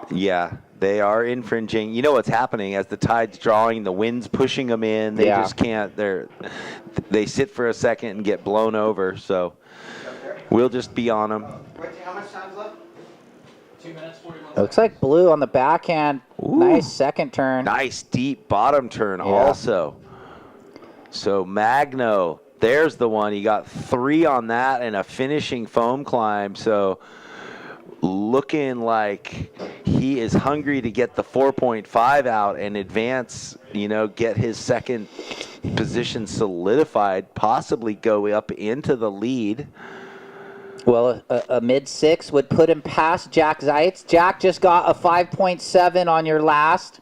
Yeah, they are infringing. You know what's happening as the tide's drawing, the wind's pushing them in. They just can't. They sit for a second and get blown over. So we'll just be on them. How much time's left? 2 minutes, 41 It looks like Blue on the backhand. Ooh. Nice second turn. Nice deep bottom turn also. So Magno, there's the one. He got 3 on that and a finishing foam climb. So looking like he is hungry to get the 4.5 out and advance, get his second position solidified, possibly go up into the lead. Well, a mid-6 would put him past Jack Zeitz. Jack just got a 5.7 on your last.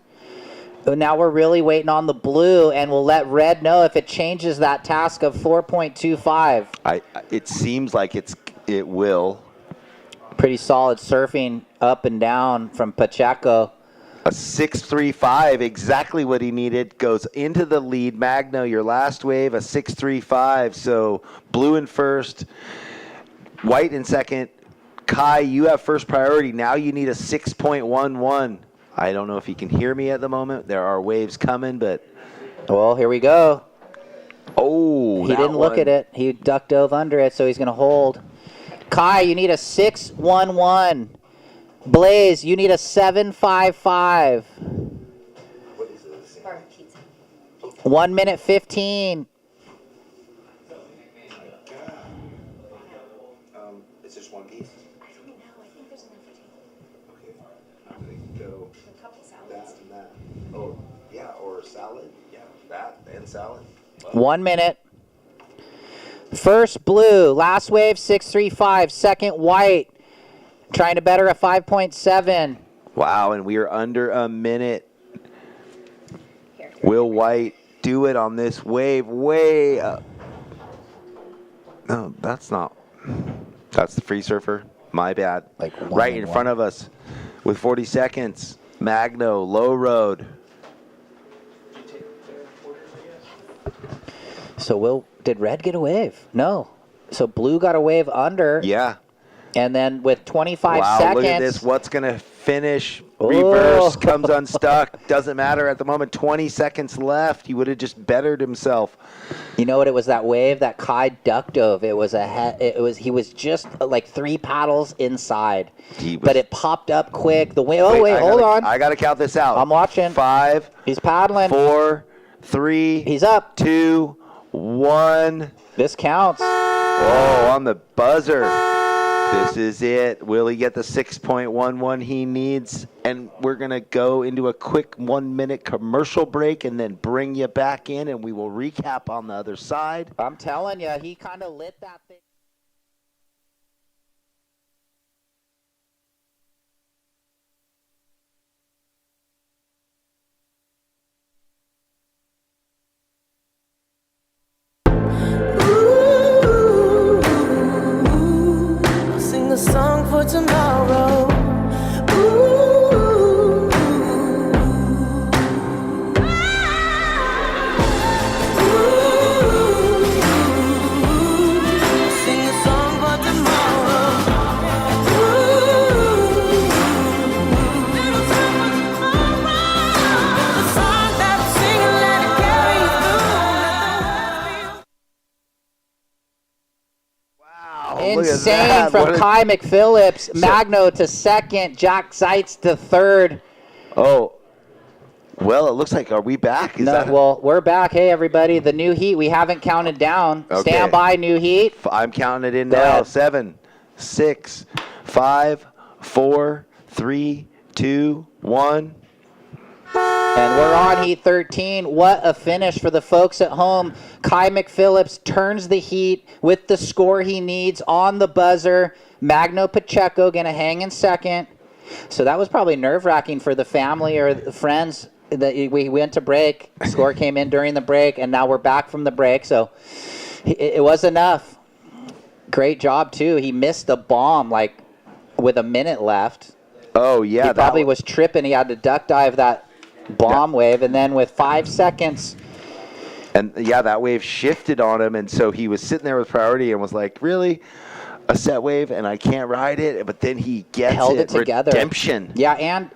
Now we're really waiting on the Blue, and we'll let Red know if it changes that task of 4.25. It seems like it will. Pretty solid surfing up and down from Pacheco. A 6.35, exactly what he needed, goes into the lead. Magno, your last wave, a 6.35. So Blue in first, White in second. Kai, you have first priority. Now you need a 6.11. I don't know if you can hear me at the moment. There are waves coming, but... Well, here we go. Oh, he didn't look at it. He duck dove under it, so he's going to hold. Kai, you need a 6.11. Blaze, you need a 7.55. 1 minute 15. It's just one piece. I don't know. I think there's another two. Okay. I'm gonna go A couple salads. that and that. Oh, yeah, or salad. Yeah, that and salad. 1 minute. First Blue, last wave 6.35. Second White, trying to better a 5.7. Wow, and we are under a minute. Will White do it on this wave way up? No, that's not. That's the free surfer. My bad. Right in front of us with 40 seconds. Magno, low road. So did Red get a wave? No. So Blue got a wave under. Yeah. And then with 25 wow, seconds. Look at this. What's going to finish? Reverse, comes unstuck. Doesn't matter at the moment. 20 seconds left. He would have just bettered himself. You know what? It was that wave that Kai duck dove. He was just like 3 paddles inside. But it popped up quick. The wave. Oh, wait, hold on. I got to count this out. I'm watching. 5. He's paddling. 4, 3. He's up. 2, 1. This counts. Oh, on the buzzer. This is it. Will he get the 6.11 he needs? And we're going to go into a quick 1 minute commercial break and then bring you back in and we will recap on the other side. I'm telling you, he kind of lit that thing. a song for tomorrow. Ooh. Sing a song for tomorrow. A song that sing and let it carry you through. Insane from Kai McPhillips. Magno to second. Jack Seitz to third. Oh, well, it looks like, are we back? Well, we're back. Hey, everybody. The new heat. We haven't counted down. Okay. Stand by, new heat. I'm counting it in Go now. ahead. 7, 6, 5, 4, 3, 2, 1. And we're on heat 13. What a finish for the folks at home. Kai McPhillips turns the heat with the score he needs on the buzzer. Magno Pacheco going to hang in second. So that was probably nerve-wracking for the family or the friends. We went to break. Score came in during the break, and now we're back from the break. So it was enough. Great job, too. He missed a bomb, like, with a minute left. Oh, yeah. He probably was tripping. He had to duck dive that bomb wave, and then with 5 seconds. And, yeah, that wave shifted on him, and so he was sitting there with priority and was like, really? A set wave, and I can't ride it? But then he gets held it together. Redemption. Yeah, and,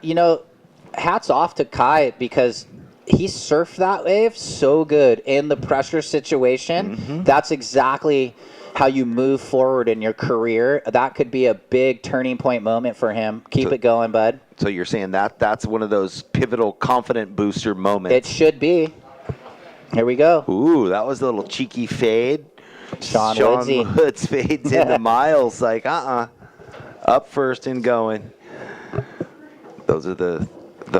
hats off to Kai because he surfed that wave so good in the pressure situation. Mm-hmm. That's exactly how you move forward in your career. That could be a big turning point moment for him. Keep it going, bud. So you're saying that's one of those pivotal confident booster moments. It should be. Here we go. Ooh, that was a little cheeky fade. Sean Woods fades into Miles like, up first and going. Those are the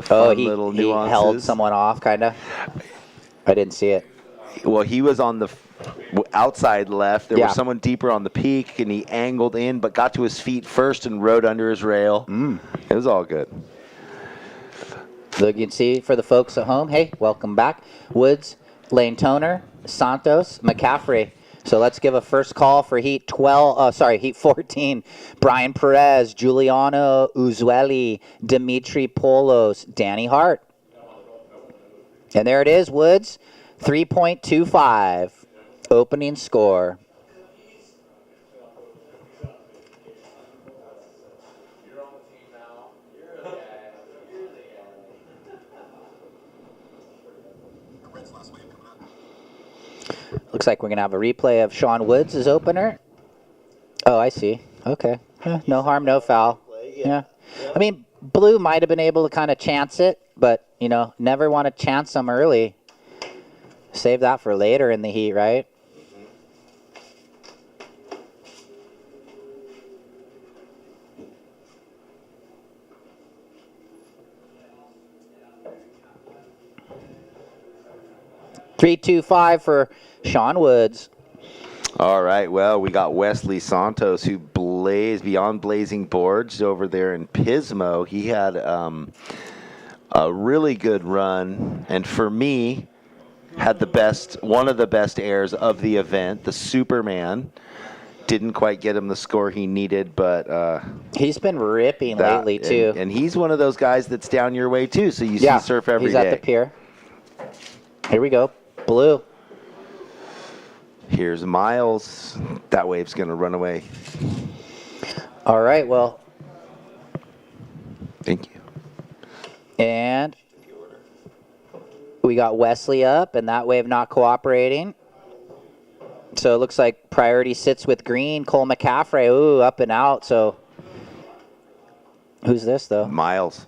fun little nuances. He held someone off, kind of. I didn't see it. Well, he was on the outside left. There Yeah. was someone deeper on the peak, and he angled in, but got to his feet first and rode under his rail. It was all good. So you can see for the folks at home, hey, welcome back. Woods, Lane Toner, Santos, McCaffrey. So let's give a first call for heat 14. Brian Perez, Giuliano Uzueli, Dimitri Polos, Danny Hart. And there it is, Woods, 3.25 opening score. Looks like we're going to have a replay of Sean Woods' opener. Oh, I see. Okay. No harm, no foul. Yeah. I mean, Blue might have been able to kind of chance it, but, never want to chance them early. Save that for later in the heat, right? .325 for Sean Woods. All right. Well, we got Wesley Santos, who blazed beyond blazing boards over there in Pismo. He had a really good run, and for me, had one of the best airs of the event, the Superman. Didn't quite get him the score he needed, but he's been ripping lately too. And he's one of those guys that's down your way too. So you see surf every day. He's at the pier. Here we go. Blue. Here's Miles. That wave's going to run away. All right, well. Thank you. And we got Wesley up, and that wave not cooperating. So it looks like priority sits with green. Cole McCaffrey, up and out. So who's this, though? Miles.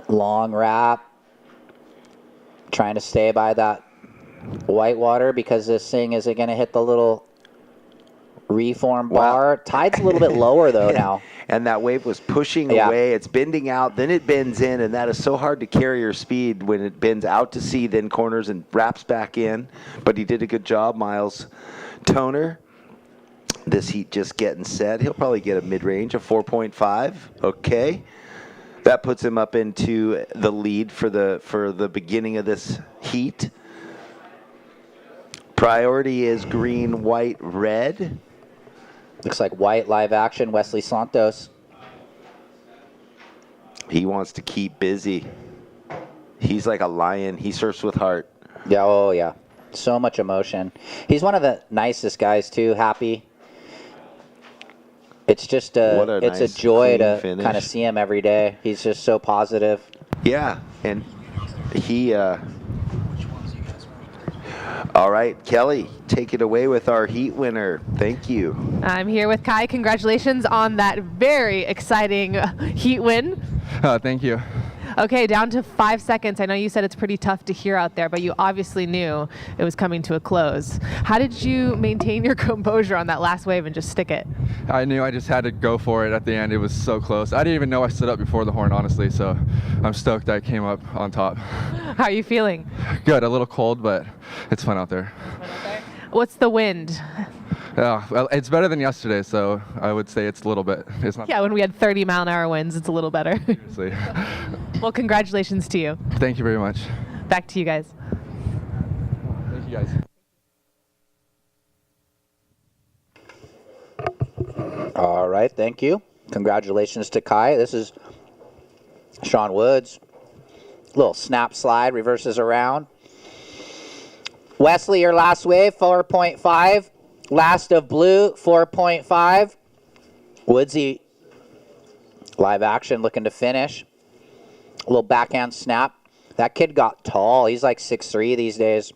Long wrap. Trying to stay by that whitewater because this thing isn't going to hit the little reform bar. Tide's a little bit lower, though, now. And that wave was pushing away. It's bending out, then it bends in, and that is so hard to carry your speed when it bends out to sea, then corners and wraps back in. But he did a good job, Miles Toner. This heat just getting set. He'll probably get a mid-range of 4.5. Okay. That puts him up into the lead for the beginning of this heat. Priority is green, white, red. Looks like white live action, Wesley Santos. He wants to keep busy. He's like a lion. He surfs with heart. Yeah, oh yeah. So much emotion. He's one of the nicest guys too, happy. It's just it's nice, a joy to clean kind of finish. see him every day. He's just so positive. Yeah, and he all right, Kelly, take it away with our heat winner. Thank you. I'm here with Kai. Congratulations on that very exciting heat win. Thank you. Okay, down to 5 seconds. I know you said it's pretty tough to hear out there, but you obviously knew it was coming to a close. How did you maintain your composure on that last wave and just stick it? I knew I just had to go for it at the end. It was so close. I didn't even know I stood up before the horn, honestly, so I'm stoked I came up on top. How are you feeling? Good, a little cold, but it's fun out there. What's the wind? Yeah, well, it's better than yesterday, so I would say it's a little bit. It's not. Yeah, when we had 30-mile-an-hour winds, it's a little better. Seriously. Well, congratulations to you. Thank you very much. Back to you guys. Thank you guys. All right, thank you. Congratulations to Kai. This is Sean Woods. Little snap slide, reverses around. Wesley, your last wave, 4.5. Last of blue, 4.5. Woodsy, live action, looking to finish. A little backhand snap. That kid got tall. He's like 6'3" these days.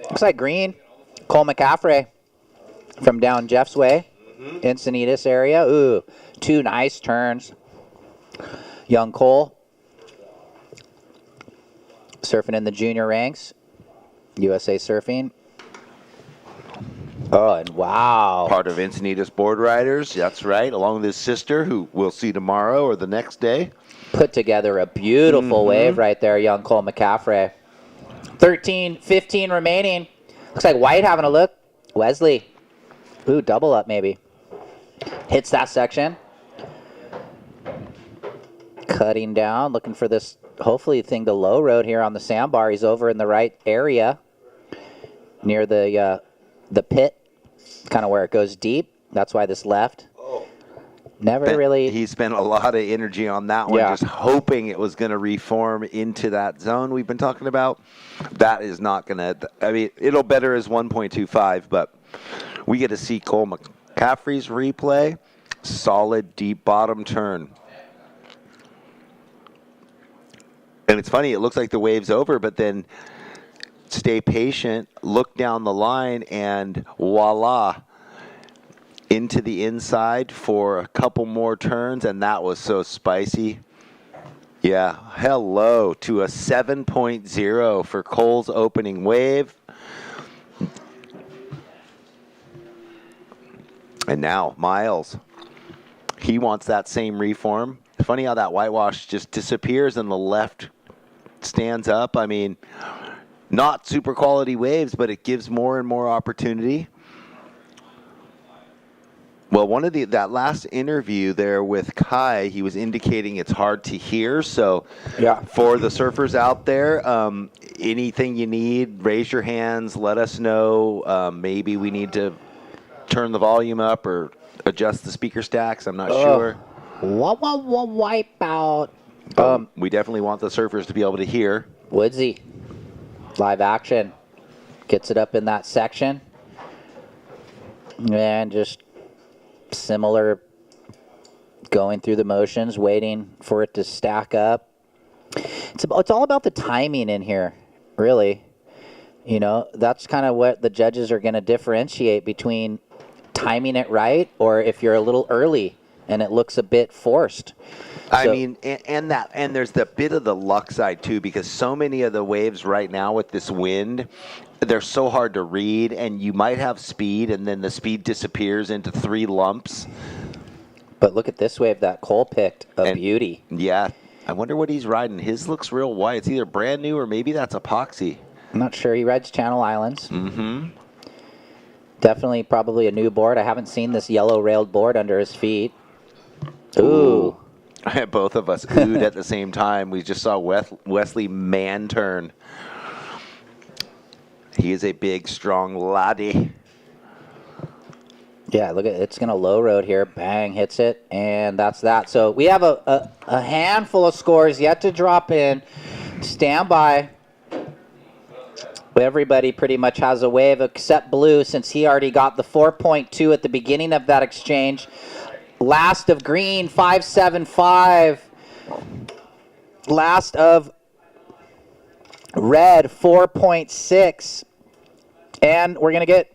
Looks like green. Cole McCaffrey from down Jeff's way. Encinitas area. Ooh, 2 nice turns. Young Cole. Surfing in the junior ranks. USA Surfing. Oh, and wow. Part of Encinitas Board Riders, that's right, along with his sister, who we'll see tomorrow or the next day. Put together a beautiful wave right there, young Cole McCaffrey. 13, 15 remaining. Looks like White having a look. Wesley. Ooh, double up maybe. Hits that section. Cutting down, looking for this, hopefully, thing to low road here on the sandbar. He's over in the right area near the pit, kind of where it goes deep. That's why this left. Never really. He spent a lot of energy on that one, just hoping it was going to reform into that zone we've been talking about. That is not going to, I mean, it'll better as 1.25, but we get to see Cole McCaffrey's replay. Solid deep bottom turn. And it's funny, it looks like the wave's over, but then stay patient, look down the line, and voila. Into the inside for a couple more turns, and that was so spicy. Yeah, hello to a 7.0 for Cole's opening wave. And now, Miles. He wants that same reform. Funny how that whitewash just disappears and the left stands up. I mean, not super quality waves, but it gives more and more opportunity. Well, one of that last interview there with Kai, he was indicating it's hard to hear. So for the surfers out there, anything you need, raise your hands, let us know. Maybe we need to turn the volume up or adjust the speaker stacks. I'm not sure. Wipe out. We definitely want the surfers to be able to hear. Woodsy, live action. Gets it up in that section. And just similar, going through the motions, waiting for it to stack up. It's all about the timing in here, really. You know, that's kind of what the judges are going to differentiate between timing it right or if you're a little early and it looks a bit forced. I mean, and there's the bit of the luck side too, because so many of the waves right now with this wind, they're so hard to read, and you might have speed, and then the speed disappears into 3 lumps. But look at this wave that Cole picked, a beauty. Yeah. I wonder what he's riding. His looks real white. It's either brand new or maybe that's epoxy. I'm not sure. He rides Channel Islands. Mm-hmm. Definitely probably a new board. I haven't seen this yellow railed board under his feet. Ooh. Both of us oohed at the same time. We just saw Wesley man turn. He is a big, strong laddie. Yeah, look at it's going to low road here. Bang, hits it, and that's that. So we have a handful of scores yet to drop in. Stand by. Everybody pretty much has a wave except Blue, since he already got the 4.2 at the beginning of that exchange. Last of Green, 5.75. Last of Red, 4.6. And we're going to get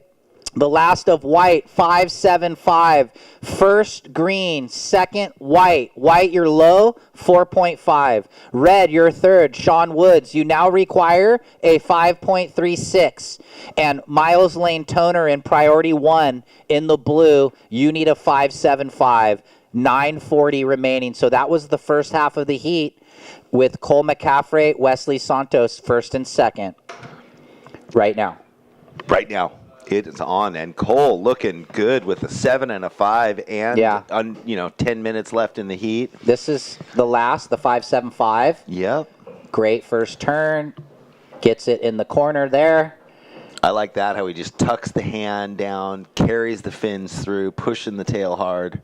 the last of White, 5.75. First Green, second White. White, you're low, 4.5. Red, you're third. Sean Woods, you now require a 5.36. And Miles Lane Toner in priority 1 in the blue, you need a 5.75. 9:40 remaining. So that was the first half of the heat with Cole McCaffrey, Wesley Santos, first and second. Right now. Right now. It is on, and Cole looking good with a 7 and a 5, and 10 minutes left in the heat. This is the last, the 5.75. Yep. Great first turn. Gets it in the corner there. I like that, how he just tucks the hand down, carries the fins through, pushing the tail hard.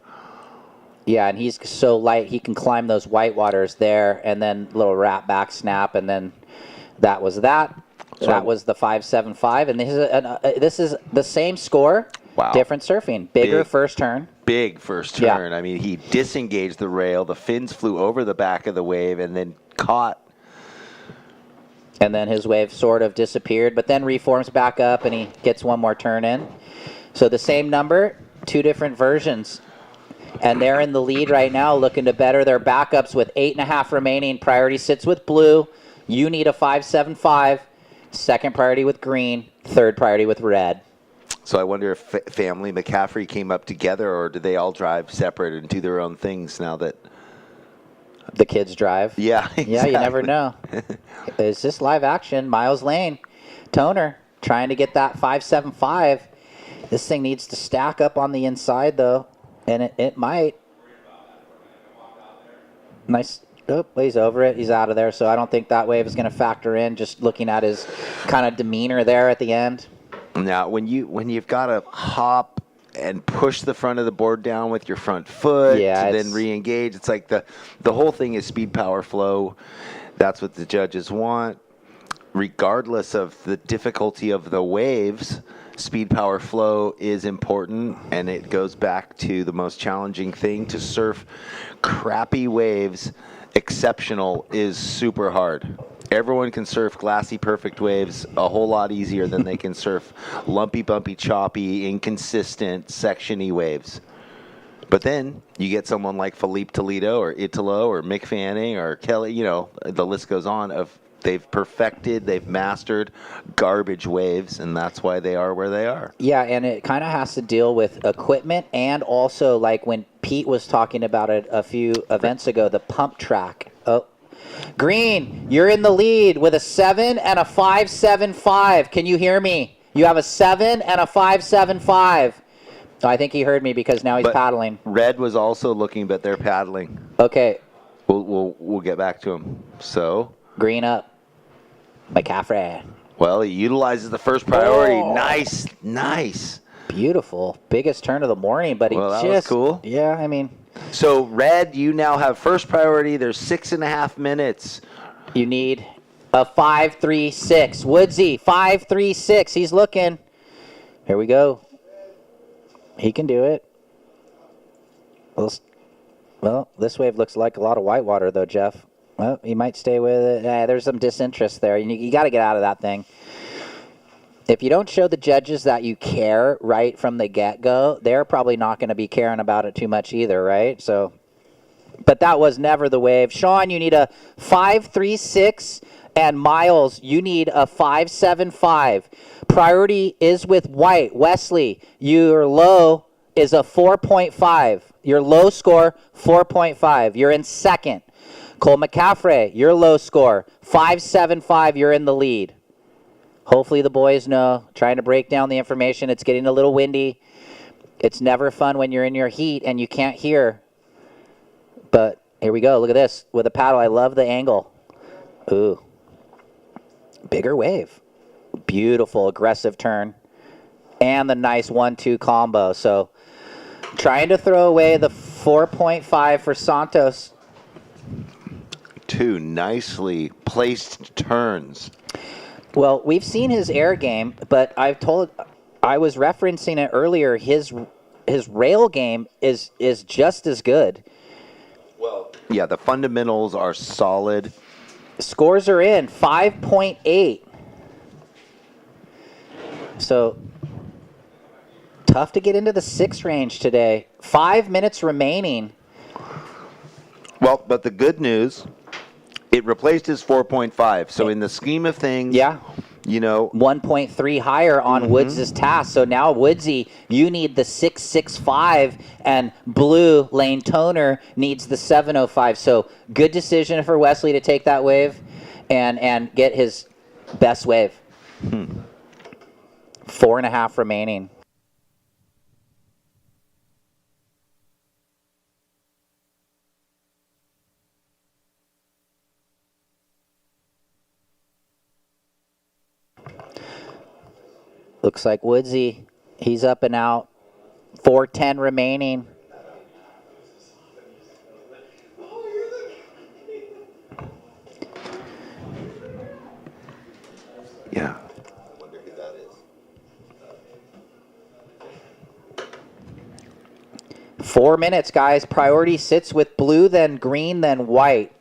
Yeah, and he's so light, he can climb those white waters there, and then little wrap back snap, and then that was that. So that was the 5.75, and this is the same score. Wow. Different surfing. Bigger first turn. Big first turn. Yeah. I mean, he disengaged the rail. The fins flew over the back of the wave and then caught. And then his wave sort of disappeared, but then reforms back up, and he gets one more turn in. So the same number, two different versions. And they're in the lead right now, looking to better their backups with 8.5 remaining. Priority sits with Blue. You need a 5.75. Second priority with Green, third priority with Red. So I wonder if family McCaffrey came up together, or do they all drive separate and do their own things now that the kids drive? Yeah, exactly. Yeah, you never know. Is this live action? Miles Lane, Toner, trying to get that 5.75. This thing needs to stack up on the inside, though, and it might. Nice. Oh, he's over it. He's out of there. So I don't think that wave is going to factor in, just looking at his kind of demeanor there at the end. Now, when you've got to hop and push the front of the board down with your front foot, then re-engage, it's like the whole thing is speed, power, flow. That's what the judges want. Regardless of the difficulty of the waves, speed, power, flow is important, and it goes back to the most challenging thing to surf crappy waves. Exceptional is super hard. Everyone can surf glassy, perfect waves a whole lot easier than they can surf lumpy, bumpy, choppy, inconsistent, section-y waves. But then you get someone like Felipe Toledo or Italo or Mick Fanning or Kelly, the list goes on, they've perfected, they've mastered garbage waves, and that's why they are where they are. Yeah, and it kind of has to deal with equipment, and also like when Pete was talking about it a few events ago, the pump track. Oh, Green, you're in the lead with a 7 and a 5.75. Can you hear me? You have a 7 and a 5.75. I think he heard me because now he's paddling. Red was also looking, but they're paddling. Okay. We'll get back to him. So Green up. McCaffrey. Well, he utilizes the first priority. Oh. Nice. Beautiful. Biggest turn of the morning, but that was cool. Yeah, I mean. So, Red, you now have first priority. There's 6.5 minutes. You need a 5.36. Woodsy, 5.36. He's looking. Here we go. He can do it. Well, this wave looks like a lot of whitewater, though, Jeff. Well, he might stay with it. There's some disinterest there. You got to get out of that thing. If you don't show the judges that you care right from the get-go, they're probably not going to be caring about it too much either, right? So, but that was never the wave. Sean, you need a 5.36, and Miles, you need a 5.75. Priority is with White. Wesley, your low is a 4.5. Your low score, 4.5. You're in second. Cole McCaffrey, your low score, 5.75. You're in the lead. Hopefully the boys know. Trying to break down the information. It's getting a little windy. It's never fun when you're in your heat and you can't hear. But here we go. Look at this. With a paddle, I love the angle. Ooh. Bigger wave. Beautiful, aggressive turn. And the nice 1-2 combo. So trying to throw away the 4.5 for Santos. 2 nicely placed turns. Well, we've seen his air game, but I was referencing it earlier. His rail game is just as good. Well, yeah, the fundamentals are solid. Scores are in 5.8. So tough to get into the 6 range today. 5 minutes remaining. Well, but the good news, it replaced his 4.5. So in the scheme of things, yeah, you know, 1.3 higher on Woods' task. So now Woodsy, you need the 6.65, and Blue Lane Toner needs the 7.05. So good decision for Wesley to take that wave and get his best wave. 4.5 remaining. Looks like Woodsy, he's up and out. 4:10 remaining. Yeah. 4 minutes, guys. Priority sits with blue, then green, then white.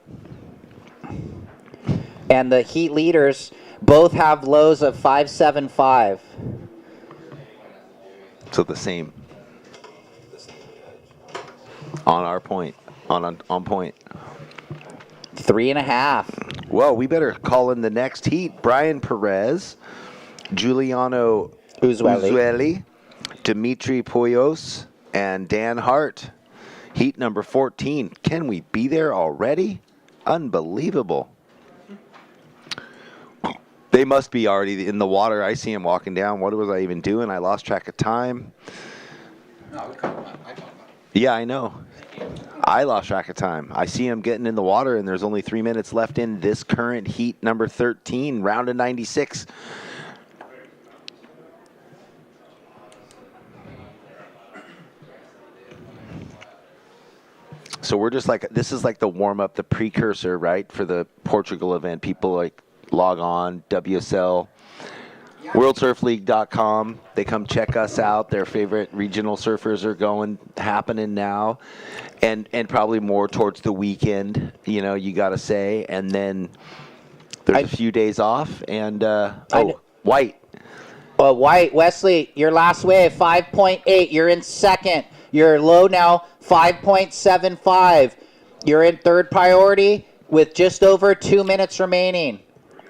And the heat leaders both have lows of 5.75. So the same. On our point. On point. 3.5. Well, we better call in the next heat. Brian Perez, Giuliano Uzueli, Dimitri Poyos, and Dan Hart. Heat number 14. Can we be there already? Unbelievable. They must be already in the water. I see them walking down. What was I even doing? I lost track of time. Yeah, I know. I lost track of time. I see them getting in the water, and there's only 3 minutes left in this current heat number 13, round of 96. So we're just like, this is like the warm-up, the precursor, right, for the Portugal event. People like log on, WSL, WorldSurfLeague.com. They come check us out. Their favorite regional surfers are happening now, and probably more towards the weekend, you know, you got to say. And then there's a few days off, and, White. Well, White, Wesley, your last wave, 5.8. You're in second. You're low now, 5.75. You're in third priority with just over 2 minutes remaining.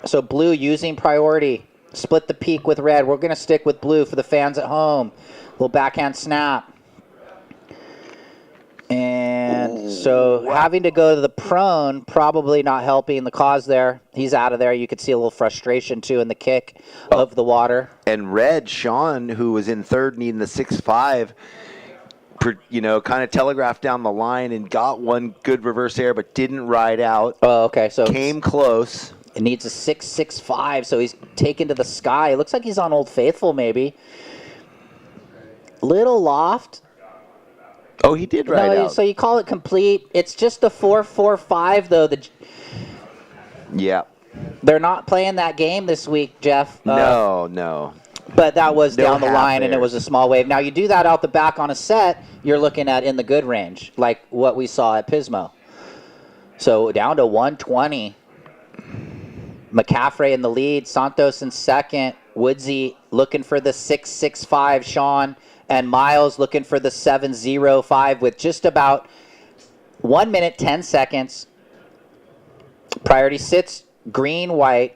So blue using priority. Split the peak with red. We're going to stick with blue for the fans at home. Little backhand snap. And so having to go to the prone, probably not helping the cause there. He's out of there. You could see a little frustration, too, in the kick of the water. And red, Sean, who was in third, needing the 6.5, you know, kind of telegraphed down the line and got one good reverse air, but didn't ride out. Oh, okay. So came close. It needs a 6.65, so he's taken to the sky. It looks like he's on Old Faithful, maybe. Little loft. Oh, he did ride out. So you call it complete. It's just a 4.45, though. Yeah. They're not playing that game this week, Jeff. No. But that was No down the line, half and it was a small wave. Now, you do that out the back on a set, you're looking at in the good range, like what we saw at Pismo. So down to 120. McCaffrey in the lead, Santos in second, Woodsy looking for the 6.65, Sean, and Miles looking for the 7.05 with just about 1 minute, 10 seconds. Priority sits green, white.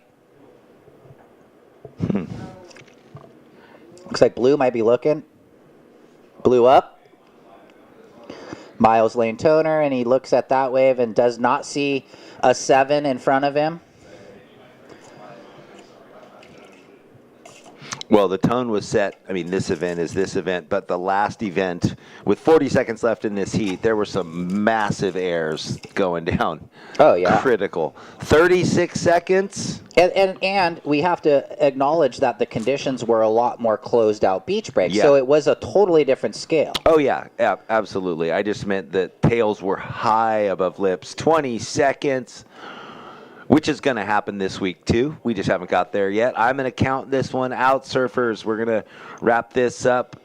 Looks like blue might be looking. Blue up. Miles Lane toner, and he looks at that wave and does not see a 7 in front of him. Well, the tone was set. I mean, this event is this event, but the last event, with 40 seconds left in this heat, there were some massive airs going down. Oh, yeah. Critical. 36 seconds. And we have to acknowledge that the conditions were a lot more closed out beach break, Yeah. so it was a totally different scale. Oh, yeah, absolutely. I just meant that tails were high above lips. 20 seconds. Which is going to happen this week, too. We just haven't got there yet. I'm going to count this one out, surfers. We're going to wrap this up.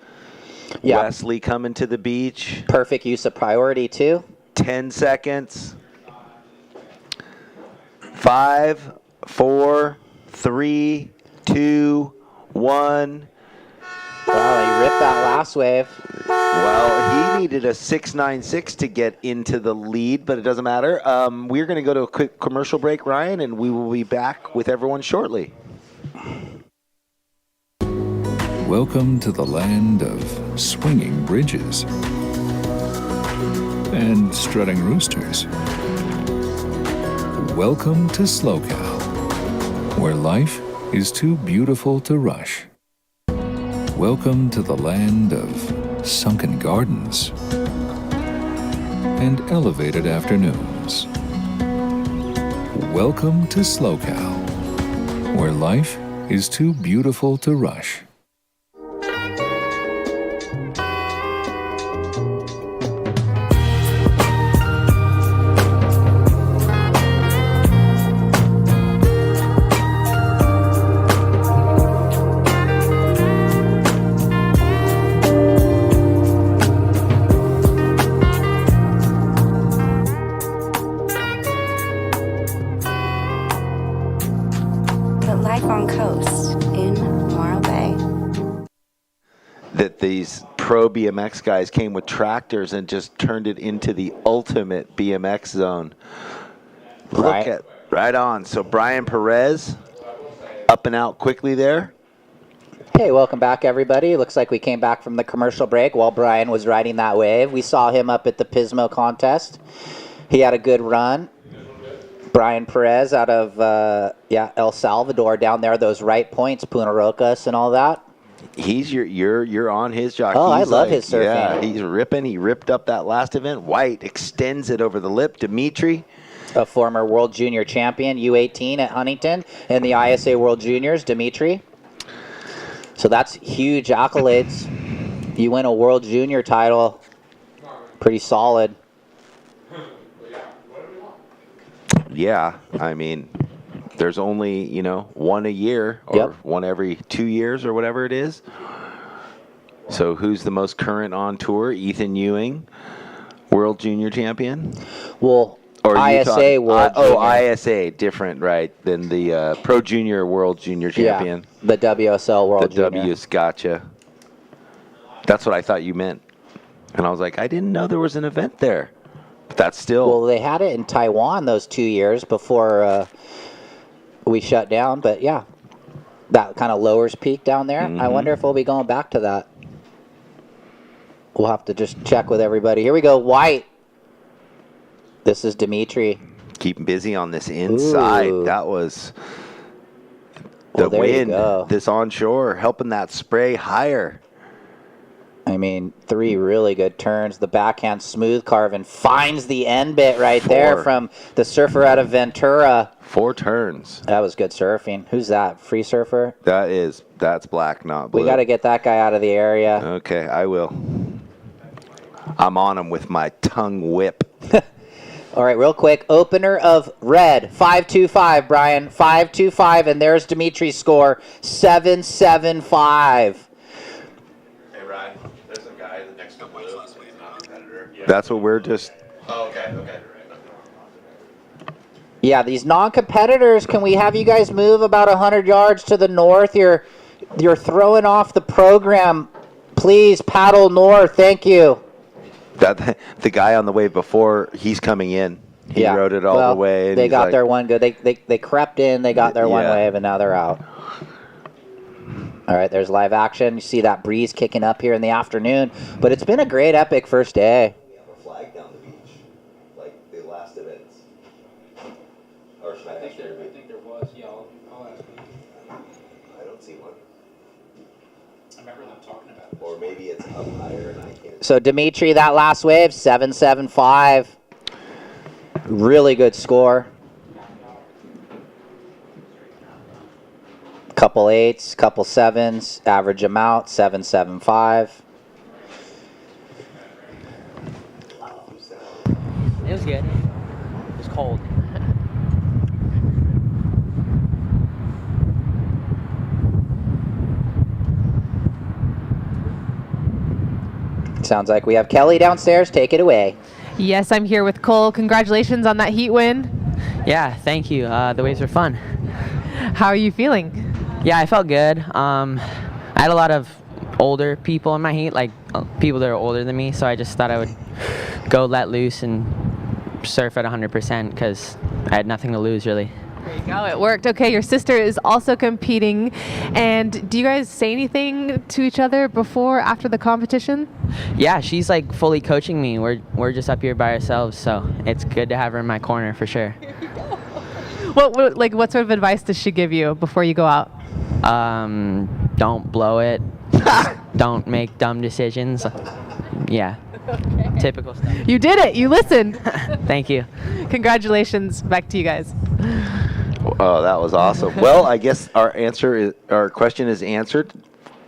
Yeah. Wesley coming to the beach. Perfect use of priority, too. 10 seconds. 5, 4, 3, 2, 1. Wow, he ripped that last wave. Well, he needed a 6.96 to get into the lead, but it doesn't matter. We're going to go to a quick commercial break, Ryan, and we will be back with everyone shortly. Welcome to the land of swinging bridges and strutting roosters. Welcome to SLO, where life is too beautiful to rush. Welcome to the land of sunken gardens and elevated afternoons. Welcome to SLO, where life is too beautiful to rush. These pro BMX guys came with tractors and just turned it into the ultimate BMX zone. Right. Look at right on. So Brian Perez up and out quickly there. Hey, welcome back, everybody. Looks like we came back from the commercial break while Brian was riding that wave. We saw him up at the Pismo contest. He had a good run. Brian Perez out of El Salvador down there, those right points, Punta Rocas and all that. He's you're on his jock. Oh, He's I love his surfing. Yeah, he's ripping. He ripped up that last event. White extends it over the lip. Dimitri, a former World Junior champion, U18 at Huntington, and the ISA World Juniors, Dimitri. So that's huge accolades. You win a World Junior title. Pretty solid. Yeah, I mean, there's only, one a year or one every 2 years or whatever it is. So who's the most current on tour? Ethan Ewing, World Junior champion? Well, or ISA World Junior. ISA, different, right, than the Pro Junior World Junior champion. Yeah, the WSL World Junior. The W's, gotcha. That's what I thought you meant. And I was like, I didn't know there was an event there. But that's still... Well, they had it in Taiwan those 2 years before we shut down. But, yeah, that kind of lowers peak down there. I wonder if we'll be going back to that. We'll have to just check with everybody. Here we go, White. This is Dimitri. Keeping busy on this inside. Ooh. That was the wind. This onshore helping that spray higher. I mean, 3 really good turns. The backhand smooth carving finds the end bit right there from the surfer out of Ventura. 4 turns. That was good surfing. Who's that? Free surfer? That's black, not blue. We got to get that guy out of the area. Okay, I will. I'm on him with my tongue whip. All right, real quick. Opener of red, 5.25, Brian. 5.25, and there's Dimitri's score, 7.75. Hey, Ryan, there's a guy next to blue. He's not a competitor. Yeah. That's what we're just... Oh, okay. Yeah, these non-competitors, can we have you guys move about 100 yards to the north? You're throwing off the program. Please paddle north. Thank you. The guy on the wave before, he's coming in. He rode it all the way. And they got their one good. They crept in, they got their one wave, and now they're out. All right, there's live action. You see that breeze kicking up here in the afternoon. But it's been a great, epic first day. think there was. Yeah, I'll ask. I don't see one. I remember them talking about it. Or maybe it's up higher and I can't. So Dimitri, that last wave, 7.75. Really good score. Couple 8s, couple 7s, average amount, 7.75. It was good. It was cold. Sounds like we have Kelly downstairs. Take it away. Yes, I'm here with Cole. Congratulations on that heat win. Yeah, thank you. The waves were fun. How are you feeling? Yeah, I felt good. I had a lot of older people in my heat, like people that are older than me, so I just thought I would go let loose and surf at 100% because I had nothing to lose, really. There you go. It worked. Okay, your sister is also competing. And do you guys say anything to each other before, after the competition? Yeah, she's like fully coaching me. We're just up here by ourselves, so it's good to have her in my corner for sure. What sort of advice does she give you before you go out? Don't blow it. Don't make dumb decisions. Yeah. Okay. Typical stuff. You did it. You listened. Thank you. Congratulations. Back to you guys. Oh, that was awesome. Well, I guess our question is answered.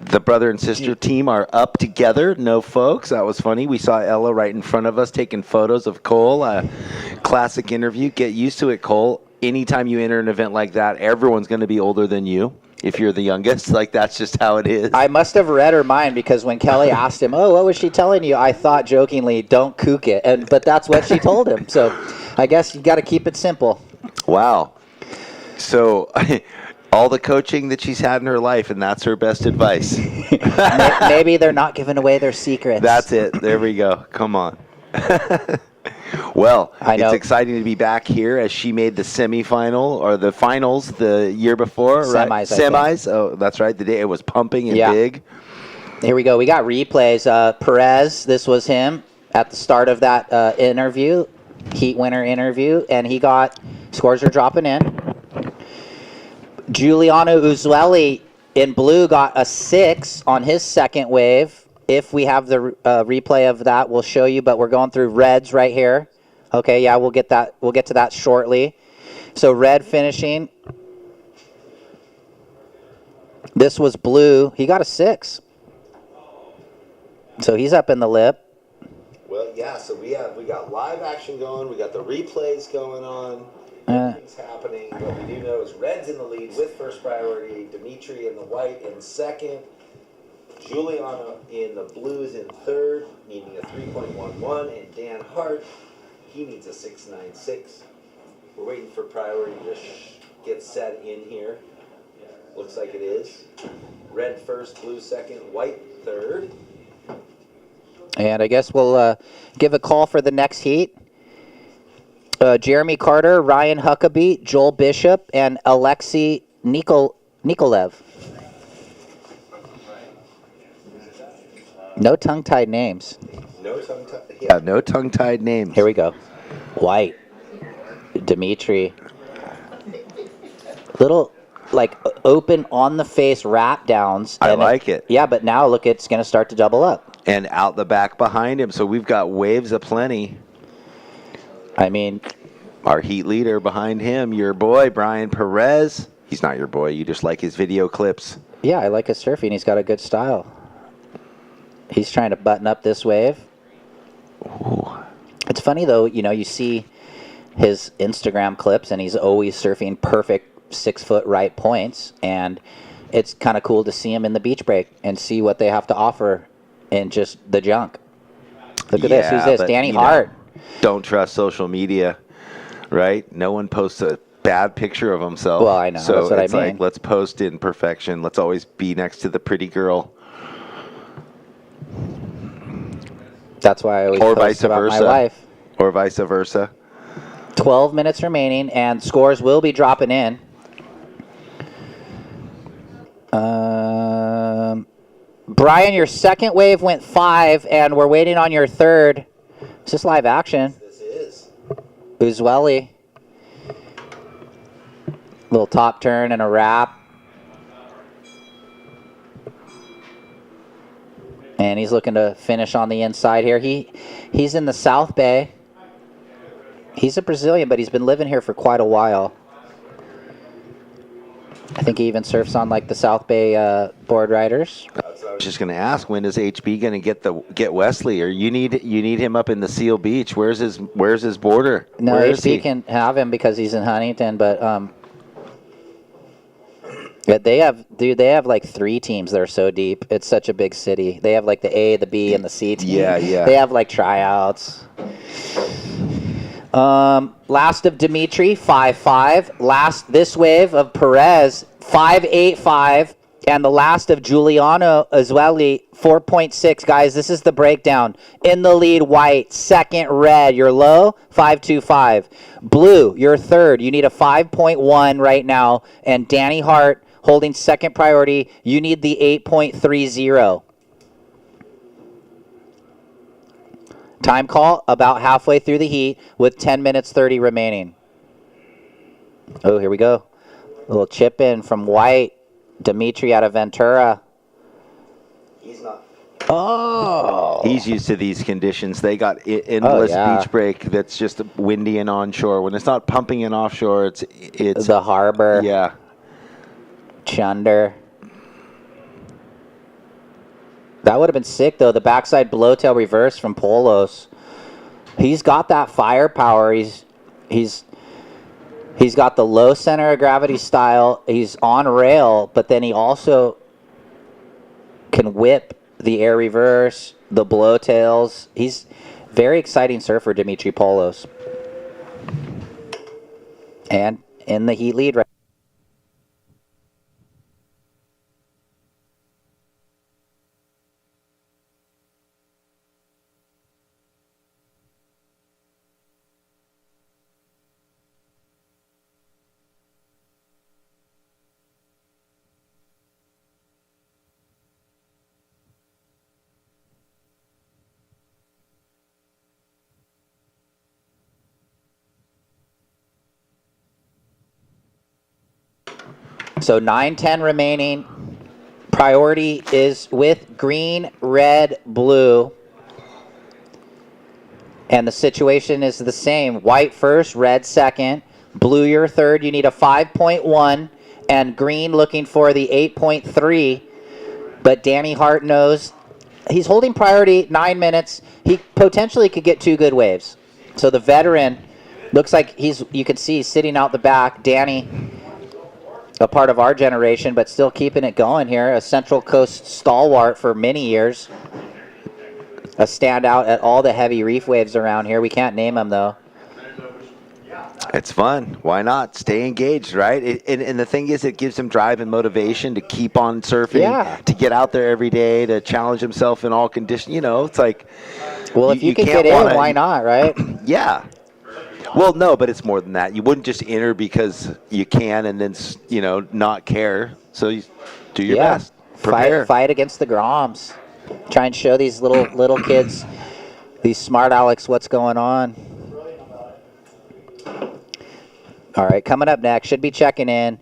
The brother and sister team are up together. No folks. That was funny. We saw Ella right in front of us taking photos of Cole. Classic interview. Get used to it, Cole. Anytime you enter an event like that, everyone's going to be older than you. If you're the youngest, like that's just how it is. I must have read her mind because when Kelly asked him, "Oh, what was she telling you?" I thought jokingly, "Don't kook it," but that's what she told him. So, I guess you got to keep it simple. Wow. So, all the coaching that she's had in her life, and that's her best advice. Maybe they're not giving away their secrets. That's it. There we go. Come on. Well, it's exciting to be back here as she made the semifinal or the finals the year before, right? Semis. Oh, that's right. The day it was pumping and big. Here we go. We got replays. Perez, this was him at the start of that interview, heat winner interview, and he got, scores are dropping in. Giuliano Uzueli in blue got a 6 on his second wave. If we have the replay of that, we'll show you, but we're going through reds right here. Okay, yeah, we'll get to that shortly. So red finishing. This was blue. He got a 6. So he's up in the lip. Well, yeah, so we got live action going. We got the replays going on. Everything's happening. What we do know is red's in the lead with first priority. Dimitri in the white in second. Giuliano in the blues in third, needing a 3.11, and Dan Hart, he needs a 6.96. We're waiting for priority to get set in here. Looks like it is. Red first, blue second, white third. And I guess we'll give a call for the next heat. Jeremy Carter, Ryan Huckabee, Joel Bishop, and Alexei Nikolev. No tongue-tied names. No tongue-tied. Yeah, no tongue-tied names. Here we go. White. Dimitri. Little, like, open on-the-face wrap downs. I like it. Yeah, but now look, it's going to start to double up. And out the back behind him, so we've got waves aplenty. I mean, our heat leader behind him, your boy, Brian Perez. He's not your boy. You just like his video clips. Yeah, I like his surfing. He's got a good style. He's trying to button up this wave. Ooh. It's funny, though, you know, you see his Instagram clips, and he's always surfing perfect 6-foot right points. And it's kind of cool to see him in the beach break and see what they have to offer in just the junk. Look at this. Who's this? Danny Hart. Don't trust social media, right? No one posts a bad picture of himself. Well, I know. So that's what it's I mean. like, let's post in perfection. Let's always be next to the pretty girl. That's why I always post about my wife. Or vice versa. 12 minutes remaining, and scores will be dropping in. Brian, your second wave went 5, and we're waiting on your third. Is this live action? This is. Uzueli. Little top turn and a wrap. And he's looking to finish on the inside here. He's in the South Bay. He's a Brazilian, but he's been living here for quite a while. I think he even surfs on like the South Bay board riders. I was just going to ask, when is HB going to get Wesley? Or you need him up in the Seal Beach? Where's his border? No, Where is HB he? can have him because he's in Huntington, but yeah, they have like 3 teams that are so deep. It's such a big city. They have like the A, the B, and the C team. Yeah. They have like tryouts. Last of Dimitri, 5.5. Last this wave of Perez, 5.85. And the last of Giuliano Azueli, 4.6. Guys, this is the breakdown. In the lead, white. Second, red. Your low, 5.25. Blue, your third. You need a 5.1 right now. And Danny Hart holding second priority. You need the 8.30. Time call about halfway through the heat with 10 minutes 30 remaining. Oh, here we go. A little chip in from white. Dimitri out of Ventura. He's not. Oh. He's used to these conditions. They got endless beach break that's just windy and onshore. When it's not pumping and offshore, it's the harbor. Yeah. Chunder. That would have been sick, though. The backside blowtail reverse from Polos. He's got that firepower. He's got the low center of gravity style. He's on rail, but then he also can whip the air reverse, the blowtails. He's very exciting surfer, Dimitri Polos. And in the heat lead right. So 9:10 remaining. Priority is with green, red, blue. And the situation is the same. White first, red second. Blue your third. You need a 5.1. And green looking for the 8.3. But Danny Hart knows he's holding priority 9 minutes. He potentially could get 2 good waves. So the veteran looks like you can see he's sitting out the back. Danny, a part of our generation, but still keeping it going here. A Central Coast stalwart for many years. A standout at all the heavy reef waves around here. We can't name them, though. It's fun. Why not? Stay engaged, right? And the thing is, it gives him drive and motivation to keep on surfing, to get out there every day, to challenge himself in all conditions. You know, it's like... Well, if you can get in, why not, right? Yeah. Well, no, but it's more than that. You wouldn't just enter because you can and then, not care. So you do your best. Prepare. Fight against the Groms. Try and show these little kids, these smart Alex, what's going on. All right, coming up next, should be checking in.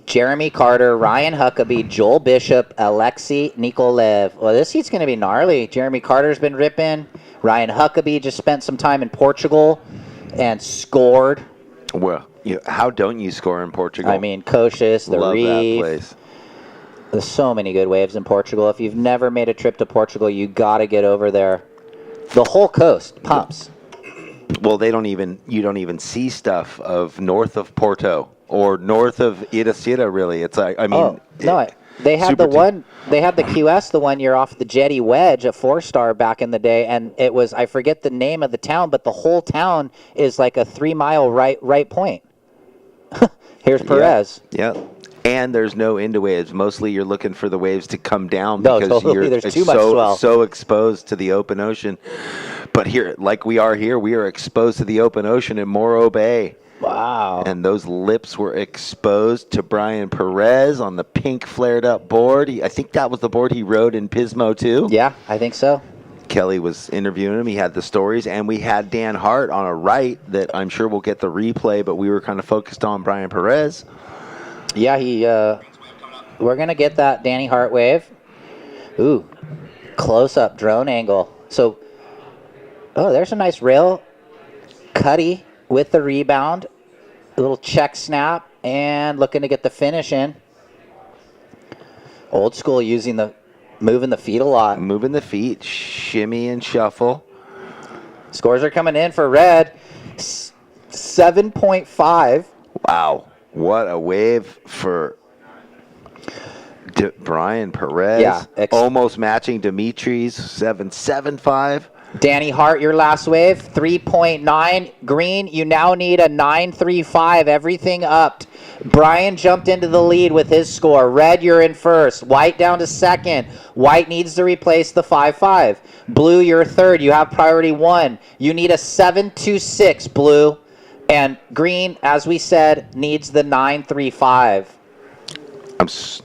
Jeremy Carter, Ryan Huckabee, Joel Bishop, Alexei Nikolev. Well, this heat's going to be gnarly. Jeremy Carter's been ripping. Ryan Huckabee just spent some time in Portugal and scored. Well, how don't you score in Portugal? I mean, Cochis, the Love Reef. that place. There's so many good waves in Portugal. If you've never made a trip to Portugal, you got to get over there. The whole coast pumps. Well, you don't even see stuff of north of Porto or north of Itacira, really. It's like, they had they had the QS the one year off the Jetty Wedge, a 4-star back in the day, and it was, I forget the name of the town, but the whole town is like a 3-mile right point. Here's Perez. Yeah. And there's no into waves. Mostly you're looking for the waves to come down No, because totally. There's too much swell. so exposed to the open ocean. But here, like we are here, we are exposed to the open ocean in Morro Bay. Wow. And those lips were exposed to Brian Perez on the pink flared up board. I think that was the board he rode in Pismo too. Yeah, I think so. Kelly was interviewing him. He had the stories, and we had Dan Hart on a right that I'm sure we'll get the replay, but we were kind of focused on Brian Perez. Yeah, we're going to get that Danny Hart wave. Ooh, close-up drone angle. So, there's a nice rail. Cuddy with the rebound. A little check snap, and looking to get the finish in. Old school moving the feet a lot. Moving the feet, shimmy and shuffle. Scores are coming in for red. 7.5. Wow, what a wave for Brian Perez. Yeah, almost matching Dimitri's 7.75. Danny Hart, your last wave, 3.9. Green, you now need a 9.35. Everything upped. Brian jumped into the lead with his score. Red, you're in first. White down to second. White needs to replace the 5.5. Blue, you're third. You have priority 1. You need a 7.26, Blue. And green, as we said, needs the 9.35. I'm so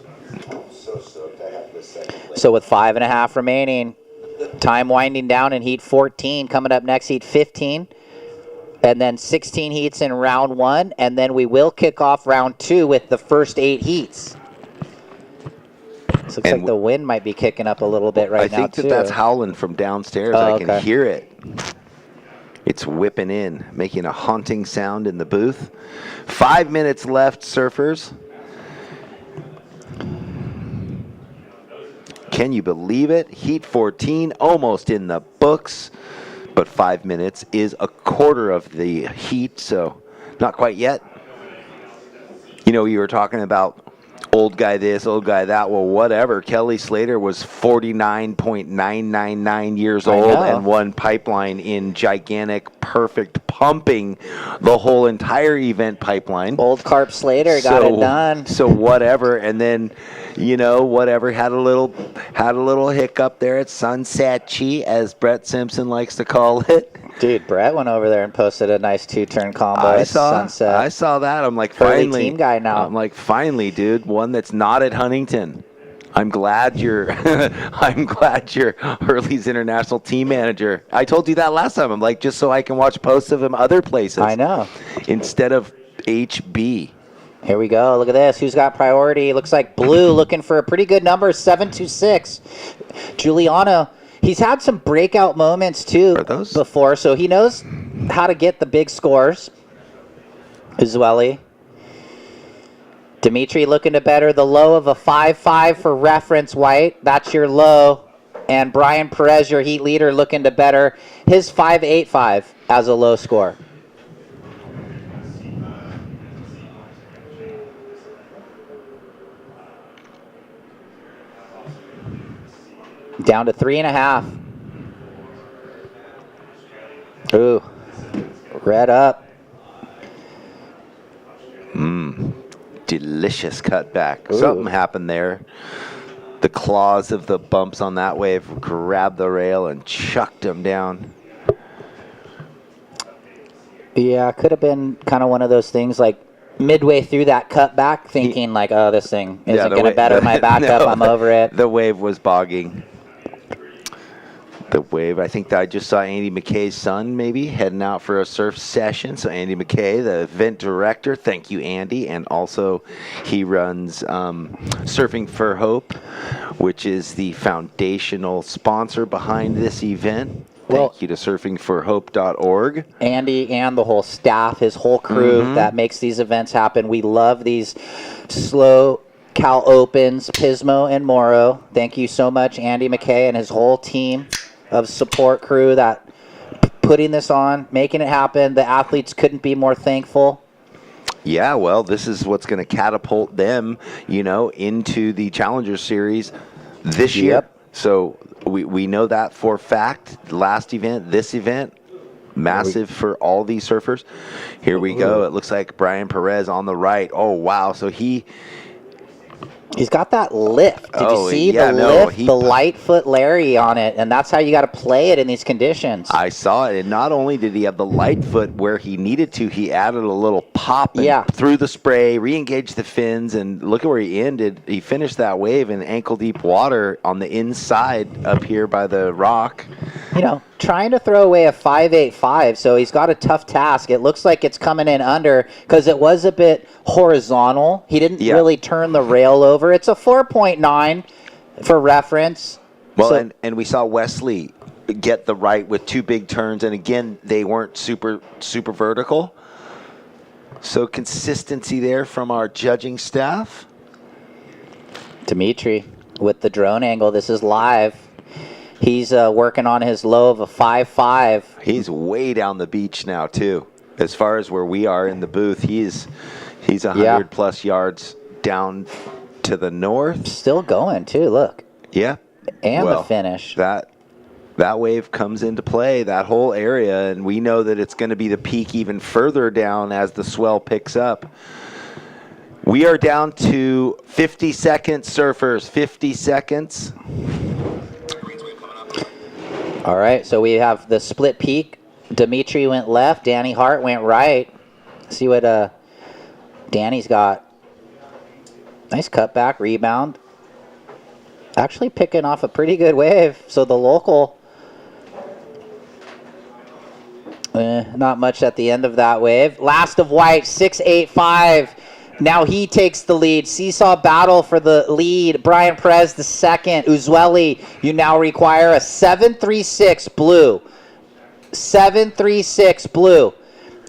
stoked I have this second wave. So with 5.5 remaining, time winding down in heat 14. Coming up next, heat 15. And then 16 heats in round 1. And then we will kick off round 2 with the first 8 heats. This looks like the wind might be kicking up a little bit right now, I think that's howling from downstairs. I can hear it. It's whipping in, making a haunting sound in the booth. 5 minutes left, surfers. Can you believe it? Heat 14, almost in the books. But 5 minutes is a quarter of the heat, so not quite yet. You know, you were talking about old guy this, old guy that. Well, whatever. Kelly Slater was 49.999 years old and won pipeline in gigantic, perfect pumping the whole entire event pipeline. Old Carp Slater got it done. So whatever, and then, you know, whatever, had a little hiccup there at Sunset Chi, as Brett Simpson likes to call it. Dude, Brett went over there and posted a nice 2-turn combo at Sunset. I saw that. I'm like, Early finally. team guy now. I'm like, finally, dude, one that's not at Huntington. I'm glad you're Hurley's international team manager. I told you that last time. I'm like, just so I can watch posts of him other places. I know. Instead of HB. Here we go. Look at this. Who's got priority? Looks like Blue looking for a pretty good number, 7.26. Giuliano. He's had some breakout moments, too, before, so he knows how to get the big scores. Uzueli. Dimitri looking to better the low of a 5.5 for reference, White. That's your low. And Brian Perez, your heat leader, looking to better his 5.85 as a low score. Down to 3.5. Ooh, red up. Delicious cutback. Something happened there. The claws of the bumps on that wave grabbed the rail and chucked him down. Yeah, could have been kind of one of those things like midway through that cutback thinking like, oh, this thing isn't going to better my backup. No, I'm over it. The wave was bogging. The wave. I think that I just saw Andy McKay's son maybe heading out for a surf session. So Andy McKay, the event director, thank you, Andy. And also he runs Surfing for Hope, which is the foundational sponsor behind this event. Thank you to surfingforhope.org. Andy and the whole staff, his whole crew that makes these events happen. We love these slow Cal Opens, Pismo, and Morro. Thank you so much, Andy McKay and his whole team of support crew that putting this on, making it happen. The athletes couldn't be more thankful. Yeah, well, this is what's going to catapult them, you know, into the Challenger Series this year. So we know that for a fact. Last event, this event, massive for all these surfers. Here we go. It looks like Brian Perez on the right. Oh, wow. So he He's got that lift. Did you see the lift, the light foot Larry on it? And that's how you got to play it in these conditions. I saw it. And not only did he have the light foot where he needed to, he added a little pop and threw the spray, re-engaged the fins, and look at where he ended. He finished that wave in ankle-deep water on the inside up here by the rock. You know, trying to throw away a 5.85, so he's got a tough task. It looks like it's coming in under because it was a bit horizontal. He didn't really turn the rail over. It's a 4.9 for reference. Well, So- and we saw Wesley get the right with 2 big turns, and again, they weren't super vertical. So consistency there from our judging staff. Dimitri with the drone angle. This is live. He's working on his low of a 5.5. He's way down the beach now, too. As far as where we are in the booth, he's 100 plus yards down to the north. Still going, too, look. Yeah. And the finish. That wave comes into play, that whole area, and we know that it's going to be the peak even further down as the swell picks up. We are down to 50 seconds, surfers. 50 seconds. All right, so we have the split peak. Dimitri went left. Danny Hart went right. See what Danny's got. Nice cutback, rebound. Actually picking off a pretty good wave. So the local, not much at the end of that wave. Last of white, 6.85. Now he takes the lead. Seesaw battle for the lead. Brian Perez the second. Uzueli, you now require a 7.36 blue. 7.36 blue.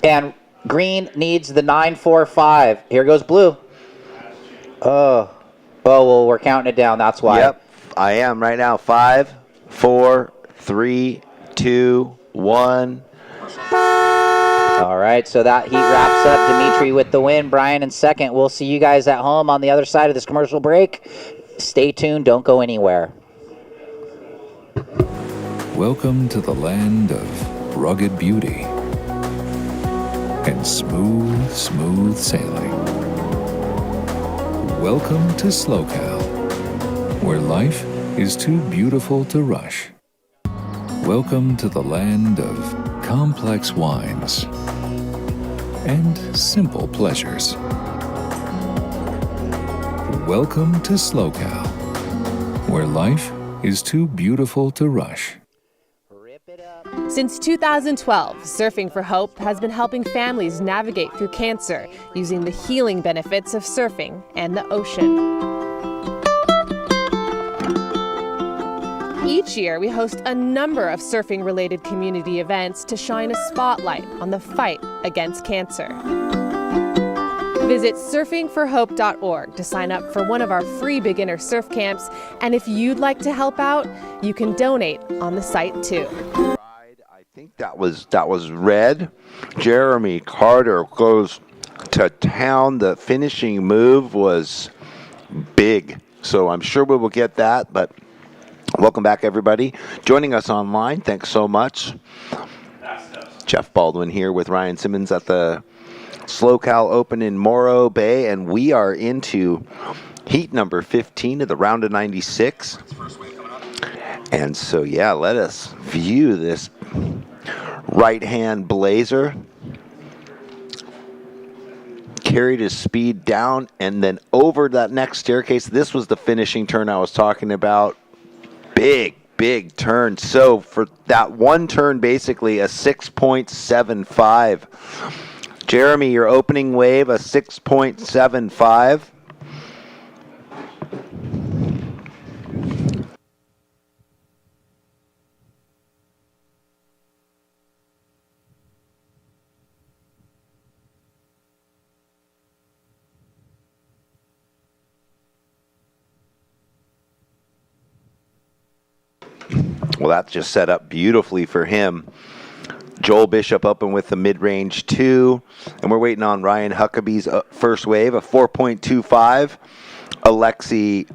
And green needs the 9.45. Here goes blue. Oh, well, we're counting it down. That's why. Yep, I am right now. 5, 4, 3, 2, 1. All right, so that heat wraps up. Dimitri with the win. Brian in second. We'll see you guys at home on the other side of this commercial break. Stay tuned. Don't go anywhere. Welcome to the land of rugged beauty and smooth, smooth sailing. Welcome to SLO, where life is too beautiful to rush. Welcome to the land of complex wines and simple pleasures. Welcome to SLO, where life is too beautiful to rush. Since 2012, Surfing for Hope has been helping families navigate through cancer using the healing benefits of surfing and the ocean. Each year, we host a number of surfing-related community events to shine a spotlight on the fight against cancer. Visit surfingforhope.org to sign up for one of our free beginner surf camps, and if you'd like to help out, you can donate on the site too. I think that was red. Jeremy Carter goes to town. The finishing move was big, so I'm sure we will get that, but welcome back, everybody. Joining us online, thanks so much. Jeff Baldwin here with Ryan Simmons at the SLO Open in Morro Bay, and we are into heat number 15 of the round of 96. And so, yeah, let us view this right-hand blazer. Carried his speed down and then over that next staircase. This was the finishing turn I was talking about. Big turn. So for that one turn, basically a 6.75. Jeremy, your opening wave, a 6.75. Well, that's just set up beautifully for him. Joel Bishop open with the mid-range 2, and we're waiting on Ryan Huckabee's first wave, a 4.25. Alexi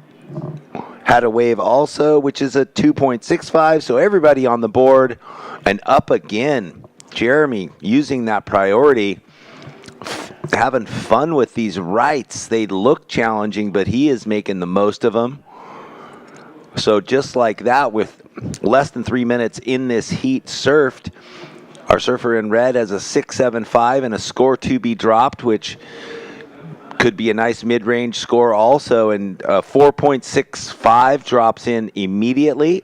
had a wave also, which is a 2.65, so everybody on the board. And up again, Jeremy using that priority. having fun with these rights. They look challenging, but he is making the most of them. So just like that, with less than 3 minutes in this heat surfed, our surfer in red has a 6.75 and a score to be dropped, which could be a nice mid-range score also. And 4.65 drops in immediately.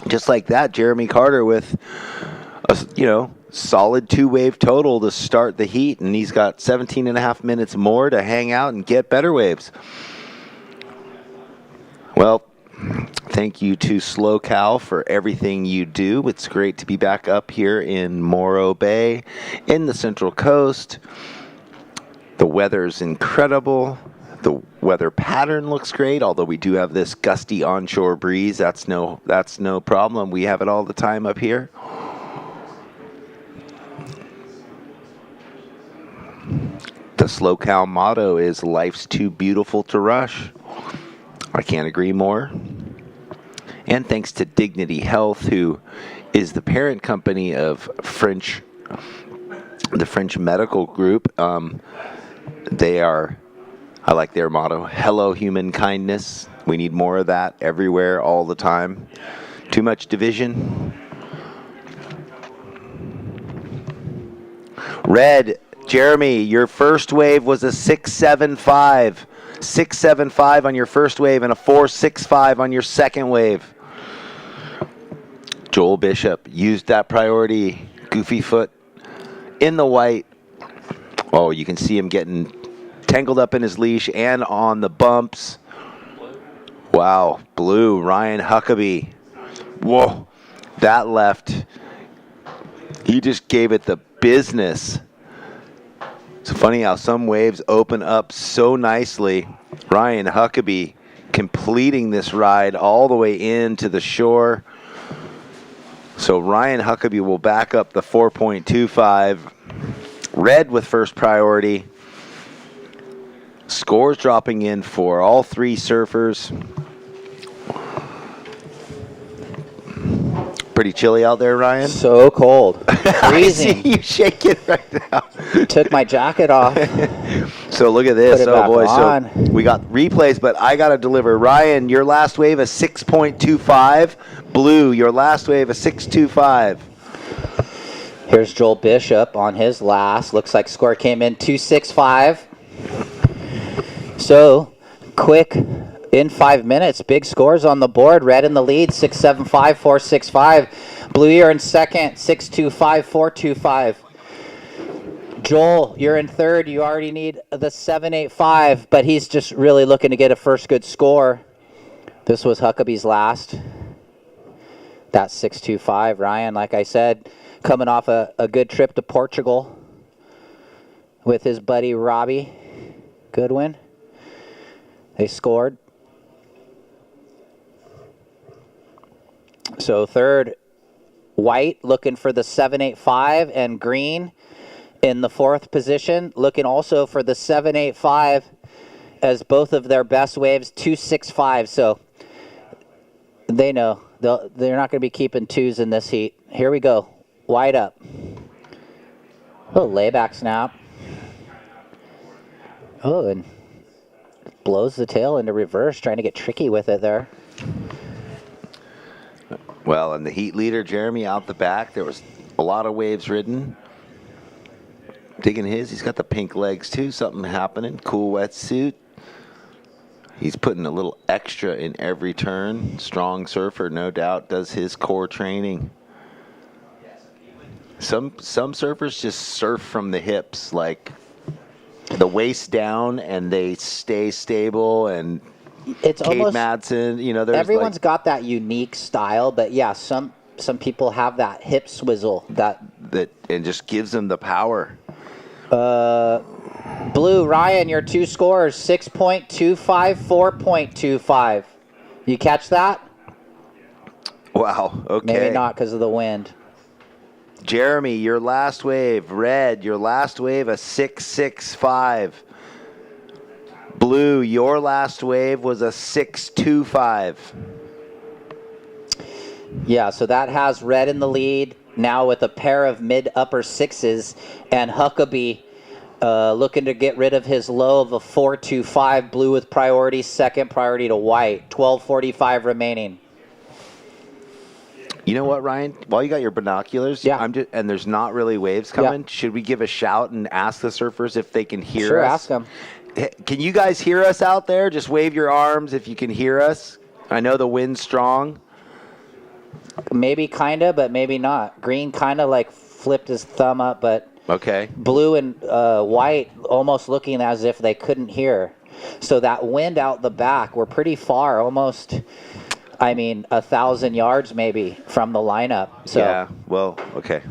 Just like that, Jeremy Carter with a, solid 2-wave total to start the heat, and he's got 17 and a half minutes more to hang out and get better waves. Well, thank you to Slow Cal for everything you do. It's great to be back up here in Morro Bay in the Central Coast. The weather's incredible. The weather pattern looks great, although we do have this gusty onshore breeze. That's no problem. We have it all the time up here. The Slow Cal motto is "Life's too beautiful to rush." I can't agree more. And thanks to Dignity Health, who is the parent company of the French medical group. I like their motto, "Hello, human kindness." We need more of that everywhere, all the time. Too much division. Red, Jeremy, your first wave was a 6.75. 6.75 on your first wave and a 4.65 on your second wave. Joel Bishop used that priority. Goofy foot in the white. Oh, you can see him getting tangled up in his leash and on the bumps. Wow, blue, Ryan Huckabee. Whoa, that left. He just gave it the business. It's funny how some waves open up so nicely. Ryan Huckabee completing this ride all the way into the shore. So Ryan Huckabee will back up the 4.25. Red with first priority. Scores dropping in for all three surfers. Pretty chilly out there, Ryan? So cold. Freezing. I see you shaking right now. Took my jacket off. So look at this. Put it Oh back boy. on. So we got replays, but I got to deliver. Ryan, your last wave a 6.25. Blue, your last wave a 6.25. Here's Joel Bishop on his last. Looks like score came in 2.65. So quick. In 5 minutes, big scores on the board. Red in the lead, 6.75, 4.65. Blue, you're in second, 6.25, 4.25. Joel, you're in third. You already need the 7.85, but he's just really looking to get a first good score. This was Huckabee's last. That's 6.25. Ryan, like I said, coming off a good trip to Portugal with his buddy Robbie Goodwin. They scored. So third, white looking for the 7.85, and green in the fourth position looking also for the 7.85 as both of their best waves, 2.65. So they know they're not going to be keeping twos in this heat. Here we go. Wide up. Oh, layback snap. Oh, and blows the tail into reverse, trying to get tricky with it there. Well, and the heat leader, Jeremy, out the back. There was a lot of waves ridden. Digging his. He's got the pink legs, too. Something happening. Cool wetsuit. He's putting a little extra in every turn. Strong surfer, no doubt, does his core training. Some surfers just surf from the hips, like the waist down, and they stay stable. And it's Cade almost Madsen, there's everyone's got that unique style, but yeah, some people have that hip swizzle that and just gives them the power. Blue, Ryan, your two scores, 6.25, 4.25. You catch that? Wow, okay. Maybe not because of the wind. Jeremy, your last wave. Red, your last wave, a 6.65. Blue, your last wave was a 6.25. Yeah, so that has Red in the lead now with a pair of mid-upper sixes, and Huckabee Looking to get rid of his low of a 4.25. Blue with priority. Second priority to white. 12:45 remaining. You know what, Ryan? While you got your binoculars, and there's not really waves coming, should we give a shout and ask the surfers if they can hear us? Sure, ask them. Can you guys hear us out there? Just wave your arms if you can hear us. I know the wind's strong. Maybe kind of, but maybe not. Green kind of like flipped his thumb up, but okay. Blue and white almost looking as if they couldn't hear. So that wind out the back, we're pretty far, almost, 1,000 yards maybe from the lineup. So yeah, well, okay.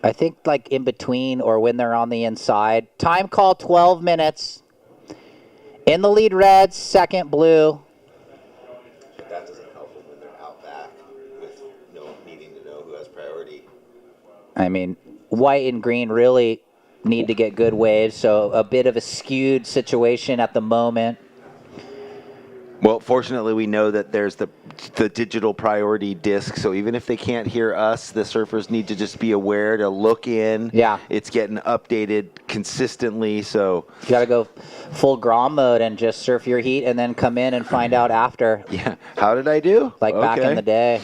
I think like in between or when they're on the inside. Time call 12 minutes. In the lead, Reds. Second, Blue. That doesn't help them when they're out back with needing to know who has priority. White and green really need to get good waves, so a bit of a skewed situation at the moment. Well, fortunately, we know that there's the digital priority disc, so even if they can't hear us, the surfers need to just be aware to look in. Yeah. It's getting updated consistently, so... You got to go full Grom mode and just surf your heat and then come in and find out after. Yeah. How did I do? Like back in the day.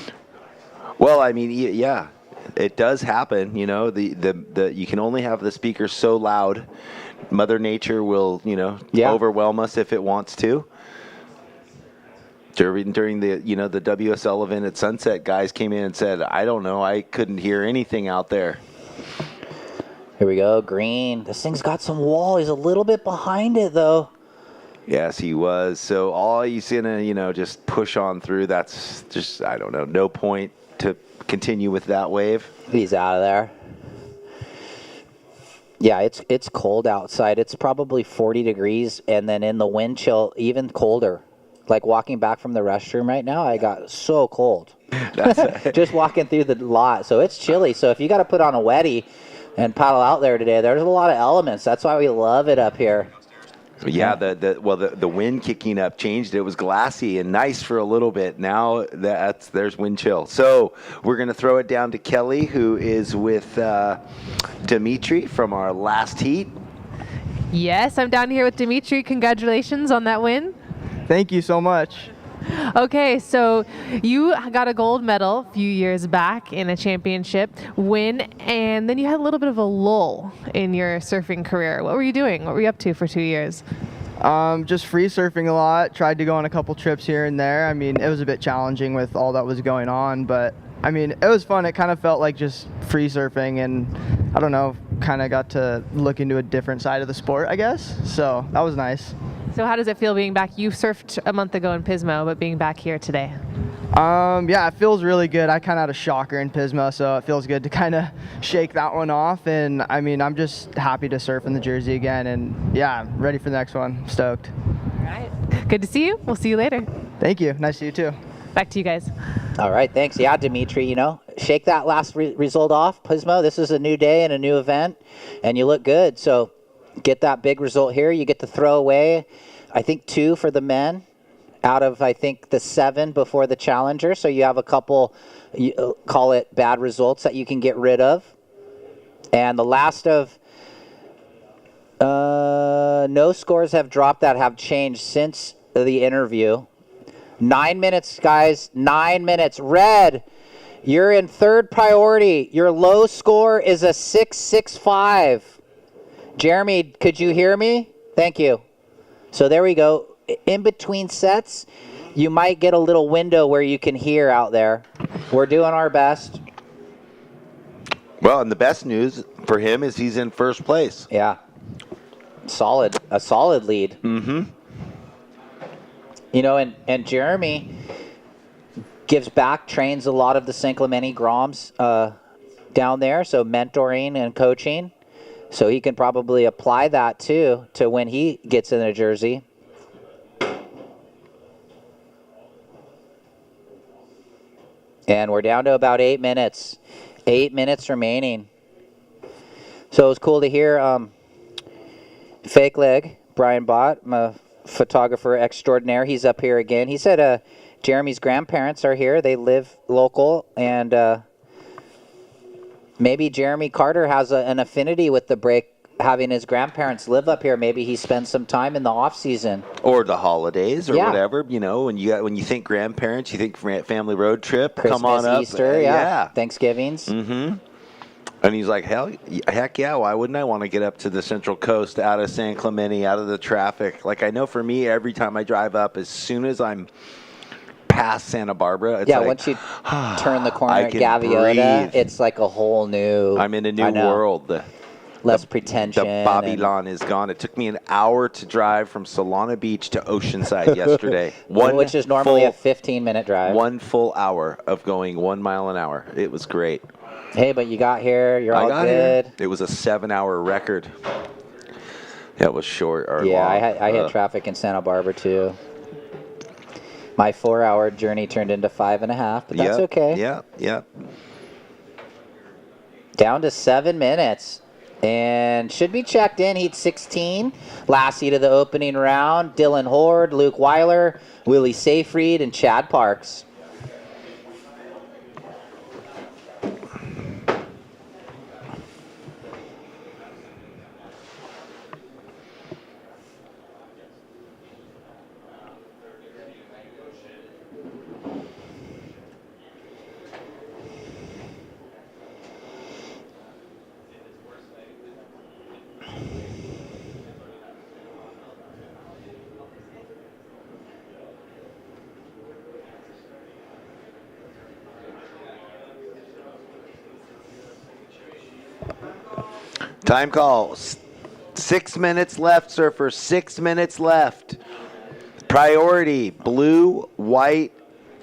Well, yeah. It does happen, you can only have the speakers so loud. Mother Nature will, overwhelm us if it wants to. During the W.S. Sullivan at Sunset, guys came in and said, I don't know, I couldn't hear anything out there. Here we go, green. This thing's got some wall. He's a little bit behind it, though. Yes, he was. So all he's going to, just push on through. That's just, I don't know, no point to continue with that wave. He's out of there. Yeah, it's cold outside. It's probably 40 degrees, and then in the wind chill, even colder. Like walking back from the restroom right now, I got so cold. Just walking through the lot. So it's chilly. So if you got to put on a wetty and paddle out there today, there's a lot of elements. That's why we love it up here. Yeah, the wind kicking up changed. It was glassy and nice for a little bit. Now there's wind chill. So we're going to throw it down to Kelly, who is with Dimitri from our last heat. Yes, I'm down here with Dimitri. Congratulations on that win. Thank you so much. Okay, so you got a gold medal a few years back in a championship win, and then you had a little bit of a lull in your surfing career. What were you doing? What were you up to for 2 years? Just free surfing a lot. Tried to go on a couple trips here and there. It was a bit challenging with all that was going on, but it was fun. It kind of felt like just free surfing, and I don't know, kind of got to look into a different side of the sport, I guess. So that was nice. So how does it feel being back? You surfed a month ago in Pismo, but being back here today? Yeah, it feels really good. I kind of had a shocker in Pismo, so it feels good to kind of shake that one off. And I'm just happy to surf in the Jersey again, and yeah, ready for the next one. Stoked. All right. Good to see you. We'll see you later. Thank you. Nice to see you too. Back to you guys. All right, thanks. Yeah, Dimitri, shake that last result off. Pismo, this is a new day and a new event, and you look good. So get that big result here. You get to throw away, I think, 2 for the men out of, I think, the 7 before the Challenger. So you have a couple, call it bad results that you can get rid of. And the last of, no scores have dropped that have changed since the interview. 9 minutes, guys. 9 minutes. Red, you're in third priority. Your low score is a 6.65. Jeremy, could you hear me? Thank you. So there we go. In between sets, you might get a little window where you can hear out there. We're doing our best. Well, and the best news for him is he's in first place. Yeah. Solid. A solid lead. Mm-hmm. And Jeremy gives back, trains a lot of the San Clemente Groms down there, so mentoring and coaching. So he can probably apply that, too, to when he gets in a jersey. And we're down to about 8 minutes. 8 minutes remaining. So it was cool to hear Fake Leg, Brian Bott, a photographer extraordinaire. He's up here again. He said Jeremy's grandparents are here. They live local, and Maybe Jeremy Carter has an affinity with the break, having his grandparents live up here. Maybe he spends some time in the off season or the holidays or Yeah. whatever. When you think grandparents, you think family road trip. Christmas, Come on up, Easter, yeah. Thanksgivings. Mm-hmm. And he's like, heck yeah, why wouldn't I want to get up to the Central Coast, out of San Clemente, out of the traffic? Like, I know for me, every time I drive up, as soon as I'm past Santa Barbara, it's like, once you turn the corner I at can Gaviota, breathe. it's like a whole new... I'm in a new I know. world. Less pretension. The Babylon is gone. It took me an hour to drive from Solana Beach to Oceanside yesterday. Which is normally a 15-minute drive. 1 full hour of going 1 mile an hour. It was great. Hey, but you got here. You're all good. It was a 7-hour record. That was short or Yeah, long. I had traffic in Santa Barbara too. My 4-hour journey turned into 5.5, but that's okay. Yeah. Down to 7 minutes. And should be checked in. Heat 16. Last heat of the opening round. Dylan Horde, Luke Weiler, Willie Seyfried, and Chad Parks. Time call. 6 minutes left, surfer. 6 minutes left. Priority, blue, white,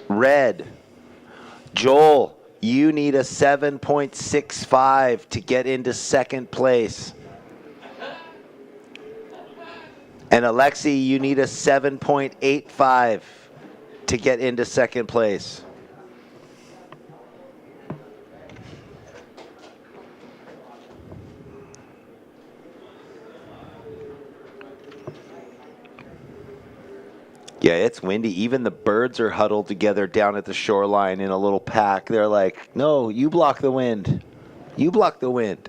red. Joel, you need a 7.65 to get into second place. And Alexi, you need a 7.85 to get into second place. Yeah, it's windy. Even the birds are huddled together down at the shoreline in a little pack. They're like, no, you block the wind. You block the wind.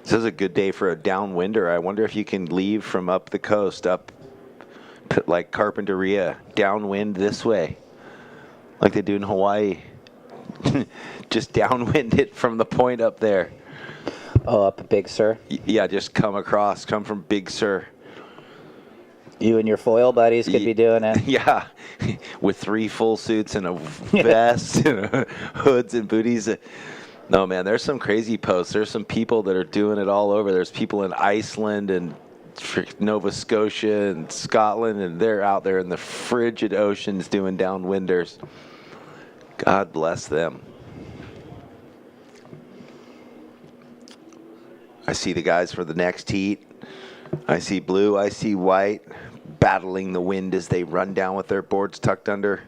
This is a good day for a downwinder. I wonder if you can leave from up the coast, up like Carpinteria, downwind this way. Like they do in Hawaii. Just downwind it from the point up there. Oh, up Big Sur? Yeah, just come from Big Sur. You and your foil buddies could be doing it. Yeah, with 3 full suits and a vest and hoods and booties. No, man, there's some crazy posts. There's some people that are doing it all over. There's people in Iceland and Nova Scotia and Scotland, and they're out there in the frigid oceans doing downwinders. God bless them. I see the guys for the next heat. I see blue, I see white, battling the wind as they run down with their boards tucked under.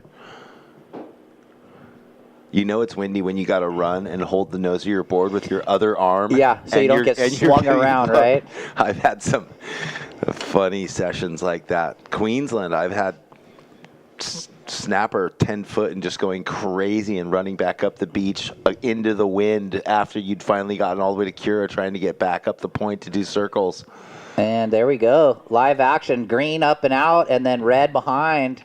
You know it's windy when you got to run and hold the nose of your board with your other arm. Yeah, so you don't get swung around, right? I've had some funny sessions like that. Queensland, I've had snapper 10 foot and just going crazy and running back up the beach into the wind after you'd finally gotten all the way to Cura, trying to get back up the point to do circles. And there we go. Live action. Green up and out, and then red behind.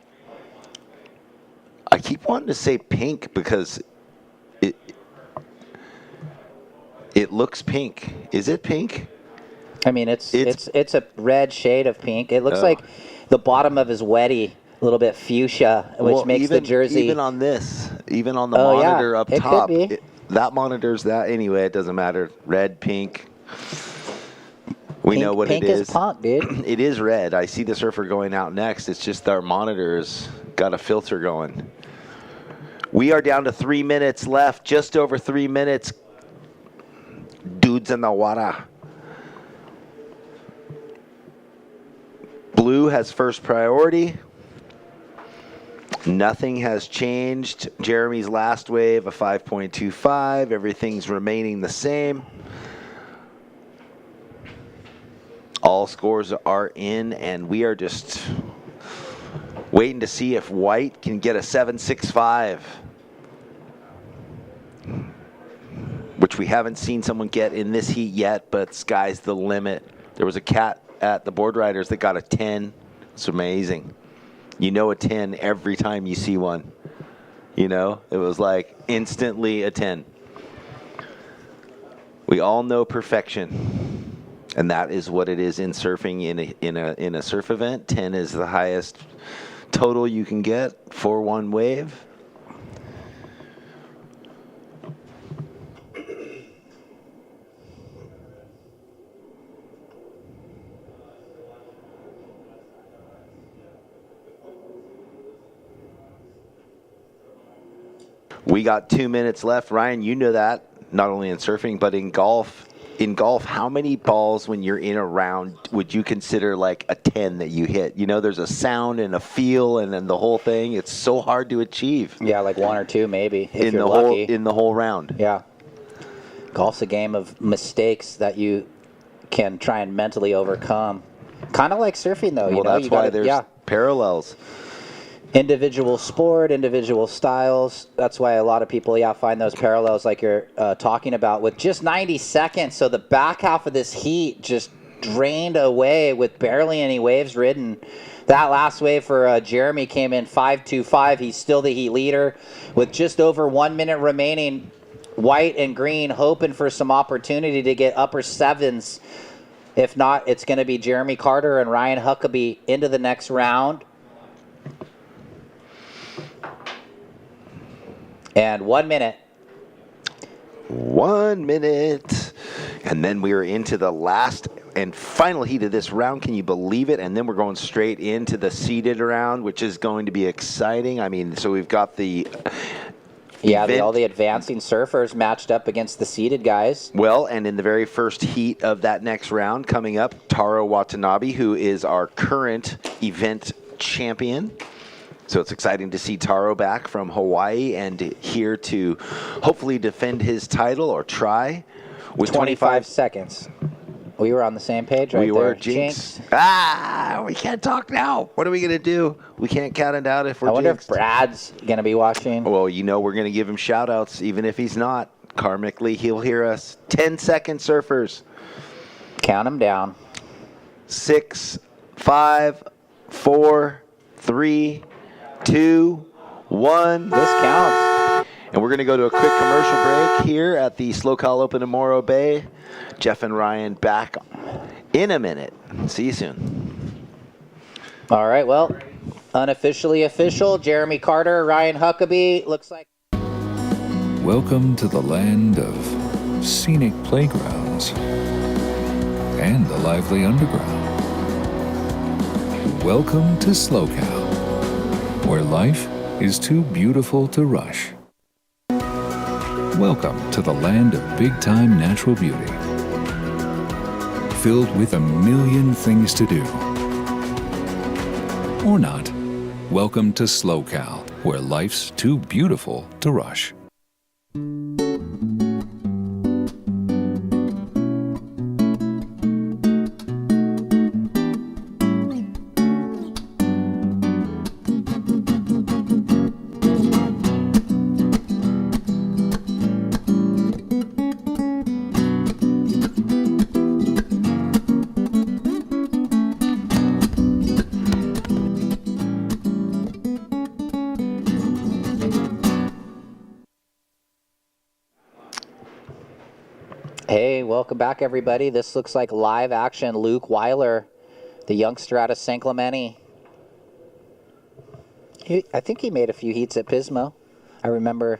I keep wanting to say pink because it looks pink. Is it pink? I mean, it's a red shade of pink. It looks like the bottom of his wedgie, a little bit fuchsia, which makes the jersey. Even on this, even on the monitor up top, could be. that monitor's that anyway. It doesn't matter. Red, pink. We know what it is. Pink is punk, dude. It is red. I see the surfer going out next. It's just our monitor's got a filter going. We are down to 3 minutes left, just over 3 minutes. Dudes in the water. Blue has first priority. Nothing has changed. Jeremy's last wave, a 5.25. Everything's remaining the same. All scores are in, and we are just waiting to see if White can get a 7.65, which we haven't seen someone get in this heat yet, but sky's the limit. There was a cat at the Board Riders that got a 10. It's amazing. You know a 10 every time you see one. You know, it was like instantly a 10. We all know perfection, and that is what it is in surfing in a surf event. 10 is the highest total you can get for one wave. We got 2 minutes left. Ryan, you know that, not only in surfing, but in golf. In golf, how many balls when you're in a round would you consider like a 10 that you hit? You know, there's a sound and a feel and then the whole thing. It's so hard to achieve. Yeah, like 1 or 2 maybe, if in you're the lucky. whole in the whole round. Yeah. Golf's a game of mistakes that you can try and mentally overcome. Kind of like surfing, though. Well, you know, that's you why gotta, there's parallels. Individual sport, individual styles. That's why a lot of people, find those parallels like you're talking about with just 90 seconds. So the back half of this heat just drained away with barely any waves ridden. That last wave for Jeremy came in 5.25. He's still the heat leader with just over 1 minute remaining. White and green hoping for some opportunity to get upper sevens. If not, it's going to be Jeremy Carter and Ryan Huckabee into the next round. And 1 minute. 1 minute. And then we are into the last and final heat of this round. Can you believe it? And then we're going straight into the seeded round, which is going to be exciting. I mean, so we've got the all the advancing surfers matched up against the seeded guys. Well, and in the very first heat of that next round coming up, Taro Watanabe, who is our current event champion. So it's exciting to see Taro back from Hawaii and here to hopefully defend his title or try with 25 seconds. We were on the same page right there. We were, Jinx. We can't talk now. What are we going to do? We can't count it out if we're I wonder jinxed. if Brad's going to be watching. Well, you know we're going to give him shout-outs even if he's not. Karmically, he'll hear us. 10-second surfers. Count them down. 6, 5, 4, 3, 2, 1. This counts. And we're going to go to a quick commercial break here at the Slow Call Open in Morro Bay. Jeff and Ryan back in a minute. See you soon. All right, well, unofficially official. Jeremy Carter, Ryan Huckabee. Looks like. Welcome to the land of scenic playgrounds and the lively underground. Welcome to SLO, where life is too beautiful to rush. Welcome to the land of big-time natural beauty, filled with a million things to do. Or not. Welcome to SLO, where life's too beautiful to rush. Hey, welcome back, everybody. This looks like live action. Luke Weiler, the youngster out of San Clemente. I think he made a few heats at Pismo. I remember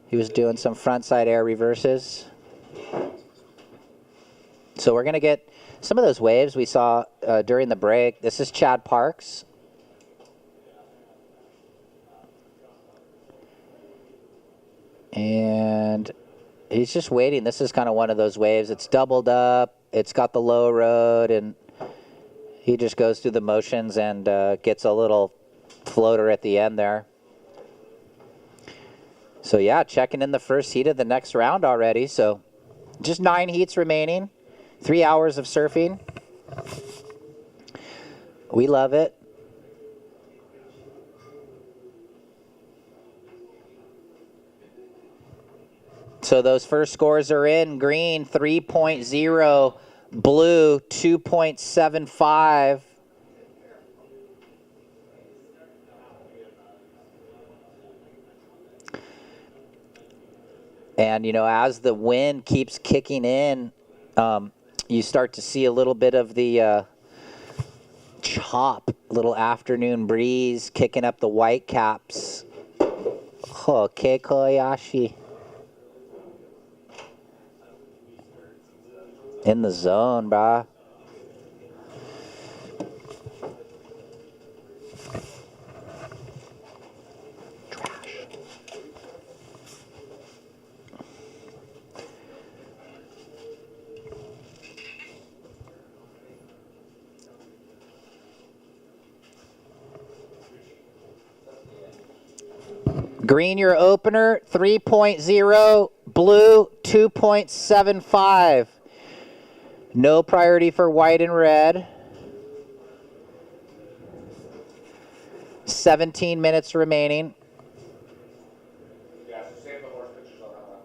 he was doing some frontside air reverses. So we're going to get some of those waves we saw during the break. This is Chad Parks. And he's just waiting. This is kind of one of those waves. It's doubled up. It's got the low road, and he just goes through the motions and gets a little floater at the end there. So, yeah, checking in the first heat of the next round already. So, just 9 heats remaining. 3 hours of surfing. We love it. So those first scores are in. Green 3.0, blue 2.75. And, you know, as the wind keeps kicking in, you start to see a little bit of the chop, little afternoon breeze kicking up the white caps. Oh, Keikoyashi. In the zone, brah. Green, your opener, 3.0. Blue, 2.75. No priority for white and red. 17 minutes remaining. Yeah, so save the horse pictures on that one.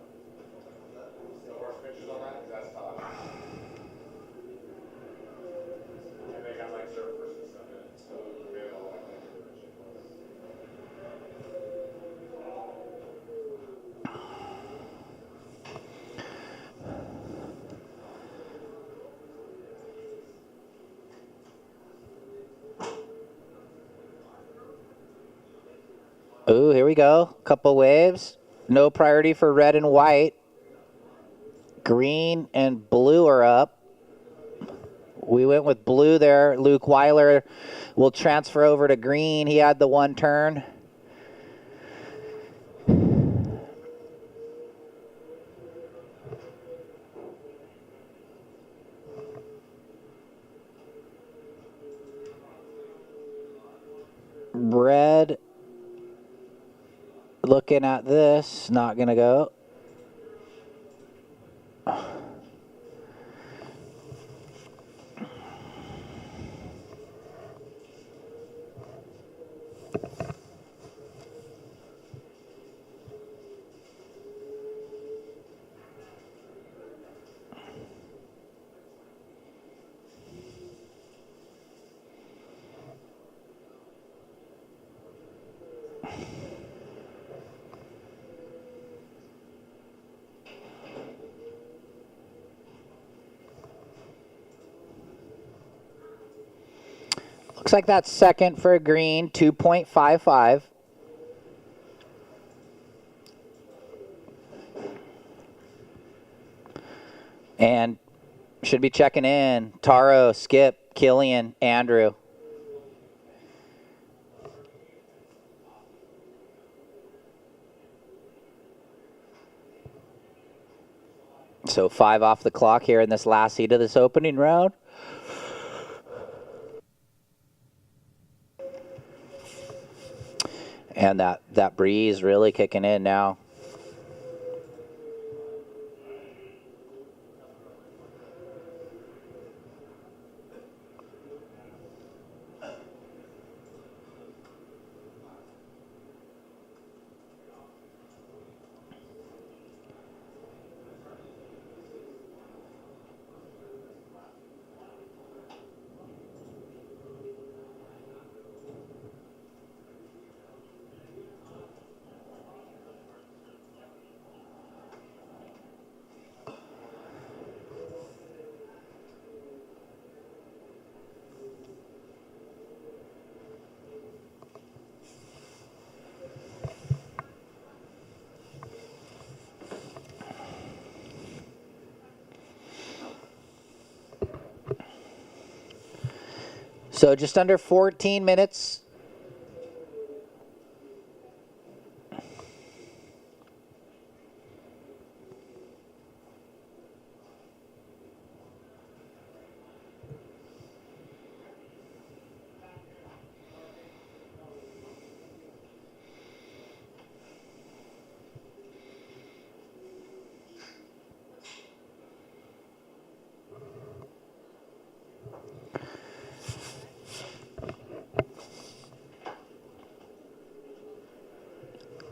The horse pictures on that, because that's Taj. And they got like surfers and stuff in it, so we have all that kind of information. Ooh, here we go. Couple waves. No priority for red and white. Green and blue are up. We went with blue there. Luke Weiler will transfer over to green. He had the one turn. Red, looking at this, not going to go. Looks like that's second for a green, 2.55. And should be checking in. Taro, Skip, Killian, Andrew. So 5 off the clock here in this last heat of this opening round. And that breeze really kicking in now. So just under 14 minutes.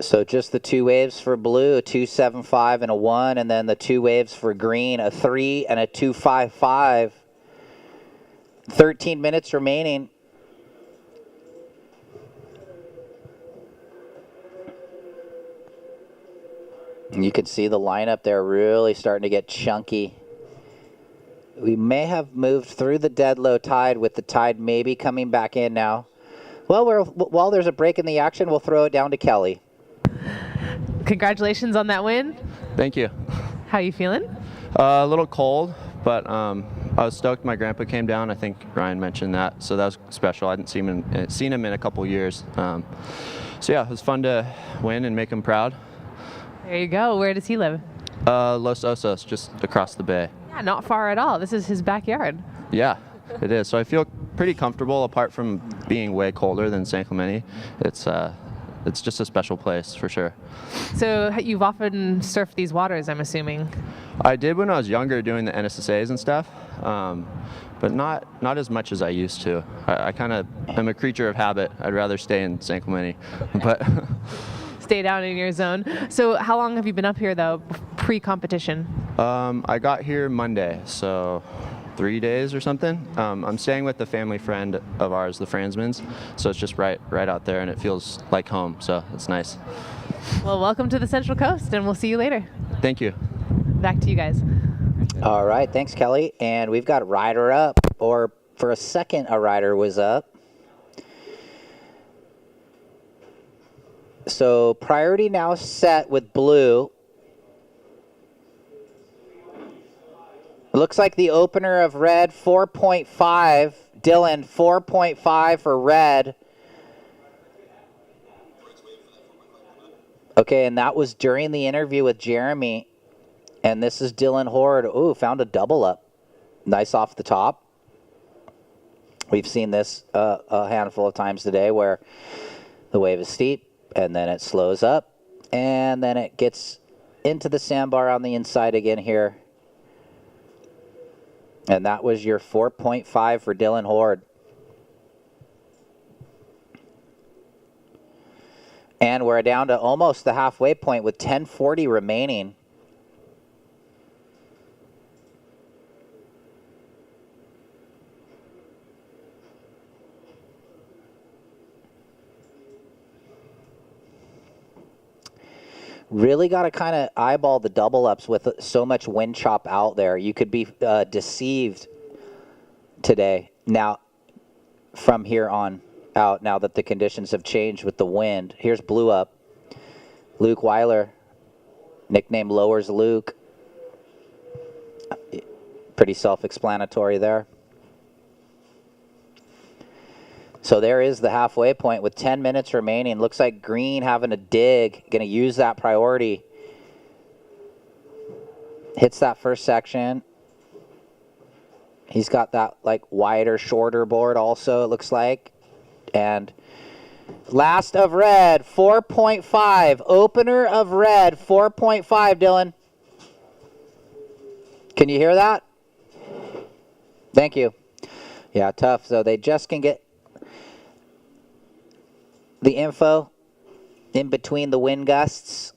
So just the 2 waves for blue, a 2.75 and a 1, and then the 2 waves for green, a 3 and a 2.55. 13 minutes remaining. You can see the lineup there really starting to get chunky. We may have moved through the dead low tide, with the tide maybe coming back in now. Well, while there's a break in the action, we'll throw it down to Kelly. Congratulations on that win. Thank you. How you feeling? A little cold, but I was stoked my grandpa came down. I think Ryan mentioned that, so that was special. I hadn't seen him in a couple years. So yeah, it was fun to win and make him proud. There you go. Where does he live? Los Osos, just across the bay. Yeah, not far at all. This is his backyard. Yeah, it is. So I feel pretty comfortable, apart from being way colder than San Clemente. It's just a special place for sure. So you've often surfed these waters, I'm assuming? I did when I was younger, doing the NSSAs and stuff, but not as much as I used to. I kind of am a creature of habit. I'd rather stay in San Clemente, but stay down in your zone. So how long have you been up here though, pre-competition? I got here Monday, so 3 days or something. I'm staying with a family friend of ours, the Fransmans, so it's just right out there, and it feels like home, so it's nice. Well, welcome to the Central Coast, and we'll see you later. Thank you. Back to you guys. All right, thanks, Kelly. And we've got rider up, or for a second, a rider was up. So priority now set with blue. It looks like the opener of red, 4.5. Dylan, 4.5 for red. Okay, and that was during the interview with Jeremy. And this is Dylan Horde. Ooh, found a double up. Nice off the top. We've seen this a handful of times today, where the wave is steep, and then it slows up, and then it gets into the sandbar on the inside again here. And that was your 4.5 for Dylan Horde. And we're down to almost the halfway point with 10:40 remaining. Really got to kind of eyeball the double ups with so much wind chop out there. You could be deceived today. Now, from here on out, now that the conditions have changed with the wind. Here's blue up. Luke Weiler, nickname Lowers Luke. Pretty self-explanatory there. So there is the halfway point with 10 minutes remaining. Looks like green having a dig. Going to use that priority. Hits that first section. He's got that like wider, shorter board also, it looks like. And last of red, 4.5. Opener of red, 4.5, Dylan. Can you hear that? Thank you. Yeah, tough. So they just can get the info in between the wind gusts.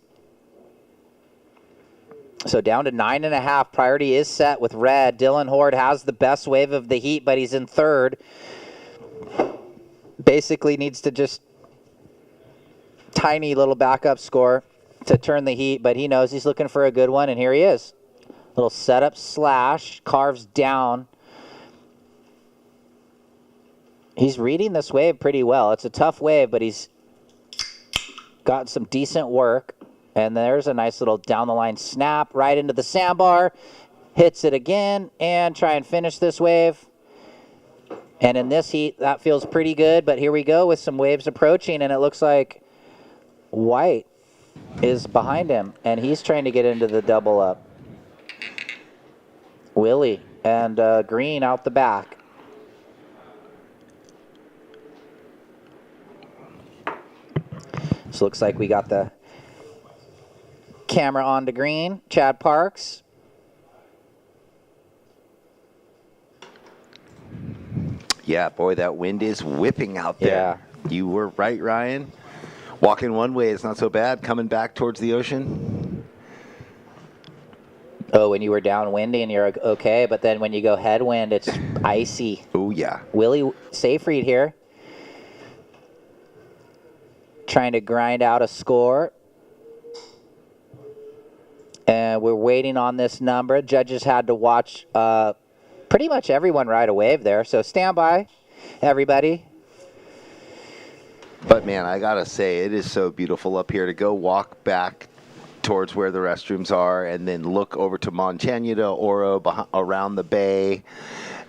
So down to 9.5. Priority is set with red. Dylan Horde has the best wave of the heat, but he's in third. Basically needs to just tiny little backup score to turn the heat, but he knows he's looking for a good one, and here he is. Little setup slash, carves down. He's reading this wave pretty well. It's a tough wave, but he's got some decent work. And there's a nice little down-the-line snap right into the sandbar. Hits it again, and try and finish this wave. And in this heat, that feels pretty good. But here we go with some waves approaching, and it looks like White is behind him, and he's trying to get into the double up. Willie and Green out the back. So looks like we got the camera on to Green. Chad Parks. Yeah, boy, that wind is whipping out there. Yeah. You were right, Ryan. Walking one way is not so bad. Coming back towards the ocean. Oh, when you were downwindy and you're okay, but then when you go headwind, it's icy. Oh, yeah. Willie Seyfried here. Trying to grind out a score. And we're waiting on this number. Judges had to watch pretty much everyone ride a wave there. So stand by, everybody. But, man, I got to say, it is so beautiful up here to go walk back towards where the restrooms are and then look over to Montaña de Oro around the bay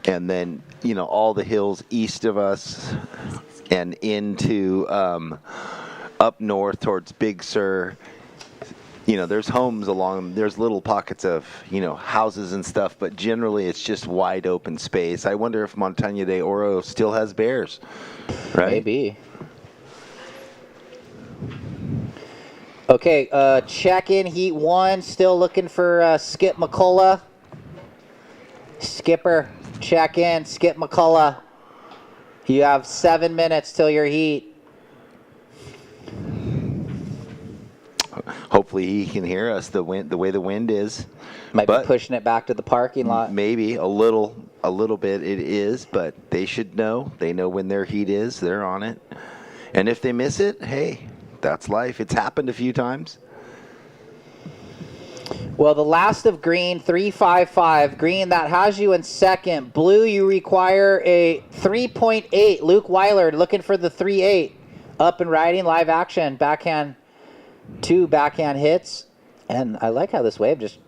and then, you know, all the hills east of us and into up north towards Big Sur. You know, there's homes along, there's little pockets of, you know, houses and stuff, but generally it's just wide open space. I wonder if Montaña de Oro still has bears, right? Maybe. Okay, check in heat 1. Still looking for Skip McCullough. Skipper, check in. Skip McCullough. You have 7 minutes till your heat. Hopefully he can hear us. The way the wind is. Might be pushing it back to the parking lot. Maybe a little bit it is, but they should know. They know when their heat is. They're on it. And if they miss it, hey, that's life. It's happened a few times. Well, the last of green, 3.55. Green, that has you in second. Blue, you require a 3.8. Luke Weiler looking for the 3.8. Up and riding, live action. Backhand, 2 backhand hits. And I like how this wave just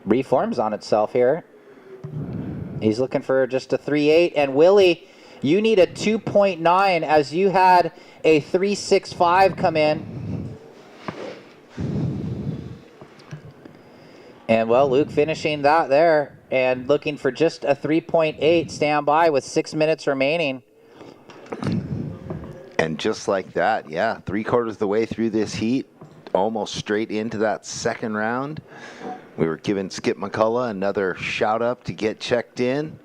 reforms on itself here. He's looking for just a 3.8. And Willie, you need a 2.9 as you had a 3.65 come in. And, well, Luke finishing that there and looking for just a 3.8. Stand by with 6 minutes remaining. And just like that, yeah, 3/4 of the way through this heat, almost straight into that second round. We were giving Skip McCullough another shout up to get checked in.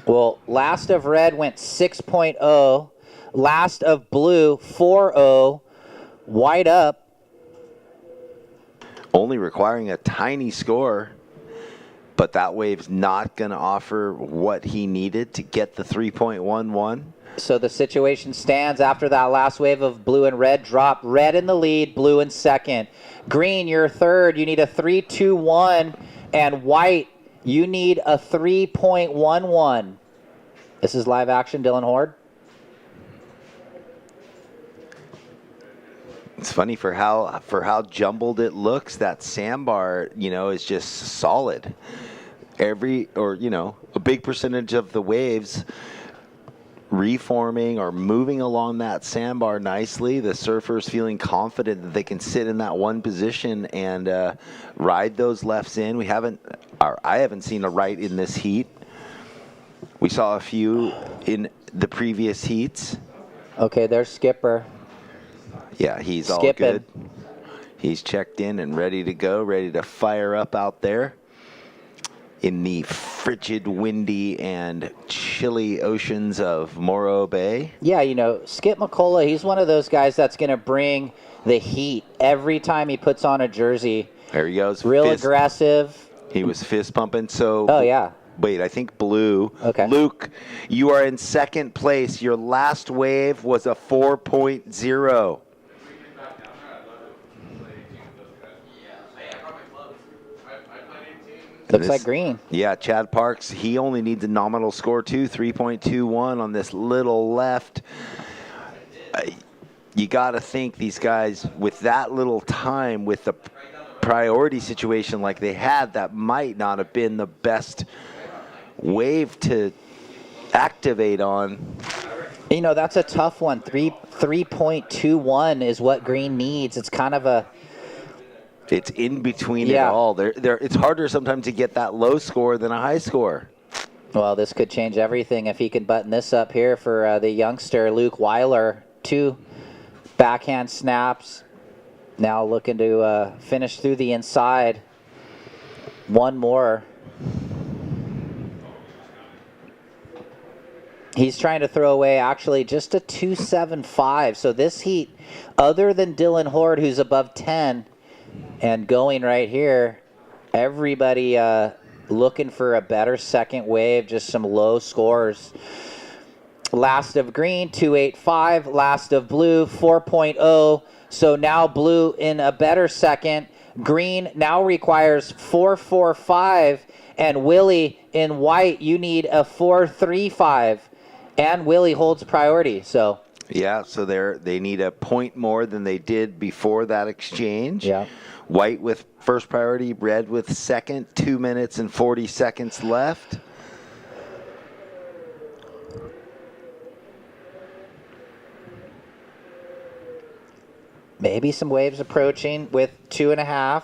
Well, last of red went 6.0. Last of blue, 4.0. White up. Only requiring a tiny score, but that wave's not going to offer what he needed to get the 3.11. So the situation stands after that last wave of blue and red drop. Red in the lead, blue in second. Green, you're third. You need a 3.21. And white, you need a 3.11. This is live action, Dylan Horde. It's funny for how jumbled it looks. That sandbar, you know, is just solid. A big percentage of the waves reforming or moving along that sandbar nicely. The surfers feeling confident that they can sit in that one position and ride those lefts in. I haven't seen a right in this heat. We saw a few in the previous heats. Okay, there's Skipper. Yeah, he's Skipping. all good. He's checked in and ready to go, ready to fire up out there in the frigid, windy, and chilly oceans of Morro Bay. Yeah, you know, Skip McCullough, he's one of those guys that's going to bring the heat every time he puts on a jersey. There he goes. Real aggressive. He was fist pumping. So. Oh, yeah. Wait, I think blue. Okay. Luke, you are in second place. Your last wave was a 4.0. Looks like green. Yeah, Chad Parks, he only needs a nominal score too, 3.21 on this little left. You got to think these guys, with that little time, with the priority situation like they had, that might not have been the best wave to activate on. You know, that's a tough one. 3.21 is what green needs. It's kind of a... It's in between it all. It's harder sometimes to get that low score than a high score. Well, this could change everything if he can button this up here for the youngster, Luke Weiler. 2 backhand snaps. Now looking to finish through the inside. 1 more. He's trying to throw away actually just a 2.75. So this heat, other than Dylan Horde, who's above 10 and going right here, everybody looking for a better second wave, just some low scores. Last of green, 2.85. Last of blue, 4.0. So now blue in a better second. Green now requires 4.45. And Willie in white, you need a 4.35. And Willie holds priority. So yeah, so they need a point more than they did before that exchange. Yeah. White with first priority, red with second, 2 minutes and 40 seconds left. maybe some waves approaching with 2.5.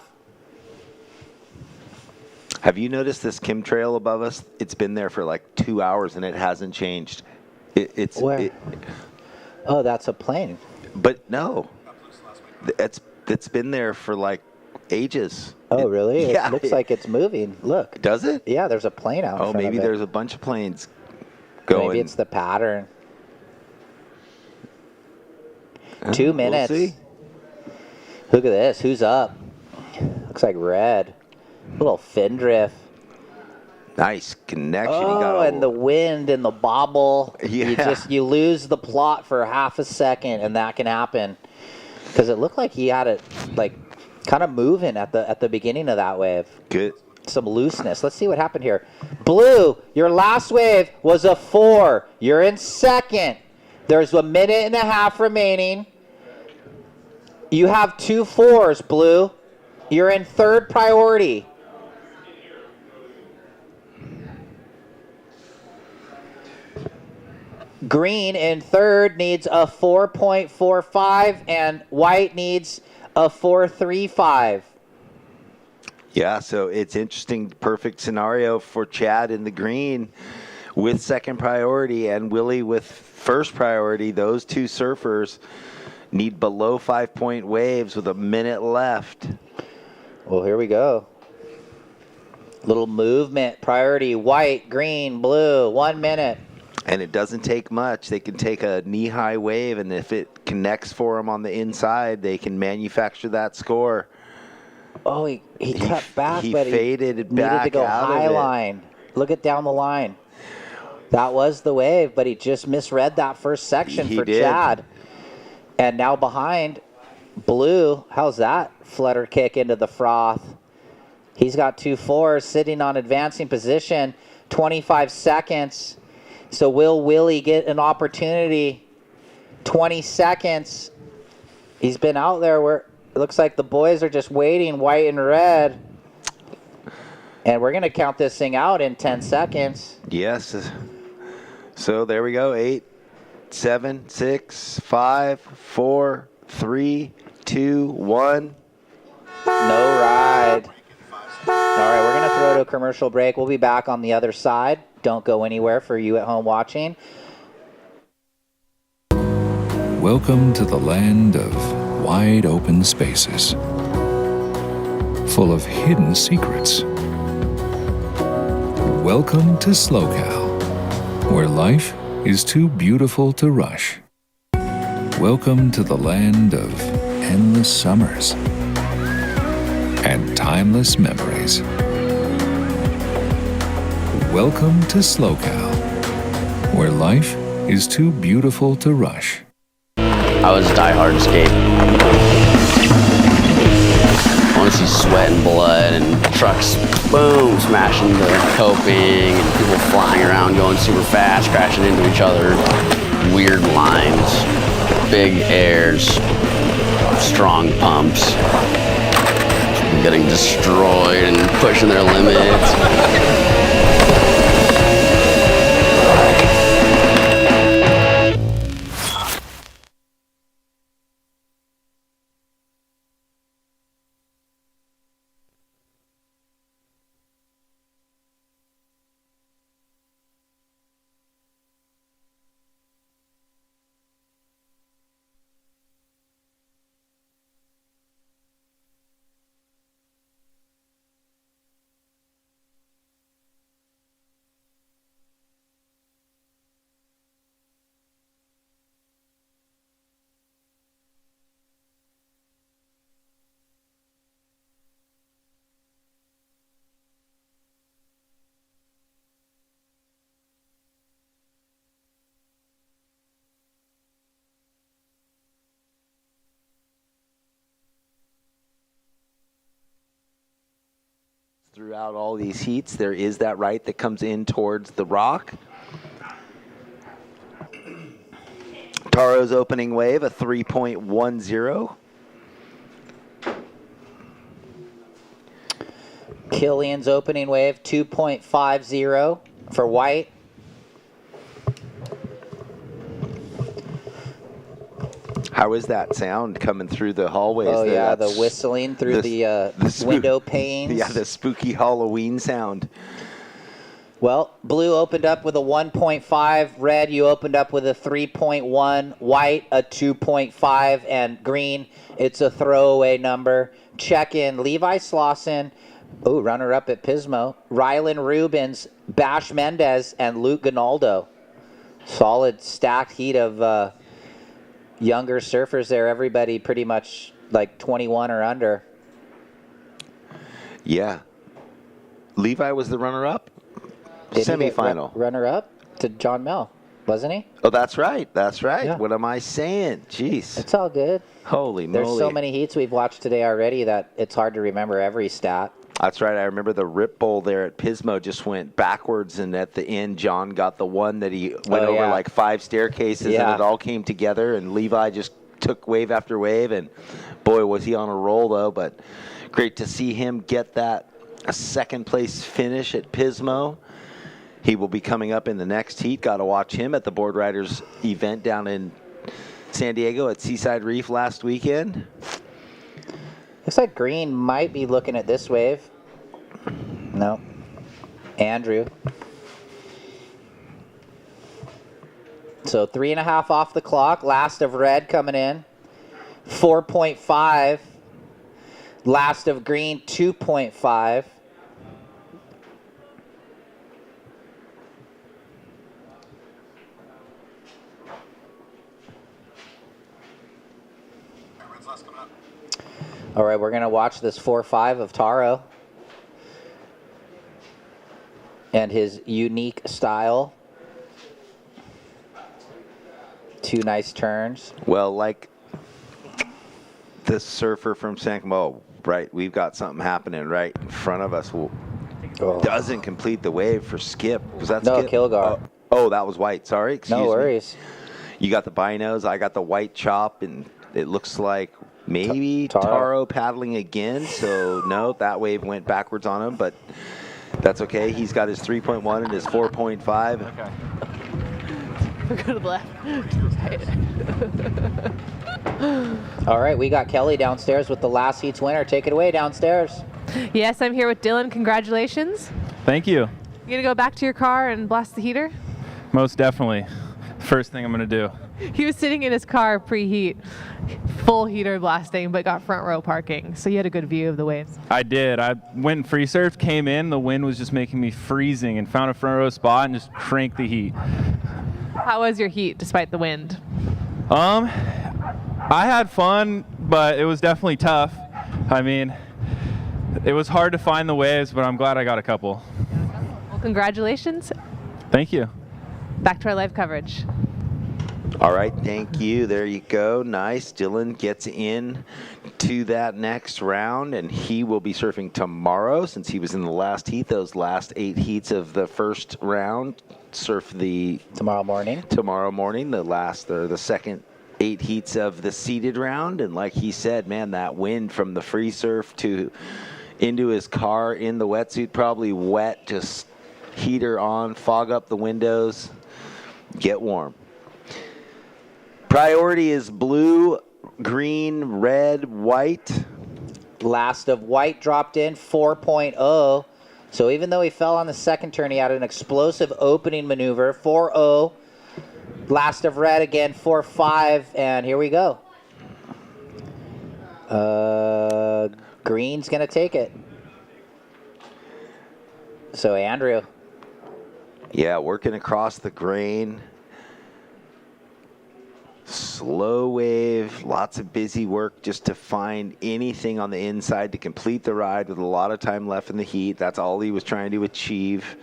Have you noticed this chemtrail above us? It's been there for like 2 hours and it hasn't changed. Where? Oh, that's a plane. But no, it's been there for like ages. Oh, really? Yeah. It looks like it's moving. Look. Does it? Yeah, there's a plane out in front maybe of it. there's a bunch of planes going. Maybe it's the pattern. 2 minutes. We'll see. Look at this. Who's up? Looks like red. Little fin drift. Nice connection. Oh, and the wind and the bobble. Yeah. You lose the plot for half a second, and that can happen. Because it looked like he had it like kind of moving at the beginning of that wave. Good. Some looseness. Let's see what happened here. Blue, your last wave was a 4. You're in second. There's 1.5 minutes remaining. You have 2 4s, Blue. You're in third priority. Green in third needs a 4.45, and white needs a 4.35. Yeah, so it's interesting. Perfect scenario for Chad in the green with second priority and Willie with first priority. Those two surfers need below 5-point waves with 1 minute left. Well, here we go. Little movement. Priority, white, green, blue, 1 minute. And it doesn't take much. They can take a knee-high wave, and if it connects for them on the inside, they can manufacture that score. Oh, he cut back, he but faded he back needed to go out of high it. line. Look at down the line. That was the wave, but he just misread that first section He for did. Chad. And now behind, blue, how's that flutter kick into the froth? He's got 2 4s sitting on advancing position, 25 seconds. So will Willie get an opportunity? 20 seconds. He's been out there where it looks like the boys are just waiting, white and red. And we're going to count this thing out in 10 seconds. Yes. So there we go. 8, 7, 6, 5, 4, 3, 2, 1. No ride. All right, we're going to throw to a commercial break. We'll be back on the other side. Don't go anywhere for you at home watching. Welcome to the land of wide open spaces, full of hidden secrets. Welcome to SLO, where life is too beautiful to rush. Welcome to the land of endless summers and timeless memories. Welcome to SLO, where life is too beautiful to rush. I was diehard skate. I want to see sweat and blood and trucks, boom, smashing the coping and people flying around, going super fast, crashing into each other. Weird lines, big airs, strong pumps, getting destroyed and pushing their limits. throughout all these heats. There is that right that comes in towards the rock. Taro's opening wave, a 3.10. Killian's opening wave, 2.50 for white. How is that sound coming through the hallways? Oh, yeah, the whistling through the window panes. Yeah, the spooky Halloween sound. Well, blue opened up with a 1.5. Red, you opened up with a 3.1. White, a 2.5. And green, it's a throwaway number. Check in Levi Slauson. Oh, runner-up at Pismo. Rylan Rubens, Bash Mendez, and Luke Gonaldo. Solid stacked heat of younger surfers there. Everybody pretty much like 21 or under. Yeah. Levi was the runner-up? Semifinal. Runner-up to John Mel, wasn't he? Oh, that's right. That's right. Yeah. What am I saying? Jeez. It's all good. Holy moly. There's so many heats we've watched today already that it's hard to remember every stat. That's right. I remember the Rip Bowl there at Pismo just went backwards, and at the end, John got the one that he went over like 5 staircases, and it all came together, and Levi just took wave after wave, and boy, was he on a roll, though. But great to see him get that a second-place finish at Pismo. He will be coming up in the next heat. Got to watch him at the Board Riders event down in San Diego at Seaside Reef last weekend. Looks like Green might be looking at this wave. No. Andrew. So 3.5 off the clock. Last of Red coming in. 4.5. Last of Green, 2.5. All right, we're going to watch this 4-5 of Taro and his unique style. 2 nice turns. Well, like the surfer from San Camo, right? We've got something happening right in front of us. Doesn't complete the wave for Skip. Was that No, Skip? Kilgar. Oh, that was white. Sorry. Excuse No worries. me. You got the binos. I got the white chop, and it looks like maybe Taro paddling again. So, no, that wave went backwards on him, but that's okay. He's got his 3.1 and his 4.5. Okay. Go to the left. All right, we got Kelly downstairs with the last heat's winner. Take it away downstairs. Yes, I'm here with Dylan. Congratulations. Thank you. You gonna go back to your car and blast the heater? Most definitely. First thing I'm going to do. He was sitting in his car pre-heat, full heater blasting, but got front row parking. So you had a good view of the waves. I did. I went and free surfed, came in, the wind was just making me freezing, and found a front row spot and just cranked the heat. How was your heat despite the wind? I had fun, but it was definitely tough. I mean, it was hard to find the waves, but I'm glad I got a couple. Well, congratulations. Thank you. Back to our live coverage. All right, thank you. There you go. Nice. Dylan gets in to that next round, and he will be surfing tomorrow since he was in the last heat. Those last 8 heats of the first round surf the tomorrow morning. The second 8 heats of the seeded round. And like he said, man, that wind from the free surf to into his car in the wetsuit, probably wet, just heater on, fog up the windows, get warm. Priority is blue, green, red, white. Last of White dropped in 4.0. So even though he fell on the second turn, he had an explosive opening maneuver. 4.0. Last of Red again, 4.5. And here we go. Green's going to take it. So Andrew. Yeah, working across the grain. Slow wave, lots of busy work just to find anything on the inside to complete the ride with a lot of time left in the heat. That's all he was trying to achieve.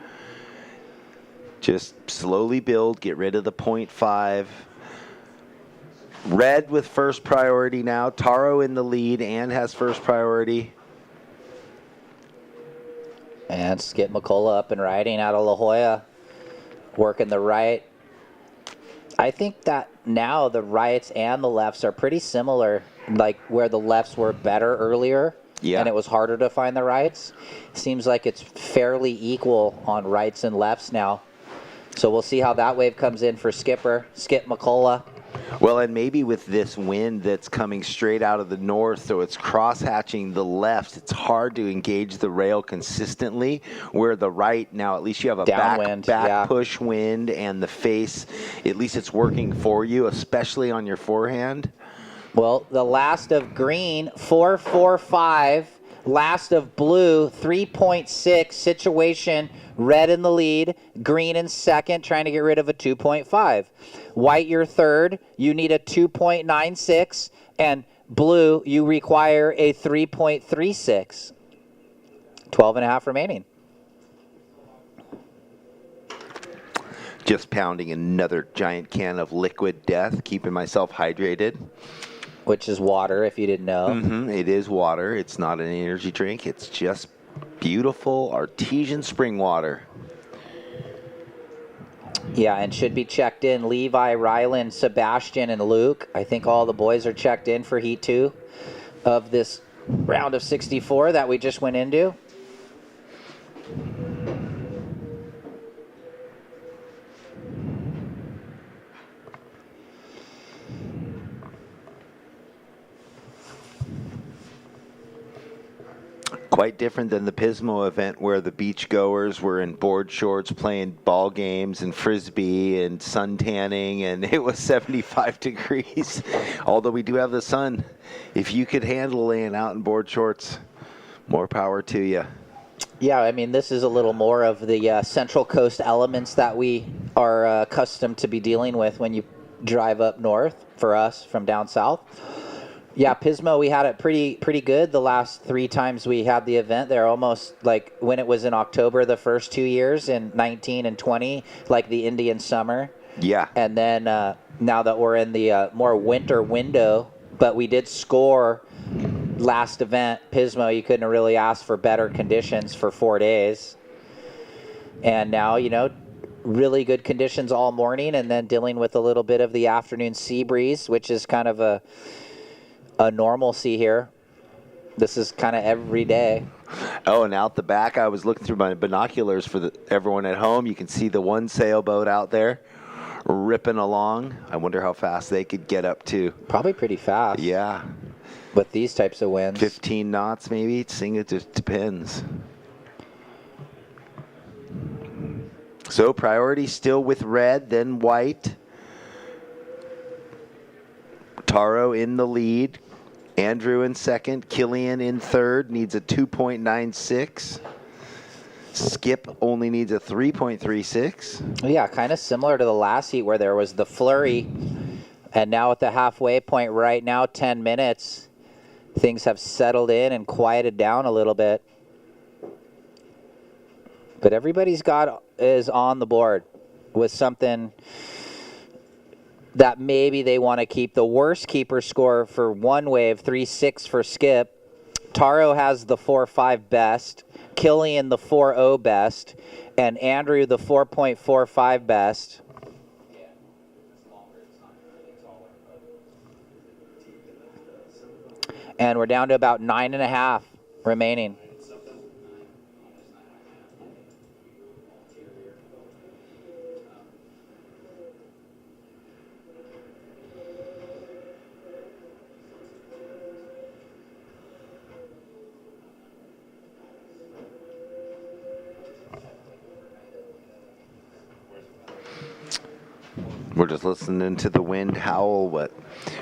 Just slowly build, get rid of the 0.5. Red with first priority now. Taro in the lead and has first priority. And Skip McCullough up and riding out of La Jolla, working the right. I think that now the rights and the lefts are pretty similar, like where the lefts were better earlier. Yeah. And it was harder to find the rights. Seems like it's fairly equal on rights and lefts now. So we'll see how that wave comes in for Skip McCullough. Well, and maybe with this wind that's coming straight out of the north, so it's cross-hatching the left, it's hard to engage the rail consistently, where the right, now at least you have a Downwind, back push wind, and the face, at least it's working for you, especially on your forehand. Well, the last of green, 4.45. Last of blue, 3.6. Situation, red in the lead, green in second, trying to get rid of a 2.5. White, you're third. You need a 2.96. And blue, you require a 3.36. 12.5 remaining. Just pounding another giant can of liquid death, keeping myself hydrated. Which is water, if you didn't know. Mm-hmm. It is water. It's not an energy drink. It's just beautiful artesian spring water. Yeah, and should be checked in. Levi, Rylan, Sebastian, and Luke. I think all the boys are checked in for Heat 2 of this round of 64 that we just went into. Quite different than the Pismo event where the beachgoers were in board shorts playing ball games and frisbee and sun tanning, and it was 75 degrees. Although we do have the sun. If you could handle laying out in board shorts, more power to you. Yeah, I mean, this is a little more of the Central Coast elements that we are accustomed to be dealing with when you drive up north for us from down south. Yeah, Pismo, we had it pretty good the last 3 times we had the event. They're almost like when it was in October the first 2 years, in 19 and 20, like the Indian summer. Yeah. And then now that we're in the more winter window, but we did score last event, Pismo, you couldn't have really asked for better conditions for 4 days. And now, you know, really good conditions all morning, and then dealing with a little bit of the afternoon sea breeze, which is kind of a normalcy here. This is kind of every day. Oh, and out the back, I was looking through my binoculars for everyone at home. You can see the one sailboat out there ripping along. I wonder how fast they could get up to. Probably pretty fast. Yeah. With these types of winds. 15 knots maybe. It just depends. So priority still with red, then white. Taro in the lead. Andrew in second. Killian in third. Needs a 2.96. Skip only needs a 3.36. Yeah, kind of similar to the last heat where there was the flurry. And now at the halfway point right now, 10 minutes, things have settled in and quieted down a little bit. But everybody's is on the board with something that maybe they want to keep. The worst keeper score for one wave, 3.6 for Skip. Taro has the 4.5 best, Killian the 4.0 best, and Andrew the 4.45 best. And we're down to about 9.5 remaining. We're just listening to the wind howl, but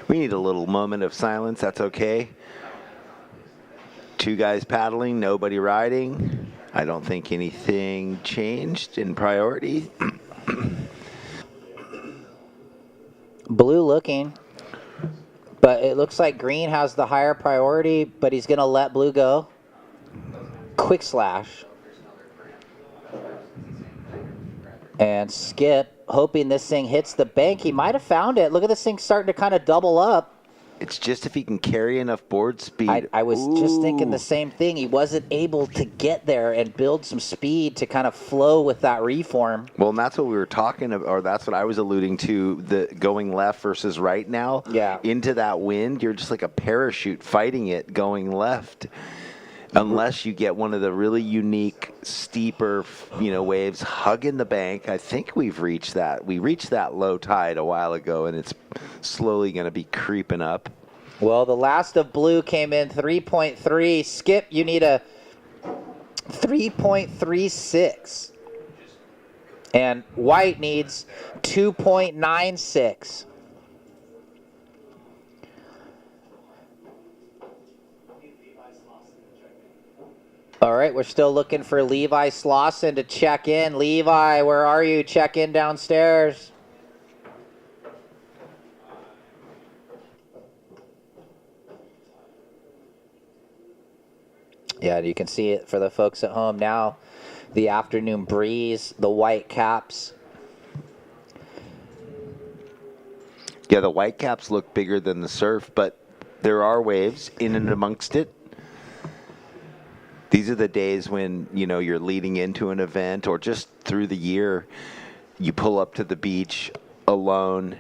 we need a little moment of silence. That's okay. 2 guys paddling, nobody riding. I don't think anything changed in priority. Blue looking, but it looks like green has the higher priority, but he's going to let blue go. Quick slash. And Skip, hoping this thing hits the bank. He might have found it. Look at this thing starting to kind of double up. It's just if he can carry enough board speed. I was just thinking the same thing. He wasn't able to get there and build some speed to kind of flow with that reform. Well, and that's what we were talking about, or that's what I was alluding to, the going left versus right now. Yeah. Into that wind, you're just like a parachute fighting it going left. Unless you get one of the really unique, steeper, waves hugging the bank. I think we've reached that. We reached that low tide a while ago, and it's slowly going to be creeping up. Well, the last of blue came in 3.3. Skip, you need a 3.36. And white needs 2.96. All right, we're still looking for Levi Slauson to check in. Levi, where are you? Check in downstairs. Yeah, you can see it for the folks at home now. The afternoon breeze, the white caps. Yeah, the white caps look bigger than the surf, but there are waves in and amongst it. These are the days when, you're leading into an event or just through the year, you pull up to the beach alone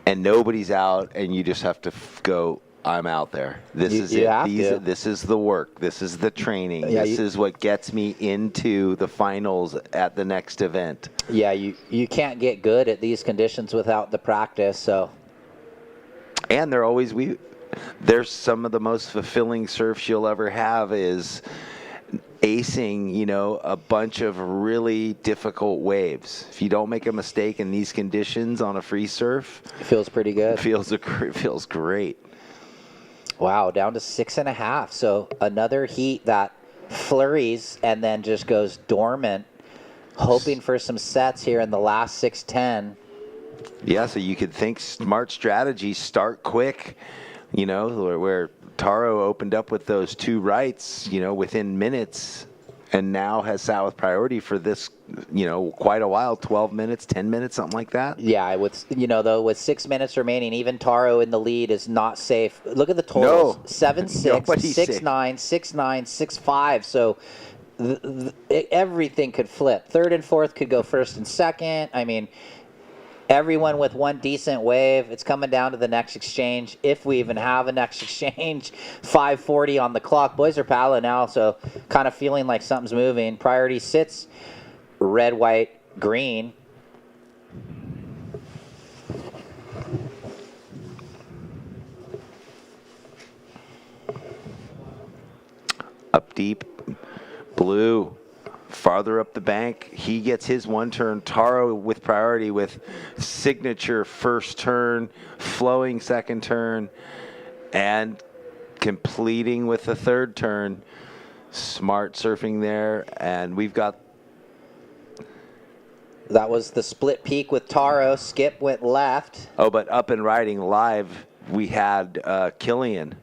and nobody's out and you just have to go, I'm out there. This is it. This is the work. This is the training. Yeah, this is what gets me into the finals at the next event. Yeah, you can't get good at these conditions without the practice, so. And they're always, there's some of the most fulfilling surfs you'll ever have is acing, a bunch of really difficult waves. If you don't make a mistake in these conditions on a free surf, it feels pretty good. It feels great. Wow, down to 6.5. So another heat that flurries and then just goes dormant, hoping for some sets here in the last 6:10. Yeah, so you could think smart strategy, start quick, where Taro opened up with those two rights, within minutes, and now has sat with priority for this, quite a while, 12 minutes, 10 minutes, something like that. Yeah, with 6 minutes remaining, even Taro in the lead is not safe. Look at the totals. No. 7-6, 6-9, 6-9, 6-5. So everything could flip. Third and fourth could go first and second. I mean, everyone with one decent wave. It's coming down to the next exchange, if we even have a next exchange. 5:40 on the clock. Boys are paddling now, so kind of feeling like something's moving. Priority sits red, white, green. Up deep, blue. Farther up the bank, he gets his one turn. Taro with priority with signature first turn, flowing second turn, and completing with the third turn. Smart surfing there, and we've got... That was the split peak with Taro. Skip went left. Oh, but up and riding live, we had Killian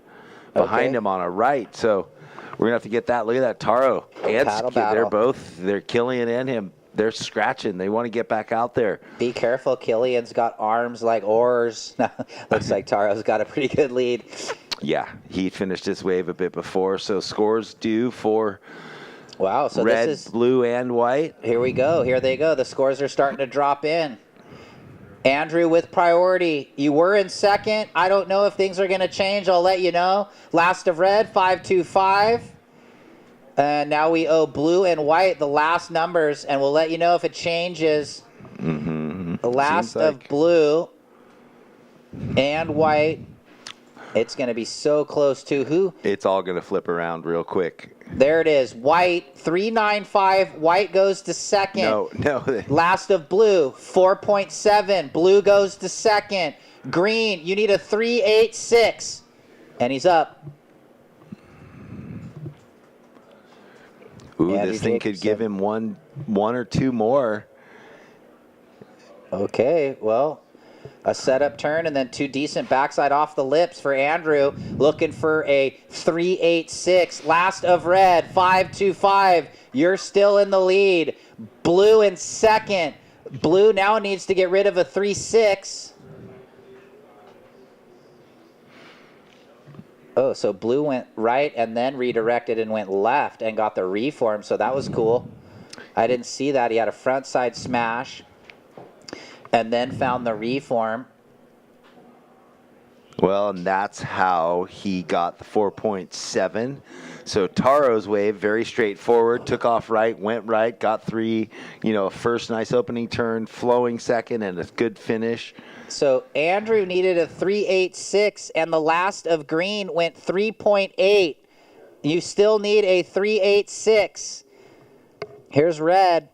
behind him on a right, so... We're going to have to get that. Look at that. Taro and they're Killian and him. They're scratching. They want to get back out there. Be careful. Killian's got arms like oars. Looks like Taro's got a pretty good lead. Yeah, he finished his wave a bit before. So scores due for so red, this is blue, and white. Here we go. Here they go. The scores are starting to drop in. Andrew with priority. You were in second. I don't know if things are going to change. I'll let you know. Last of red, 5-2-5. And now we owe blue and white the last numbers, and we'll let you know if it changes. Mm-hmm. The last of blue and white. It's going to be so close to who? It's all going to flip around real quick. There it is. White, 3.95. White goes to second. No. Last of blue, 4.7. Blue goes to second. Green, you need a 3.86. And he's up. Ooh, this thing could give him one or two more. Okay, well, a setup turn and then two decent backside off the lips for Andrew. Looking for a 3.86. Last of red, 5.25. You're still in the lead. Blue in second. Blue now needs to get rid of a 3.6. Oh, so blue went right and then redirected and went left and got the reform, so that was cool. I didn't see that. He had a front side smash and then found the reform. Well, and that's how he got the 4.7. So Taro's wave, very straightforward, took off right, went right, got 3, first nice opening turn, flowing second, and a good finish. So Andrew needed a 3.86, and the last of green went 3.8. You still need a 3.86. Here's red.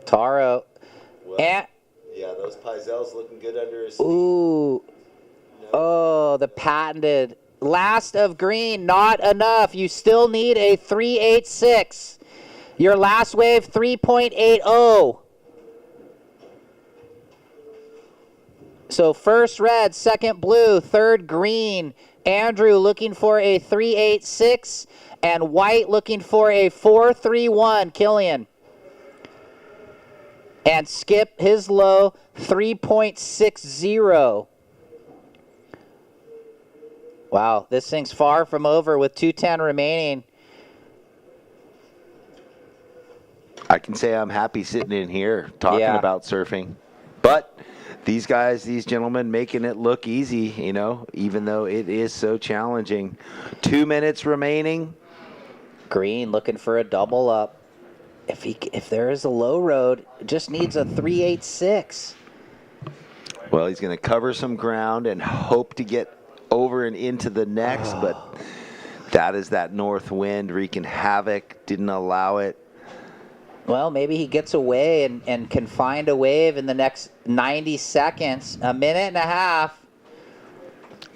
Taro. Well, yeah, those Pizels looking good under his feet. Ooh. Oh, the patented. Last of green, not enough. You still need a 3.86. Your last wave, 3.80. So first red, second blue, third green. Andrew looking for a 3.86 and white looking for a 4.31. Killian. And Skip, his low, 3.60. Wow, this thing's far from over with 2:10 remaining. I can say I'm happy sitting in here talking about surfing. But these guys, these gentlemen, making it look easy, even though it is so challenging. 2 minutes remaining. Green looking for a double up. If there is a low road, it just needs a 3.86. Well, he's going to cover some ground and hope to get over and into the next, but that is that north wind wreaking havoc. Didn't allow it. Well, maybe he gets away and can find a wave in the next 90 seconds, a minute and a half.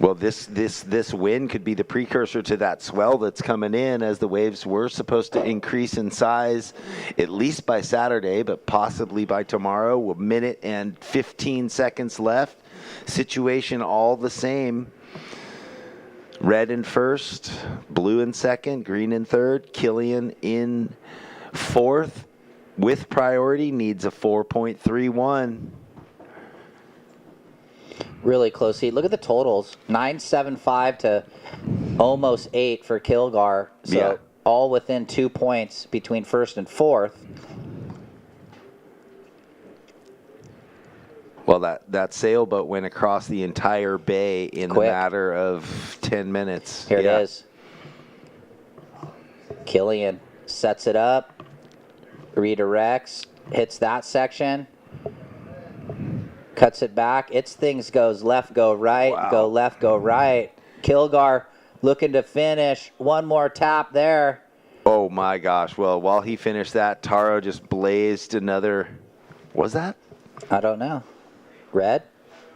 Well, this wind could be the precursor to that swell that's coming in, as the waves were supposed to increase in size at least by Saturday, but possibly by tomorrow. A minute and 15 seconds left. Situation all the same. Red in first, blue in second, green in third, Killian in fourth. With priority, needs a 4.31. Really close heat. Look at the totals. 9.75 to almost 8 for Kilgar. So all within 2 points between first and fourth. Well, that sailboat went across the entire bay in the matter of 10 minutes. Here it is. Killian sets it up, redirects, hits that section, cuts it back. Its things goes left, go right, go left, go right. Kilgar looking to finish. One more tap there. Oh, my gosh. Well, while he finished that, Taro just blazed another. Was that? I don't know. Red?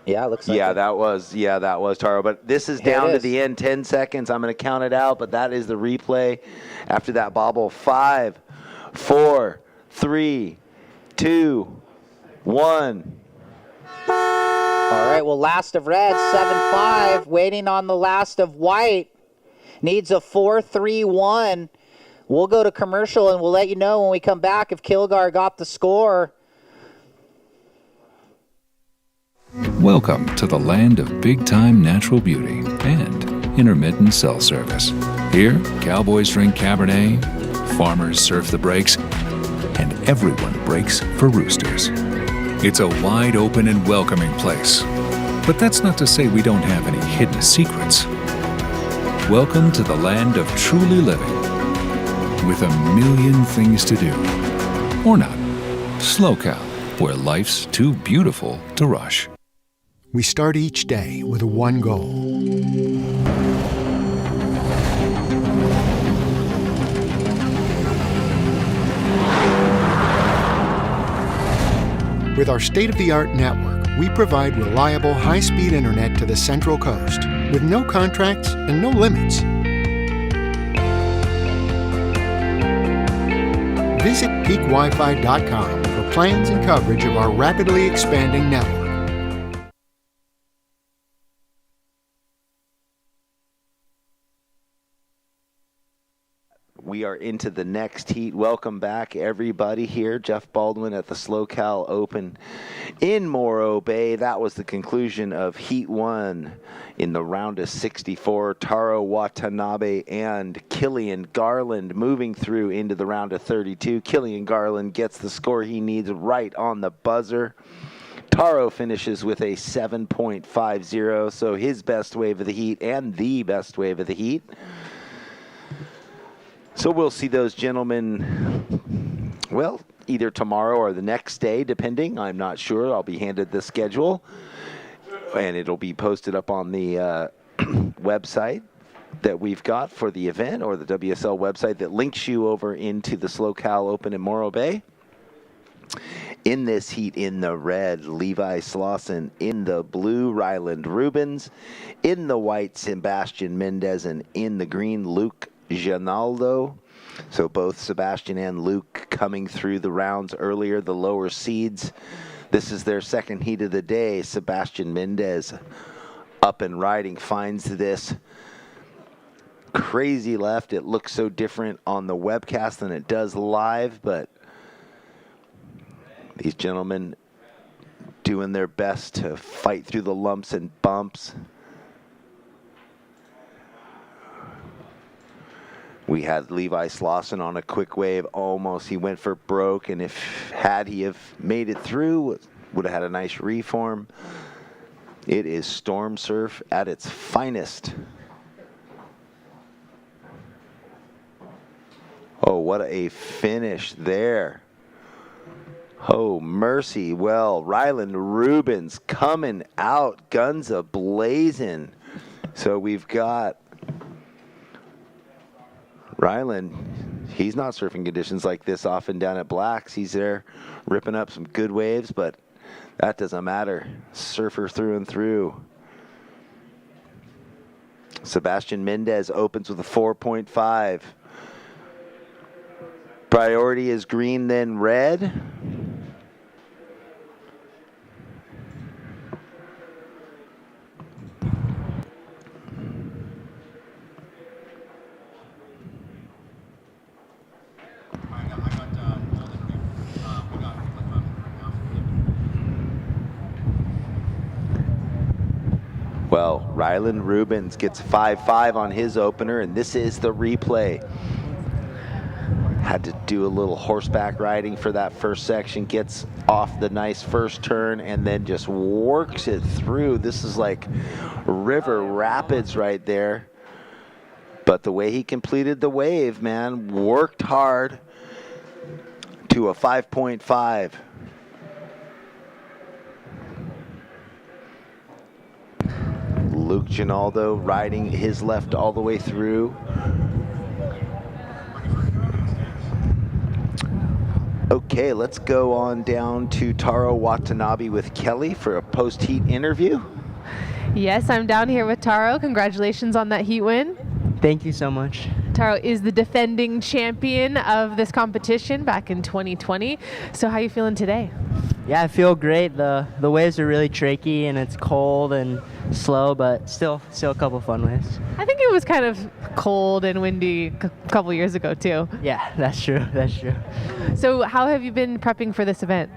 Yeah, it looks like that was Taro. But this is down to the end, 10 seconds. I'm going to count it out, but that is the replay after that bobble. 5, 4, 3, 2, 1. All right, well, last of red, 7-5, waiting on the last of white. Needs a 4-3-1. We'll go to commercial, and we'll let you know when we come back if Kilgar got the score. Welcome to the land of big-time natural beauty and intermittent cell service. Here, cowboys drink Cabernet, farmers surf the breaks, and everyone breaks for roosters. It's a wide open and welcoming place. But that's not to say we don't have any hidden secrets. Welcome to the land of truly living, with a million things to do. Or not. SLO, where life's too beautiful to rush. We start each day with one goal. With our state-of-the-art network, we provide reliable, high-speed internet to the Central Coast with no contracts and no limits. Visit peakwifi.com for plans and coverage of our rapidly expanding network. We are into the next heat. Welcome back, everybody here. Jeff Baldwin at the SLO Open in Morro Bay. That was the conclusion of Heat 1 in the round of 64. Taro Watanabe and Killian Garland moving through into the round of 32. Killian Garland gets the score he needs right on the buzzer. Taro finishes with a 7.50, so his best wave of the heat and the best wave of the heat. So we'll see those gentlemen, well, either tomorrow or the next day, depending. I'm not sure. I'll be handed the schedule, and it'll be posted up on the website that we've got for the event, or the WSL website that links you over into the SLO Open in Morro Bay. In this heat, in the red, Levi Slauson. In the blue, Ryland Rubens. In the white, Sebastian Mendez. And in the green, Luke Ginaldo. So both Sebastian and Luke coming through the rounds earlier, the lower seeds. This is their second heat of the day. Sebastian Mendez up and riding, finds this crazy left. It looks so different on the webcast than it does live, but these gentlemen doing their best to fight through the lumps and bumps. We had Levi Slauson on a quick wave. Almost he went for broke, and had he have made it through, would have had a nice reform. It is storm surf at its finest. Oh, what a finish there. Oh, mercy. Well, Ryland Rubens coming out, guns a-blazing. So we've got Ryland. He's not surfing conditions like this often down at Black's. He's there ripping up some good waves, but that doesn't matter. Surfer through and through. Sebastian Mendez opens with a 4.5. Priority is green, then red. Well, Ryland Rubens gets 5.5 on his opener, and this is the replay. Had to do a little horseback riding for that first section, gets off the nice first turn, and then just works it through. This is like river rapids right there. But the way he completed the wave, man, worked hard to a 5.5. Luke Ginaldo riding his left all the way through. Okay, let's go on down to Taro Watanabe with Kelly for a post-heat interview. Yes, I'm down here with Taro. Congratulations on that heat win. Thank you so much. Taro is the defending champion of this competition back in 2020. So how are you feeling today? Yeah, I feel great. The waves are really tricky and it's cold and slow, but still a couple fun waves. I think it was kind of cold and windy a couple years ago too. Yeah, that's true. That's true. So how have you been prepping for this event?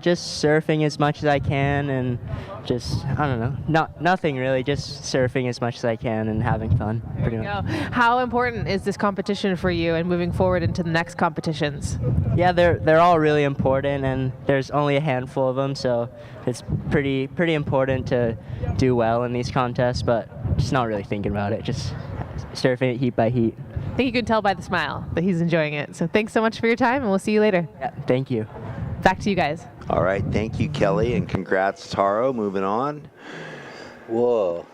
Just surfing as much as I can and just, I don't know, nothing really, just surfing as much as I can and having fun. Pretty much. How important is this competition for you and moving forward into the next competitions? Yeah, they're all really important, and there's only a handful of them, so it's pretty important to do well in these contests, but just not really thinking about it, just surfing it heat by heat. I think you can tell by the smile that he's enjoying it. So thanks so much for your time, and we'll see you later. Yeah, thank you. Back to you guys. All right, thank you, Kelly, and congrats, Taro. Moving on. Whoa.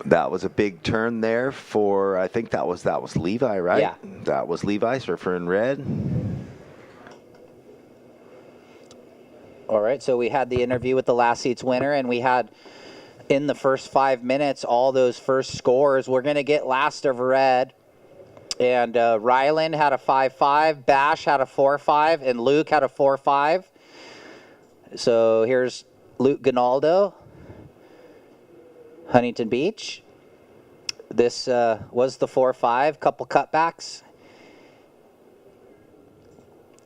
That was a big turn there for, I think that was Levi, right? Yeah. That was Levi, surfer in red. All right, so we had the interview with the last seats winner, and we had in the first 5 minutes all those first scores. We're going to get last of red. And Ryland had a 5.5, Bash had a 4.5, and Luke had a 4.5. So here's Luke Ginaldo, Huntington Beach. This was the 4.5, couple cutbacks.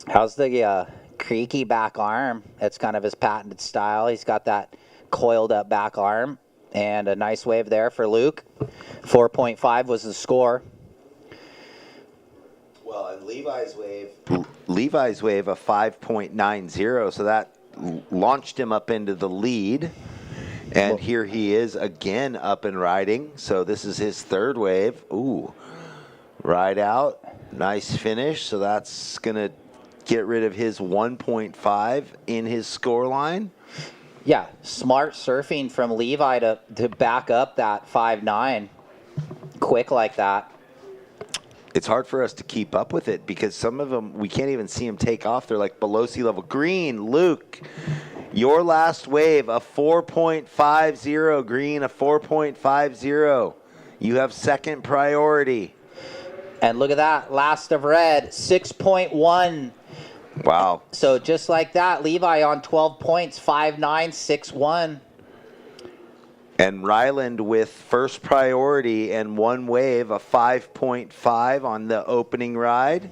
How's the creaky back arm? It's kind of his patented style. He's got that coiled up back arm, and a nice wave there for Luke. 4.5 was the score. Well, and Levi's wave a 5.90, so that launched him up into the lead. And here he is again up and riding. So this is his third wave. Ooh, ride out, nice finish. So that's gonna get rid of his 1.5 in his score line. Yeah, smart surfing from Levi to back up that 5.9 quick like that. It's hard for us to keep up with it because some of them, we can't even see them take off. They're like below sea level. Green, Luke, your last wave, a 4.50. Green, a 4.50. You have second priority. And look at that, last of red, 6.1. Wow. So just like that, Levi on 12 points, 5.9, 6.1. And Ryland with first priority and one wave, a 5.5 on the opening ride.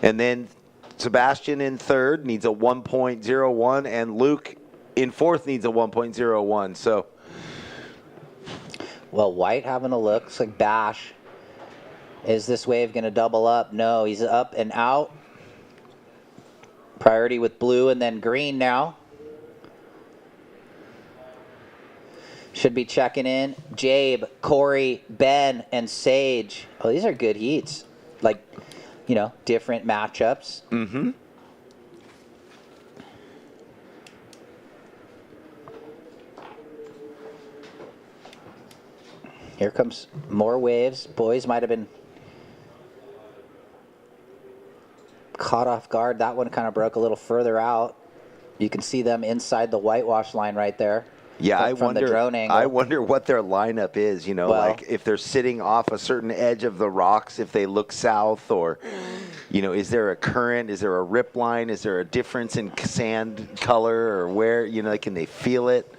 And then Sebastian in third needs a 1.01, and Luke in fourth needs a 1.01. So, well, White having a look. Looks like Bash. Is this wave going to double up? No, he's up and out. Priority with blue and then green now. Should be checking in. Jabe, Corey, Ben, and Sage. Oh, these are good heats. Like, you know, different matchups. Mm-hmm. Here comes more waves. Boys might have been caught off guard. That one kind of broke a little further out. You can see them inside the whitewash line right there. Yeah, from the drone angle. I wonder what their lineup is, you know, Well, like if they're sitting off a certain edge of the rocks, if they look south, or, you know, is there a current, is there a rip line, is there a difference in sand color, or where, you know, can they feel it?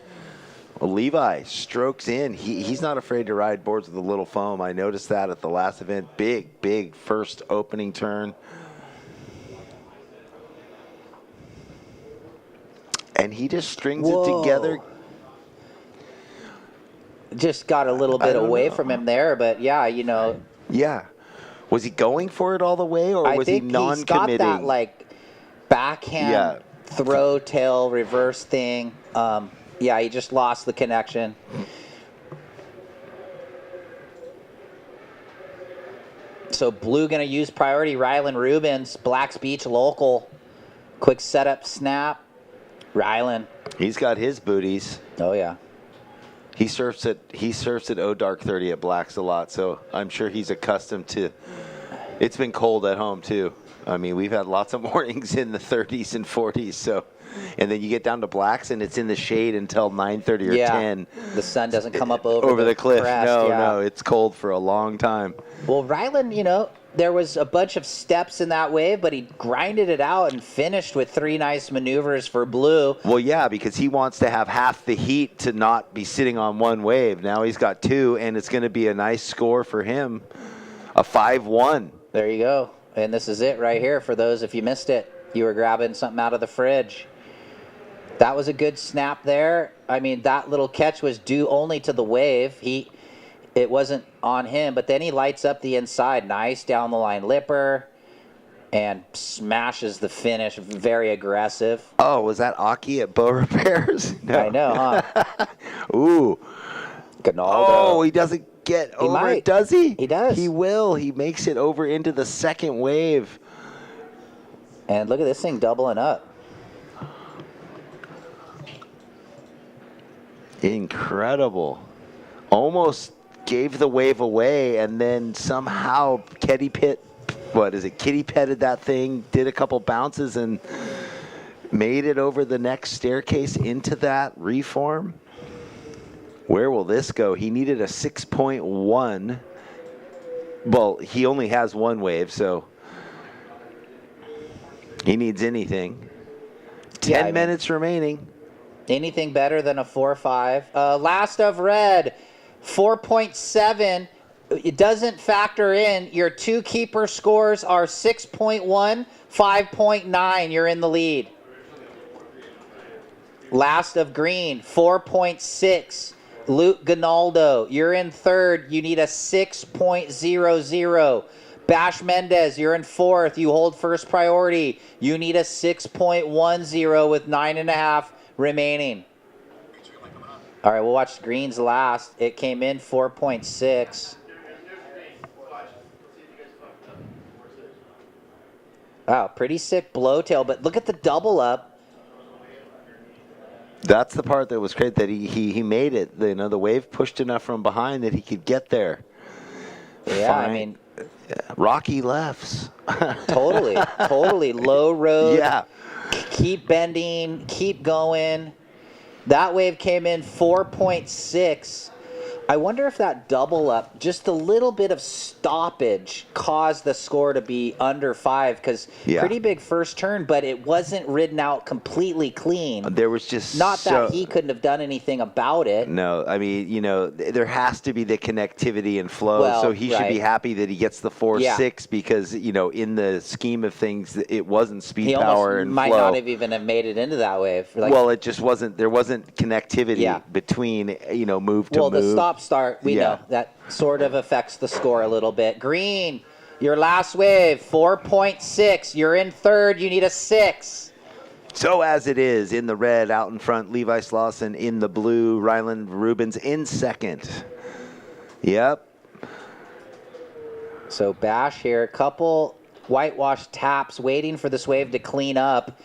Well, Levi strokes in. He's not afraid to ride boards with a little foam. I noticed that at the last event. Big first opening turn. And he just strings it together. Just got a little bit away from him there, but yeah, you know. Yeah. Was he going for it all the way, or was he non-committing? He's got that, like, backhand throw tail reverse thing. Yeah, he just lost the connection. So blue going to use priority. Ryland Rubens, Blacks Beach local. Quick setup snap. Ryland. He's got his booties. Oh yeah. He surfs at O Dark 30 at Blacks a lot, so I'm sure he's accustomed to. It's been cold at home too. I mean, we've had lots of mornings in the 30s and 40s, so. And then you get down to Blacks and it's in the shade until 9:30 or 10. The sun doesn't come up over the cliff. crest, No, it's cold for a long time. Well, Ryland, you know, there was a bunch of steps in that wave, but he grinded it out and finished with 3 nice maneuvers for blue. Well, yeah, because he wants to have half the heat to not be sitting on one wave. Now he's got 2, and it's going to be a nice score for him, a 5.1. There you go. And this is it right here for those if you missed it. You were grabbing something out of the fridge. That was a good snap there. I mean, that little catch was due only to the wave. It wasn't on him, but then he lights up the inside. Nice down the line lipper and smashes the finish. Very aggressive. Oh, was that Aki at Bow Repairs? No. I know, huh? Ooh. Gonaldo. Oh, he doesn't get over it, does he? He does. He will. He makes it over into the second wave. And look at this thing doubling up. Incredible. Almost gave the wave away, and then somehow kitty petted that thing, did a couple bounces, and made it over the next staircase into that reform. Where will this go? He needed a 6.1. Well, he only has one wave, so he needs anything. 10 minutes remaining. Anything better than a 4.5. Last of red, 4.7. It doesn't factor in. Your 2 keeper scores are 6.1, 5.9. You're in the lead. Last of green, 4.6. Luke Gonaldo, you're in third. You need a 6.00. Bash Mendez, you're in fourth. You hold first priority. You need a 6.10 with 9.5 remaining. All right, we'll watch greens last. It came in 4.6. Wow, pretty sick blowtail, but look at the double up. That's the part that was great, that he made it. You know, the wave pushed enough from behind that he could get there. Yeah, Fine. I mean, rocky lefts. totally low road. Yeah. Keep bending, keep going. That wave came in 4.6. I wonder if that double up, just a little bit of stoppage, caused the score to be under 5, because pretty big first turn, but it wasn't ridden out completely clean. There was just not that he couldn't have done anything about it. No, I mean, you know, there has to be the connectivity and flow, Well, so he should be happy that he gets the 4.6 because, you know, in the scheme of things, it wasn't speed, power, and might flow. not have even have made it into that wave. Well, it just wasn't. There wasn't connectivity between, you know, move to move. Well, the stop-start, we know that sort of affects the score a little bit. Green, your last wave, 4.6. You're in third. You need a 6. So as it is, in the red, out in front, Levi Slauson. In the blue, Ryland Rubens in second. Yep. So Bash here, a couple whitewash taps, waiting for this wave to clean up.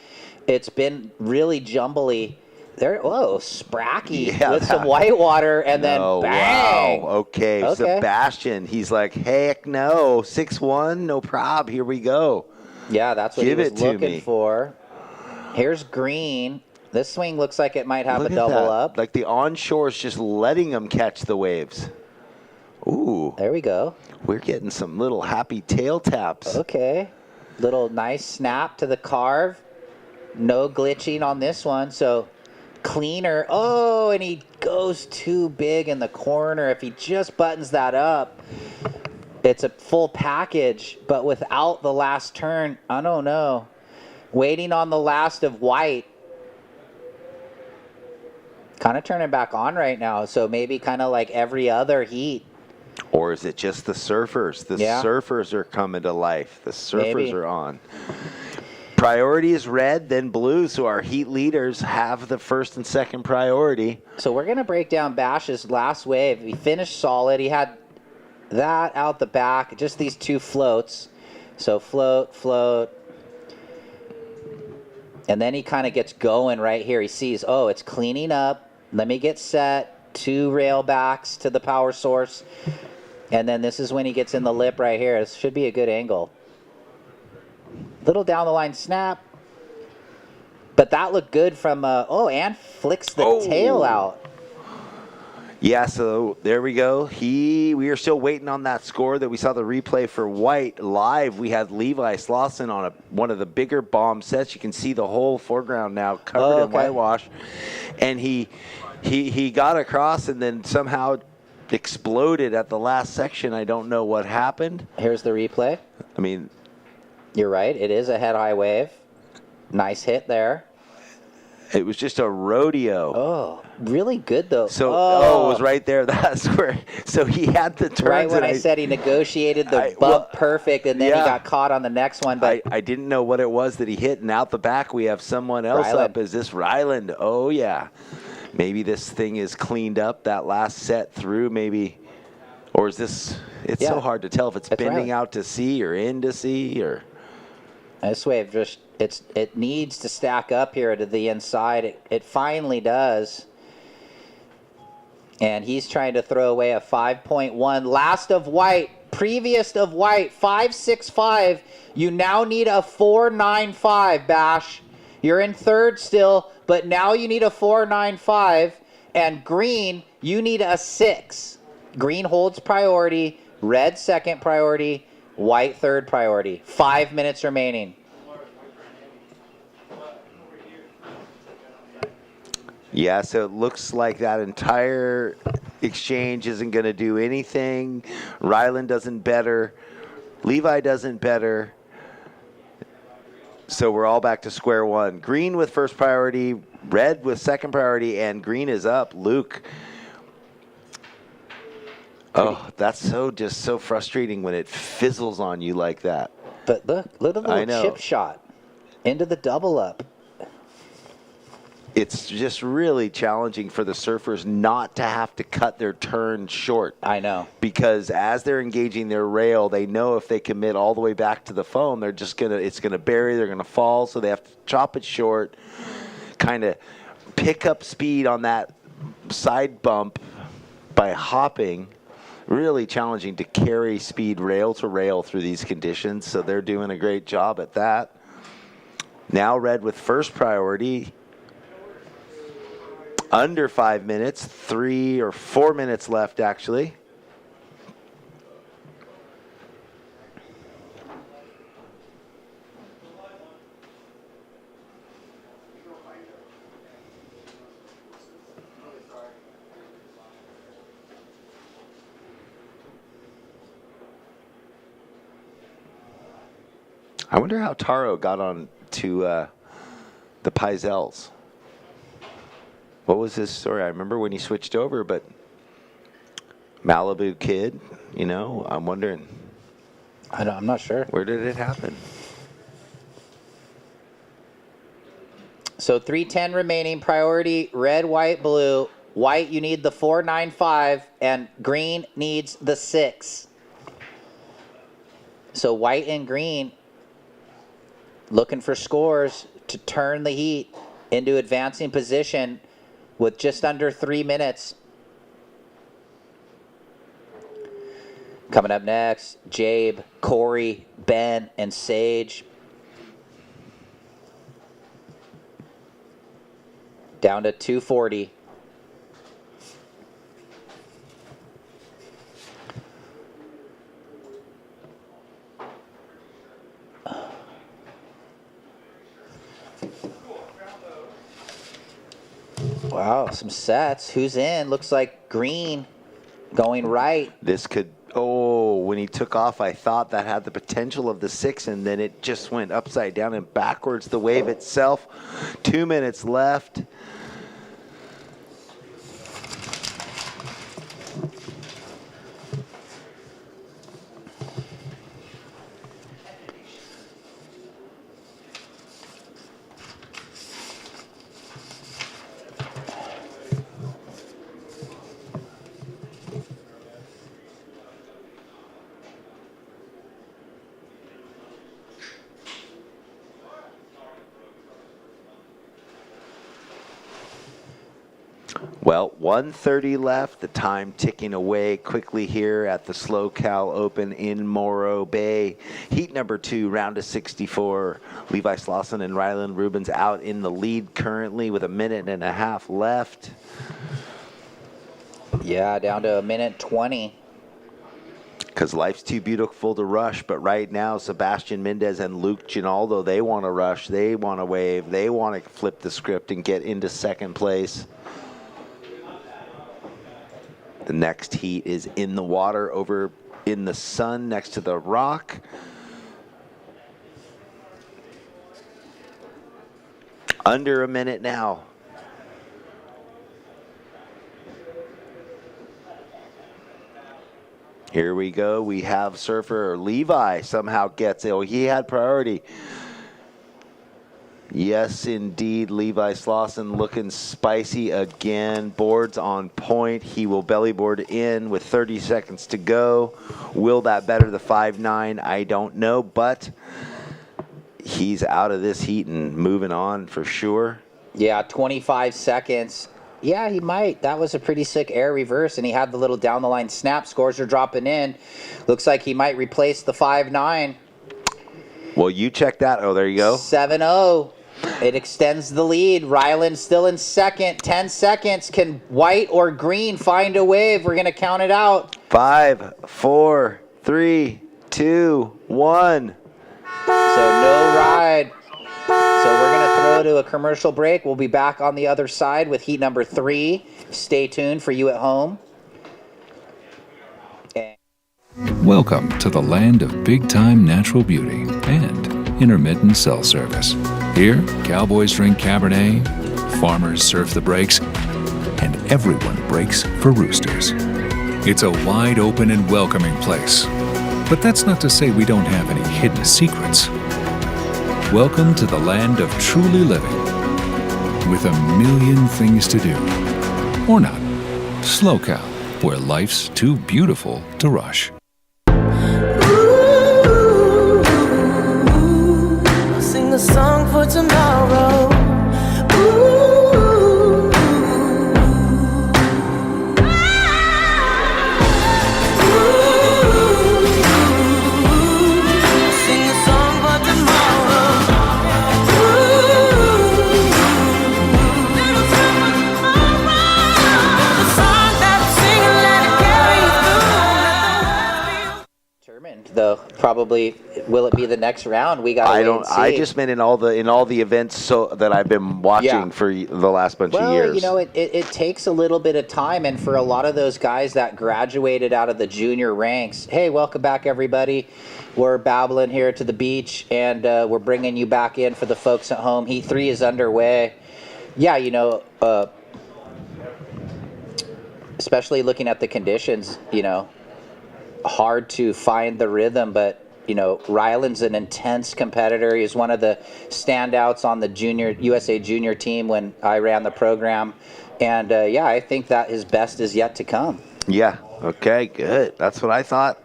It's been really jumbly. There, whoa, Spracky with some white water, and then bang. Wow. Okay, Sebastian, he's like, heck no, 6-1, no prob, here we go. Yeah, that's what Give he was it to looking me. for. Here's green. This swing looks like it might have Look a at double that. up. Like the onshore is just letting them catch the waves. Ooh. There we go. We're getting some little happy tail taps. Okay. Little nice snap to the carve. No glitching on this one, so cleaner. Oh, and he goes too big in the corner. If he just buttons that up, it's a full package, but without the last turn, I don't know. Waiting on the last of white. Kind of turning back on right now, so maybe kind of like every other heat. Or is it just the surfers? The surfers are coming to life. The surfers are on. Priority is red, then blue, so our heat leaders have the first and second priority. So we're going to break down Bash's last wave. He finished solid. He had that out the back, just these two floats. So float, float. And then he kind of gets going right here. He sees, oh, it's cleaning up. Let me get set. 2 rail backs to the power source. And then this is when he gets in the lip right here. This should be a good angle. Little down the line snap. But that looked good from, and flicks the tail out. Yeah, so there we go. We are still waiting on that score that we saw the replay for white live. We had Levi Slauson on one of the bigger bomb sets. You can see the whole foreground now covered in whitewash. And he got across and then somehow exploded at the last section. I don't know what happened. Here's the replay. I mean, you're right. It is a head-high wave. Nice hit there. It was just a rodeo. Oh, really good, though. So, it was right there. That's where. So he had the turns. Right when I said he negotiated the bump perfect, and then he got caught on the next one. But I didn't know what it was that he hit, and out the back we have someone else up. Is this Ryland? Oh, yeah. Maybe this thing is cleaned up that last set through, maybe. Or is this, it's so hard to tell if it's bending out to sea or in to sea or. This wave just, it needs to stack up here to the inside. It finally does. And he's trying to throw away a 5.1. Last of white, previous of white, 5.65. You now need a 4.95, Bash. You're in third still, but now you need a 4.95. And green, you need a 6. Green holds priority, red second priority, white third priority. 5 minutes remaining. Yeah, so it looks like that entire exchange isn't going to do anything. Ryland doesn't better. Levi doesn't better. So we're all back to square one. Green with first priority, red with second priority, and green is up. Luke. Oh, that's so frustrating when it fizzles on you like that. But look at the I little know. chip shot into the double up. It's just really challenging for the surfers not to have to cut their turn short. I know. Because as they're engaging their rail, they know if they commit all the way back to the foam, it's gonna bury, they're gonna fall, so they have to chop it short, kind of pick up speed on that side bump by hopping. Really challenging to carry speed rail to rail through these conditions, so they're doing a great job at that. Now red with first priority. Under 5 minutes, 3 or 4 minutes left actually. I wonder how Taro got on to the Pizels. What was his story? I remember when he switched over, but Malibu kid, I'm wondering. I'm not sure. Where did it happen? So 310 remaining. Priority red, white, blue. White, you need the 495, and green needs the 6. So white and green looking for scores to turn the heat into advancing position with just under 3 minutes. Coming up next, Jabe, Corey, Ben, and Sage. Down to 240. Wow, some sets. Who's in? Looks like green going right. This could, when he took off, I thought that had the potential of the 6, and then it just went upside down and backwards, the wave itself. 2 minutes left. Well, 1:30 left. The time ticking away quickly here at the Slow Cal Open in Morro Bay. Heat number 2, round of 64. Levi Slauson and Rylan Rubens out in the lead currently with 1.5 minutes left. Yeah, down to 1:20. Because life's too beautiful to rush, but right now, Sebastian Mendez and Luke Ginaldo, they want to rush, they want to wave, they want to flip the script and get into second place. The next heat is in the water over in the sun next to the rock. Under 1 minute now. Here we go. We have surfer Levi somehow gets it. Oh, he had priority. Yes, indeed. Levi Slauson looking spicy again. Boards on point. He will belly board in with 30 seconds to go. Will that better the 5.9? I don't know, but he's out of this heat and moving on for sure. Yeah, 25 seconds. Yeah, he might. That was a pretty sick air reverse, and he had the little down the line snap. Scores are dropping in. Looks like he might replace the 5.9. Well, you check that. Oh, there you go. 7-0. It extends the lead. Ryland still in second. 10 seconds. Can white or green find a wave? We're going to count it out. 5, 4, 3, 2, 1. So no ride. So we're going to throw to a commercial break. We'll be back on the other side with heat number 3. Stay tuned for you at home. Welcome to the land of big-time natural beauty and intermittent cell service. Here, cowboys drink Cabernet, farmers surf the breaks, and everyone breaks for roosters. It's a wide open and welcoming place. But that's not to say we don't have any hidden secrets. Welcome to the land of truly living, with a million things to do. Or not. Slow Cow, where life's too beautiful to rush. I'll sing a song for tomorrow. Though probably will it be the next round? We got. I just meant in all the events so that I've been watching for the last bunch of years. Well, you know, it takes a little bit of time, and for a lot of those guys that graduated out of the junior ranks, hey, welcome back, everybody. We're babbling here to the beach, and we're bringing you back in for the folks at home. Heat 3 is underway. Yeah, you know, especially looking at the conditions, you know, hard to find the rhythm, but you know, Ryland's an intense competitor. He was one of the standouts on the USA junior team when I ran the program, and yeah, I think that his best is yet to come. Yeah. Okay. Good. That's what I thought.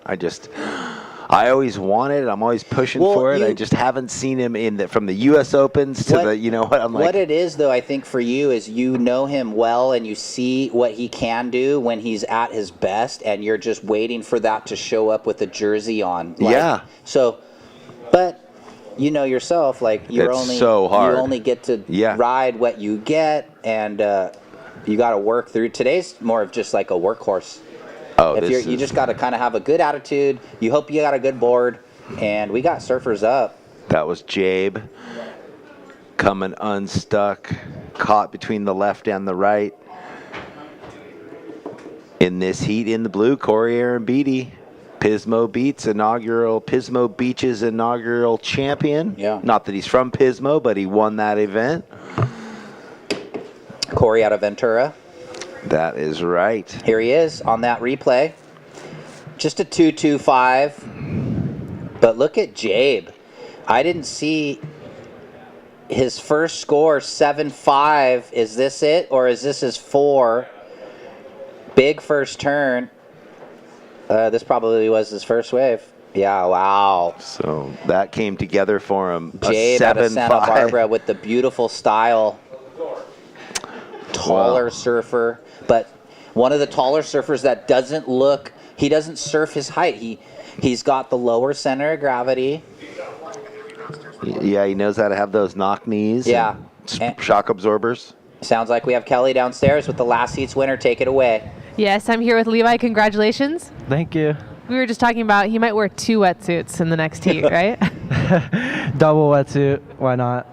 I always wanted it. I'm always pushing for it. I just haven't seen him from the U.S. Opens to the, you know what, I'm like. What it is, though, I think for you is you know him well and you see what he can do when he's at his best, and you're just waiting for that to show up with a jersey on. Like, yeah. So, but you know yourself, like you only get to ride what you get, and you got to work through. Today's more of just like a workhorse. Oh, you just got to kind of have a good attitude. You hope you got a good board, and we got surfers up. That was Jabe coming unstuck, caught between the left and the right. In this heat in the blue, Corey Aaron Beatty, Pismo Beach's inaugural champion. Yeah. Not that he's from Pismo, but he won that event. Corey out of Ventura. That is right. Here he is on that replay. Just a 2.25. But look at Jabe. I didn't see his first score, 7.5. Is this it, or is this his 4? Big first turn. This probably was his first wave. Yeah, wow. So that came together for him. Jabe out of Santa Barbara with the beautiful style. Taller surfer, but one of the taller surfers that he doesn't surf his height. He's got the lower center of gravity. Yeah, he knows how to have those knock knees. Yeah. And shock absorbers. Sounds like we have Kelly downstairs with the last heat's winner. Take it away. Yes, I'm here with Levi. Congratulations. Thank you. We were just talking about he might wear 2 wetsuits in the next heat, right? Double wetsuit. Why not?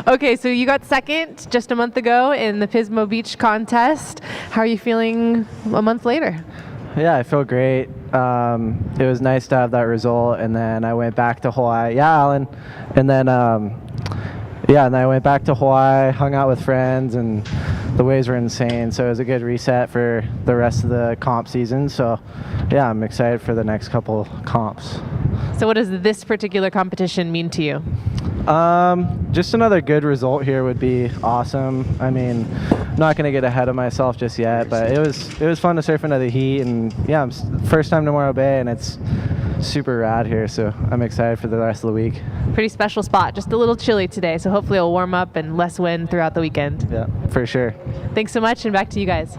Okay, so you got second just a month ago in the Pismo Beach contest. How are you feeling a month later? Yeah, I feel great. It was nice to have that result, and then I went back to Hawaii. Yeah, Alan. And then, and then I went back to Hawaii, hung out with friends, and the waves were insane. So it was a good reset for the rest of the comp season. So, yeah, I'm excited for the next couple comps. So what does this particular competition mean to you? Just another good result here would be awesome. I mean, I'm not going to get ahead of myself just yet, but it was fun to surf another heat, and yeah, first time to Morro Bay, and it's super rad here, so I'm excited for the rest of the week. Pretty special spot, just a little chilly today, so hopefully it'll warm up and less wind throughout the weekend. Yeah, for sure. Thanks so much, and back to you guys.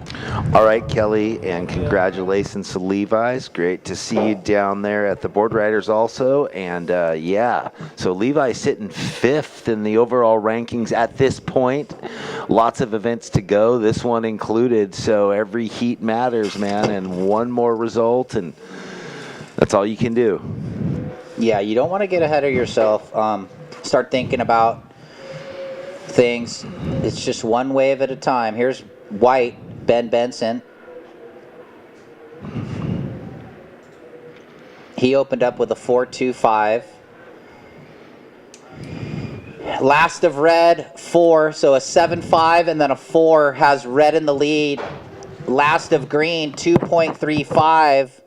All right, Kelly, and congratulations to Levi's. Great to see you down there at the Board Riders also, and yeah, so Levi's sitting 5th in the overall rankings at this point. Lots of events to go, this one included, so every heat matters, man, and one more result, and that's all you can do. Yeah, you don't want to get ahead of yourself. Start thinking about things. It's just one wave at a time. Here's White, Ben Benson. He opened up with a 4.25. Last of red, 4. So a 7-5 and then a 4 has red in the lead. Last of green, 2.35.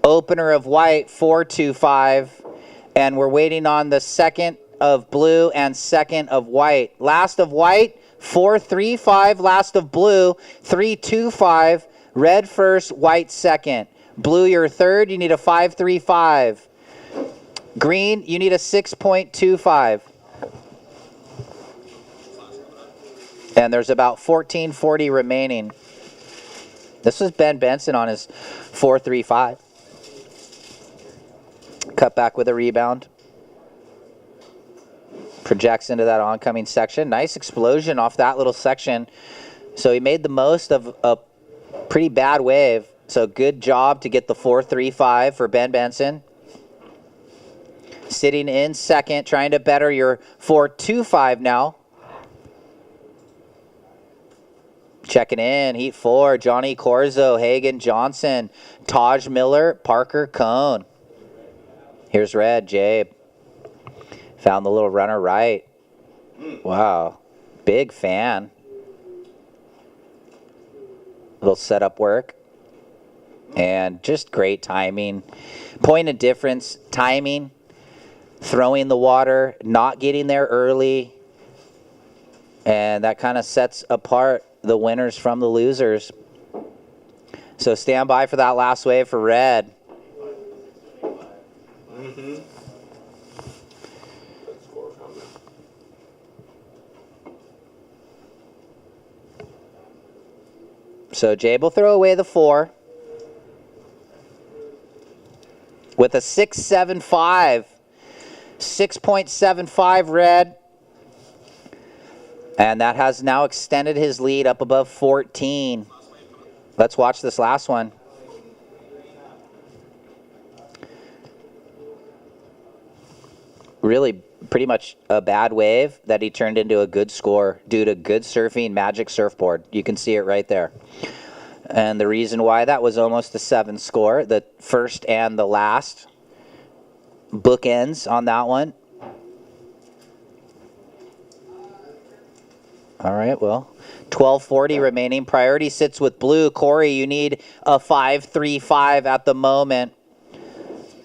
Opener of white, 4.25. And we're waiting on the second of blue and second of white. Last of white, 4.35. Last of blue, 3.25. Red first, white second. Blue, your third, you need a 5.35. Green, you need a 6.25. And there's about 14.40 remaining. This was Ben Benson on his 4.35. Cut back with a rebound. Projects into that oncoming section. Nice explosion off that little section. So he made the most of a pretty bad wave. So good job to get the 4.35 for Ben Benson. Sitting in second, trying to better your 4.25 now. Checking in, heat 4, Johnny Corzo, Hagen Johnson, Taj Miller, Parker Cone. Here's red, Jabe. Found the little runner right. Wow, big fan. Little setup work. And just great timing. Point of difference, timing, throwing the water, not getting there early. And that kind of sets apart the winners from the losers. So stand by for that last wave for red. So Jabe will throw away the 4 with a 6.75. 6.75 red. And that has now extended his lead up above 14. Let's watch this last one. Really pretty much a bad wave that he turned into a good score due to good surfing, Magic Surfboard. You can see it right there. And the reason why that was almost a 7 score, the first and the last bookends on that one. All right, well, 12:40 remaining. Priority sits with blue. Corey, you need a 5.35 at the moment.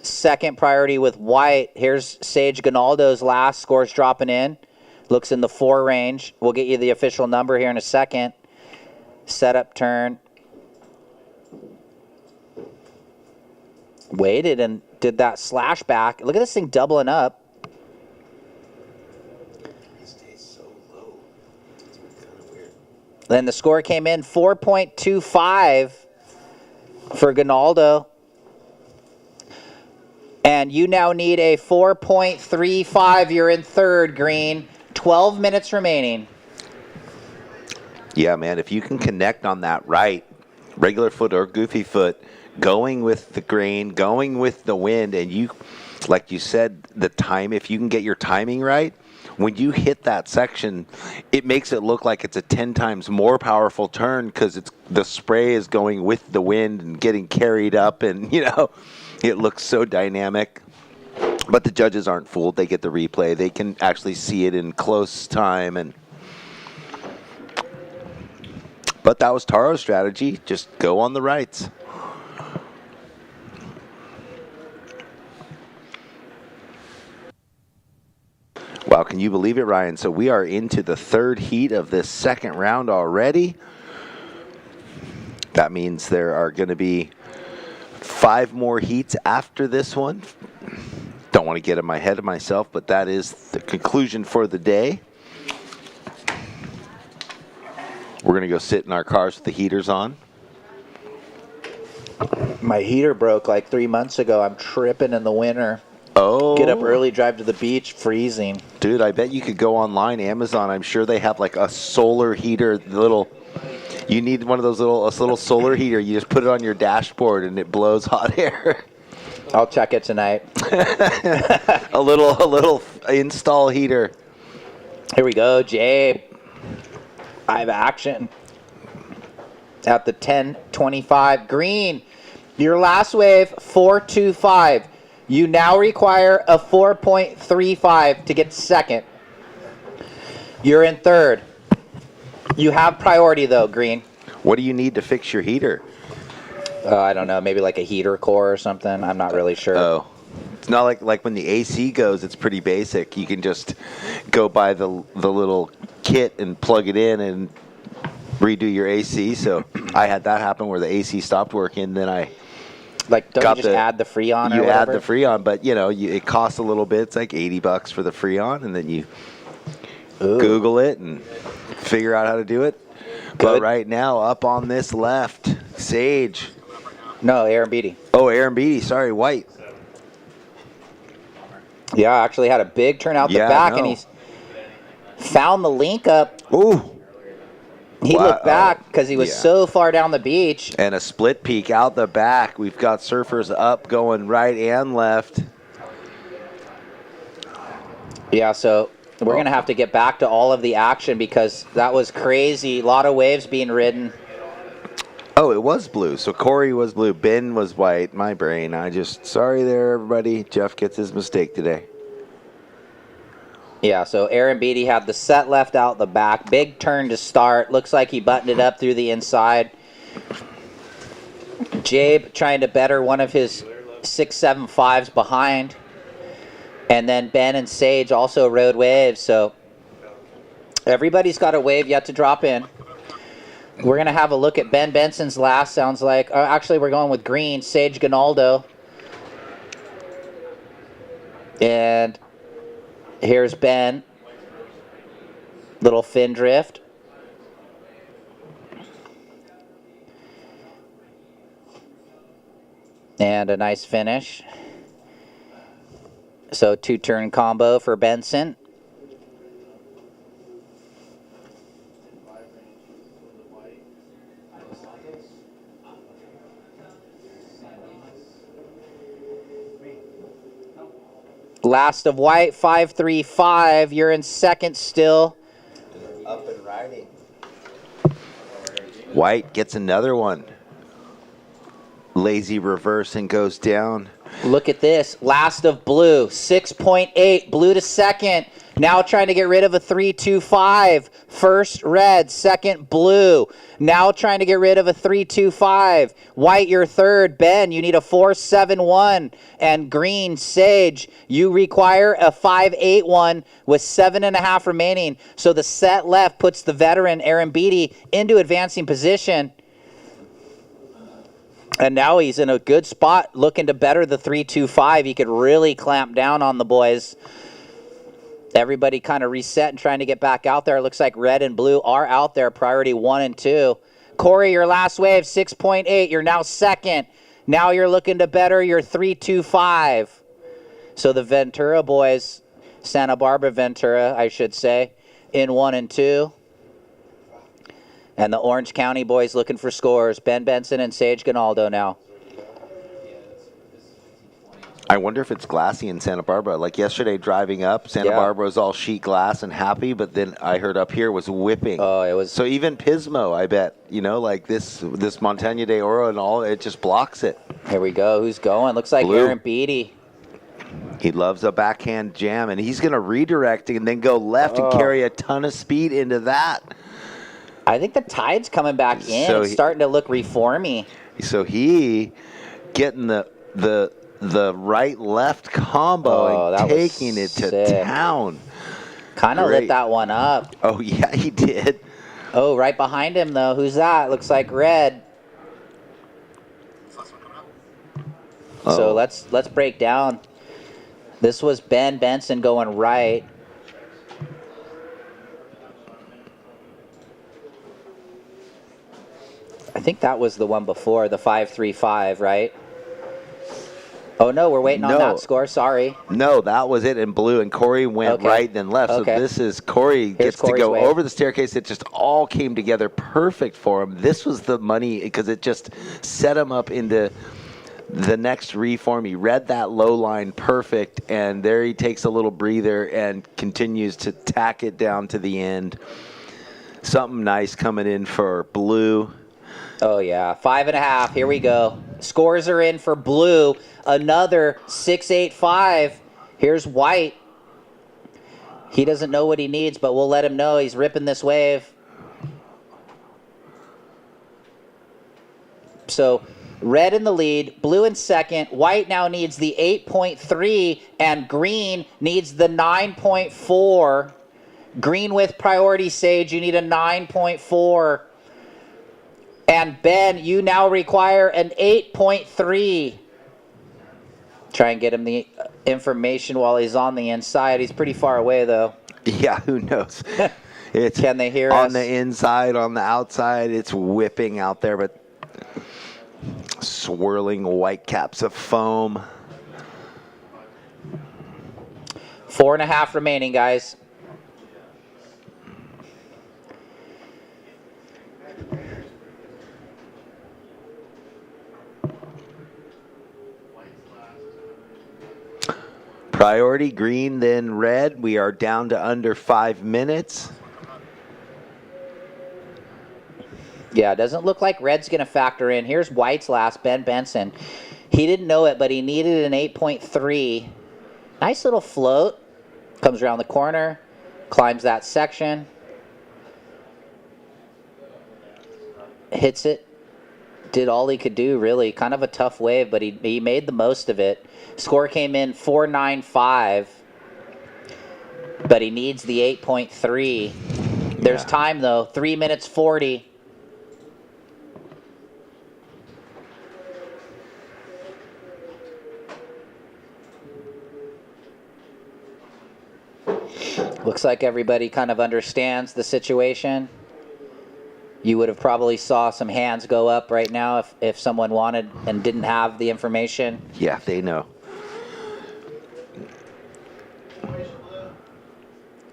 Second priority with white. Here's Sage Gonaldo's last. Scores dropping in. Looks in the 4 range. We'll get you the official number here in a second. Setup turn. Waited and did that slash back. Look at this thing doubling up. Then the score came in 4.25 for Gonaldo. And you now need a 4.35. You're in third, Green. 12 minutes remaining. Yeah, man, if you can connect on that right, regular foot or goofy foot, going with the grain, going with the wind, and you, like you said, the time, if you can get your timing right, when you hit that section, it makes it look like it's a 10 times more powerful turn because it's the spray is going with the wind and getting carried up, and it looks so dynamic. But the judges aren't fooled. They get the replay. They can actually see it in close time. But that was Taro's strategy. Just go on the rights. Wow, can you believe it, Ryan? So we are into the third heat of this second round already. That means there are going to be 5 more heats after this one. Don't want to get in my head of myself, but that is the conclusion for the day. We're going to go sit in our cars with the heaters on. My heater broke like 3 months ago. I'm tripping in the winter. Oh. Get up early, drive to the beach, freezing. Dude, I bet you could go online, Amazon. I'm sure they have like a solar heater, you need one of those a little solar heater. You just put it on your dashboard and it blows hot air. I'll check it tonight. a little install heater. Here we go, Jabe. Live action. At the 10:25. Green, your last wave, 4.25. You now require a 4.35 to get second. You're in third. You have priority, though, green. What do you need to fix your heater? I don't know. Maybe like a heater core or something. I'm not really sure. Oh. It's not like when the AC goes, it's pretty basic. You can just go buy the little kit and plug it in and redo your AC. So I had that happen where the AC stopped working. Then I don't you just add the Freon or you whatever? add the Freon, but it costs a little bit. It's like $80 for the Freon, and then you Google it and figure out how to do it. But right now, up on this left, Sage. No, Aaron Beatty. Oh, Aaron Beatty. Sorry, White. Yeah, actually had a big turn out the back, and he's found the link up. Ooh. He looked back because he was so far down the beach. And a split peak out the back. We've got surfers up going right and left. Yeah, so we're going to have to get back to all of the action because that was crazy. A lot of waves being ridden. Oh, it was blue. So Corey was blue. Ben was white. My brain. Sorry there, everybody. Jeff gets his mistake today. Yeah, so Aaron Beatty had the set left out the back. Big turn to start. Looks like he buttoned it up through the inside. Jabe trying to better one of his 6.75s behind. And then Ben and Sage also rode waves. So everybody's got a wave yet to drop in. We're going to have a look at Ben Benson's last, sounds like. Actually, we're going with green, Sage Gonaldo. And here's Ben. Little fin drift. And a nice finish. So 2-turn combo for Benson. Last of White, 5.35. You're in second still. Up and riding. White gets another one. Lazy reverse and goes down. Look at this. Last of Blue, 6.8. Blue to second. Now trying to get rid of a 3.25. First Red, second Blue. Now trying to get rid of a 3.25. White, your third. Ben, you need a 4.71. And Green, Sage, you require a 5.81 with 7.5 remaining. So the set left puts the veteran Aaron Beatty into advancing position. And now he's in a good spot looking to better the 3.25. He could really clamp down on the boys. Everybody kind of reset and trying to get back out there. It looks like red and blue are out there, priority 1 and 2. Corey, your last wave, 6.8. You're now second. Now you're looking to better your 3.25. So the Ventura boys, Santa Barbara Ventura, I should say, in 1 and 2. And the Orange County boys looking for scores. Ben Benson and Sage Gonaldo now. I wonder if it's glassy in Santa Barbara. Like yesterday driving up, Santa Barbara was all sheet glass and happy, but then I heard up here was whipping. Oh, it was. So even Pismo, I bet, like this Montaña de Oro and all, it just blocks it. Here we go. Who's going? Looks like Blue. Aaron Beatty. He loves a backhand jam, and he's going to redirect and then go left and carry a ton of speed into that. I think the tide's coming back in. So It's starting to look reformy. So he getting the right-left combo and taking it to town. Kind of lit that one up. Oh, yeah, he did. Oh, right behind him, though. Who's that? Looks like red. So let's break down. This was Ben Benson going right. I think that was the one before, the 5.35, right? Oh, no, we're waiting on that score. Sorry. No, that was it in blue, and Corey went right then left. Okay. So this is Corey gets to Corey's go wave. over the staircase. It just all came together perfect for him. This was the money because it just set him up into the next reform. He read that low line perfect, and there he takes a little breather and continues to tack it down to the end. Something nice coming in for blue. Oh, yeah. 5.5. Here we go. Scores are in for blue. Another 6.85. Here's white. He doesn't know what he needs, but we'll let him know he's ripping this wave. So red in the lead, blue in second. White now needs the 8.3, and green needs the 9.4. Green with priority, Sage, you need a 9.4. And Ben, you now require an 8.3. Try and get him the information while he's on the inside. He's pretty far away, though. Yeah, who knows? It's Can they hear on us? the inside, on the outside. It's whipping out there, but swirling white caps of foam. 4.5 remaining, guys. Priority green, then red. We are down to under 5 minutes. Yeah, it doesn't look like red's going to factor in. Here's white's last, Ben Benson. He didn't know it, but he needed an 8.3. Nice little float. Comes around the corner, climbs that section. Hits it. Did all he could do, really. Kind of a tough wave, but he made the most of it. Score came in 4.95, but he needs the 8.3. There's time, though. 3 minutes 40. Looks like everybody kind of understands the situation. You would have probably saw some hands go up right now if someone wanted and didn't have the information. Yeah, they know.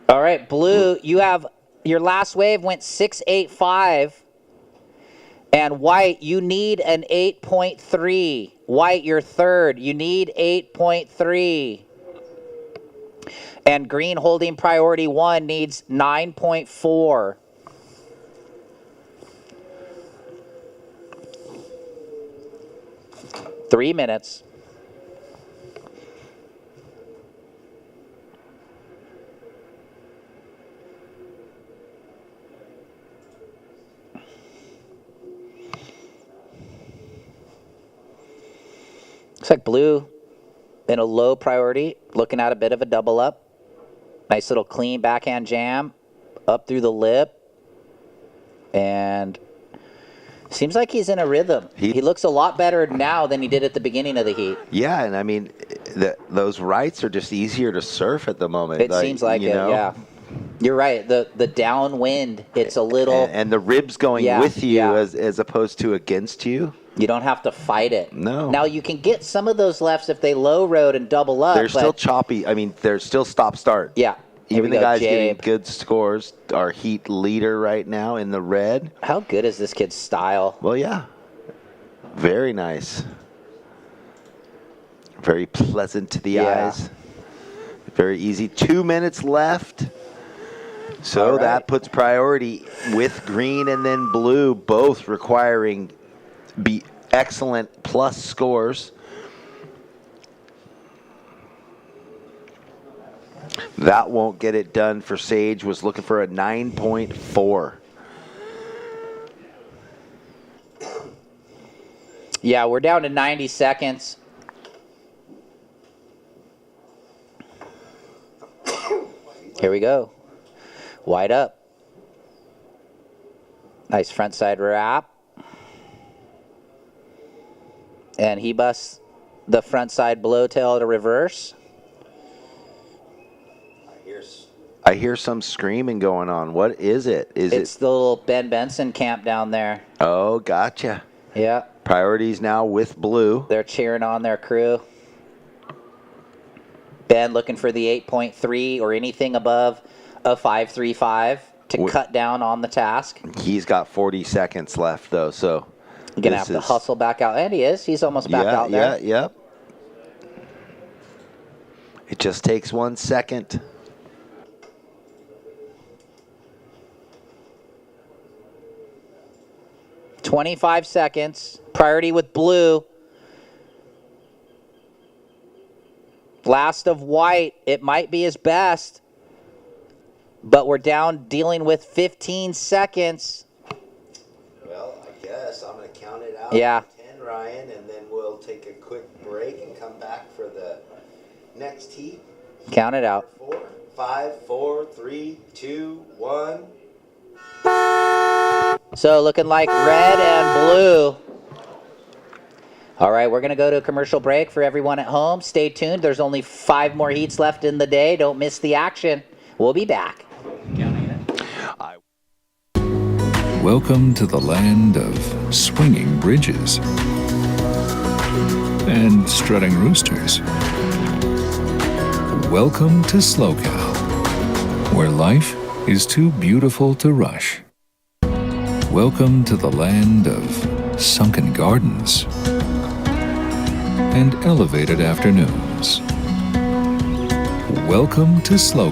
All right, blue, you have your last wave went 6.85. And white, you need an 8.3. White, you're third. You need 8.3. And green holding priority 1 needs 9.4. Three minutes. Looks like blue in a low priority, looking at a bit of a double up. Nice little clean backhand jam up through the lip. And seems like he's in a rhythm. He looks a lot better now than he did at the beginning of the heat. Yeah, and I mean, those rights are just easier to surf at the moment. It seems like it, yeah. You're right. The downwind, it's a little... And the ribs going with you as opposed to against you. You don't have to fight it. No. Now, you can get some of those lefts if they low road and double up. They're still choppy. I mean, they're still stop-start. Yeah. Even the guys getting good scores, our heat leader right now in the red. How good is this kid's style? Well, yeah. Very nice. Very pleasant to the eyes. Very easy. 2 minutes left. So that puts priority with green and then blue, both requiring be excellent plus scores. That won't get it done for Sage. Was looking for a 9.4. Yeah, we're down to 90 seconds. Here we go. Wide up. Nice front side wrap. And he busts the front side blowtail to reverse. I hear some screaming going on. What is it? It's the little Ben Benson camp down there. Oh, gotcha. Yeah. Priorities now with blue. They're cheering on their crew. Ben looking for the 8.3 or anything above a 5.35 to cut down on the task. He's got 40 seconds left, though, so... You're going to have to hustle back out. And he is. He's almost back out there. Yeah. It just takes 1 second. $25 seconds. Priority with blue. Last of white. It might be his best. but we're down dealing with 15 seconds. Well, I guess I'm going to count it out. Yeah. 10, Ryan, and then we'll take a quick break and come back for the next heat. Count it out. 4, 5, 4, 3, 2, 1. So looking like red and blue. All right, we're going to go to a commercial break for everyone at home. Stay tuned. There's only 5 more heats left in the day. Don't miss the action. We'll be back. Welcome to the land of swinging bridges and strutting roosters. Welcome to SLO, where life is too beautiful to rush. Welcome to the land of sunken gardens and elevated afternoons. Welcome to SLO,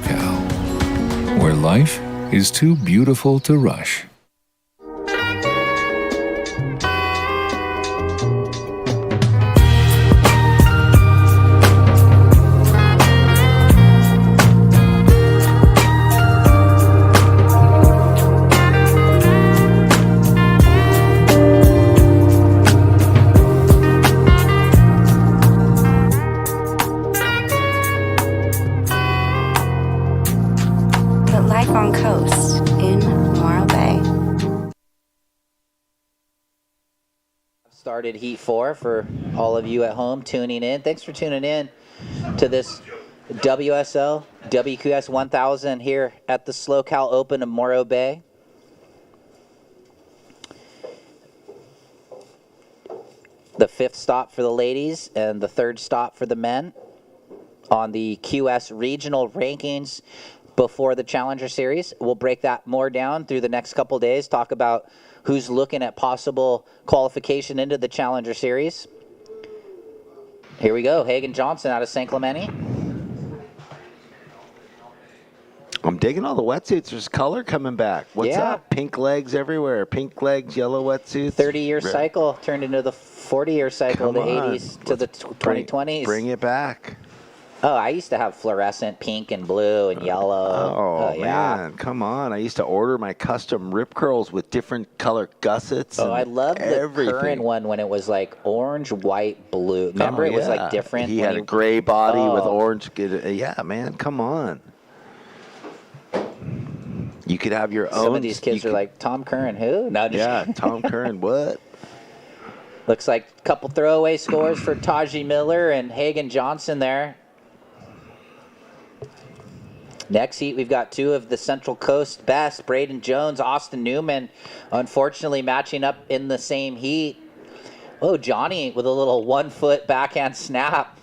where life is too beautiful to rush. Started Heat 4 for all of you at home tuning in. Thanks for tuning in to this WSL WQS 1000 here at the SLO Open of Morro Bay. The 5th stop for the ladies and the 3rd stop for the men on the QS regional rankings before the Challenger Series. We'll break that more down through the next couple days, talk about who's looking at possible qualification into the Challenger Series. Here we go, Hagen Johnson out of St. Clemente. I'm digging all the wetsuits. There's color coming back. What's up? Pink legs everywhere. Pink legs, yellow wetsuits. 30-year cycle turned into the 40-year cycle, the 80s to the 2020s. Bring it back. Oh, I used to have fluorescent pink and blue and yellow. Oh, man, come on. I used to order my custom rip curls with different color gussets. Oh, I loved the everything. current one when it was like orange, white, blue. Remember, it was like different. He had a gray body with orange. Yeah, man, come on. You could have your own. Some of these kids are like, Tom Curran, who? No, Tom Curran, what? Looks like a couple throwaway scores for Taj Miller and Hagen Johnson there. Next heat, we've got 2 of the Central Coast best, Braden Jones, Austin Newman, unfortunately matching up in the same heat. Oh, Johnny with a little 1-foot backhand snap.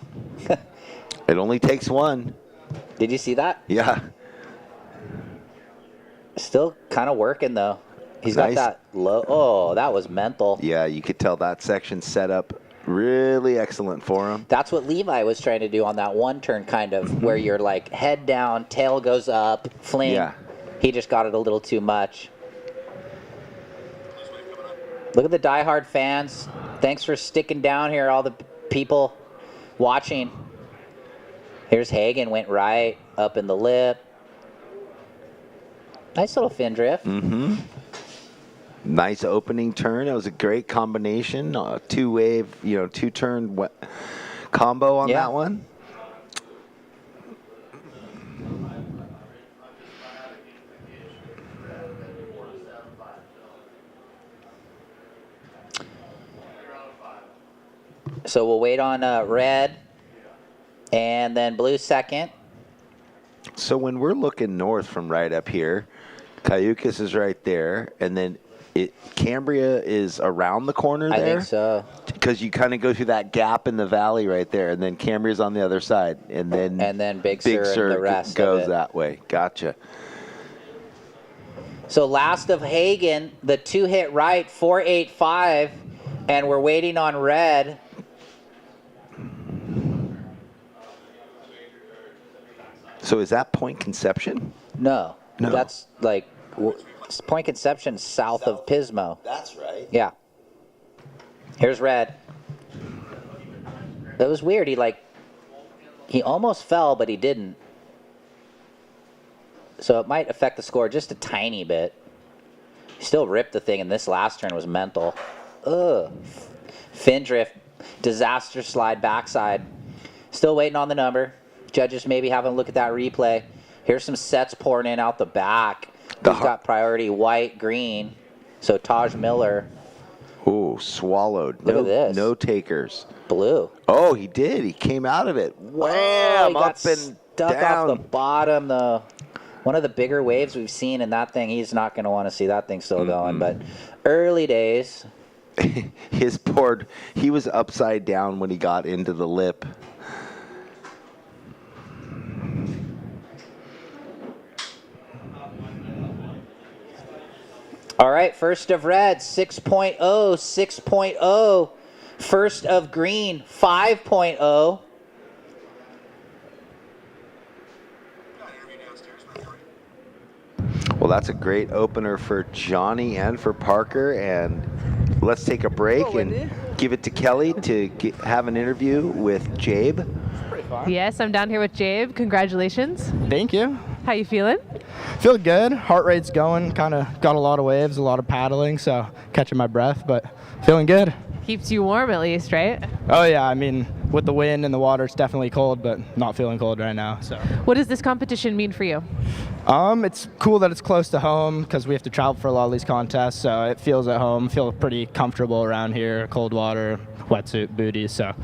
It only takes one. Did you see that? Yeah. Still kind of working, though. He's got that low. Oh, that was mental. Yeah, you could tell that section set up really excellent for him. That's what Levi was trying to do on that one turn, kind of, where you're like head down, tail goes up, fling. Yeah. He just got it a little too much. Look at the diehard fans. Thanks for sticking down here, all the people watching. Here's Hagen, went right up in the lip. Nice little fin drift. Mm-hmm. Nice opening turn. It was a great combination. 2-wave, 2-turn combo on that one. So we'll wait on red and then blue second. So when we're looking north from right up here, Cayucas is right there, and then Cambria is around the corner there? I think so. Because you kind of go through that gap in the valley right there, and then Cambria's on the other side, and then Big Sur and the rest goes of it. that way. Gotcha. So last of Hagen, the 2-hit right, 4.85, and we're waiting on red. So is that Point Conception? No. That's like Point Conception south of Pismo. That's right. Yeah. Here's red. It was weird. He almost fell, but he didn't. So it might affect the score just a tiny bit. He still ripped the thing, and this last turn was mental. Ugh. Fin drift, disaster slide backside. Still waiting on the number. Judges maybe having a look at that replay. Here's some sets pouring in out the back. Who's got priority? White, green. So Taj Miller. Ooh, swallowed. Look at this. No takers. Blue. Oh, he did. He came out of it. Wham! He got Up and stuck down. off the bottom, though. One of the bigger waves we've seen in that thing. He's not going to want to see that thing still going. But early days. His board, he was upside down when he got into the lip. All right, first of red, 6.0, 6.0. First of green, 5.0. Well, that's a great opener for Johnny and for Parker. And let's take a break and give it to Kelly to have an interview with Jabe. Yes, I'm down here with Jabe. Congratulations. Thank you. How you feeling? Feel good. Heart rate's going. Kind of got a lot of waves, a lot of paddling, so catching my breath, but feeling good. Keeps you warm at least, right? Oh yeah, I mean, with the wind and the water, it's definitely cold, but not feeling cold right now. So. What does this competition mean for you? It's cool that it's close to home because we have to travel for a lot of these contests, so it feels at home. Feel pretty comfortable around here. Cold water, wetsuit, booties, so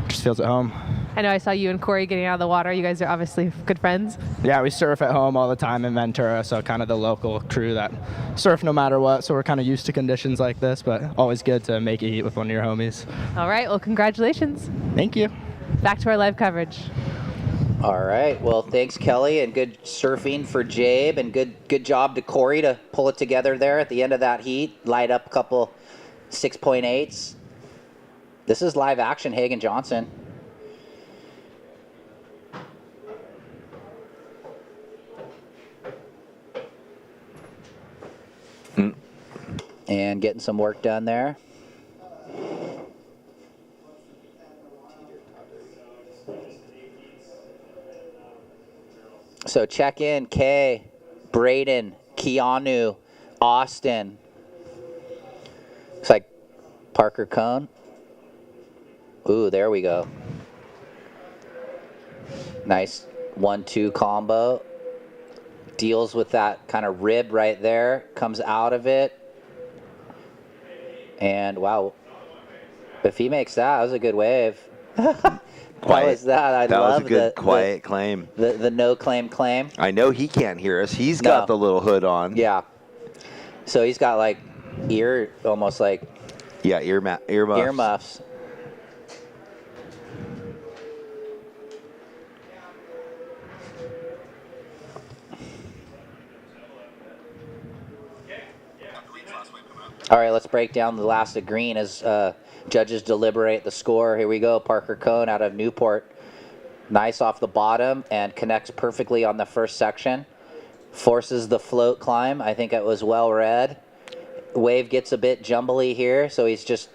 just feels at home. I know I saw you and Corey getting out of the water. You guys are obviously good friends. Yeah, we surf at home all the time in Ventura, so kind of the local crew that surf no matter what, so we're kind of used to conditions like this, but always good to make a heat with one of your homies. All right, well, congratulations. Thank you. Back to our live coverage. All right, well, thanks, Kelly, and good surfing for Jabe, and good job to Corey to pull it together there at the end of that heat, light up a couple 6.8s. This is live action, Hagen Johnson. And getting some work done there. So check in, Kay, Braden, Keanu, Austin. Looks like Parker Cone. Ooh, there we go. Nice 1-2 combo. Deals with that kind of rib right there. Comes out of it. And wow, if he makes that was a good wave. How was that? That was a good quiet claim. The no claim. I know he can't hear us. He's got the little hood on. Yeah. So he's got like almost like. Yeah, earmuffs. Earmuffs. All right, let's break down the last of green as judges deliberate the score. Here we go. Parker Cone out of Newport. Nice off the bottom and connects perfectly on the first section. Forces the float climb. I think it was well read. Wave gets a bit jumbly here, so he's just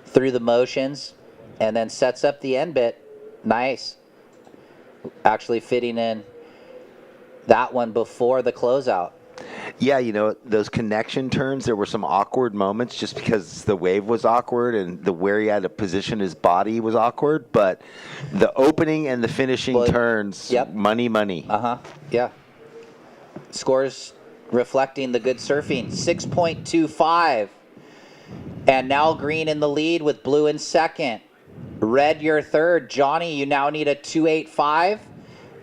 through the motions and then sets up the end bit. Nice. Actually fitting in that one before the closeout. Yeah, you know, those connection turns, there were some awkward moments just because the wave was awkward and where he had to position his body was awkward. But the opening and the finishing turns, money. Uh-huh, yeah. Scores reflecting the good surfing, 6.25. And now green in the lead with blue in second. Red, your third. Johnny, you now need a 2.85.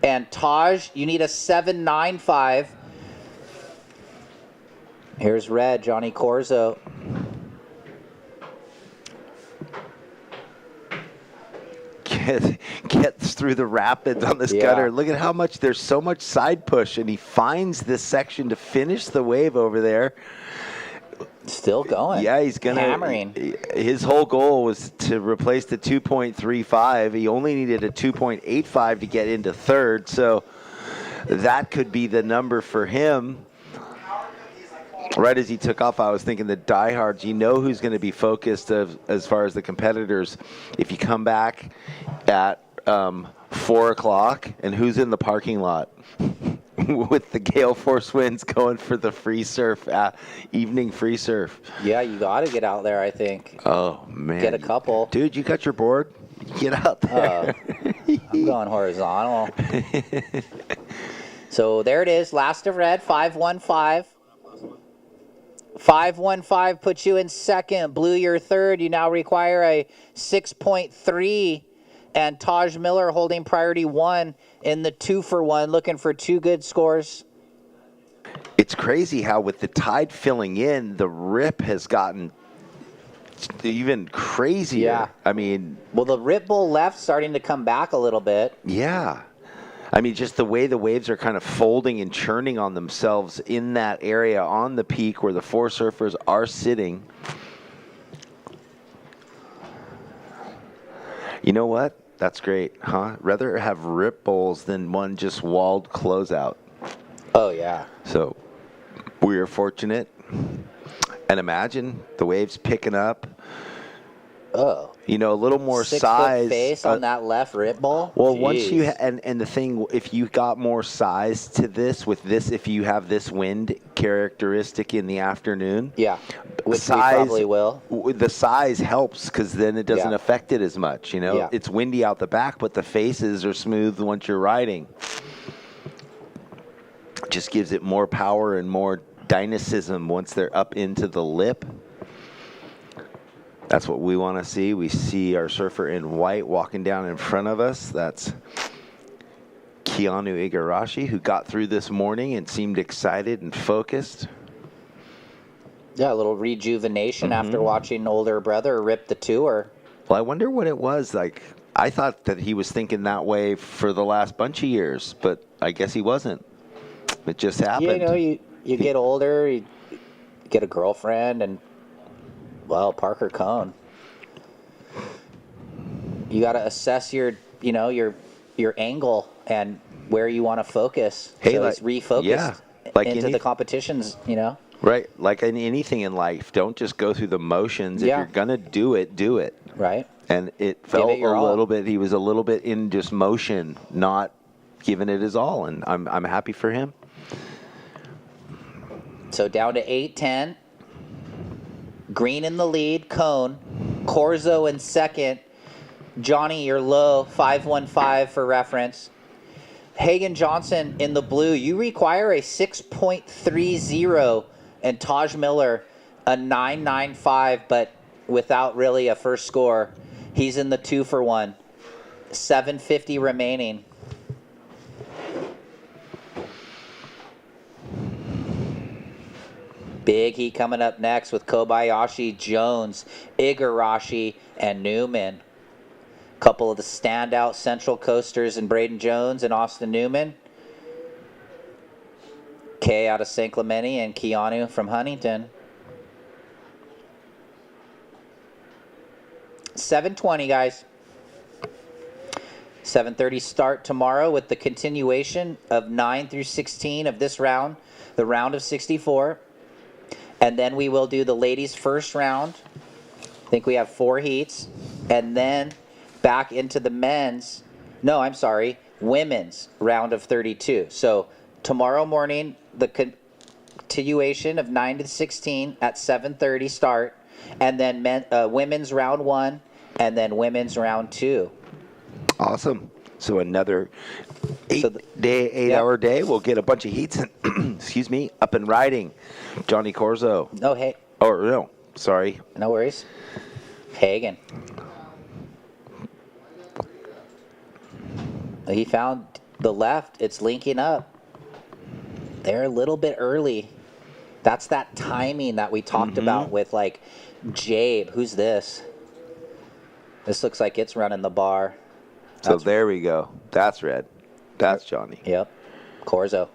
And Taj, you need a 7.95. Here's red, Johnny Corzo. Gets through the rapids on this gutter. Look at how much, there's so much side push, and he finds this section to finish the wave over there. Still going. Yeah, he's going to. Hammering. His whole goal was to replace the 2.35. He only needed a 2.85 to get into third, so that could be the number for him. Right as he took off, I was thinking the diehards, you know who's going to be focused as far as the competitors. If you come back at 4 o'clock, and who's in the parking lot? with the gale force winds going for the free surf, evening free surf. Yeah, you got to get out there, I think. Oh, man. Get a couple. Dude, you got your board? Get out there. I'm going horizontal. So there it is. Last of red, 515. 515 puts you in second. Blue, you're third. You now require a 6.3. And Taj Miller holding priority 1 in the 2-for-1, looking for 2 good scores. It's crazy how with the tide filling in, the rip has gotten even crazier. Yeah. I mean, well, the rip bull left starting to come back a little bit. Yeah. I mean, just the way the waves are kind of folding and churning on themselves in that area on the peak where the 4 surfers are sitting. You know what? That's great, huh? Rather have rip bowls than one just walled closeout. Oh, yeah. So we are fortunate. And imagine the waves picking up. Oh. You know, a little more 6 size. foot face on that left rip ball. Well, Jeez. once you and the thing, if you got more size to this with this, if you have this wind characteristic in the afternoon, yeah, which we probably will. The size helps because then it doesn't affect it as much. You know, Yeah. it's windy out the back, but the faces are smooth once you're riding. Just gives it more power and more dynamism once they're up into the lip. That's what we want to see. We see our surfer in white walking down in front of us. That's Keanu Igarashi, who got through this morning and seemed excited and focused. Yeah, a little rejuvenation after watching older brother rip the tour. Well, I wonder what it was. Like, I thought that he was thinking that way for the last bunch of years, but I guess he wasn't. It just happened. You know, you get older, you get a girlfriend, and well, Parker Cone. You got to assess your angle and where you want to focus. Hey, so like, it's refocused yeah, like into the competitions, you know? Right. Like in anything in life, don't just go through the motions. If Yeah. you're going to do it, do it. Right. And it felt it your a all. little bit, he was a little bit in just motion, not giving it his all. And I'm happy for him. So down to 8-10. Green in the lead, Cone. Corzo in second. Johnny, you're low, 515 for reference. Hagen Johnson in the blue. You require a 6.30, and Taj Miller a 9.95, but without really a first score. He's in the 2-for-1. 750 remaining. Big heat coming up next with Kobayashi, Jones, Igarashi, and Newman. Couple of the standout Central Coasters in Braden Jones and Austin Newman. Kay out of St. Clemente and Keanu from Huntington. 7:20, guys. 7:30 start tomorrow with the continuation of 9 through 16 of this round, the round of 64. And then we will do the ladies' first round. I think we have 4 heats. And then back into the women's round of 32. So tomorrow morning, the continuation of 9 to 16 at 7:30 start. And then women's round 1 and then women's round 2. Awesome. So another 8-hour day. We'll get a bunch of heats, excuse me, up and riding. Johnny Corzo. No, hey. Or no, sorry. No worries. Hagen. He found the left. It's linking up. They're a little bit early. That's that timing that we talked about with like Jabe. Who's this? This looks like it's running the bar. So there we go. That's red. That's Johnny. Yep. Corzo.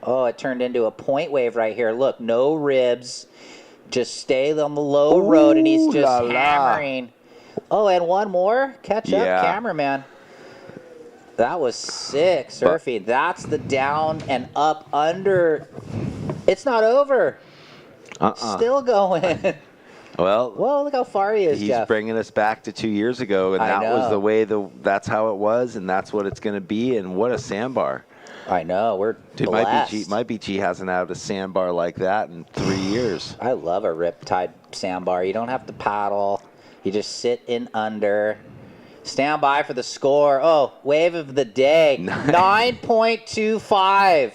Oh, it turned into a point wave right here. Look, no ribs. Just stay on the low road, and he's just hammering. Oh, and one more? Catch up, cameraman. That was sick surfing. That's the down and up under. It's not over. Still going. Well, look how far he is, he's Jeff. bringing us back to 2 years ago, and I that was know. the way that's how it was, and that's what it's going to be. And what a sandbar! I know. We're Dude, blessed. my BG hasn't had a sandbar like that in 3 years. I love a riptide sandbar. You don't have to paddle. You just sit in under. Stand by for the score. Oh, wave of the day. 9.25.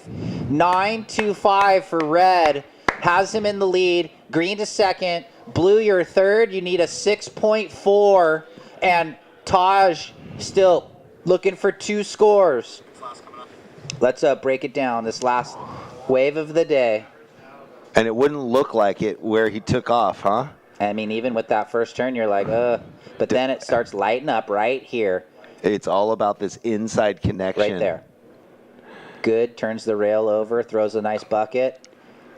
9.25 for red. Has him in the lead. Green to second. Blue, you're third. You need a 6.4. And Taj still looking for 2 scores. Let's break it down. This last wave of the day. And it wouldn't look like it where he took off, huh? I mean, even with that first turn, you're like, but then it starts lighting up right here. It's all about this inside connection. Right there. Good. Turns the rail over. Throws a nice bucket.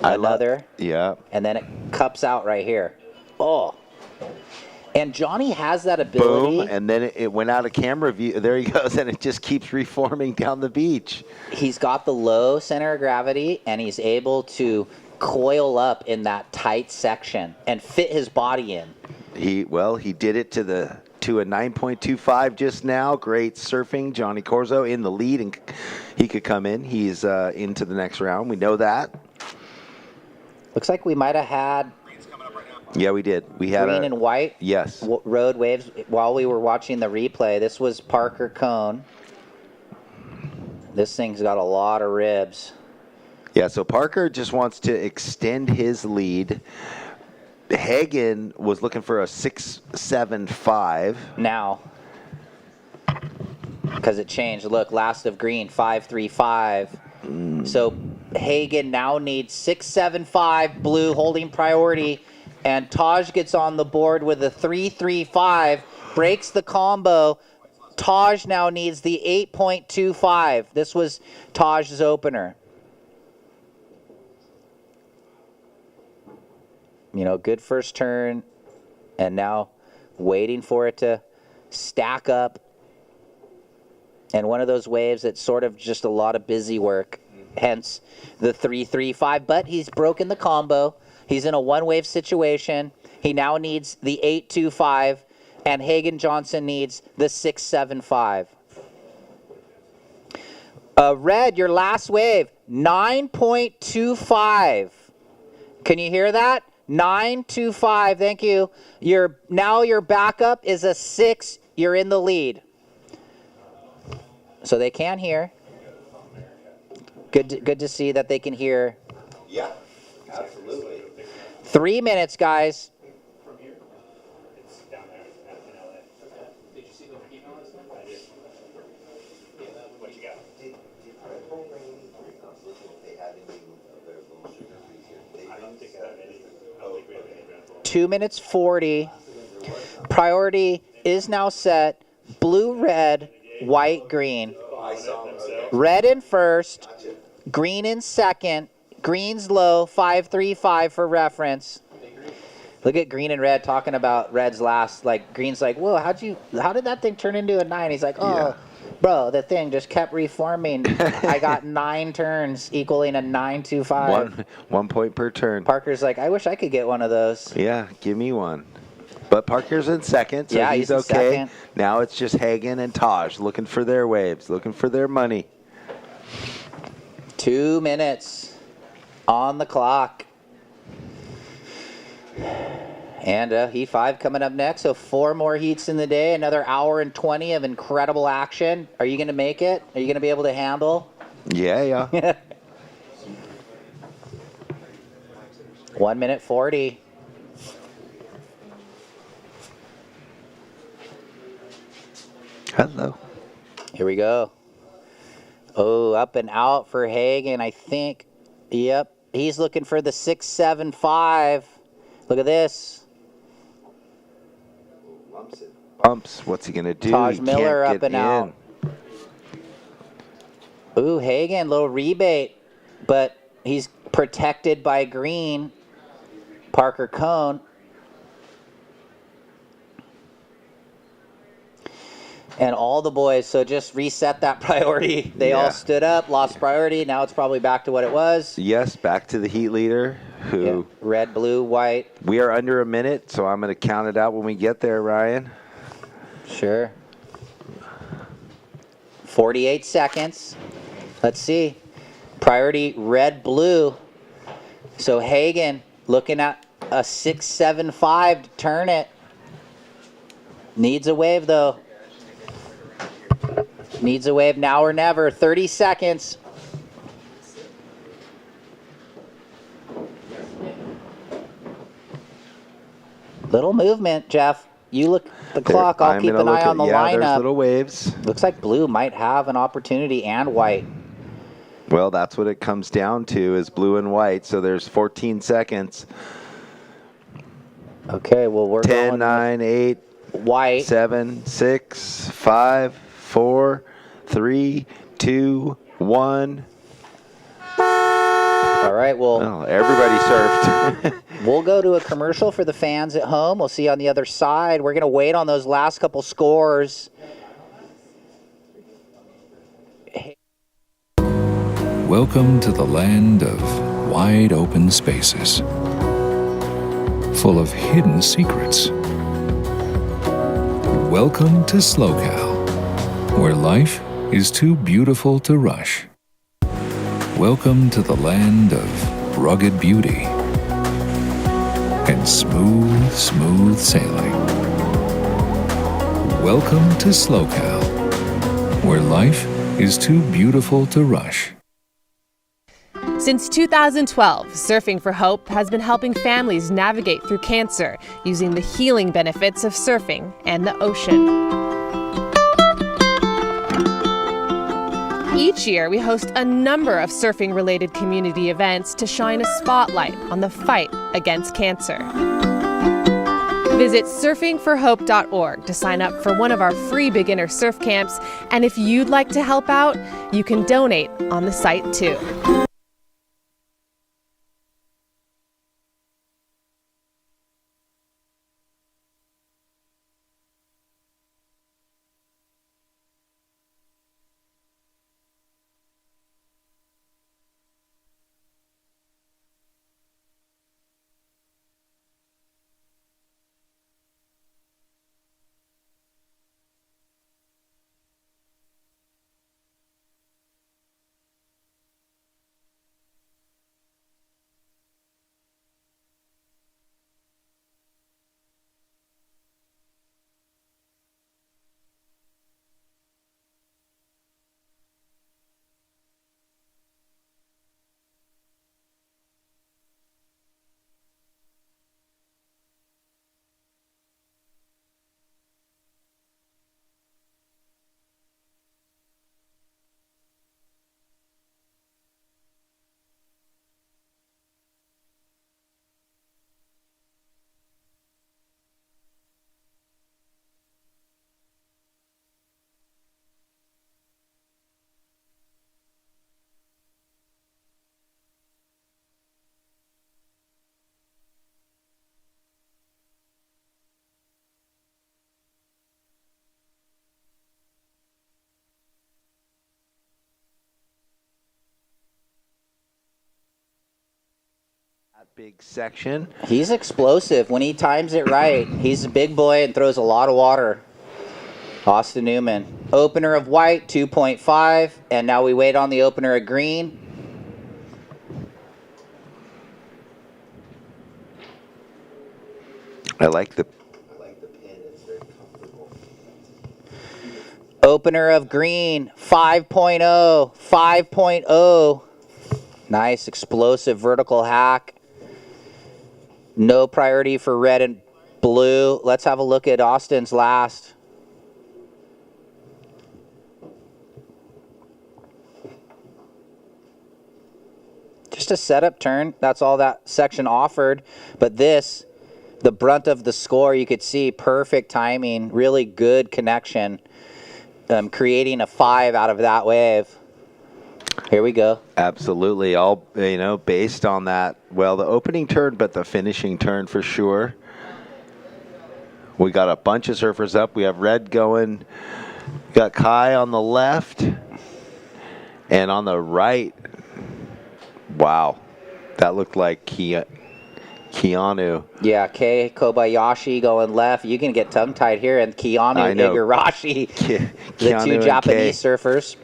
Another. Yeah. And then it cups out right here. Oh. And Johnny has that ability. Boom. And then it went out of camera view. There he goes. And it just keeps reforming down the beach. He's got the low center of gravity, and he's able to coil up in that tight section and fit his body in. He did it to a 9.25 just now. Great surfing. Johnny Corzo in the lead, and he could come in. He's into the next round. We know that. Looks like we might have had. Yeah, we did. We had green and white. Yes. Road waves while we were watching the replay. This was Parker Cone. This thing's got a lot of ribs. Yeah, so Parker just wants to extend his lead. Hagen was looking for a 6.75. Now, because it changed. Look, last of green, 5.35. So Hagen now needs 6.75. Blue holding priority. And Taj gets on the board with a 3.35. Breaks the combo. Taj now needs the 8.25. This was Taj's opener. You know, good first turn, and now waiting for it to stack up. And one of those waves that's sort of just a lot of busy work, hence the 3.35. But he's broken the combo. He's in a one-wave situation. He now needs the 8.25, and Hagen Johnson needs the 6.75. Red, your last wave, 9.25. Can you hear that? 9.25, thank you. Now your backup is a 6. You're in the lead. So they can hear. Good to see that they can hear. Yeah, absolutely. 3 minutes, guys. From here, it's down there in LA. Did you see the email last night? I did. What you got? I don't think I have any. I don't think we have any Brantel. 2 minutes 40. Priority is now set. Blue, red, white, green. Red in first. Green in second. Green's low, 5.35 for reference. Look at green and red talking about red's last. Like green's like, whoa, how did that thing turn into a 9? He's like, oh, bro, the thing just kept reforming. I got 9 turns equaling a 9.25. 1 point per turn. Parker's like, I wish I could get one of those. Yeah, give me one. But Parker's in second, so yeah, he's in okay. Second. Now it's just Hagen and Taj looking for their waves, looking for their money. 2 minutes on the clock. And heat 5 coming up next. So 4 more heats in the day. Another hour and 20 of incredible action. Are you going to make it? Are you going to be able to handle? Yeah. 1 minute 40. Hello. Here we go. Oh, up and out for Hagen, I think. Yep. He's looking for the 6.75. Look at this. Bumps. What's he going to do? Taj He Miller can't up get and out. Ooh, Hagen, little rebate, but he's protected by green. Parker Cone. And all the boys, so just reset that priority. They all stood up, lost priority. Now it's probably back to what it was. Yes, back to the heat leader. Who? Red, blue, white. We are under a minute, so I'm going to count it out when we get there, Ryan. Sure. 48 seconds. Let's see. Priority red, blue. So Hagen looking at a 6.75 to turn it. Needs a wave though. Needs a wave now or never. 30 seconds. Little movement, Jeff. You look at the clock. I'll keep an eye on the lineup. There's little waves. Looks like blue might have an opportunity and white. Well, that's what it comes down to is blue and white. So there's 14 seconds. Okay, well, we're 10, going 9, 8, white. 7, 6, 5, 4, 3, 2, 1. All right, well, everybody surfed. We'll go to a commercial for the fans at home. We'll see you on the other side. We're going to wait on those last couple scores. Welcome to the land of wide open spaces, full of hidden secrets. Welcome to SLO, where life is too beautiful to rush. Welcome to the land of rugged beauty and smooth, smooth sailing. Welcome to SLO, where life is too beautiful to rush. Since 2012, Surfing for Hope has been helping families navigate through cancer using the healing benefits of surfing and the ocean. Each year, we host a number of surfing-related community events to shine a spotlight on the fight against cancer. Visit surfingforhope.org to sign up for one of our free beginner surf camps, and if you'd like to help out, you can donate on the site too. Big section. He's explosive. When he times it right, he's a big boy and throws a lot of water. Austin Newman. Opener of white, 2.5. And now we wait on the opener of green. I like the pin. It's very comfortable. Opener of green, 5.0. 5.0. Nice, explosive vertical hack. No priority for red and blue. Let's have a look at Austin's last. Just a setup turn. That's all that section offered. But this, the brunt of the score, you could see perfect timing, really good connection, creating a 5 out of that wave. Here we go. Absolutely. All, based on that, well, the opening turn, but the finishing turn for sure. We got a bunch of surfers up. We have red going. We got Kai on the left. And on the right, wow, that looked like Keanu. Yeah, Kei Kobayashi going left. You can get tongue-tied here. And Keanu Igarashi, the two Japanese surfers.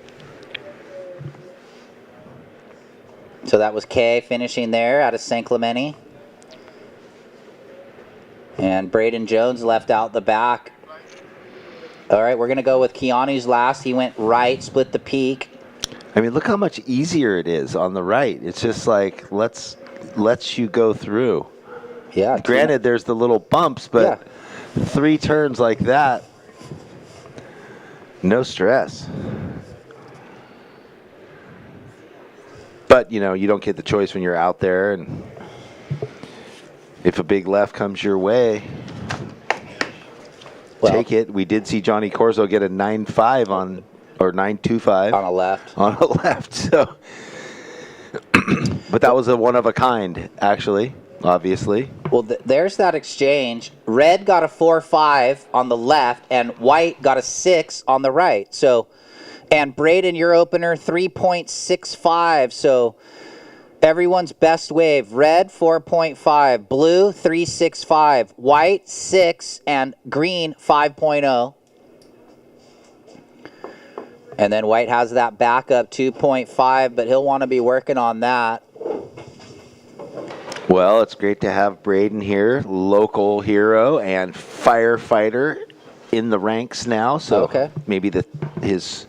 So that was Kay finishing there out of San Clemente. And Braden Jones left out the back. All right, we're going to go with Keanu's last. He went right, split the peak. I mean, look how much easier it is on the right. It's just like, lets you go through. Yeah. Granted, there's the little bumps, but 3 turns like that, no stress. But, you know, you don't get the choice when you're out there. And if a big left comes your way, take it. We did see Johnny Corzo get a 9.5 on, or 9.25 on a left. On a left. So, but that was a one of a kind, actually. Obviously. Well, there's that exchange. Red got a 4.5 on the left, and white got a 6 on the right. So, and Braden, your opener, 3.65. So, everyone's best wave. Red, 4.5. Blue, 3.65. White, 6. And green, 5.0. And then white has that backup, 2.5, but he'll want to be working on that. Well, it's great to have Braden here, local hero and firefighter in the ranks now. So maybe his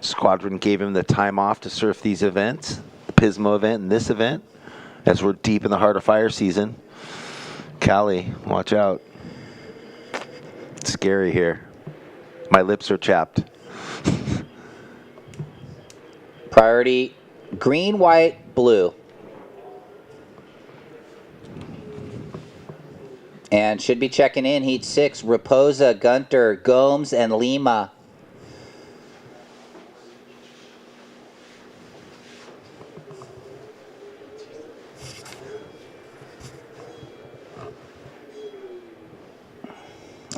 squadron gave him the time off to surf these events, the Pismo event and this event, as we're deep in the heart of fire season. Callie, watch out. It's scary here. My lips are chapped. Priority, green, white, blue. And should be checking in, heat 6, Raposa, Gunter, Gomes, and Lima.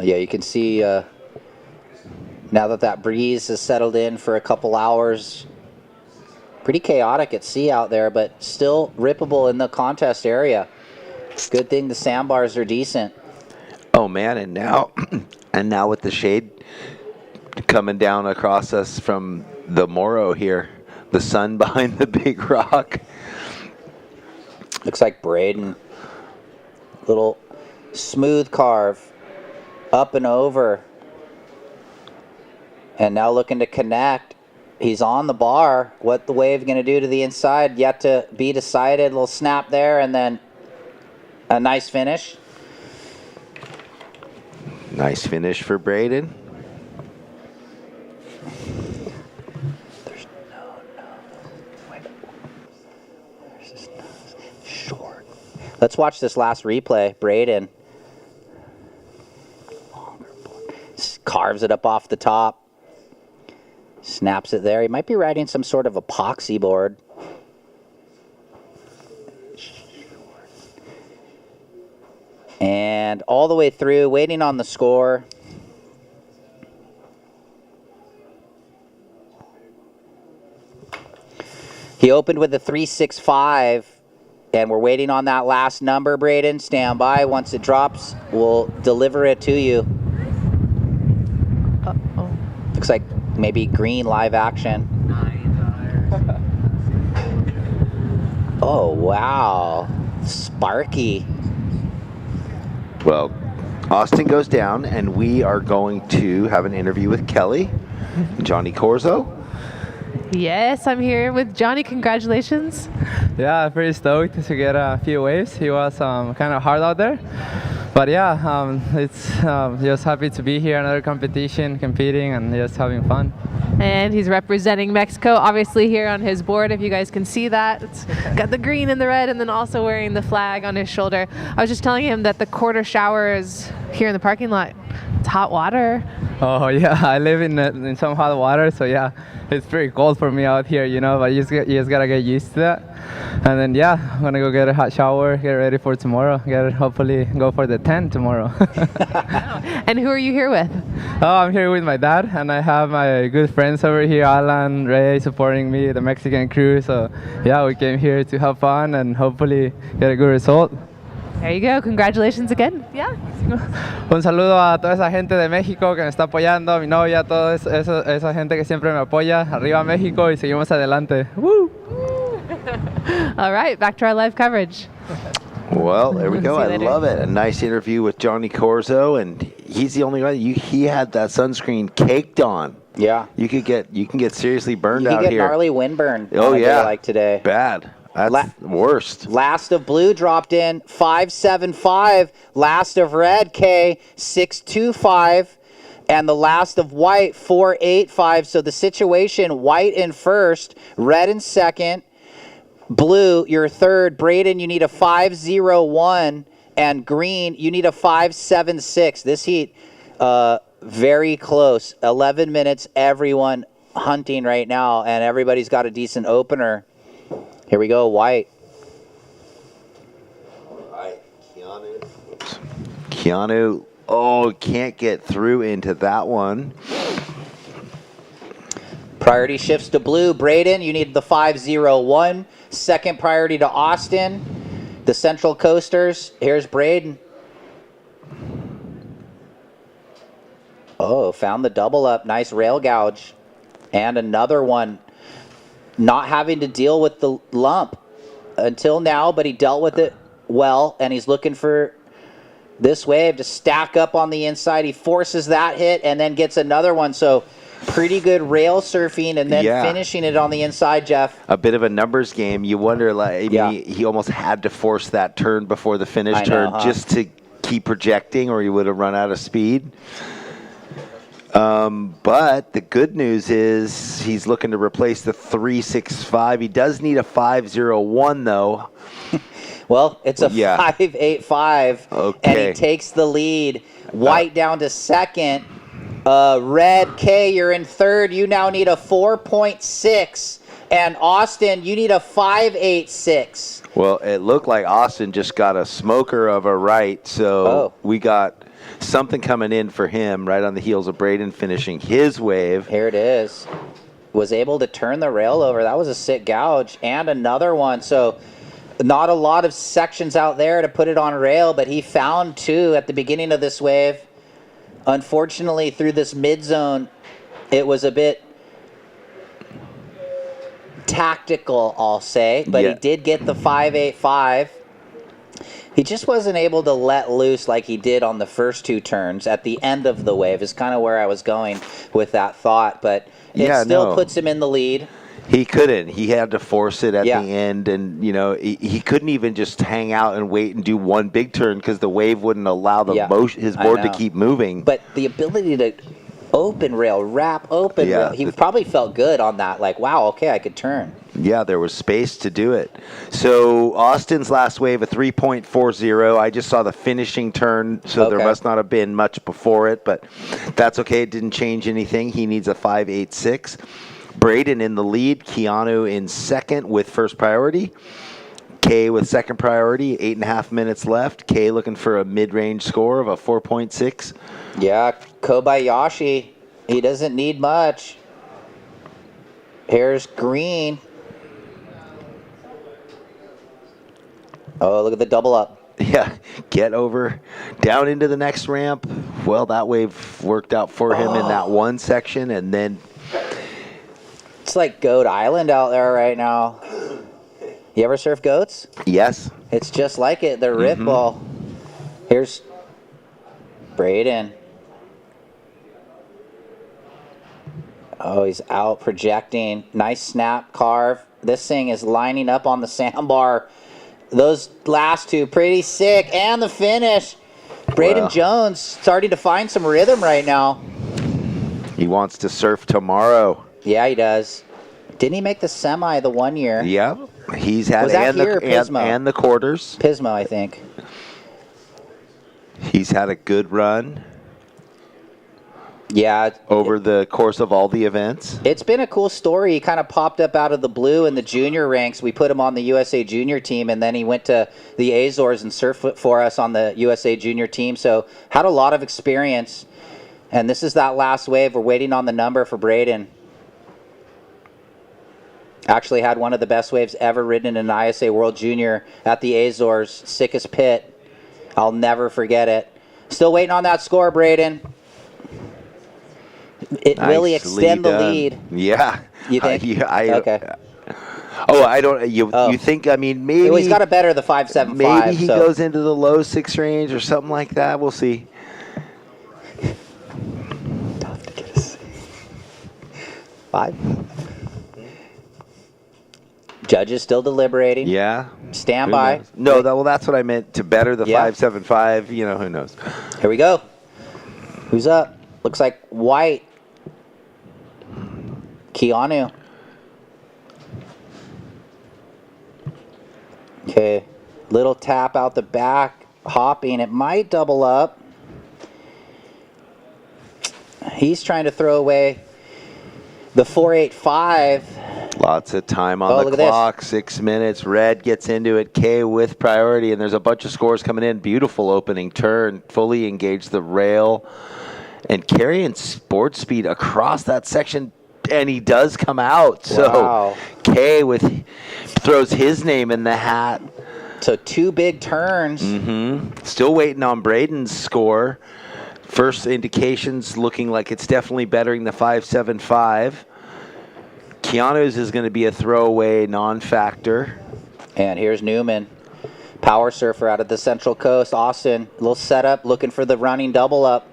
Yeah, you can see now that breeze has settled in for a couple hours. Pretty chaotic at sea out there, but still rippable in the contest area. Good thing the sandbars are decent. Oh man, and now with the shade coming down across us from the Morro here, the sun behind the big rock. Looks like Braden. Little smooth carve up and over. And now looking to connect. He's on the bar. What the wave going to do to the inside yet to be decided. Little snap there and then a nice finish. Nice finish for Braden. Short. Let's watch this last replay. Braden carves it up off the top. Snaps it there. He might be riding some sort of epoxy board. And all the way through, waiting on the score. He opened with a 3.65, and we're waiting on that last number, Braden. Stand by. Once it drops, we'll deliver it to you. Uh-oh. Looks like maybe green live action. Oh, wow. Sparky. Well, Austin goes down, and we are going to have an interview with Kelly, Johnny Corzo. Yes, I'm here with Johnny. Congratulations. Yeah, pretty stoked to get a few waves. He was kind of hard out there. But yeah, it's just happy to be here, another competition, competing, and just having fun. And he's representing Mexico, obviously, here on his board, if you guys can see that. It's got the green and the red, and then also wearing the flag on his shoulder. I was just telling him that the quarter shower is here in the parking lot. It's hot water. Oh yeah, I live in some hot water, so yeah, it's pretty cold for me out here, you know, but you just gotta get used to that. And then yeah, I'm gonna go get a hot shower, get ready for tomorrow, hopefully go for the 10 tomorrow. And who are you here with? Oh, I'm here with my dad, and I have my good friends over here, Alan, Ray, supporting me, the Mexican crew. So yeah, we came here to have fun and hopefully get a good result. There you go. Congratulations again. Yeah. Un saludo a toda esa gente de México que me está apoyando, a mi novia, toda esa gente que siempre me apoya. Arriba México y seguimos adelante. ¡Woo! All right, back to our live coverage. Well, there we go. See you I later. love it. A nice interview with Johnny Corzo, and he's the only guy. He had that sunscreen caked on. Yeah. You can get seriously burned You can out get here. gnarly windburn Oh on a day yeah, like today. Bad. That's worst. Last of blue dropped in 5.75. Last of red, K, 6.25. And the last of white, 4.85. So the situation, white in first, red in second, blue, your third. Braden, you need a 5.01. And green, you need a 5.76. This heat, very close. 11 minutes, everyone hunting right now. And everybody's got a decent opener. Here we go, white. All right, Keanu, can't get through into that one. Priority shifts to blue. Braden, you need the 5.01. Second priority to Austin. The Central Coasters. Here's Braden. Oh, found the double up. Nice rail gouge. And another one. Not having to deal with the lump until now, but he dealt with it well, and he's looking for this wave to stack up on the inside. He forces that hit and then gets another one. So pretty good rail surfing and then finishing it on the inside, Jeff. A bit of a numbers game. You wonder, he almost had to force that turn before the finish turn just to keep projecting, or he would have run out of speed. But the good news is he's looking to replace the 3.65. He does need a 5.01 though. Well, it's a 5.85, and he takes the lead. White down to second. Red, K, you're in third. You now need a 4.6. And Austin, you need a 5.86. Well, it looked like Austin just got a smoker of a right, so we got something coming in for him right on the heels of Braden finishing his wave. Here it is. Was able to turn the rail over. That was a sick gouge. And another one. So not a lot of sections out there to put it on rail, but he found two at the beginning of this wave. Unfortunately, through this mid-zone, it was a bit tactical, I'll say, but he did get the 5.85. He just wasn't able to let loose like he did on the first two turns at the end of the wave is kind of where I was going with that thought, but it still puts him in the lead. He couldn't. He had to force it at the end, and he couldn't even just hang out and wait and do one big turn because the wave wouldn't allow the his board to keep moving. But the ability to open rail, wrap open rail, he probably felt good on that. Like, wow, okay, I could turn. Yeah, there was space to do it. So Austin's last wave, a 3.40. I just saw the finishing turn, so there must not have been much before it, but that's okay. It didn't change anything. He needs a 5.86. Braden in the lead. Keanu in second with first priority. K with second priority. 8.5 minutes left. K looking for a mid-range score of a 4.6. Yeah, Kobayashi, he doesn't need much. Here's Green. Oh, look at the double up. Yeah, get over, down into the next ramp. Well, that wave worked out for him in that one section, and then... It's like Goat Island out there right now. You ever surf goats? Yes. It's just like it. They're rip ball. Here's Braden. Oh, he's out projecting. Nice snap carve. This thing is lining up on the sandbar. Those last two, pretty sick. And the finish. Braden Jones starting to find some rhythm right now. He wants to surf tomorrow. Yeah, he does. Didn't he make the semi the 1 year? Yeah. He's had Was that here or Pismo? and the quarters. Pismo, I think. He's had a good run. Yeah. Over the course of all the events. It's been a cool story. He kind of popped up out of the blue in the junior ranks. We put him on the USA junior team, and then he went to the Azores and surfed for us on the USA junior team. So had a lot of experience. And this is that last wave. We're waiting on the number for Braden. Actually had one of the best waves ever ridden in an ISA World Junior at the Azores. Sickest pit. I'll never forget it. Still waiting on that score, Braden. Will he extend the lead? Yeah. You think? Okay. Oh, I don't. You think? I mean, maybe Well, he's got to better the 5.75. Maybe he so. goes into the low 6 range or something like that. We'll see. Tough to get a 6. 5. Judge is still deliberating. Yeah. Stand Who by. knows? No, well, that's what I meant. To better the 5.75. You know, who knows? Here we go. Who's up? Looks like White. Keanu. Okay. Little tap out the back. Hopping. It might double up. He's trying to throw away the 4.85. Lots of time on the clock. 6 minutes. Red gets into it. K with priority, and there's a bunch of scores coming in. Beautiful opening turn. Fully engaged the rail and carrying sports speed across that section. And he does come out. So K throws his name in the hat. So 2 big turns. Still waiting on Braden's score. First indications looking like it's definitely bettering the 5.75. Keanu's is going to be a throwaway non-factor. And here's Newman. Power surfer out of the Central Coast. Austin, a little setup, looking for the running double up.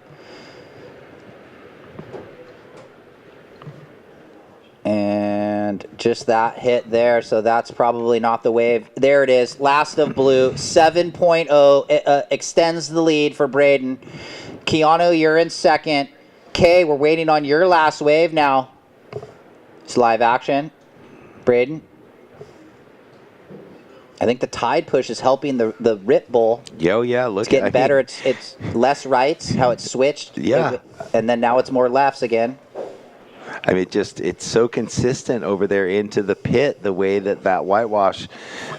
And just that hit there, so that's probably not the wave. There it is, last of blue, 7.0, extends the lead for Braden. Keanu, you're in second. Kay, we're waiting on your last wave now. It's live action. Braden. I think the tide push is helping the Rip Bull. Yeah, look. It's getting better. It's less rights, how it switched. Yeah. And then now it's more lefts again. I mean, it's so consistent over there into the pit, the way that whitewash,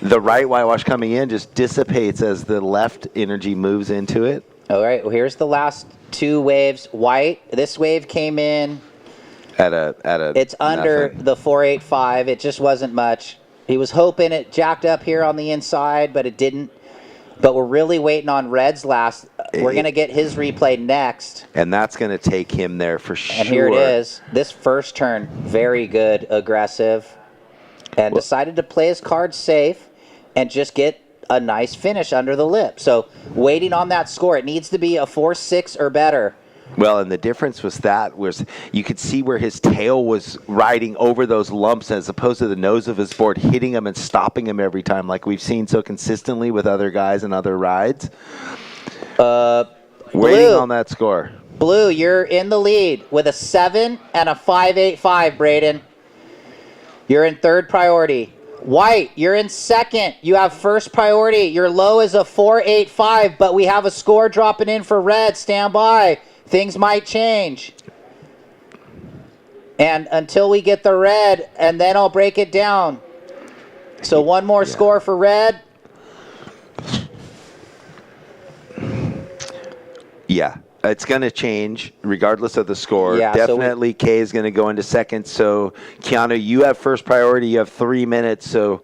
the right whitewash coming in just dissipates as the left energy moves into it. All right, well, here's the last 2 waves. White, this wave came in. It's under the 4.85. It just wasn't much. He was hoping it jacked up here on the inside, but it didn't. But we're really waiting on Red's last. We're going to get his replay next. And that's going to take him there for sure. And here it is. This first turn, very good, aggressive. And decided to play his cards safe and just get a nice finish under the lip. So waiting on that score. It needs to be a 4.6 or better. Well, and the difference was you could see where his tail was riding over those lumps as opposed to the nose of his board hitting him and stopping him every time, like we've seen so consistently with other guys and other rides. Waiting on that score. Blue, you're in the lead with a 7 and a 5.85, Braden. You're in third priority. White, you're in second. You have first priority. Your low is a 4.85, but we have a score dropping in for Red. Stand by. Things might change. And until we get the Red, and then I'll break it down. So one more score for Red. Yeah, it's going to change regardless of the score. Yeah, definitely K is going to go into second. So, Keanu, you have first priority. You have 3 minutes, so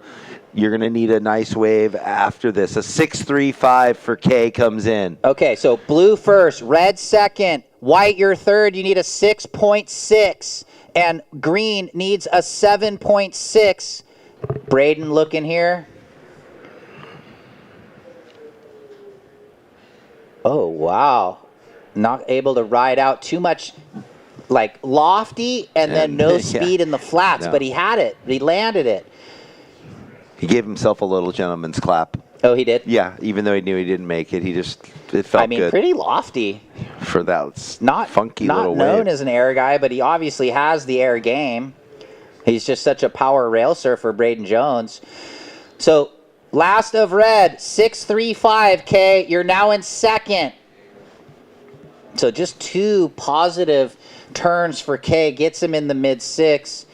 you're going to need a nice wave after this. A 6.35 for K comes in. Okay, so blue first, red second, white your third. You need a 6.6, and green needs a 7.6. Braden looking here. Oh, wow. Not able to ride out too much, like lofty and then no speed in the flats, but he had it. He landed it. He gave himself a little gentleman's clap. Oh, he did? Yeah, even though he knew he didn't make it, it felt good. Pretty lofty. For that funky not little known wave. as an air guy, but he obviously has the air game. He's just such a power rail surfer, Braden Jones. So, last of red, 6.35, K. You're now in second. So just 2 positive turns for K. Gets him in the mid-6.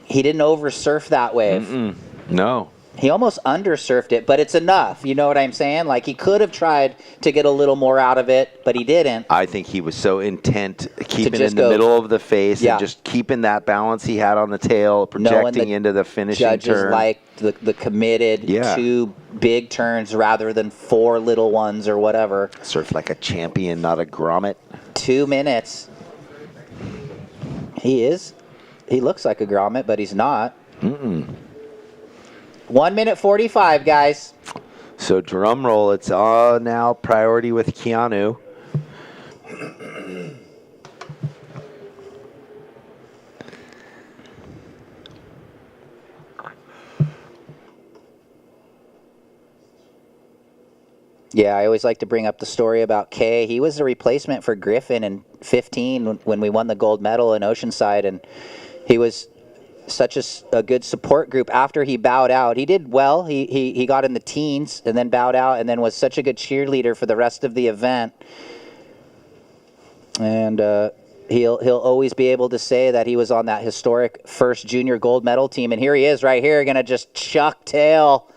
He didn't oversurf that wave. No. He almost undersurfed it, but it's enough. You know what I'm saying? Like, he could have tried to get a little more out of it, but he didn't. I think he was so intent keeping in the middle of the face and just keeping that balance he had on the tail, projecting into the finishing judges turn. like the committed 2 big turns rather than 4 little ones or whatever. Surf like a champion, not a grommet. 2 minutes. He looks like a grommet, but he's not. 1 minute 45, guys. So drum roll, it's all now priority with Keanu. Yeah, I always like to bring up the story about Kay. He was a replacement for Griffin in 15 when we won the gold medal in Oceanside, and he was such a good support group after he bowed out. He did well. He got in the teens and then bowed out, and then was such a good cheerleader for the rest of the event. And he'll always be able to say that he was on that historic first junior gold medal team. And here he is right here, gonna just chuck tail.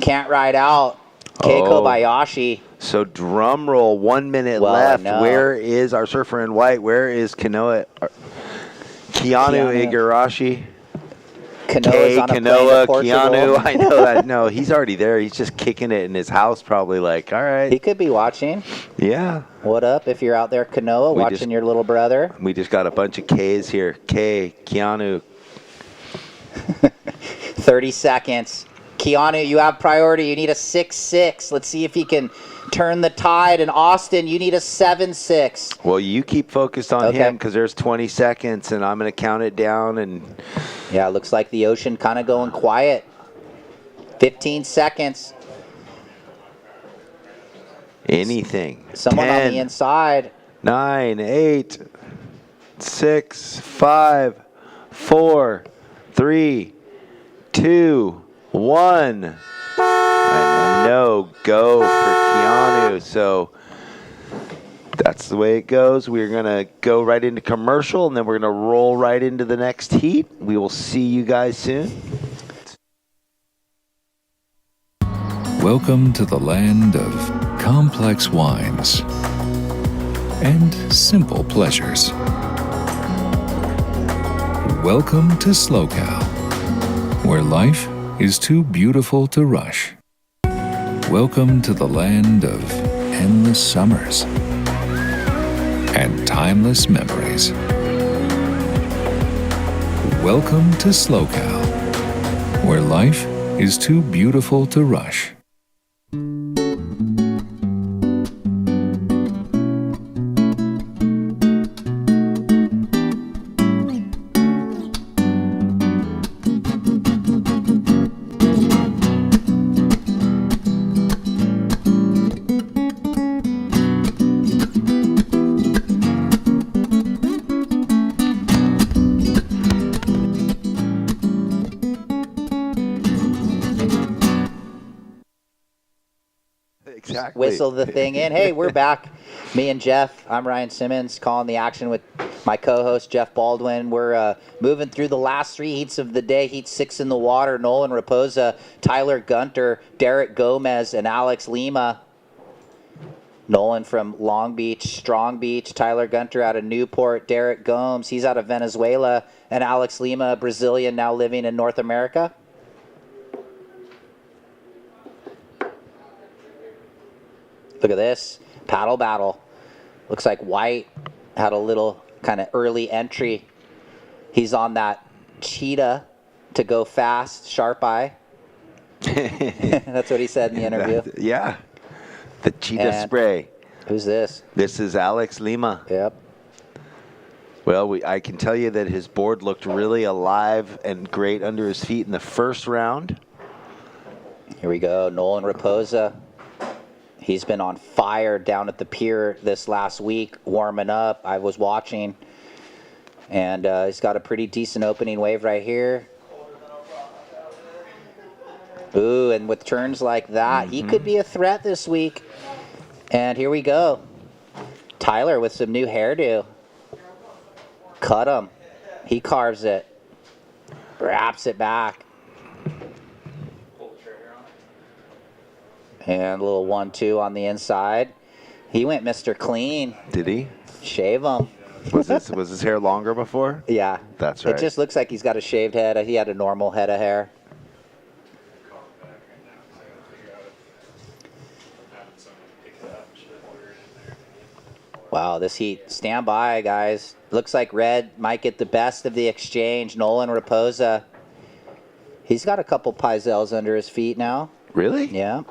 Can't ride out. Kei Kobayashi. So drum roll, 1 minute left. Where is our surfer in white? Where is Keanu Igarashi? Kanoa's on a plane to Portugal. Keanu, I know that. No, he's already there. He's just kicking it in his house, probably like, all right. He could be watching. Yeah. What up if you're out there, Kanoa, watching your little brother? We just got a bunch of K's here. K, Keanu. 30 seconds. Keanu, you have priority. You need a 6-6. Let's see if he can turn the tide. And Austin, you need a 7-6. Well, you keep focused on him because there's 20 seconds, and I'm going to count it down. And yeah, it looks like the ocean kind of going quiet. 15 seconds. Anything. Someone 10, on the inside. 9, 8, 6, 5, 4, 3, 2, 1. And no go for Keanu. So that's the way it goes. We're going to go right into commercial, and then we're going to roll right into the next heat. We will see you guys soon. Welcome to the land of complex wines and simple pleasures. Welcome to SLO, where life is too beautiful to rush. Welcome to the land of endless summers and timeless memories. Welcome to SLO, where life is too beautiful to rush. Exactly. Whistle the thing in. Hey, we're back. Me and Jeff. I'm Ryan Simmons, calling the action with my co-host Jeff Baldwin. We're moving through the last three heats of the day. Heat 6 in the water. Nolan Raposa, Tyler Gunter, Derek Gomez, and Alex Lima. Nolan from Long Beach, Strong Beach. Tyler Gunter out of Newport. Derek Gomes, he's out of Venezuela. And Alex Lima, Brazilian, now living in North America. Look at this. Paddle battle. Looks like White had a little kind of early entry. He's on that cheetah to go fast, sharp eye. That's what he said in the interview. Yeah. The cheetah spray. Who's this? This is Alex Lima. Yep. Well, I can tell you that his board looked really alive and great under his feet in the first round. Here we go. Nolan Raposa. He's been on fire down at the pier this last week, warming up. I was watching. And he's got a pretty decent opening wave right here. Ooh, and with turns like that, he could be a threat this week. And here we go. Tyler with some new hairdo. Cut him. He carves it. Wraps it back. And a little 1-2 on the inside. He went Mr. Clean. Did he? Shave him. Was his hair longer before? Yeah. That's right. It just looks like he's got a shaved head. He had a normal head of hair. Wow, this heat. Stand by, guys. Looks like red might get the best of the exchange. Nolan Raposa. He's got a couple Pizels under his feet now. Really? Yeah.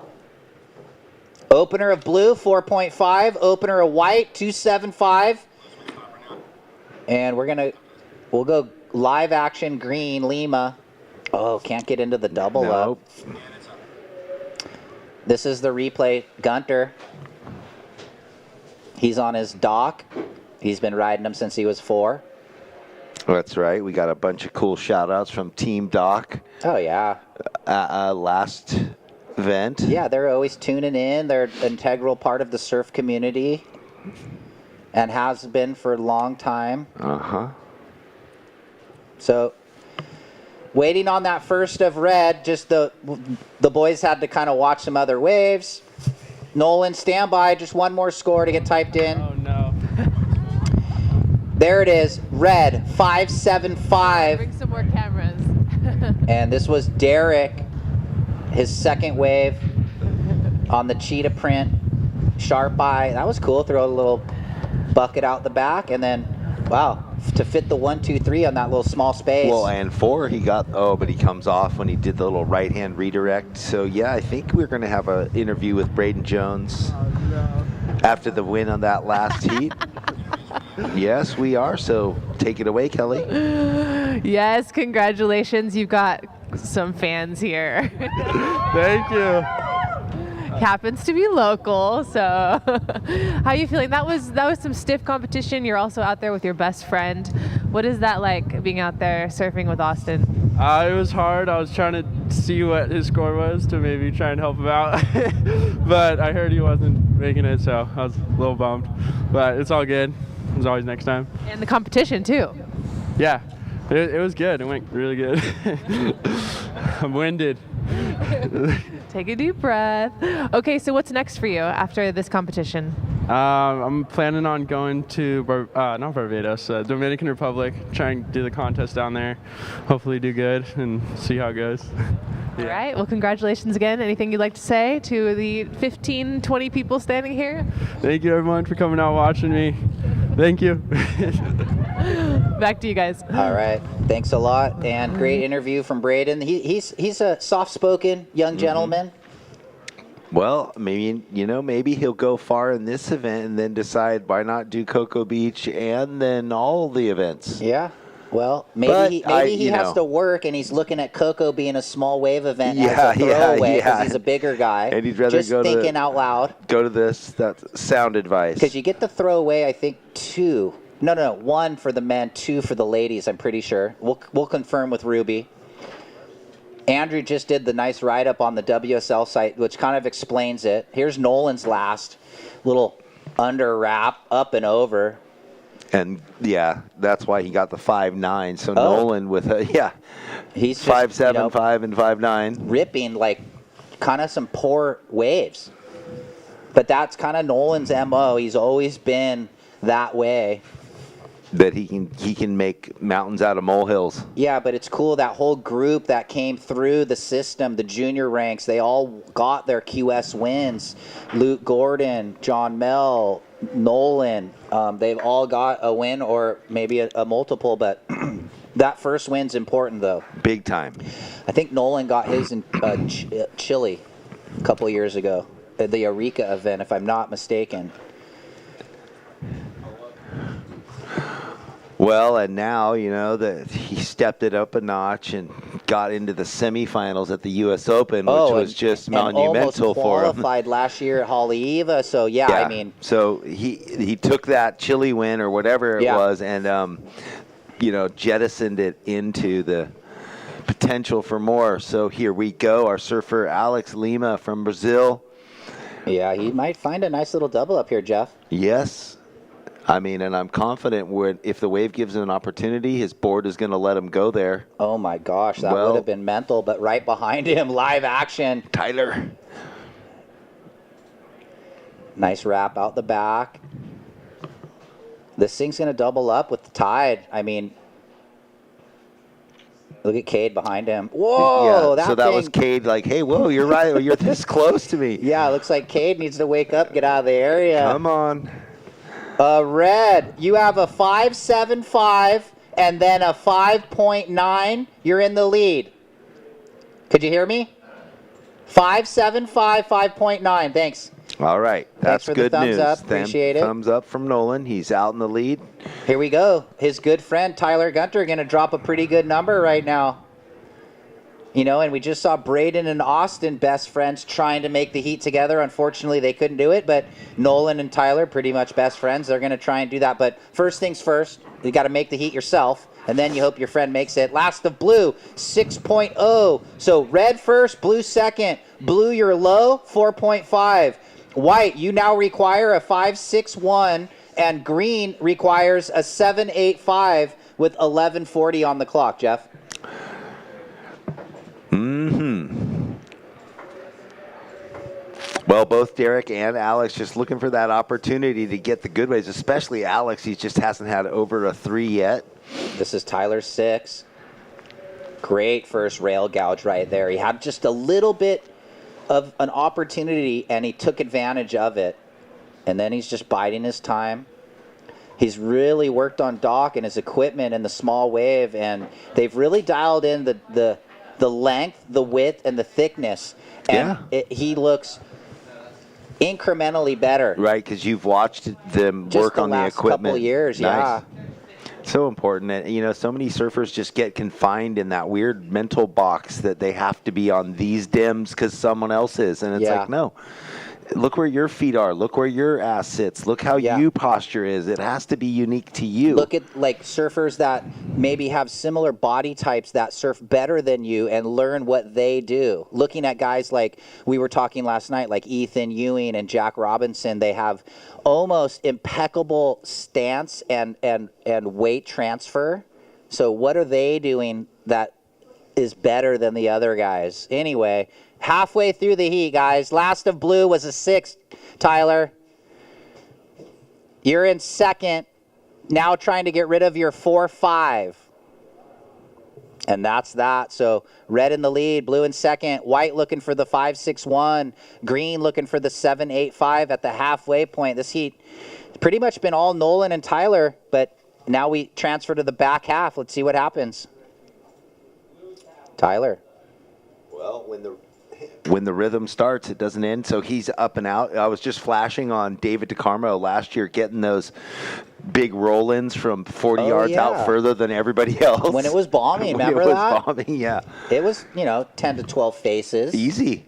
Opener of blue, 4.5. Opener of white, 2.75. And we'll go live action green, Lima. Oh, can't get into the double up. This is the replay, Gunter. He's on his dock. He's been riding them since he was 4. That's right. We got a bunch of cool shout-outs from Team Doc. Oh, yeah. Last event. Yeah, they're always tuning in. They're an integral part of the surf community and has been for a long time. Uh-huh. So, waiting on that first of red, just the boys had to kind of watch some other waves. Nolan, stand by. Just one more score to get typed in. Oh, no. There it is. Red, 5.75. Bring some more cameras. And this was Derek, his second wave on the cheetah print. Sharp eye. That was cool. Throw a little bucket out the back. And then, wow, to fit the 1, 2, 3 on that little small space. Well, and 4 he got, but he comes off when he did the little right-hand redirect. So, yeah, I think we're going to have an interview with Braden Jones after the win on that last heat. Yes, we are. So take it away, Kelly. Yes, congratulations. You've got some fans here. Thank you. Happens to be local, so how are you feeling? That was some stiff competition. You're also out there with your best friend. What is that like, being out there surfing with Austin? It was hard. I was trying to see what his score was to maybe try and help him out, but I heard he wasn't making it, so I was a little bummed. But it's all good. There's always next time. And the competition too. Yeah, it was good. It went really good. I'm winded. Take a deep breath. Okay, so what's next for you after this competition? I'm planning on going to not Barbados, Dominican Republic, try and do the contest down there. Hopefully do good and see how it goes. All right, well, congratulations again. Anything you'd like to say to the 15, 20 people standing here? Thank you, everyone, for coming out watching me. Thank you. Back to you guys. All right. Thanks a lot. And great interview from Braden. He's a soft-spoken young gentleman. Well, maybe he'll go far in this event and then decide why not do Cocoa Beach and then all the events. Yeah. Well, maybe he has to work, and he's looking at Coco being a small wave event as a throwaway because he's a bigger guy. And he'd rather just thinking out loud. Go to this. That's sound advice. Because you get the throwaway, I think, 2. No, 1 for the men, 2 for the ladies, I'm pretty sure. We'll confirm with Ruby. Andrew just did the nice write-up on the WSL site, which kind of explains it. Here's Nolan's last little under wrap, up and over. And yeah, that's why he got the 5.9. So Nolan with he's 5.75 and 5.9, ripping like kind of some poor waves. But that's kind of Nolan's MO. He's always been that way. That he can make mountains out of molehills. Yeah, but it's cool, that whole group that came through the system, the junior ranks, they all got their QS wins. Luke Gordon, John Mel, Nolan, they've all got a win or maybe a multiple, but that first win's important though. Big time. I think Nolan got his in Chile a couple years ago, at the Eureka event, if I'm not mistaken. Well, and now, that he stepped it up a notch and got into the semifinals at the U.S. Open, which was just monumental for him. Almost qualified last year at Haleiwa, so I mean. So he took that Chile win or whatever it was and, jettisoned it into the potential for more. So here we go, our surfer Alex Lima from Brazil. Yeah, he might find a nice little double up here, Jeff. Yes. And I'm confident if the wave gives him an opportunity, his board is going to let him go there. Oh, my gosh. That would have been mental. But right behind him, live action. Tyler. Nice wrap out the back. This thing's going to double up with the tide. I mean, look at Cade behind him. Whoa. Yeah, that was Cade like, hey, whoa, you're right. You're this close to me. Yeah, it looks like Cade needs to wake up, get out of the area. Come on. Red, you have a 5.75 and then a 5.9. You're in the lead. Could you hear me? 5.75, 5.9. Thanks. All right. That's for the good thumbs news. up. Appreciate it. Thumbs up from Nolan. He's out in the lead. Here we go. His good friend Tyler Gunter going to drop a pretty good number right now. You know, and we just saw Braden and Austin, best friends, trying to make the heat together. Unfortunately, they couldn't do it, but Nolan and Tyler, pretty much best friends. They're going to try and do that. But first things first, you got to make the heat yourself, and then you hope your friend makes it. Last of blue, 6.0. So red first, blue second. Blue, your low, 4.5. White, you now require a 5.61, and green requires a 7.85 with 11:40 on the clock, Jeff. Well, both Derek and Alex just looking for that opportunity to get the good ways, especially Alex. He just hasn't had over a 3 yet. This is Tyler's 6. Great first rail gouge right there. He had just a little bit of an opportunity, and he took advantage of it. And then he's just biding his time. He's really worked on Doc and his equipment and the small wave, and they've really dialed in the length, the width, and the thickness. And he looks incrementally better. Right, because you've watched them Just work the on the last equipment. couple years, Nice. So important. And, you know, so many surfers just get confined in that weird mental box that they have to be on these dims because someone else is. And it's like, no. Look where your feet are. Look where your ass sits. Look how you posture is. It has to be unique to you. Look at like surfers that maybe have similar body types that surf better than you and learn what they do. Looking at guys like we were talking last night, like Ethan Ewing and Jack Robinson, they have almost impeccable stance and weight transfer. So what are they doing that is better than the other guys? Anyway, halfway through the heat, guys. Last of blue was a 6, Tyler. You're in second. Now trying to get rid of your 4.5. And that's that. So red in the lead, blue in second, white looking for the 5.61, green looking for the 7.85 at the halfway point. This heat has pretty much been all Nolan and Tyler, but now we transfer to the back half. Let's see what happens. Tyler. Well, when the rhythm starts, it doesn't end. So he's up and out. I was just flashing on David DeCarmo last year, getting those big roll-ins from 40 yards out further than everybody else. When it was bombing, remember that? It was bombing, yeah. It was, 10 to 12 faces. Easy.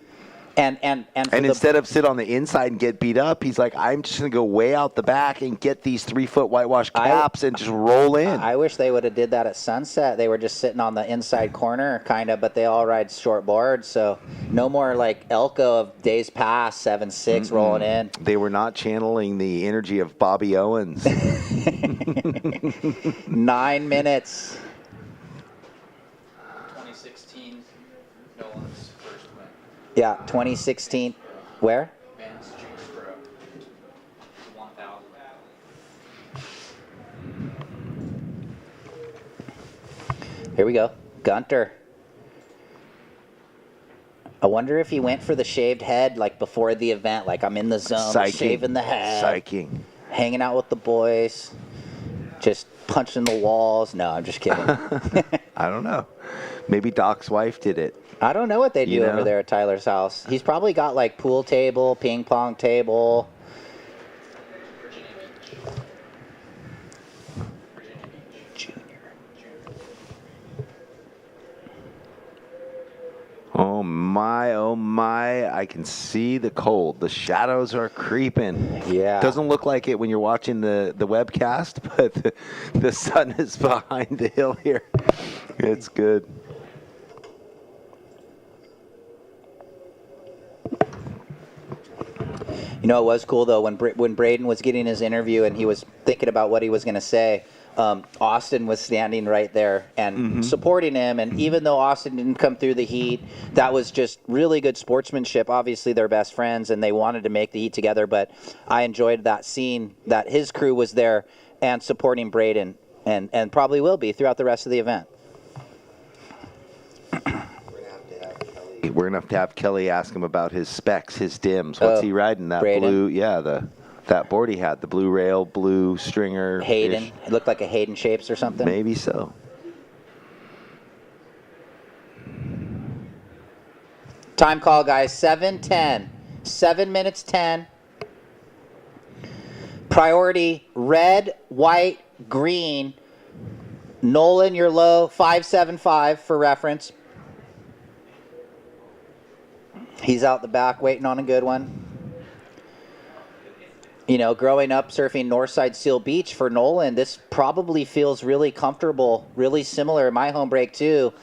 And instead of sit on the inside and get beat up, he's like, I'm just going to go way out the back and get these 3-foot whitewash caps and just roll in. I wish they would have did that at Sunset. They were just sitting on the inside corner, kind of, but they all ride short boards, so no more like Elko of days past, 7.6 rolling in. They were not channeling the energy of Bobby Owens. 9 minutes. 2016, Nolan's first win. Yeah, 2016. Where? Vance Junior Pro. 1,000. Here we go. Gunter. I wonder if he went for the shaved head like before the event, like I'm in the zone, shaving the head. Psyching. Hanging out with the boys. Just punching the walls. No, I'm just kidding. I don't know. Maybe Doc's wife did it. I don't know what they do over there at Tyler's house. He's probably got like pool table, ping pong table. Oh my, I can see the cold. The shadows are creeping. Yeah. Doesn't look like it when you're watching the webcast, but the sun is behind the hill here. It's good. You know, it was cool, though, when Braden was getting his interview and he was thinking about what he was going to say, Austin was standing right there and supporting him. And even though Austin didn't come through the heat, that was just really good sportsmanship. Obviously, they're best friends, and they wanted to make the heat together. But I enjoyed that scene that his crew was there and supporting Braden, and probably will be throughout the rest of the event. We're going to have Kelly ask him about his specs, his dims. What's he riding? That Braden. blue, that board he had, the blue rail, blue stringer. Hayden. It looked like a Hayden Shapes or something. Maybe so. Time call, guys. 7:10. 7 minutes 10. Priority red, white, green. Nolan, you're low. 575 for reference. He's out the back waiting on a good one. You know, growing up surfing Northside Seal Beach for Nolan, this probably feels really comfortable, really similar. My home break too.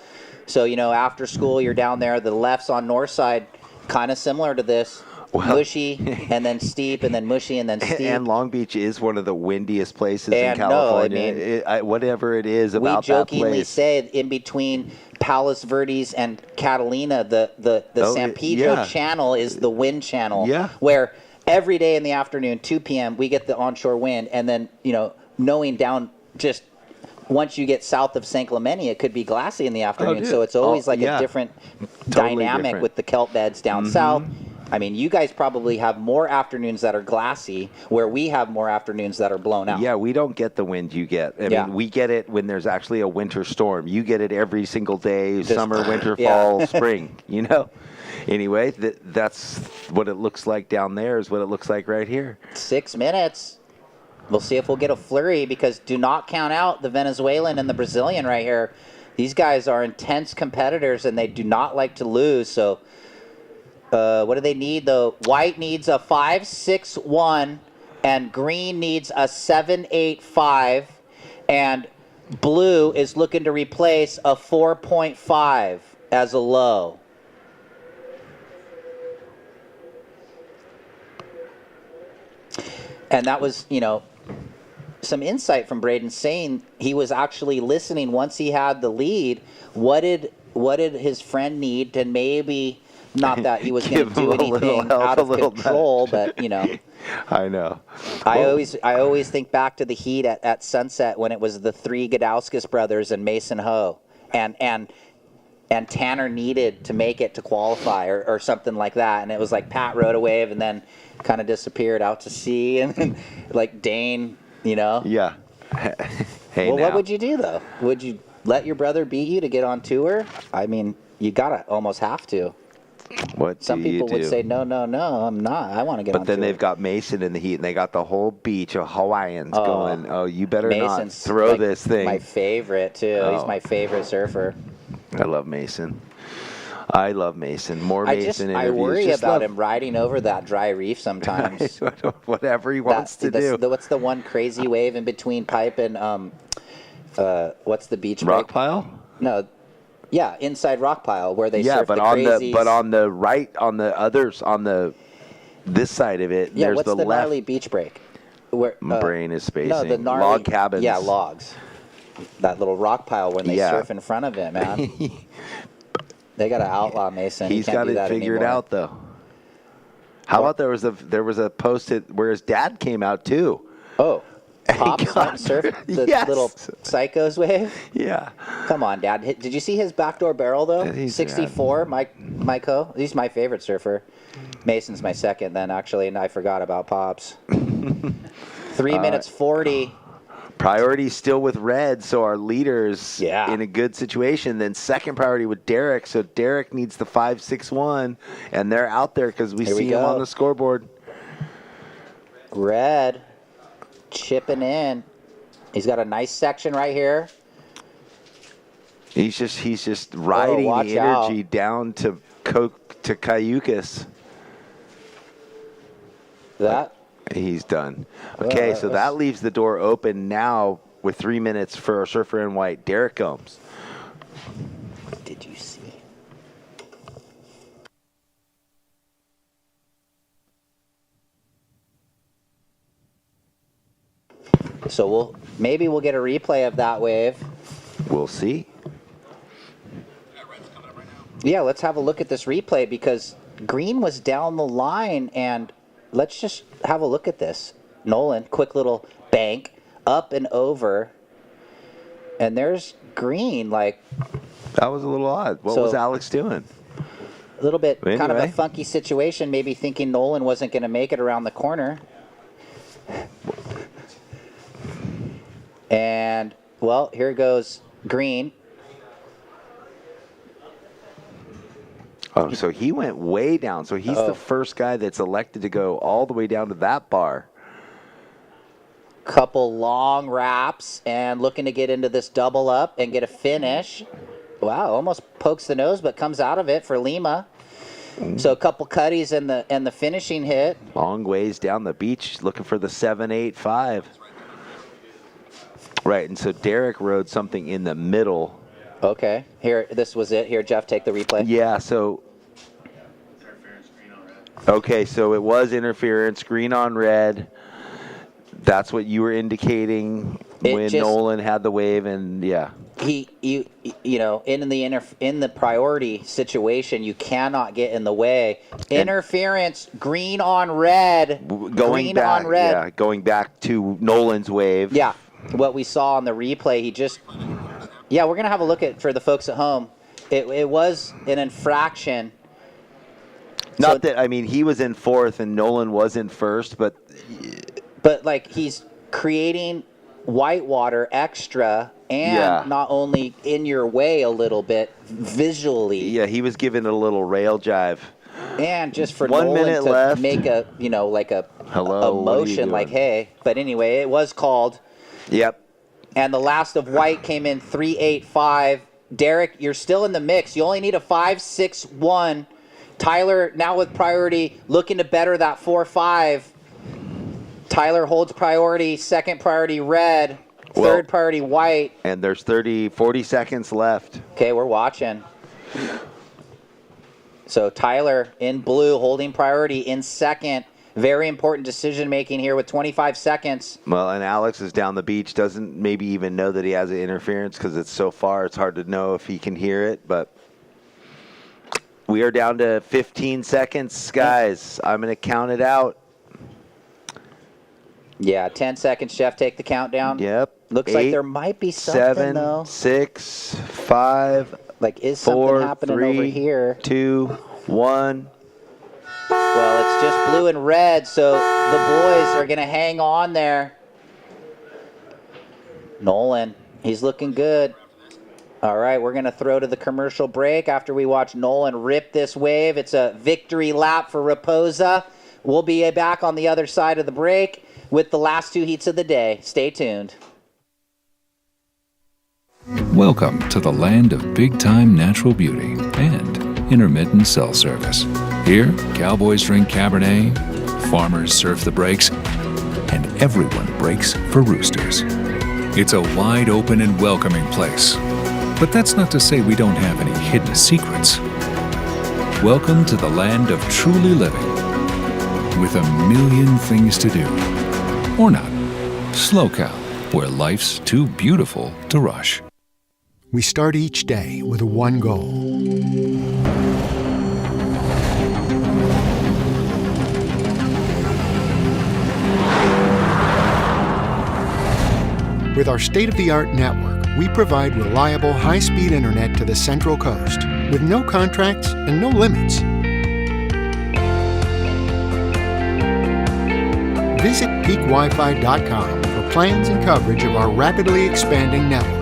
So, you know, after school, you're down there. The left's on Northside, kind of similar to this. Mushy, and then steep, and then mushy, and then steep. And Long Beach is one of the windiest places And in California. no, I mean, whatever it is about that place. We jokingly say in between Palos Verdes and Catalina, the San Pedro channel is the wind channel. Yeah. Where every day in the afternoon, 2 p.m., we get the onshore wind, and then, you know, knowing down just once you get south of San Clemente, it could be glassy in the afternoon. So it's always a different dynamic different. with the kelp beds down south. I mean, you guys probably have more afternoons that are glassy, where we have more afternoons that are blown out. Yeah, we don't get the wind you get. I mean, we get it when there's actually a winter storm. You get it every single day, summer, winter, fall, spring, you know? Anyway, that's what it looks like down there is what it looks like right here. 6 minutes. We'll see if we'll get a flurry, because do not count out the Venezuelan and the Brazilian right here. These guys are intense competitors, and they do not like to lose. So what do they need, though? White needs a 5.61, and green needs a 7.85, and blue is looking to replace a 4.5 as a low. And that was, you know, some insight from Braden saying he was actually listening once he had the lead. What did his friend need to maybe, not that he was going to do anything out of control, but, you know. I know. I always think back to the heat at Sunset when it was the three Gadauskas brothers and Mason Ho. And Tanner needed to make it to qualify or something like that. And it was like Pat rode a wave and then kind of disappeared out to sea. And like Dane, you know? Yeah. Hey, well, now. what would you do, though? Would you let your brother beat you to get on tour? I mean, you got to almost have to. What Some people would say, no, I'm not. I want to get on tour. But then they've got Mason in the heat, and they got the whole beach of Hawaiians going, oh, you better Mason's not throw like this thing. My favorite, too. He's my favorite surfer. I love Mason. More Mason I interviews. worry about him riding over that dry reef sometimes. Whatever he wants to do. What's the one crazy wave in between Pipe and, what's the beach Rock break? Pile? No. Yeah, inside Rock Pile where they surf but the on crazies. but on the right, on the others, on this side of it, there's what's the the left. gnarly beach break? Where, My brain is spacing. No, the gnarly, log cabins. Yeah, logs. That little rock pile when they surf in front of it, man. They got to outlaw Mason. He's got it figured out, though. How about there was a post where his dad came out too? Oh. Pops went and surfed the little Psychos wave? Yeah. Come on, Dad. Did you see his backdoor barrel, though? 64, Myco. He's my favorite surfer. Mason's my second, then, actually, and I forgot about Pops. 3 minutes 40. Priority still with Red, so our leader's in a good situation. Then second priority with Derek, so Derek needs the 5.61, and they're out there because we see him on the scoreboard. Red chipping in. He's got a nice section right here. He's just riding the energy down to Cayucas. He's done. Okay, so that leaves the door open now with 3 minutes for our surfer in white, Derek Gomes. Did you see? So maybe we'll get a replay of that wave. We'll see. Yeah, let's have a look at this replay because Green was down the line, and let's just have a look at this. Nolan, quick little bank, up and over, and there's Green. Like that was a little odd. What was Alex doing? A little bit kind of a funky situation, maybe thinking Nolan wasn't going to make it around the corner. And, well, here goes Green. Oh, so he went way down. So he's the first guy that's elected to go all the way down to that bar. Couple long wraps and looking to get into this double up and get a finish. Wow, almost pokes the nose, but comes out of it for Lima. So a couple cutties and the finishing hit. Long ways down the beach, looking for the 7.85. Right, and so Derek rode something in the middle. Okay, here, this was it. Here, Jeff, take the replay. Yeah, so. Okay, so it was interference, green on red. That's what you were indicating when Nolan had the wave, and yeah. You know, in the priority situation, you cannot get in the way. Interference, green on red. Going back, yeah, going back to Nolan's wave. Yeah, what we saw on the replay, yeah, we're gonna have a look at for the folks at home. It was an infraction. Not that, I mean, he was in fourth and Nolan was in first, but like he's creating whitewater extra and not only in your way a little bit visually. Yeah, he was giving it a little rail jive. And just for 1 Nolan minute to left. make a, like a motion like, hey. But anyway, it was called. Yep. And the last of white came in 3.85. Derek, you're still in the mix. You only need a 5.61. Tyler, now with priority, looking to better that 4.5. Tyler holds priority, second priority red, third priority white. And there's 40 seconds left. Okay, we're watching. So Tyler in blue holding priority in second. Very important decision making here with 25 seconds. Well, and Alex is down the beach, doesn't maybe even know that he has an interference because it's so far. It's hard to know if he can hear it, but we are down to 15 seconds, guys. I'm going to count it out. Yeah, 10 seconds, Jeff. Take the countdown. Yep. Looks like there might be something, 7, though. 6, 5, like, is 4, something happening 3, over here? 2, 1. Well, it's just blue and red, so the boys are going to hang on there. Nolan, he's looking good. All right, we're going to throw to the commercial break after we watch Nolan rip this wave. It's a victory lap for Raposa. We'll be back on the other side of the break with the last two heats of the day. Stay tuned. Welcome to the land of big-time natural beauty and intermittent cell service. Here, cowboys drink Cabernet, farmers surf the breaks, and everyone breaks for roosters. It's a wide open and welcoming place. But that's not to say we don't have any hidden secrets. Welcome to the land of truly living, with a million things to do. Or not. SLO, where life's too beautiful to rush. We start each day with one goal. With our state-of-the-art network, we provide reliable, high-speed internet to the Central Coast with no contracts and no limits. Visit peakwifi.com for plans and coverage of our rapidly expanding network.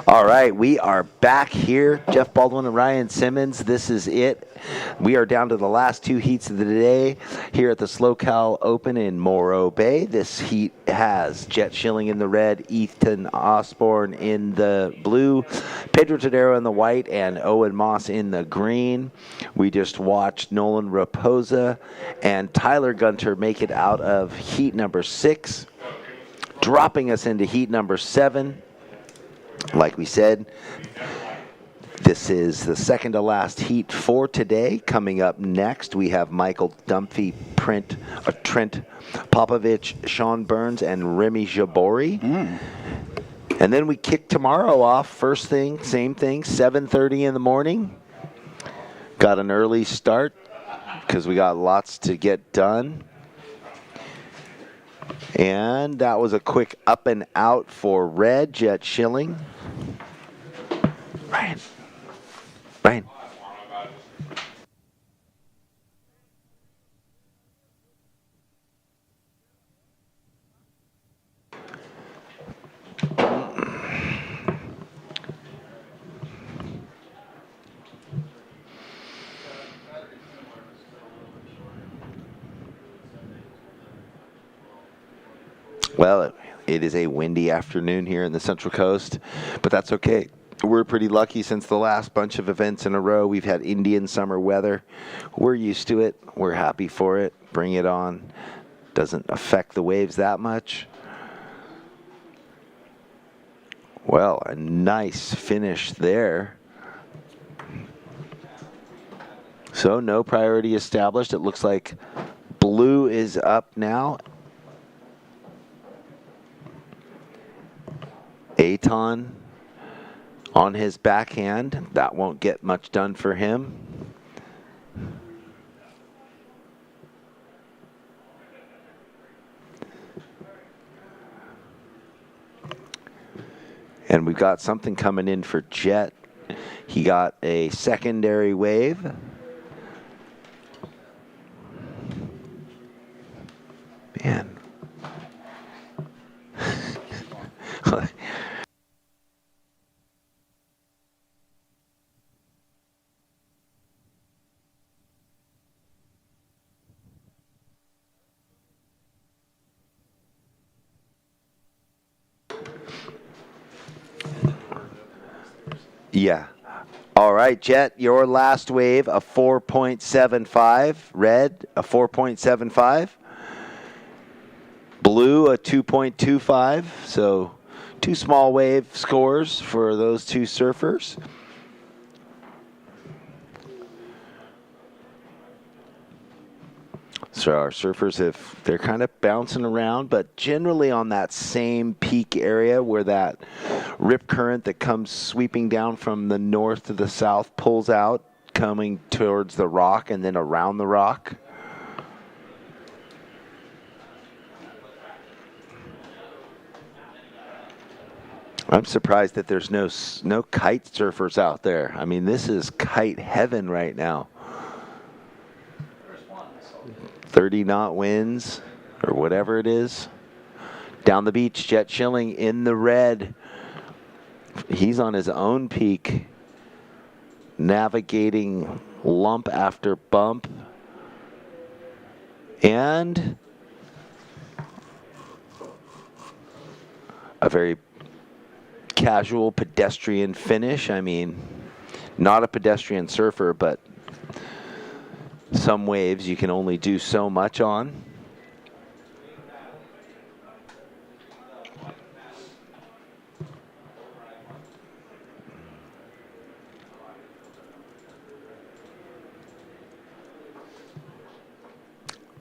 All right, we are back here. Jeff Baldwin and Ryan Simmons. This is it. We are down to the last two heats of the day here at the SLO Open in Morro Bay. This heat has Jet Schilling in the red, Ethan Osborne in the blue, Pedro Tadero in the white, and Owen Moss in the green. We just watched Nolan Raposa and Tyler Gunter make it out of heat number 6, dropping us into heat number 7. Like we said, this is the second to last heat for today. Coming up next, we have Michael Dunphy, Trent Popovich, Sean Burns, and Remy Jabori. And then we kick tomorrow off. First thing, same thing, 7:30 in the morning. Got an early start because we got lots to get done. And that was a quick up and out for red, Jet Schilling. Ryan. Well, it is a windy afternoon here in the Central Coast, but that's okay. We're pretty lucky since the last bunch of events in a row. We've had Indian summer weather. We're used to it. We're happy for it. Bring it on. Doesn't affect the waves that much. Well, a nice finish there. So no priority established. It looks like blue is up now. Aton on his backhand. That won't get much done for him. And we've got something coming in for Jet. He got a secondary wave. Man. Yeah. All right, Jet, your last wave, a 4.75. Red, a 4.75. Blue, a 2.25. So 2 small wave scores for those 2 surfers. So our surfers, they're kind of bouncing around, but generally on that same peak area where that rip current that comes sweeping down from the north to the south pulls out, coming towards the rock and then around the rock. I'm surprised that there's no kite surfers out there. I mean, this is kite heaven right now. 30 knot winds or whatever it is. Down the beach, Jet Schilling in the red. He's on his own peak, navigating lump after bump. And a very casual pedestrian finish. I mean, not a pedestrian surfer, but some waves you can only do so much on.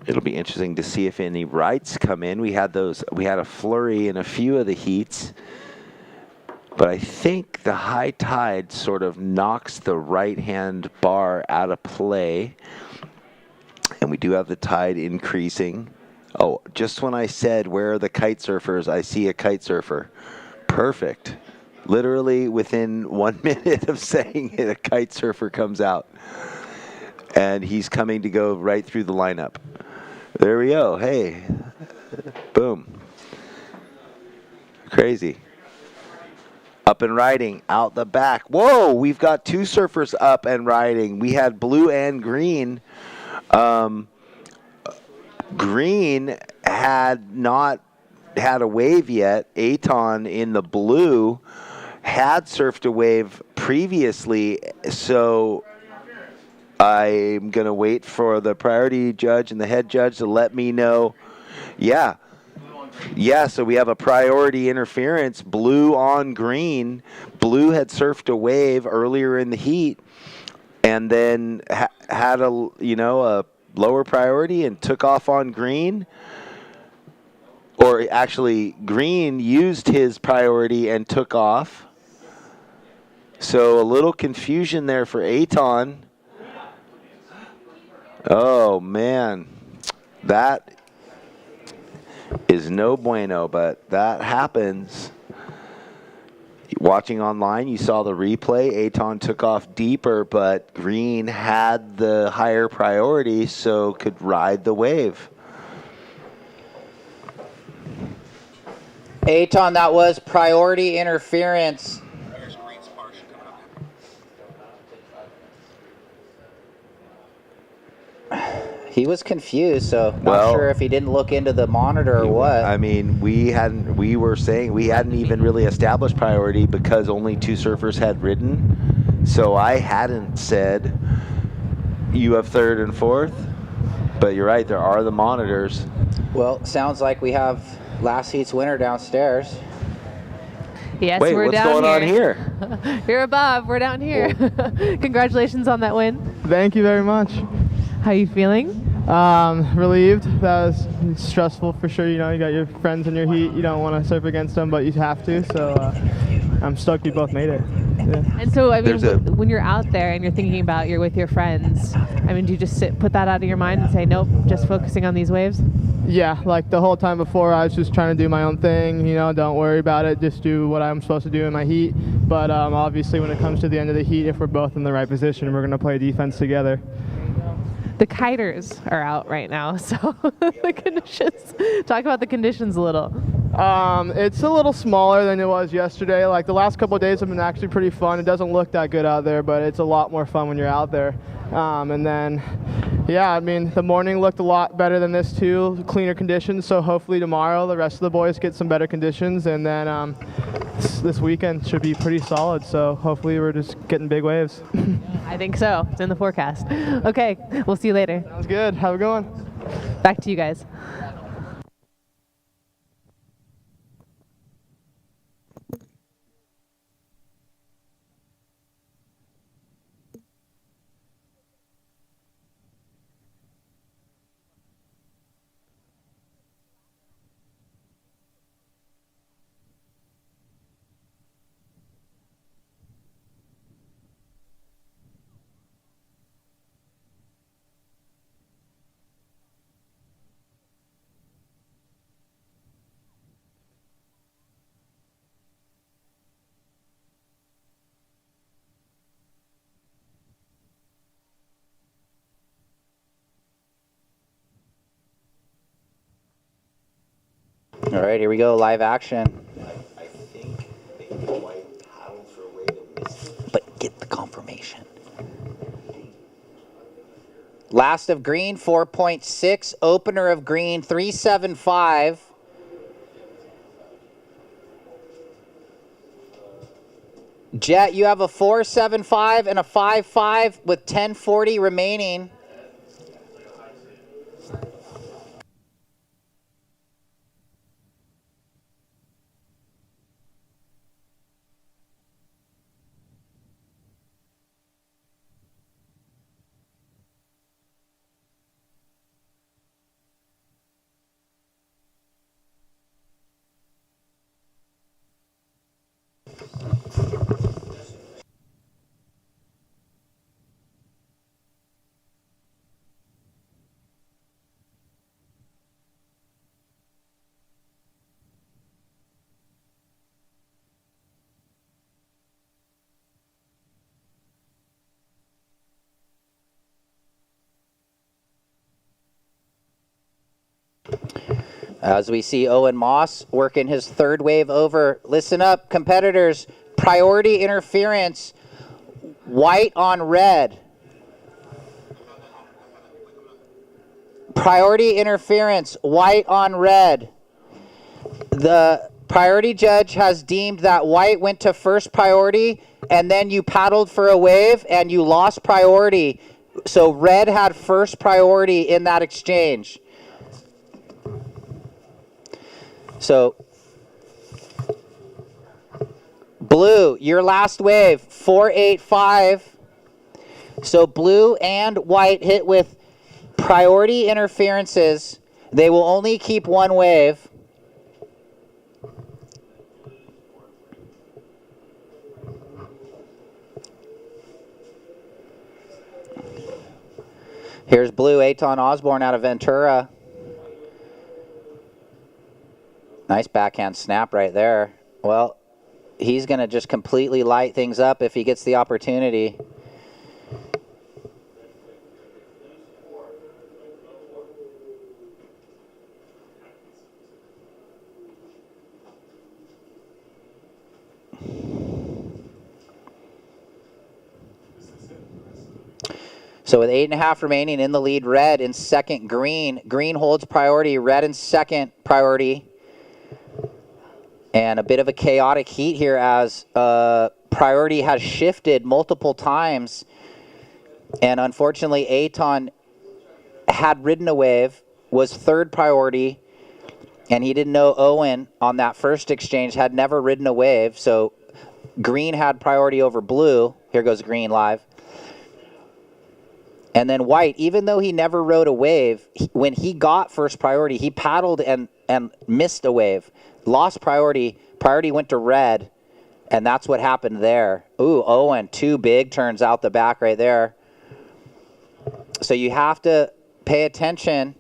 It'll be interesting to see if any rights come in. We had a flurry in a few of the heats, but I think the high tide sort of knocks the right-hand bar out of play. And we do have the tide increasing. Oh, just when I said, where are the kite surfers, I see a kite surfer. Perfect. Literally within 1 minute of saying it, a kite surfer comes out. And he's coming to go right through the lineup. There we go. Hey. Boom. Crazy. Up and riding, out the back. Whoa, we've got 2 surfers up and riding. We had blue and green. Green had not had a wave yet. Aton in the blue had surfed a wave previously, so I'm going to wait for the priority judge and the head judge to let me know. Yeah, so we have a priority interference, blue on green. Blue had surfed a wave earlier in the heat and then had a lower priority and took off on green. Or actually, green used his priority and took off. So a little confusion there for Aton. Oh, man. That is no bueno, but that happens. Watching online, you saw the replay. Aton took off deeper, but green had the higher priority, so could ride the wave. Aton, that was priority interference. He was confused, so not Well, sure if he didn't look into the monitor or what. I mean, we were saying we hadn't even really established priority because only 2 surfers had ridden. So I hadn't said you have 3rd and 4th. But you're right, there are the monitors. Well, sounds like we have last heat's winner downstairs. Yes, Wait, we're what's down going on here? You're above. We're down here. Congratulations on that win. Thank you very much. How you feeling? Relieved. That was stressful for sure. You know, you got your friends in your heat. You don't want to surf against them, but you have to. So I'm stoked we both made it. Yeah. And so, I mean, when you're out there and you're thinking about you're with your friends, I mean, do you just put that out of your mind and say, nope, just focusing on these waves? Yeah, like the whole time before, I was just trying to do my own thing. You know, don't worry about it. Just do what I'm supposed to do in my heat. But obviously, when it comes to the end of the heat, if we're both in the right position, we're going to play defense together. The kiters are out right now, so the conditions. Talk about the conditions a little. It's a little smaller than it was yesterday. Like the last couple of days have been actually pretty fun. It doesn't look that good out there, but it's a lot more fun when you're out there. And then, yeah, I mean, the morning looked a lot better than this too, cleaner conditions. So hopefully tomorrow the rest of the boys get some better conditions, and then this weekend should be pretty solid. So hopefully we're just getting big waves. I think so. It's in the forecast. Okay, we'll see you later. Sounds good. Have a good one. Back to you guys. All right, here we go, live action. I think maybe the white paddled for a wave and missed it. But get the confirmation. Last of green, 4.6. Opener of green, 375. Jet, you have a 475 and a 55 with 1040 remaining. As we see Owen Moss working his third wave over. Listen up, competitors. Priority interference. White on red. Priority interference. White on red. The priority judge has deemed that white went to first priority and then you paddled for a wave and you lost priority. So red had first priority in that exchange. So, blue, your last wave, 485. So blue and white hit with priority interferences. They will only keep one wave. Here's blue, Aton Osborne out of Ventura. Nice backhand snap right there. Well, he's going to just completely light things up if he gets the opportunity. So with 8.5 remaining in the lead, red in second, green. Green holds priority, red in second priority. And a bit of a chaotic heat here as priority has shifted multiple times. And unfortunately, Aton had ridden a wave, was third priority, and he didn't know Owen on that first exchange had never ridden a wave. So green had priority over blue. Here goes green live. And then white, even though he never rode a wave, when he got first priority, he paddled and missed a wave. Lost priority. Priority went to red, and that's what happened there. Ooh, Owen, 2 big turns out the back right there. So you have to pay attention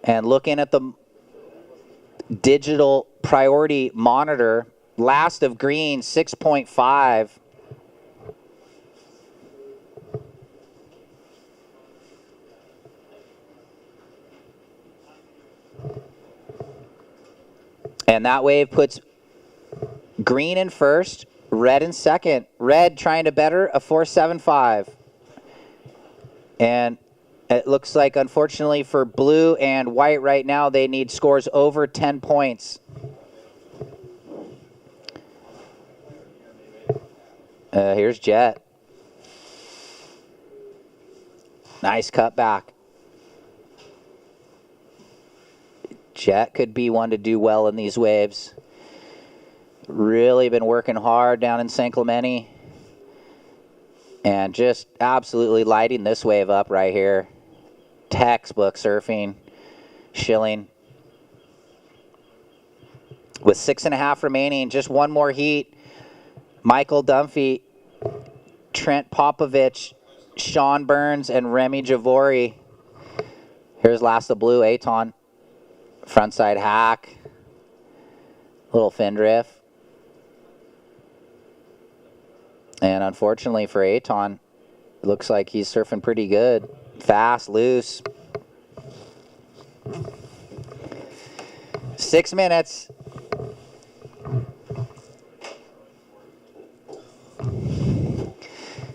and looking at the digital priority monitor. Last of green, 6.5. And that wave puts green in first, red in second. Red trying to better a 4.75. And it looks like, unfortunately, for blue and white right now, they need scores over 10 points. Here's Jet. Nice cut back. Jet could be one to do well in these waves. Really been working hard down in San Clemente. And just absolutely lighting this wave up right here. Textbook surfing. Shilling. With 6.5 remaining, just one more heat. Michael Dunphy, Trent Popovich, Sean Burns, and Remy Javori. Here's last of blue, Aton. Frontside hack. Little fin drift. And unfortunately for Aton, it looks like he's surfing pretty good. Fast, loose. 6 minutes.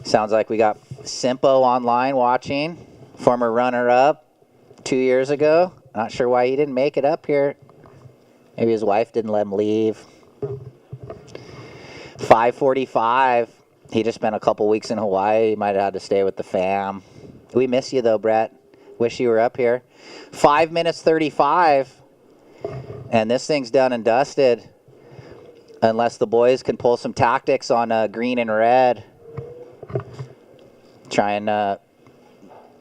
Sounds like we got Simpo online watching. Former runner-up 2 years ago. Not sure why he didn't make it up here. Maybe his wife didn't let him leave. 5:45. He just spent a couple weeks in Hawaii. He might have had to stay with the fam. We miss you, though, Brett. Wish you were up here. 5 minutes 35. And this thing's done and dusted. Unless the boys can pull some tactics on green and red. Try and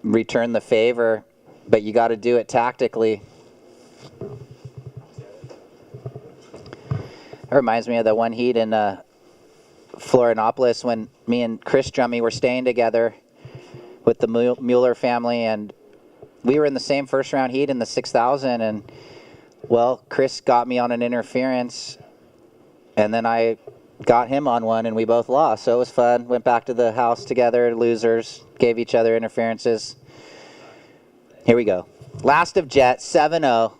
return the favor. But you got to do it tactically. That reminds me of the one heat in Florianopolis when me and Chris Drummy were staying together with the Mueller family, and we were in the same first round heat in the 6,000, and well, Chris got me on an interference, and then I got him on one, and we both lost. So it was fun. Went back to the house together, losers, gave each other interferences. Here we go. Last of Jet, 7-0.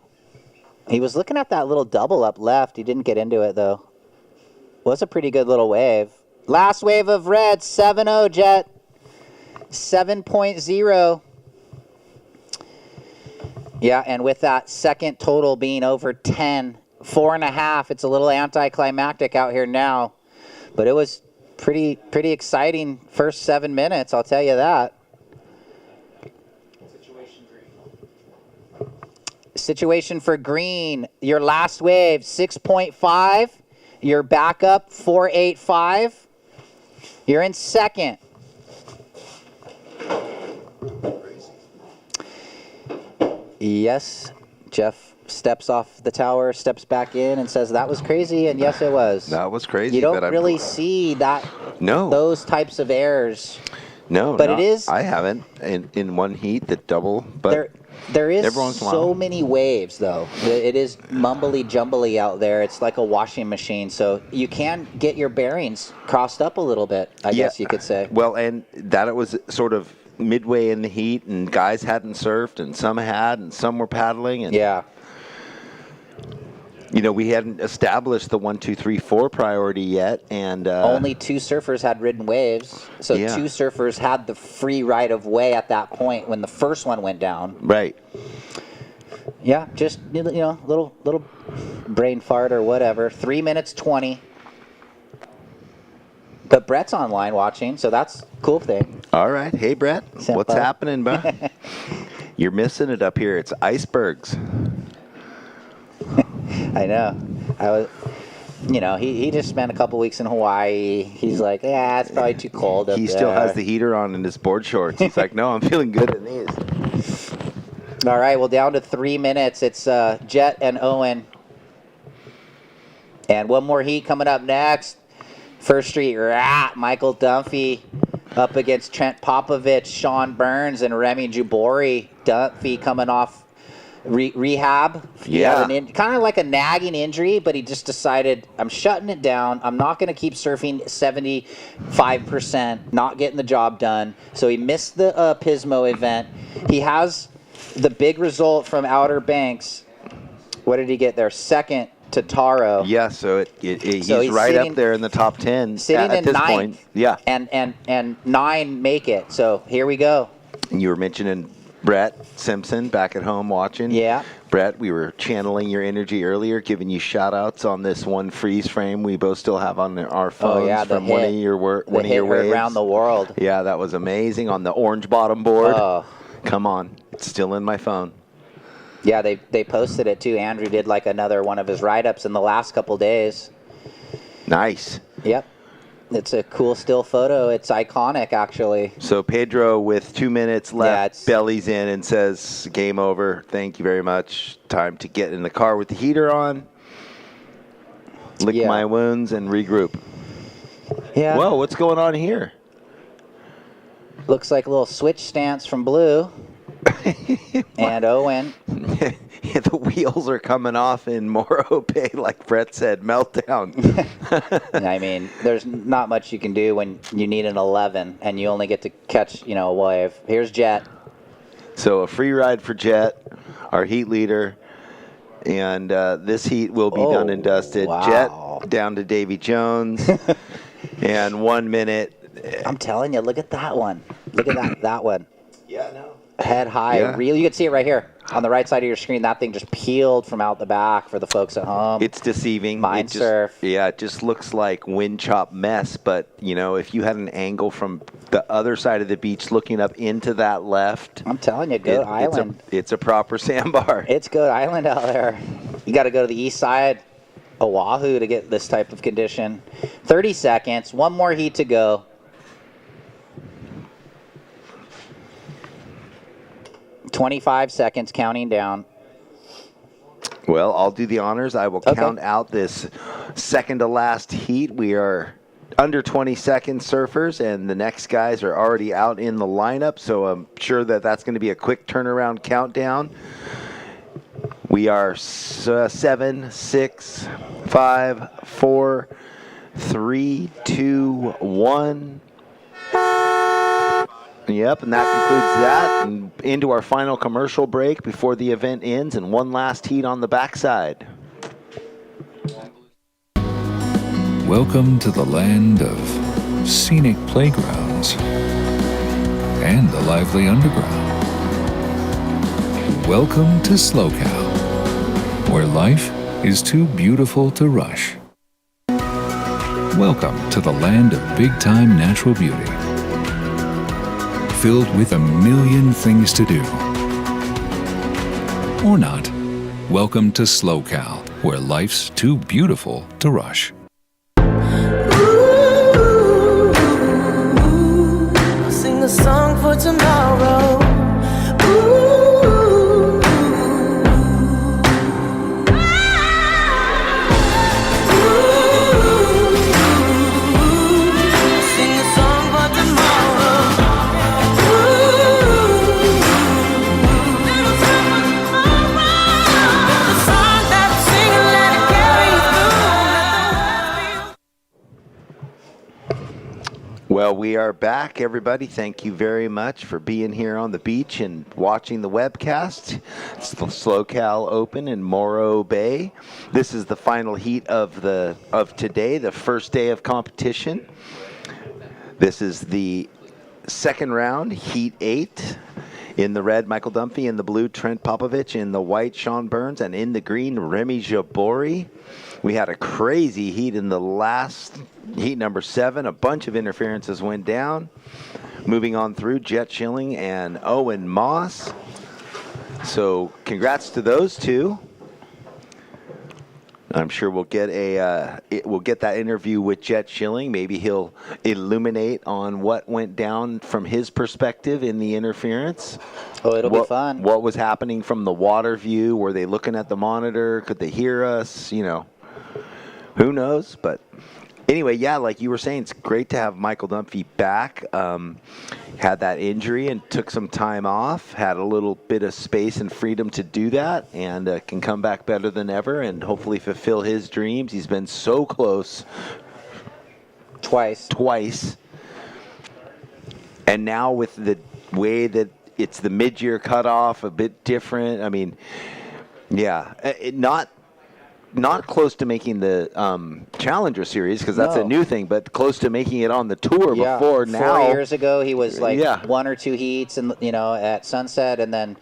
He was looking at that little double up left. He didn't get into it, though. Was a pretty good little wave. Last wave of red, 7-0 Jet. 7.0. Yeah, and with that second total being over 10, 4.5, it's a little anticlimactic out here now. But it was pretty exciting first 7 minutes, I'll tell you that. Situation for green, your last wave, 6.5. Your backup, 4.85. You're in second. Yes, Jeff steps off the tower, steps back in, and says that was crazy, and yes, it was. That was crazy. You don't really see that. No. Those types of errors. No, but it is. I haven't in one heat, the double, but there is every once in a so while. many waves, though. It is mumbly jumbly out there. It's like a washing machine, so you can get your bearings crossed up a little bit, I guess you could say. Well, and that it was sort of midway in the heat, and guys hadn't surfed, and some had, and some were paddling. And yeah. We hadn't established the 1, 2, 3, 4 priority yet, and only 2 surfers had ridden waves. So 2 surfers had the free right of way at that point when the first one went down. Right. Yeah, just little brain fart or whatever. 3 minutes 20. But Brett's online watching, so that's a cool thing. All right. Hey, Brett. Senpai. What's happening, bro? You're missing it up here. It's icebergs. I know. I was, he just spent a couple weeks in Hawaii. He's like, yeah, it's probably too cold up there. He still has the heater on in his board shorts. He's like, no, I'm feeling good in these. All right, well, down to 3 minutes. It's Jet and Owen. And one more heat coming up next. First Street, Michael Dunphy up against Trent Popovich, Sean Burns, and Remy Jubori. Dunphy coming off rehab. Yeah. Kind of like a nagging injury, but he just decided, I'm shutting it down. I'm not going to keep surfing 75%, not getting the job done. So he missed the Pismo event. He has the big result from Outer Banks. What did he get there? Second to Taro. Yeah, so he's right up there in the top 10 at this point. Yeah. And 9 make it. So here we go. And you were mentioning Brett Simpson back at home watching. Yeah. Brett, we were channeling your energy earlier, giving you shout-outs on this one freeze frame we both still have on our phones from one of your waves. Around the world. Yeah, that was amazing on the orange bottom board. Oh. Come on. It's still in my phone. Yeah, they posted it too. Andrew did like another one of his write-ups in the last couple days. Nice. Yep. It's a cool still photo. It's iconic, actually. So Pedro, with 2 minutes left, bellies in and says, game over. Thank you very much. Time to get in the car with the heater on, lick my wounds, and regroup. Yeah. Whoa, what's going on here? Looks like a little switch stance from Blue. And Owen. The wheels are coming off in Morro Bay, like Brett said, meltdown. I mean, there's not much you can do when you need an 11 and you only get to catch, a wave. Here's Jet. So a free ride for Jet, our heat leader. And this heat will be done and dusted. Wow. Jet down to Davy Jones. And 1 minute. I'm telling you, look at that one. Look at that one. Yeah, no. Head high. Yeah. Real. You can see it right here on the right side of your screen. That thing just peeled from out the back for the folks at home. It's deceiving. Mind surf. Yeah, it just looks like wind chop mess. But, if you had an angle from the other side of the beach looking up into that left. I'm telling you, Goat Island. It's a proper sandbar. It's Goat Island out there. You got to go to the east side, Oahu, to get this type of condition. 30 seconds. One more heat to go. 25 seconds, counting down. Well, I'll do the honors. I will count out this second to last heat. We are under 20-second surfers, and the next guys are already out in the lineup, so I'm sure that's going to be a quick turnaround countdown. We are 7, 6, 5, 4, 3, 2, 1. Yep, and that concludes that. And into our final commercial break before the event ends, and one last heat on the backside. Welcome to the land of scenic playgrounds and the lively underground. Welcome to SLO, where life is too beautiful to rush. Welcome to the land of big-time natural beauty, filled with a million things to do. Or not. Welcome to SLO, where life's too beautiful to rush. Sing a song for tomorrow. Well, we are back, everybody. Thank you very much for being here on the beach and watching the webcast. It's the SLO Open in Morro Bay. This is the final heat of today, the first day of competition. This is the second round, Heat 8. In the red, Michael Dunphy. In the blue, Trent Popovich. In the white, Sean Burns. And in the green, Remy Jabori. We had a crazy heat in the last heat, number 7. A bunch of interferences went down. Moving on through, Jet Schilling and Owen Moss. So congrats to those two. I'm sure we'll get that interview with Jet Schilling. Maybe he'll illuminate on what went down from his perspective in the interference. Oh, it'll be fun. What was happening from the water view? Were they looking at the monitor? Could they hear us? You know, who knows? But anyway, yeah, like you were saying, it's great to have Michael Dunphy back. Had that injury and took some time off, had a little bit of space and freedom to do that, and can come back better than ever and hopefully fulfill his dreams. He's been so close. Twice. And now with the way that it's the mid-year cutoff, a bit different. I mean, yeah, not close to making the Challenger Series because that's a new thing, but close to making it on the tour before. Now 4 years ago, he was like 1 or 2 heats, and at Sunset, and then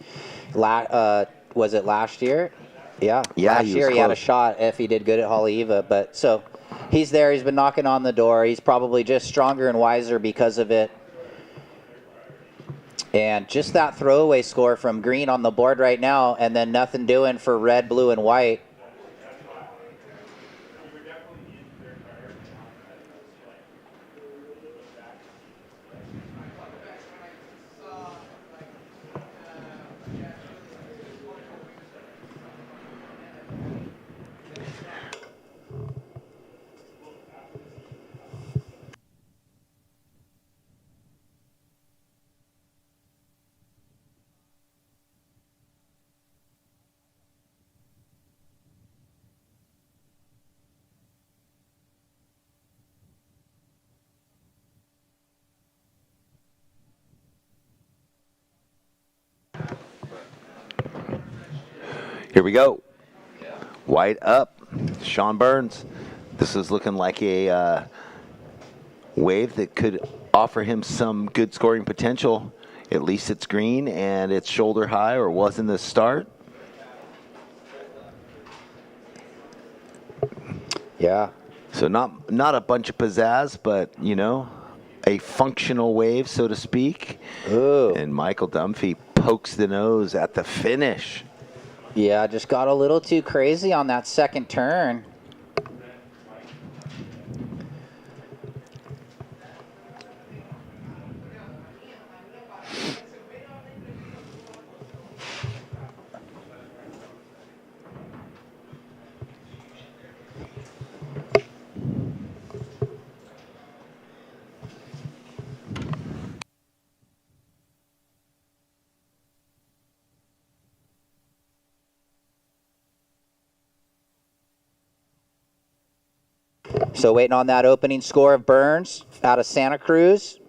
was it last year? Yeah, last year he had a shot if he did good at Haleiwa. But so he's there. He's been knocking on the door. He's probably just stronger and wiser because of it. And just that throwaway score from green on the board right now, and then nothing doing for red, blue, and white. Here we go. White up. Sean Burns. This is looking like a wave that could offer him some good scoring potential. At least it's green and it's shoulder high, or was in the start. Yeah. So not a bunch of pizzazz, but, you know, a functional wave, so to speak. Ooh. And Michael Dunphy pokes the nose at the finish. Yeah, just got a little too crazy on that second turn. So waiting on that opening score of Burns out of Santa Cruz.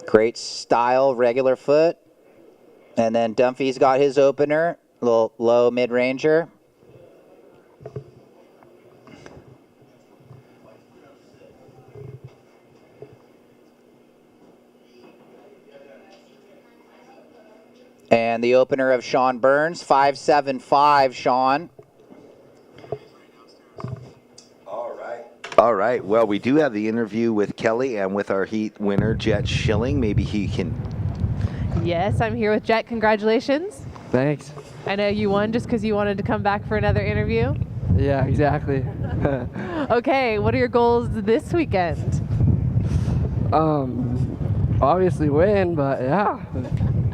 Great style, regular foot. And then Dunphy's got his opener, little low mid-ranger. And the opener of Sean Burns, 5.75, Sean. All right. Well, we do have the interview with Kelly and with our heat winner, Jet Schilling. Maybe he can. Yes, I'm here with Jet. Congratulations. Thanks. I know you won just because you wanted to come back for another interview. Yeah, exactly. Okay, what are your goals this weekend? Obviously win, but yeah,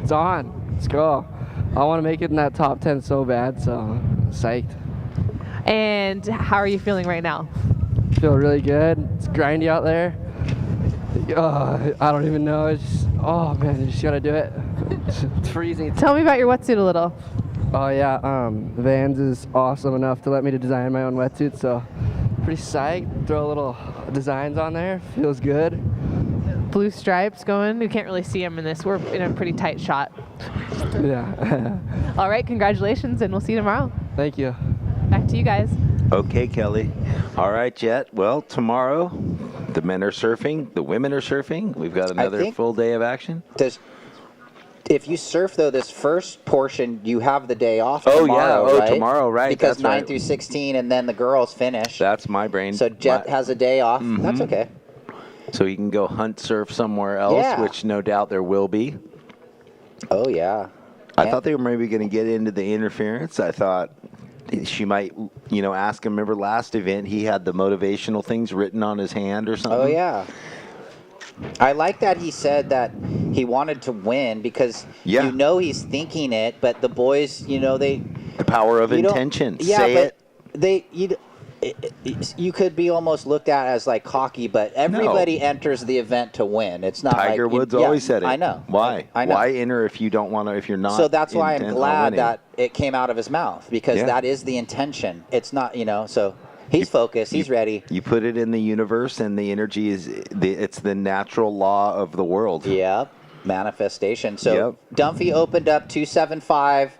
it's on. Let's go. I want to make it in that top 10 so bad, so psyched. And how are you feeling right now? Feel really good. It's grindy out there. I don't even know. It's just, oh man, you just gotta do it. It's freezing. Tell me about your wetsuit a little. Oh yeah, Vans is awesome enough to let me to design my own wetsuit, so pretty psyched. Throw little designs on there. Feels good. blue stripes going. You can't really see them in this. We're in a pretty tight shot. Yeah. All right, congratulations, and we'll see you tomorrow. Thank you. Back to you guys. Okay, Kelly. All right, Jet. Well, tomorrow, the men are surfing, the women are surfing. We've got another full day of action. If you surf, though, this first portion, you have the day off Oh, tomorrow, yeah. Oh, right? tomorrow, right. Because That's 9 right. through 16, and then the girls finish. That's my brain. So Jet has a day off. That's okay. So you can go hunt surf somewhere else, Yeah. which no doubt there will be. Oh, yeah. I thought they were maybe going to get into the interference. I thought she might, ask him. Remember last event, he had the motivational things written on his hand or something? Oh, yeah. I like that he said that he wanted to win because he's thinking it, but the boys, the power of intention. Yeah, Say but you could be almost looked at as like cocky, but everybody enters the event to win. It's not Tiger like Woods always said it. I know. Why? I know. Why enter if you don't want to? If you're not? So that's why I'm intent on glad winning? that it came out of his mouth because that is the intention. It's not, So he's focused. He's ready. You put it in the universe, and the energy it's the natural law of the world. Yep. Manifestation. So Dunphy opened up 275.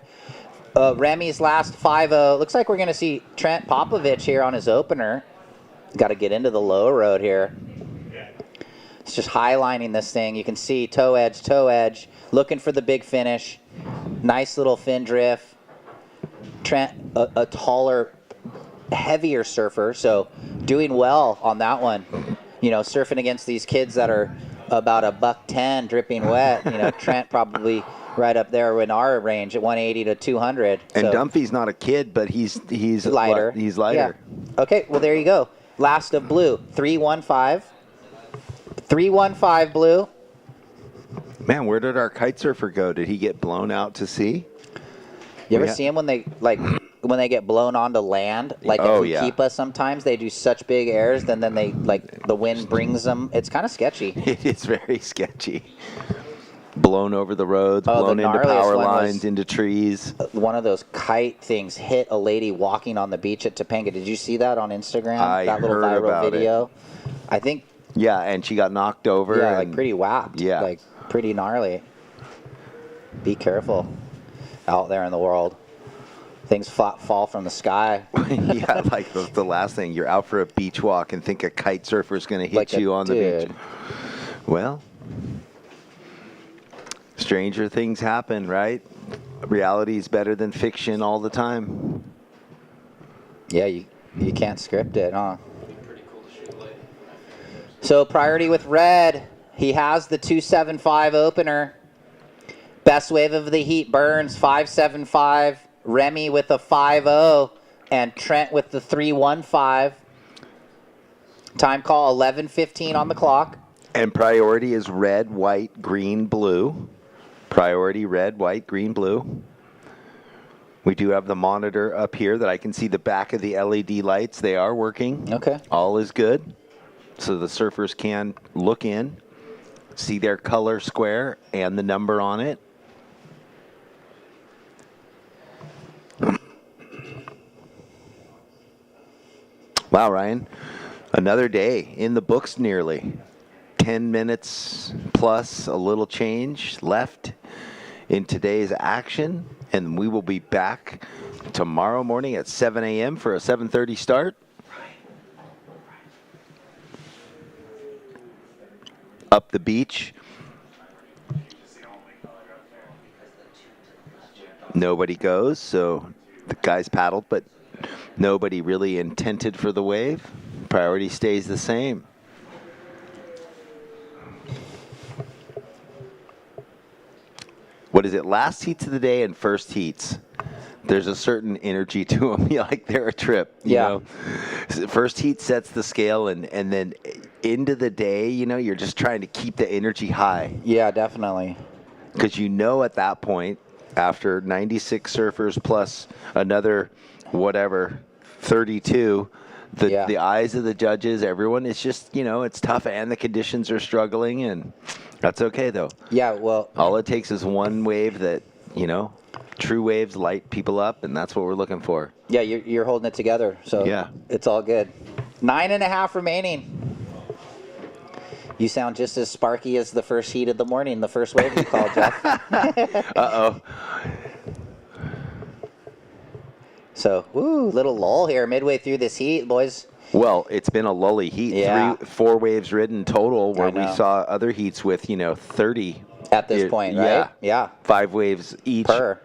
Remy's last 5-0. Looks like we're going to see Trent Popovich here on his opener. Got to get into the low road here. It's just highlining this thing. You can see toe edge, looking for the big finish. Nice little fin drift. Trent, a taller, heavier surfer, so doing well on that one. Surfing against these kids that are about $110 dripping wet. Trent probably right up there in our range at 180 to 200. And Dunphy's not a kid, but he's lighter. He's lighter. Yeah. Okay, well there you go. Last of blue, 315. 315 blue. Man, where did our kite surfer go? Did he get blown out to sea? You ever see him when they get blown onto land? Like at Keepa sometimes they do such big airs, then they the wind brings them. It's kind of sketchy. It is very sketchy. Blown over the roads, blown into power lines, into trees. One of those kite things hit a lady walking on the beach at Topanga. Did you see that on Instagram? That little heard viral about video. I think. Yeah, and she got knocked over. Yeah, like pretty whacked. Yeah, like pretty gnarly. Be careful out there in the world. Things fall from the sky. Yeah, like the last thing. You're out for a beach walk and think a kite surfer is going to hit you on the beach. Well, stranger things happen, right? Reality is better than fiction all the time. Yeah, you can't script it, huh? So priority with Red. He has the 275 opener. Best wave of the heat burns 575. Remy with a 5-0 and Trent with the 315. Time call 11:15 on the clock. And priority is red, white, green, blue. Priority red, white, green, blue. We do have the monitor up here that I can see the back of the LED lights. They are working. Okay. All is good. So the surfers can look in, see their color square and the number on it. Wow, Ryan. Another day in the books nearly. 10 minutes plus a little change left in today's action. And we will be back tomorrow morning at 7 a.m. for a 7:30 start. Up the beach. Nobody goes, so the guys paddled, but nobody really intended for the wave. Priority stays the same. What is it? Last heats of the day and first heats. There's a certain energy to them, like they're a trip. You know? First heat sets the scale, and then into the day, you're just trying to keep the energy high. Yeah, definitely. Because at that point, after 96 surfers plus another, 32, the eyes of the judges, everyone is just, it's tough, and the conditions are struggling, and that's okay, though. Yeah, well. All it takes is one wave that, true waves light people up, and that's what we're looking for. Yeah, you're holding it together, so it's all good. 9.5 remaining. You sound just as sparky as the first heat of the morning, the first wave you called, Jeff. Uh-oh. So, woo, little lull here midway through this heat, boys. Well, it's been a lully heat. Yeah. 4 waves ridden total, where I we know. saw other heats with, 30. At this point, right? Yeah. 5 waves each. Per.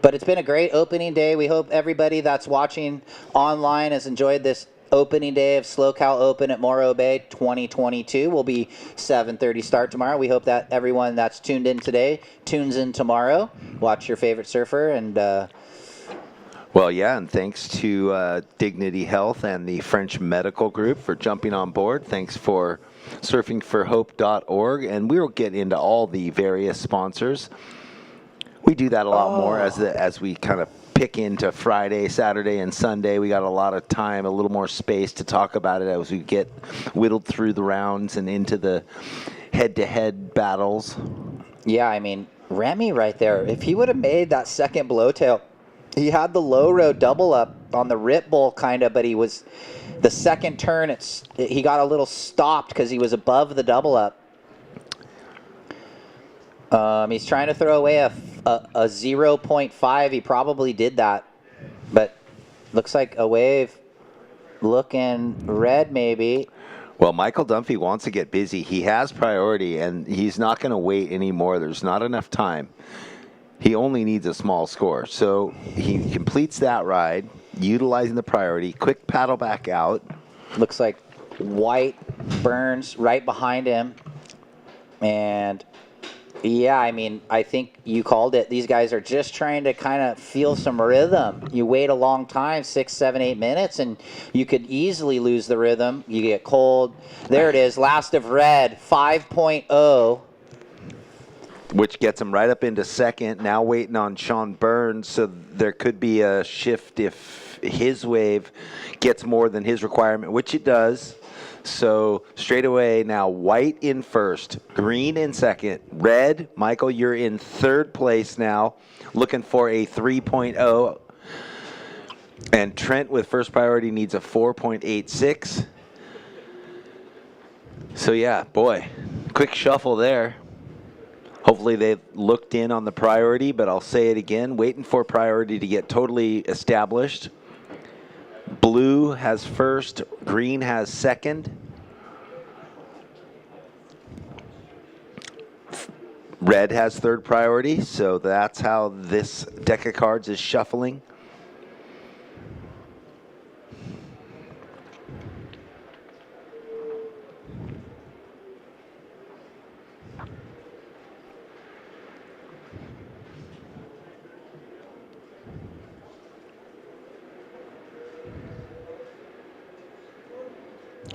But it's been a great opening day. We hope everybody that's watching online has enjoyed this opening day of Slow Cal Open at Morro Bay 2022. Will be 7:30 start tomorrow. We hope that everyone that's tuned in today tunes in tomorrow. Watch your favorite surfer and Well, yeah, and thanks to Dignity Health and the French Medical Group for jumping on board. Thanks for surfingforhope.org, and we'll get into all the various sponsors. We do that a lot more as we kind of pick into Friday, Saturday, and Sunday. We got a lot of time, a little more space to talk about it as we get whittled through the rounds and into the head-to-head battles. yeah, I mean, Remy right there, if he would have made that second blowtail, he had the low row double up on the rip bowl kind of, but he was the second turn. He got a little stopped because he was above the double up. He's trying to throw away a 0.5. He probably did that, but looks like a wave looking red maybe. Well, Michael Dunphy wants to get busy. He has priority, and he's not going to wait anymore. There's not enough time. He only needs a small score. So he completes that ride, utilizing the priority. Quick paddle back out. Looks like White Burns right behind him. And yeah, I mean, I think you called it. These guys are just trying to kind of feel some rhythm. You wait a long time, 6, 7, 8 minutes, and you could easily lose the rhythm. You get cold. There it is, last of red, 5.0. Which gets him right up into second. Now waiting on Sean Burns, so there could be a shift if his wave gets more than his requirement, which it does. So straight away now, White in first, Green in second, Red. Michael, you're in third place now, looking for a 3.0. And Trent with first priority needs a 4.86. So yeah, boy, quick shuffle there. Hopefully they looked in on the priority, but I'll say it again, waiting for priority to get totally established. Blue has first, Green has second. Red has third priority, so that's how this deck of cards is shuffling.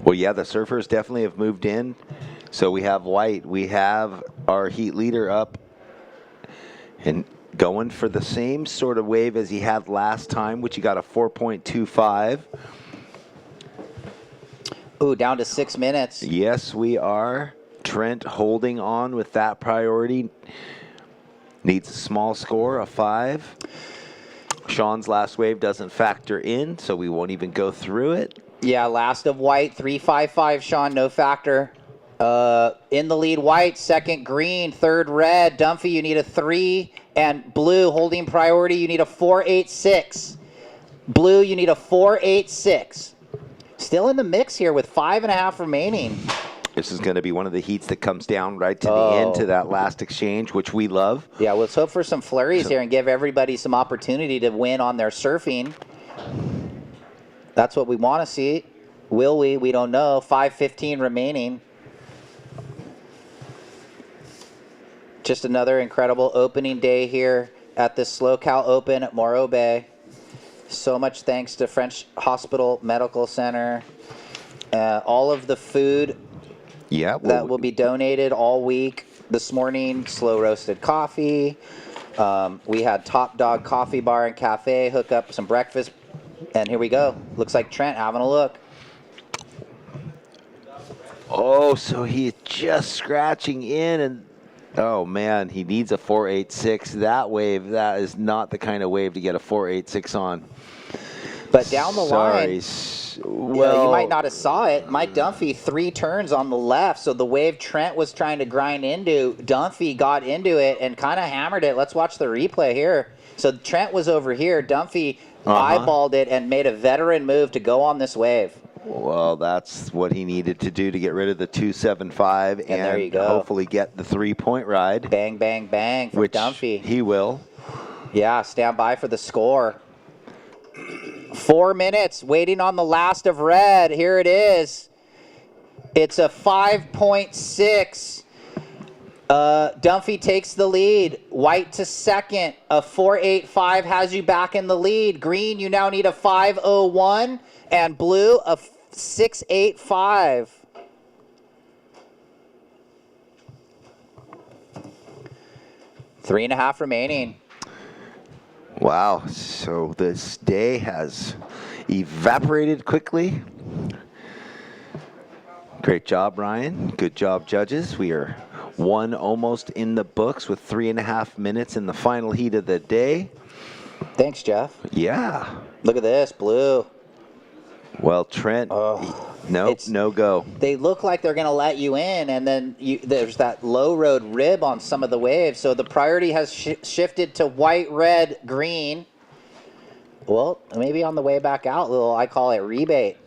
Well, yeah, the surfers definitely have moved in. So we have White. We have our heat leader up and going for the same sort of wave as he had last time, which he got a 4.25. Ooh, down to 6 minutes. Yes, we are. Trent holding on with that priority. Needs a small score, a 5. Sean's last wave doesn't factor in, so we won't even go through it. Yeah, last of White, 3.55, Sean, no factor. In the lead, White, second Green, third Red. Dunphy, you need a 3. And Blue, holding priority, you need a 4.86. Blue, you need a 4.86. Still in the mix here with 5.5 remaining. This is going to be one of the heats that comes down right to the end to that last exchange, which we love. Yeah, let's hope for some flurries here and give everybody some opportunity to win on their surfing. That's what we want to see. Will we? We don't know. 5:15 remaining. Just another incredible opening day here at the Slow Cal Open at Morro Bay. So much thanks to French Hospital Medical Center. All of the food that will be donated all week. This morning, slow roasted coffee. We had Top Dog Coffee Bar and Cafe hook up some breakfast. And here we go. Looks like Trent having a look. Oh, so he's just scratching in, and oh man, he needs a 4.86. That wave, that is not the kind of wave to get a 4.86 on. But down the line, well, you might not have saw it. Mike Dunphy 3 turns on the left, so the wave Trent was trying to grind into, Dunphy got into it and kind of hammered it. Let's watch the replay here. So Trent was over here. Dunphy eyeballed it and made a veteran move to go on this wave. Well, that's what he needed to do to get rid of the 275 and there you go. hopefully get the 3-point ride. Bang, bang, bang from which Dunphy. He will. Yeah, stand by for the score. 4 minutes waiting on the last of red. Here it is. It's a 5.6. Dunphy takes the lead. White to second. A 4.85 has you back in the lead. Green, you now need a 5.01. And blue, a 6.85. Three and a half remaining. Wow, so this day has evaporated quickly. Great job, Ryan. Good job, judges. We are one almost in the books with 3.5 minutes in the final heat of the day. Thanks, Jeff. Yeah. Look at this, blue. Well, Trent, no go. They look like they're going to let you in, and then there's that low road rib on some of the waves. So the priority has shifted to white, red, green. Well, maybe on the way back out, I call it rebate.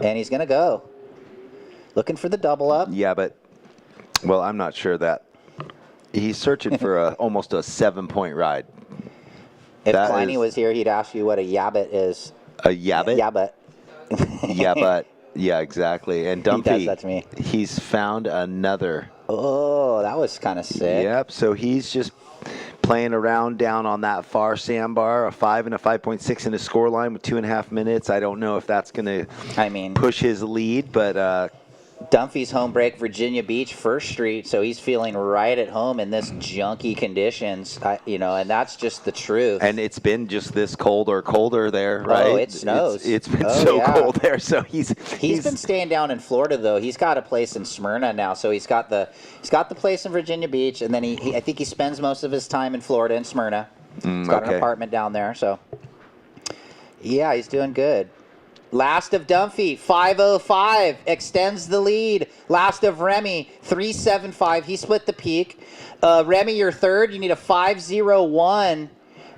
And he's going to go. Looking for the double up. Yeah, but, well, I'm not sure that. He's searching for almost a 7-point ride. If Kleiny was here, he'd ask you what a yabbit is. A yabbit? Yabbit. Yeah, but yeah, exactly. And Dunphy, he does that to me. He's found another. Oh, that was kind of sick. Yep. So he's just playing around down on that far sandbar, a 5 and a 5.6 in his score line with 2.5 minutes. I don't know if that's going to push his lead, but Dunphy's home break, Virginia Beach, First Street, so he's feeling right at home in this junky conditions, and that's just the truth. And it's been just this cold or colder there, right? Oh, it snows. It's been so cold there, so he's been staying down in Florida though. He's got a place in Smyrna now, so he's got the place in Virginia Beach, and then I think he spends most of his time in Florida in Smyrna. He's got an apartment down there, so yeah, he's doing good. Last of Dunphy, 5.05, extends the lead. Last of Remy, 3.75. He split the peak. Remy, you're third. You need a 5.01.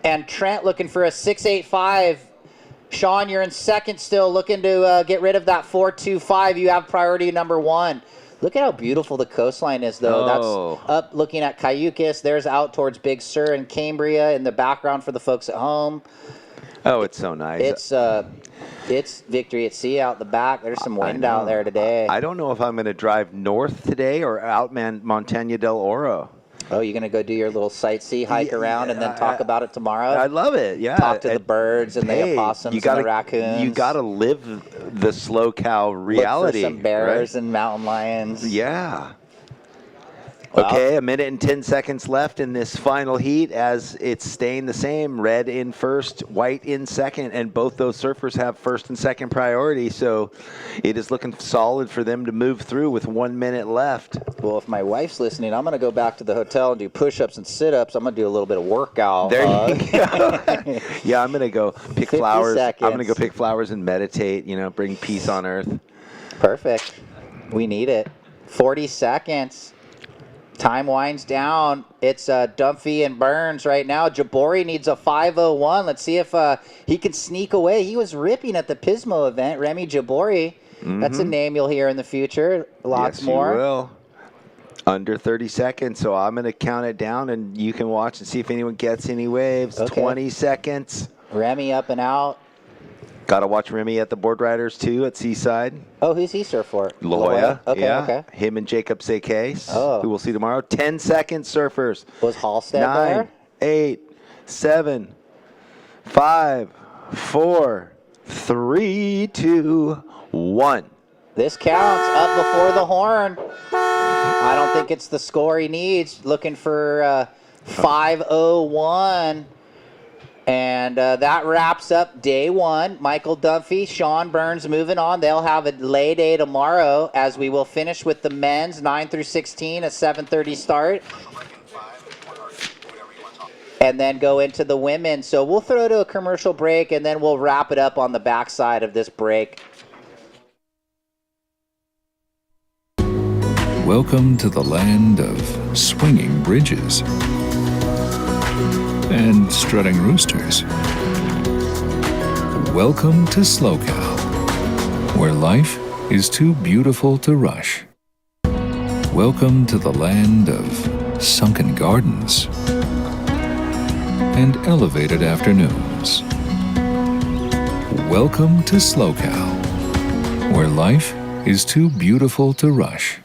And Trent looking for a 6.85. Sean, you're in second still, looking to get rid of that 4.25. You have priority number 1. Look at how beautiful the coastline is, though. That's up looking at Cayucas. There's out towards Big Sur and Cambria in the background for the folks at home. Oh, it's so nice. It's Victory at Sea out the back. There's some wind out there today. I don't know if I'm going to drive north today or out Montaña del Oro. Oh, you're going to go do your little sightsee hike around and then talk about it tomorrow? I love it, yeah. Talk to the birds and the opossums and the raccoons. You got to live the slow cow reality. Look for some bears and mountain lions. Yeah. Okay, 1 minute and 10 seconds left in this final heat as it's staying the same. Red in first, white in second, and both those surfers have first and second priority, so it is looking solid for them to move through with 1 minute left. Well, if my wife's listening, I'm going to go back to the hotel and do push-ups and sit-ups. I'm going to do a little bit of workout. There you go. Yeah, I'm going to go pick flowers. Seconds. I'm going to go pick flowers and meditate, bring peace on earth. Perfect. We need it. 40 seconds. Time winds down. It's Dunphy and Burns right now. Jabori needs a 5.01. Let's see if he can sneak away. He was ripping at the Pismo event. Remy Jabori. That's a name you'll hear in the future. Lots more. Yes, you will. Under 30 seconds, so I'm going to count it down, and you can watch and see if anyone gets any waves. Okay. 20 seconds. Remy up and out. Got to watch Remy at the Board Riders, too, at Seaside. Oh, who's he surf for? La Jolla. Okay. Him and Jacob Sekes, who we'll see tomorrow. 10 seconds, surfers. Was Halstead 9, there? 8, 7, 5, 4, 3, 2, 1. This counts. Up before the horn. I don't think it's the score he needs. Looking for 5.01. And that wraps up day 1. Michael Dunphy, Sean Burns moving on. They'll have a lay day tomorrow as we will finish with the men's 9 through 16, a 7:30 start. and then go into the women. So we'll throw to a commercial break, and then we'll wrap it up on the backside of this break. Welcome to the land of swinging bridges and strutting roosters. Welcome to SLO, where life is too beautiful to rush. Welcome to the land of sunken gardens and elevated afternoons. Welcome to SLO, where life is too beautiful to rush.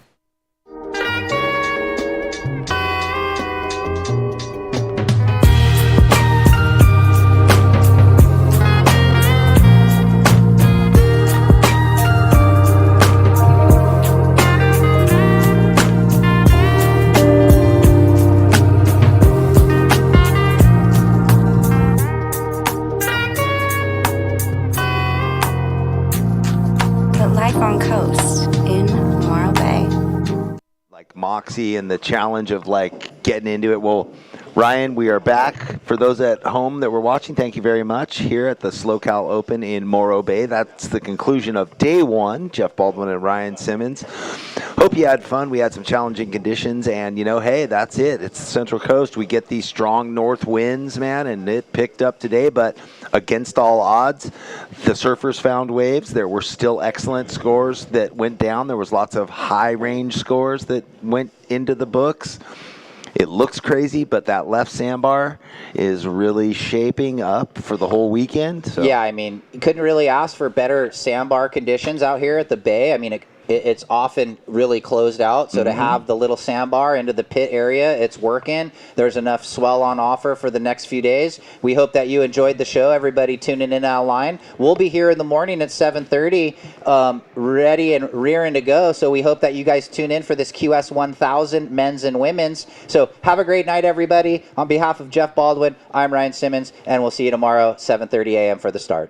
And the challenge of like getting into it. Well, Ryan, we are back. For those at home that were watching, thank you very much here at the SLO Open in Morro Bay. That's the conclusion of day one. Jeff Baldwin and Ryan Simmons. Hope you had fun. We had some challenging conditions, and hey, that's it. It's the Central Coast. We get these strong north winds, man, and it picked up today, but against all odds, the surfers found waves. There were still excellent scores that went down. There was lots of high range scores that went into the books. It looks crazy, but that left sandbar is really shaping up for the whole weekend. So. Yeah, I mean, you couldn't really ask for better sandbar conditions out here at the Bay. I mean, it's often really closed out, so to have the little sandbar into the pit area, it's working. There's enough swell on offer for the next few days. We hope that you enjoyed the show. Everybody tuning in online. We'll be here in the morning at 7:30, ready and rearing to go. So we hope that you guys tune in for this QS 1000 men's and women's. So have a great night, everybody. On behalf of Jeff Baldwin, I'm Ryan Simmons, and we'll see you tomorrow, 7:30 a.m. for the start.